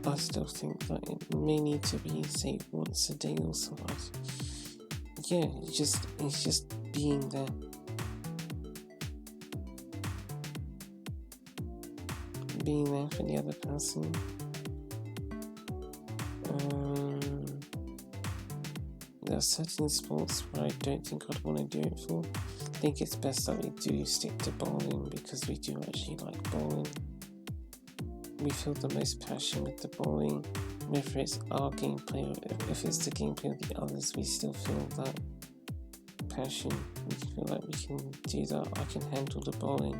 I still think that it may need to be, say, once a day or something. Yeah, it's just being there. Being there for the other person. There are certain sports where I don't think I'd want to do it for. I think it's best that we do stick to bowling because we do actually like bowling. We feel the most passion with the bowling, whether it's our gameplay or if it's the gameplay of the others, we still feel that passion. We feel like we can do that. I can handle the bowling.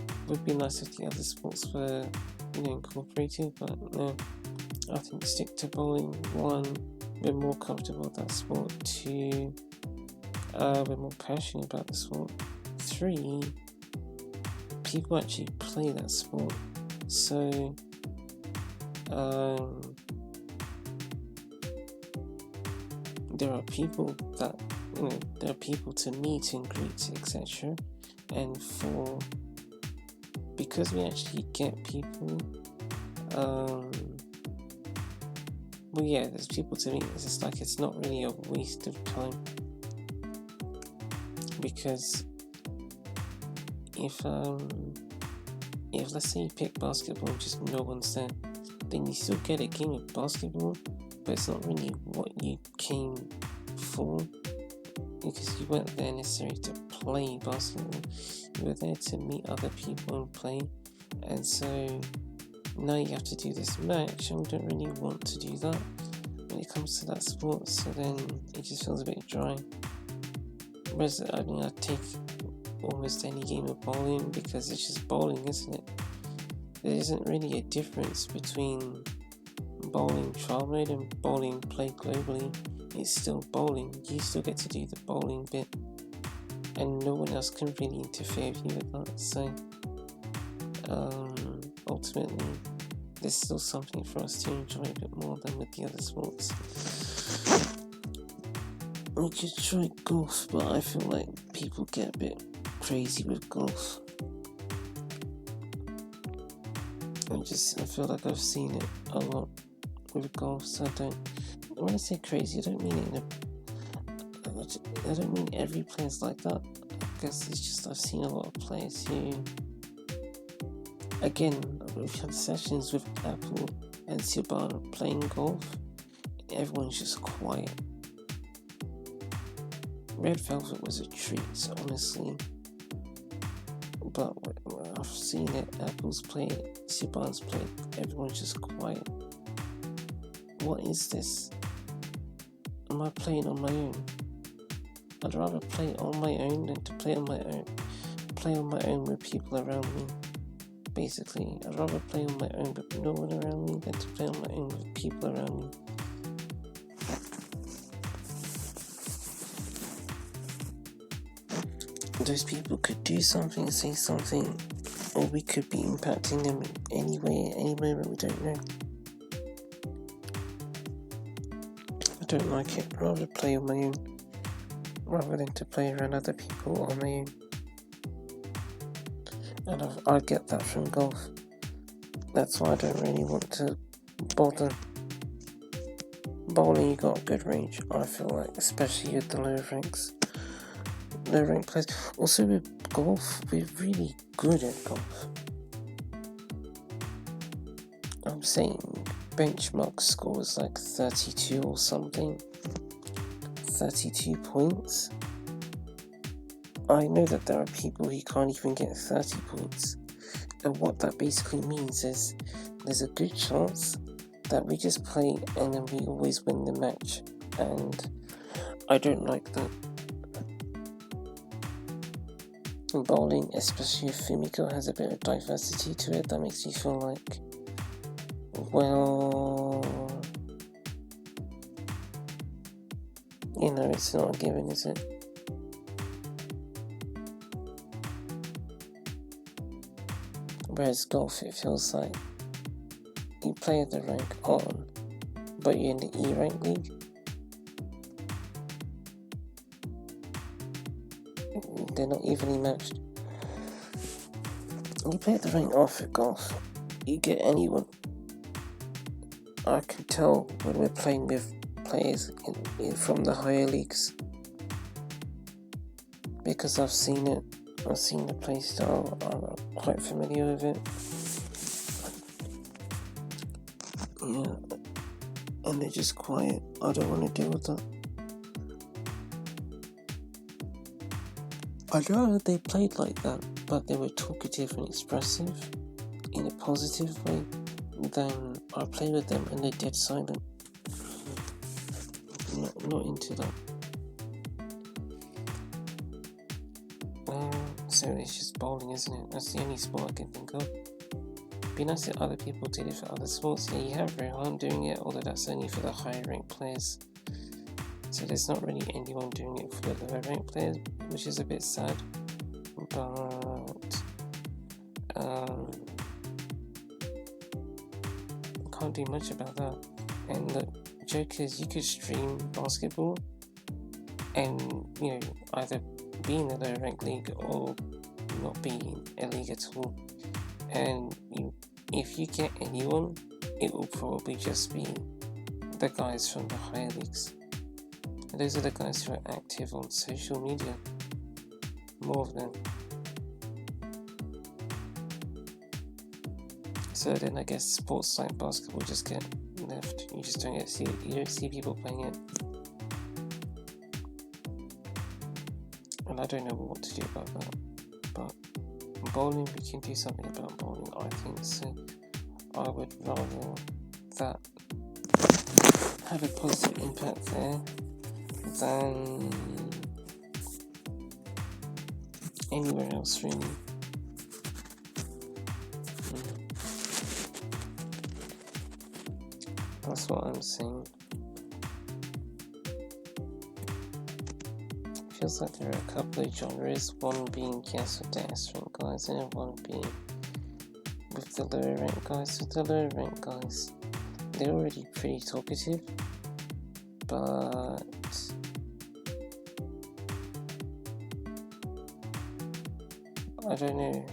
It would be nice if the other sports were, incorporated, but no. I think stick to bowling. 1, we're more comfortable with that sport. 2, we're more passionate about the sport. 3, people actually play that sport. So, there are people that, there are people to meet and greet, etc. And 4, because we actually get people, there's people to meet. It's just like it's not really a waste of time, because if let's say you pick basketball and just no one's there, then you still get a game of basketball, but it's not really what you came for, because you weren't there necessarily to play basketball. You were there to meet other people and play, and so now you have to do this match, and we don't really want to do that when it comes to that sport, so then it just feels a bit dry. Whereas, I take almost any game of bowling because it's just bowling, isn't it? There isn't really a difference between bowling trial mode and bowling played globally. It's still bowling. You still get to do the bowling bit, and no one else can really interfere with you with that. So, ultimately, there's still something for us to enjoy a bit more than with the other sports. We could try golf, but I feel like people get a bit crazy with golf. I feel like I've seen it a lot with golf, so when I say crazy, I don't mean it I don't mean every player's like that. I guess it's just I've seen a lot of players who, again, we've had sessions with Apple and Sibana playing golf, everyone's just quiet. Red Velvet was a treat, honestly. But I've seen it, Apple's played, Sibana's played, everyone's just quiet. What is this? Am I playing on my own? I'd rather play on my own than to play on my own with people around me. Basically, I'd rather play on my own with no one around me than to play on my own with people around me. Those people could do something, say something, or we could be impacting them in any way, any moment, we don't know. I don't like it. I'd rather play on my own, rather than to play around other people on my own. And I get that from golf. That's why I don't really want to bother. Bowling, you got a good range, I feel like, especially with the lower rank players. Also with golf, we're really good at golf. I'm saying benchmark score is like 32 or something. 32 points. I know that there are people who can't even get 30 points. And what that basically means is there's a good chance that we just play and then we always win the match. And I don't like that. In bowling, especially if Fumiko has a bit of diversity to it, that makes me feel like, well, it's not a given, is it? Whereas golf, it feels like you play at the rank on, but you're in the E rank league. They're not evenly matched. You play at the rank off at golf, you get anyone. I can tell when we're playing with players from the higher leagues because I've seen it. I've seen the play style. I'm quite familiar with it. Yeah, and they're just quiet. I don't want to deal with that. I'd rather they played like that, but they were talkative and expressive in a positive way, than I play with them and they're dead silent. Not into that. So it's just bowling, isn't it? That's the only sport I can think of. Be nice if other people did it for other sports. Yeah, you have Rohan doing it, although that's only for the higher ranked players. So there's not really anyone doing it for the lower ranked players, which is a bit sad. But can't do much about that. And the joke is, you could stream basketball and, either be in the lower ranked league or not be in a league at all. And if you get anyone, it will probably just be the guys from the higher leagues. And those are the guys who are active on social media. More of them. So then I guess sports like basketball just get left. You just don't see people playing it. And I don't know what to do about that. But bowling, we can do something about bowling, I think. So I would rather that have a positive impact there than anywhere else, really. That's what I'm saying. Feels like there are a couple of genres, one being yes with the S rank guys and one being with the lower rank guys. With the lower rank guys, they're already pretty talkative, but I don't know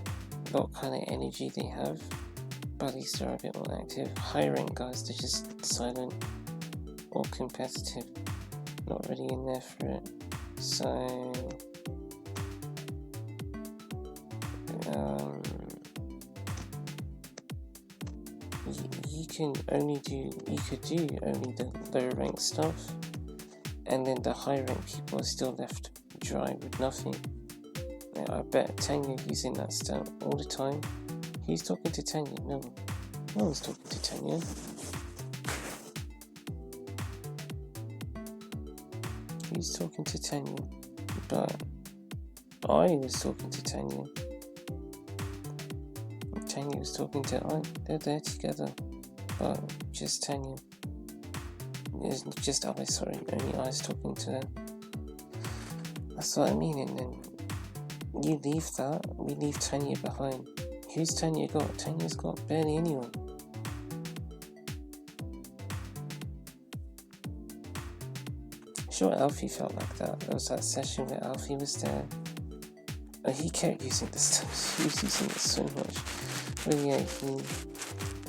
what kind of energy they have, but at least they're a bit more active. High rank guys, they're just silent or competitive, not really in there for it. So you could do only the lower rank stuff, and then the high rank people are still left dry with nothing. I bet Tanya using that stat all the time. Who's talking to Tanya? No one's talking to Tanya. Who's talking to Tanya? But I was talking to Tanya. Tanya was talking to I. They're there together, but just Tanya. It's just I. Sorry, only I was talking to her. That's what I mean. And then you leave that, we leave Tanya behind. Who's Tanya got? Tanya's got barely anyone. Sure, Alfie felt like that. There was that session where Alfie was there. And he kept using the stuff. He was using it so much. But yeah,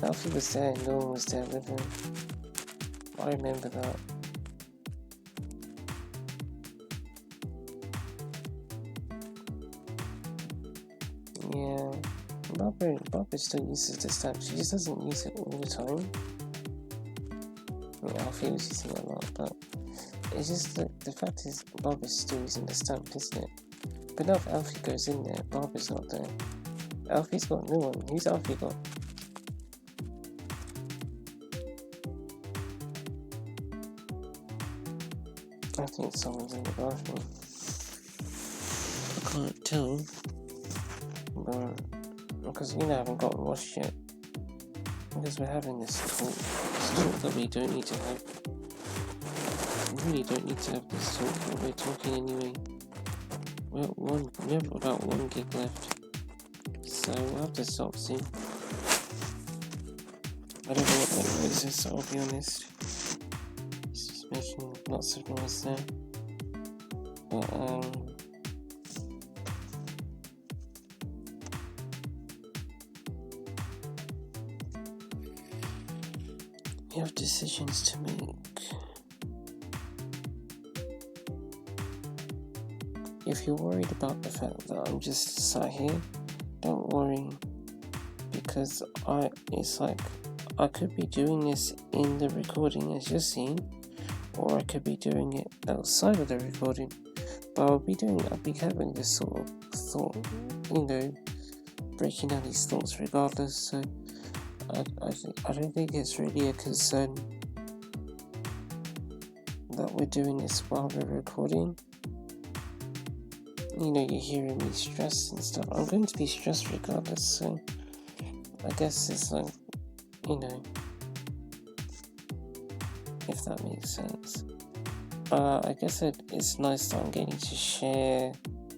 Alfie was there and no one was there with him. I remember that. Yeah, Barbara still uses the stamp. She just doesn't use it all the time. I mean, Alfie was using it a lot, but it's just that the fact is Barbara's still using the stamp, isn't it? But now if Alfie goes in there, Barbara's not there. Alfie's got no one. Who's Alfie got? I think someone's in the bathroom. I can't tell. But because we haven't gotten washed yet. Because we're having this talk that we don't need to have. We really don't need to have this talk, but we're talking anyway. We have about 1 gig left. So we'll have to stop soon. I don't know what that noise is, so I'll be honest. It's just making lots of noise there. But you have decisions to make. If you're worried about the fact that I'm just sat here, don't worry, because it's like I could be doing this in the recording as you're seeing, or I could be doing it outside of the recording, but I'll be having this sort of thought, breaking down these thoughts regardless, so I don't think it's really a concern that we're doing this while we're recording. You're hearing me stressed and stuff. I'm going to be stressed regardless, so I guess it's like, if that makes sense. I guess it's nice that I'm getting to share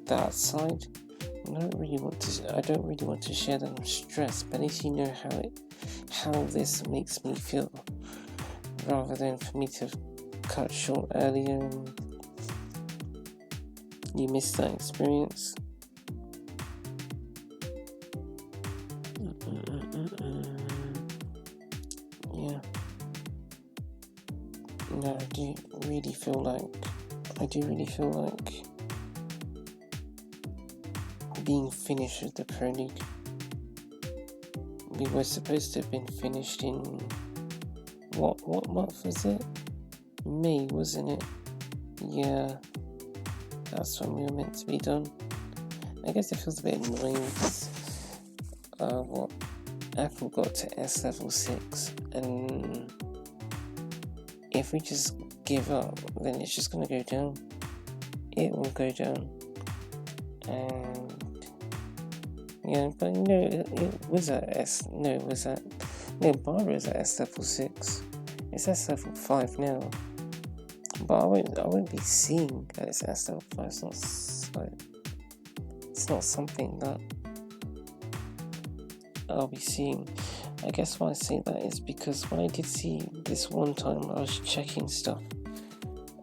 that side. I don't really want to share that I'm stressed, but at least you know how this makes me feel, rather than for me to cut short earlier and you missed that experience. Yeah. No, I do really feel like being finished with the Pro League. We were supposed to have been finished in what month was it? May, wasn't it? Yeah, that's when we were meant to be done. I guess it feels a bit annoying because Apple got to S level 6, and if we just give up, then it's just gonna go down. It will go down. And yeah, but it was at Barbara is at S level 6. It's S level 5 now. But I won't be seeing that it's S level 5. It's not something that I'll be seeing. I guess why I say that is because when I did see this one time, I was checking stuff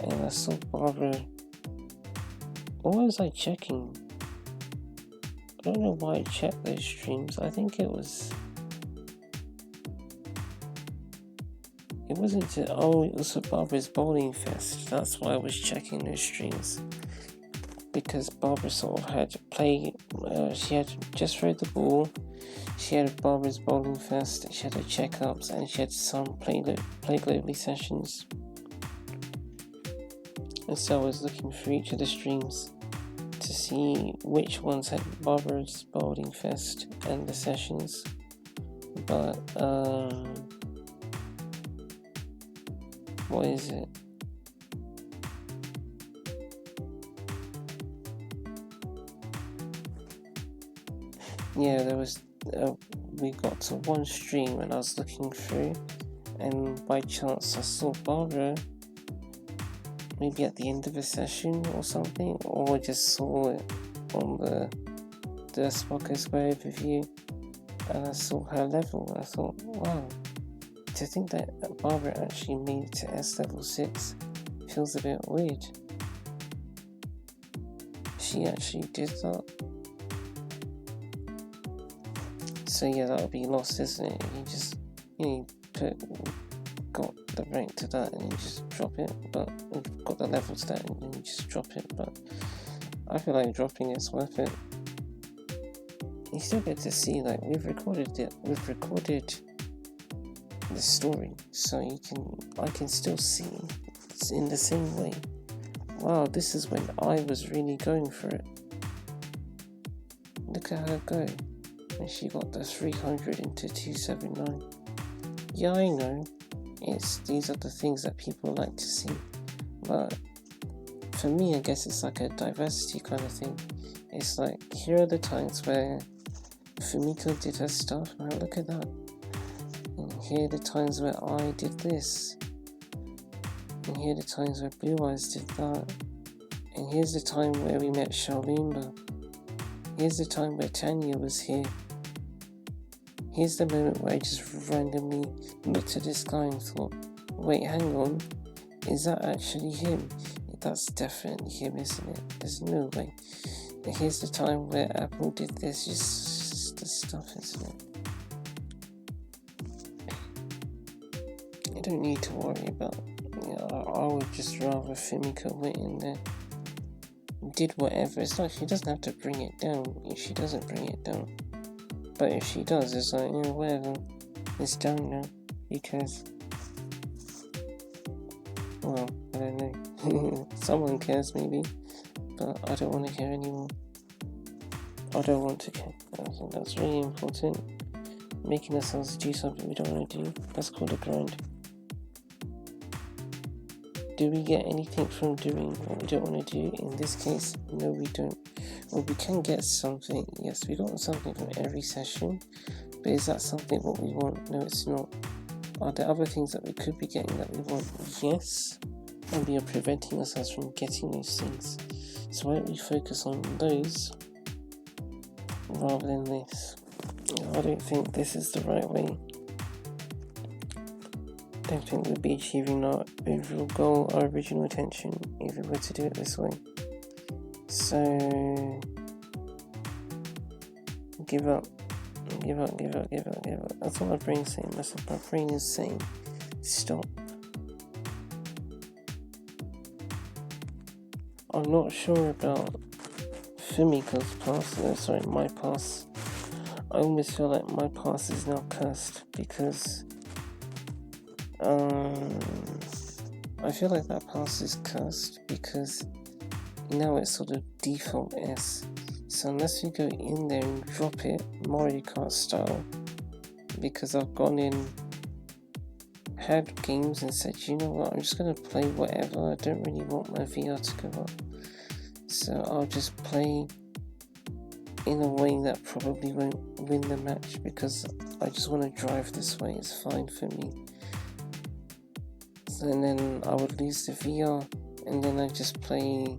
and I saw Barbara. What was I checking? I don't know why I checked those streams. I think it was for Barbara's Bowling Fest. That's why I was checking those streams. Because Barbara sort of had to play, she had just throw the ball, she had Barbara's Bowling Fest, she had her checkups, and she had some play globally sessions. And so I was looking through each of the streams to see which ones had Barbara's Bowling Fest and the sessions. But, what is it? Yeah, there was, we got to one stream and I was looking through, and by chance I saw Barbara maybe at the end of a session or something, or I just saw it on the Spocker Square overview, and I saw her level. I thought, wow, to think that Barbara actually made it to S level 6 feels a bit weird. She actually did that. So yeah, that'll be lost, isn't it? You got the rank to that and you just drop it, but you've got the level to that and you just drop it. But I feel like dropping it's worth it. You still get to see, like, we've recorded the story, so I can still see it's in the same way. Wow, this is when I was really going for it. Look at her go. And she got the 300 into 279. Yeah, I know. These are the things that people like to see. But for me, I guess it's like a diversity kind of thing. It's like, here are the times where Fumiko did her stuff. Now look at that. And here are the times where I did this. And here are the times where Blue Eyes did that. And here's the time where we met Shaolumba. Here's the time where Tanya was here. Here's the moment where I just randomly looked at this guy and thought, wait, hang on, is that actually him? That's definitely him, isn't it? There's no way. And here's the time where Apple did this, just the stuff, isn't it? don't need to worry about. I would just rather Fumiko went in there, did whatever. It's like she doesn't have to bring it down if she doesn't bring it down. But if she does, it's like, whatever. It's down now. Because, well, I don't know. Someone cares maybe, but I don't want to care anymore. I don't want to care. I think that's really important. Making ourselves do something we don't want to do. That's called a grind. Do we get anything from doing what we don't want to do? In this case, no, we don't. Well, we can get something. Yes, we got something from every session. But is that something what we want? No, it's not. Are there other things that we could be getting that we want? Yes. And we are preventing ourselves from getting those things. So why don't we focus on those rather than this? I don't think this is the right way. I don't think we'll be achieving our overall goal, our original intention, if we were to do it this way. So, give up. That's what my brain's saying. That's what my brain is saying. Stop. I'm not sure about Fumiko's pass. My pass. I almost feel like my pass is now cursed because I feel like that pass is cursed because now it's sort of default S. So unless you go in there and drop it Mario Kart style, because I've gone in, had games and said, you know what, I'm just going to play whatever, I don't really want my VR to go up. So I'll just play in a way that probably won't win the match because I just want to drive this way, it's fine for me. And then I would lose the VR, and then I just play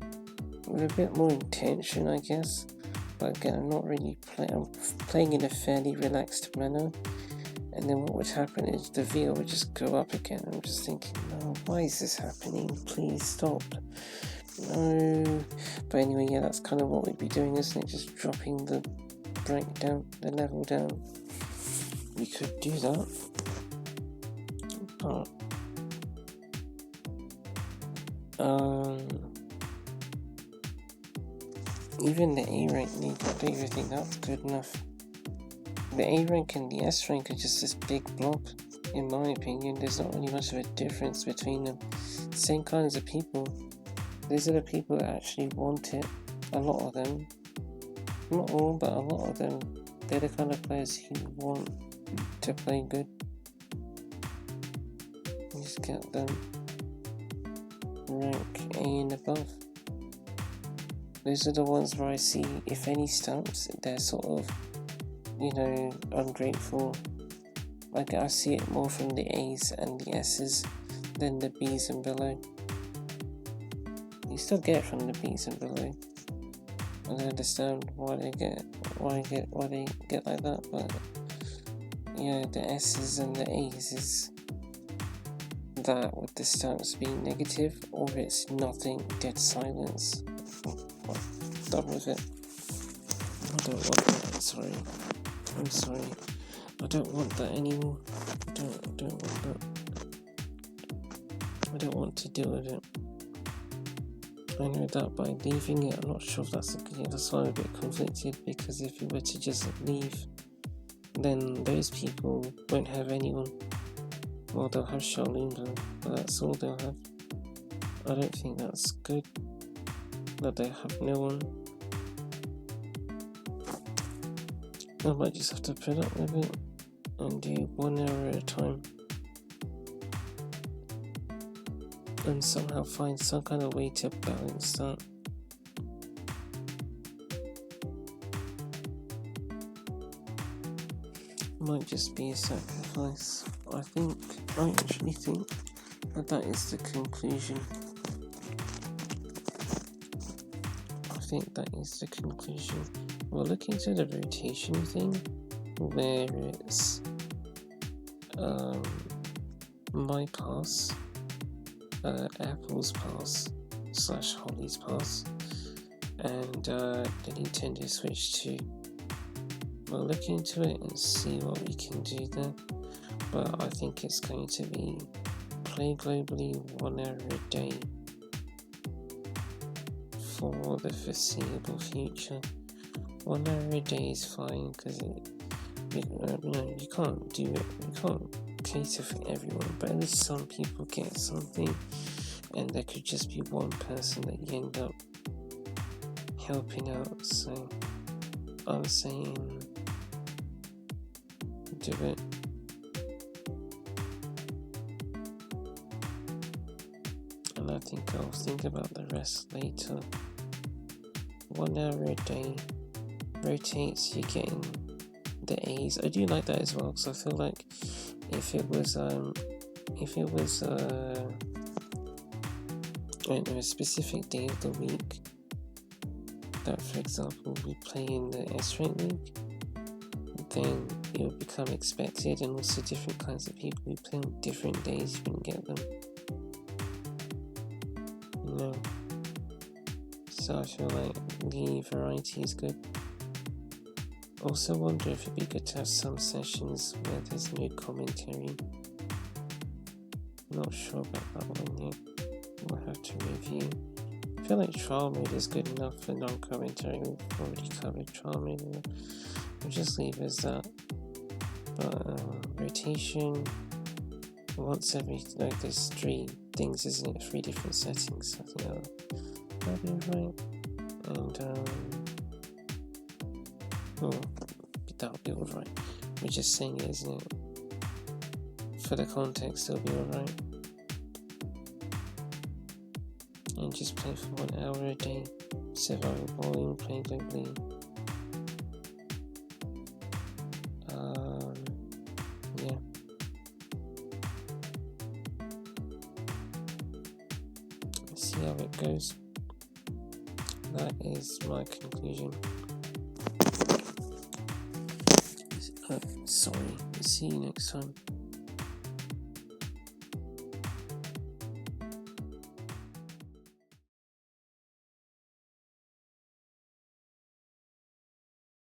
with a bit more intention, I guess. But again, I'm not really I'm playing in a fairly relaxed manner. And then what would happen is the VR would just go up again. I'm just thinking, no, why is this happening? Please stop. No. But anyway, yeah, that's kind of what we'd be doing, isn't it? Just dropping the the level down. We could do that. But even the A rank league, I don't even think that's good enough. The A rank and the S rank are just this big blob, in my opinion. There's not really much of a difference between them. Same kinds of people. These are the people that actually want it. A lot of them. Not all, but a lot of them. They're the kind of players who want to play good. You just get them rank A and above. Those are the ones where I see, if any stamps, they're sort of, ungrateful. Like I see it more from the A's and the S's than the B's and below. You still get it from the B's and below. I don't understand why they get like that, but yeah, the S's and the A's is that with the stamps being negative, or it's nothing, dead silence. Done with it. I don't want that. I'm sorry. I don't want that anymore. I don't want that. I don't want to deal with it. I know that by leaving it, I'm not sure if that's that's why I'm a bit conflicted, because if you were to just leave, then those people won't have anyone. Well, they'll have Shaolin, but that's all they'll have. I don't think that's good, that they have no one. I might just have to put up with it and do 1 hour at a time and somehow find some kind of way to balance that. Might just be a sacrifice. I actually think that is the conclusion. I think that is the conclusion. We'll look into the rotation thing, where it's my pass, Apple's pass / Holly's pass, and the Nintendo Switch 2. We'll look into it and see what we can do there, but I think it's going to be play globally 1 hour a day for the foreseeable future. 1 hour a day is fine because you can't do it. You can't cater for everyone, but at least some people get something, and there could just be one person that you end up helping out. So I'm saying do it. And I think I'll think about the rest later. 1 hour a day rotates, you're getting the A's. I do like that as well, because I feel like if it was a specific day of the week that, for example, we play in the S-Rank League, then it will become expected, and also different kinds of people who play on different days, you can get them. So I feel like the variety is good. Also wonder if it'd be good to have some sessions where there's no commentary. Not sure about that one yet. We'll have to review. I feel like trial mode is good enough for non-commentary. We've already covered trial mode. We'll just leave it as that. But rotation, once every, like there's 3 things, isn't it? 3 different settings. I think that'll be right. And that'll be alright. We're just saying it, isn't it? For the context, it'll be alright. And just play for 1 hour a day. Survival bowling, play globally. Yeah. Let's see how it goes. That is my conclusion. Sorry. See you next time.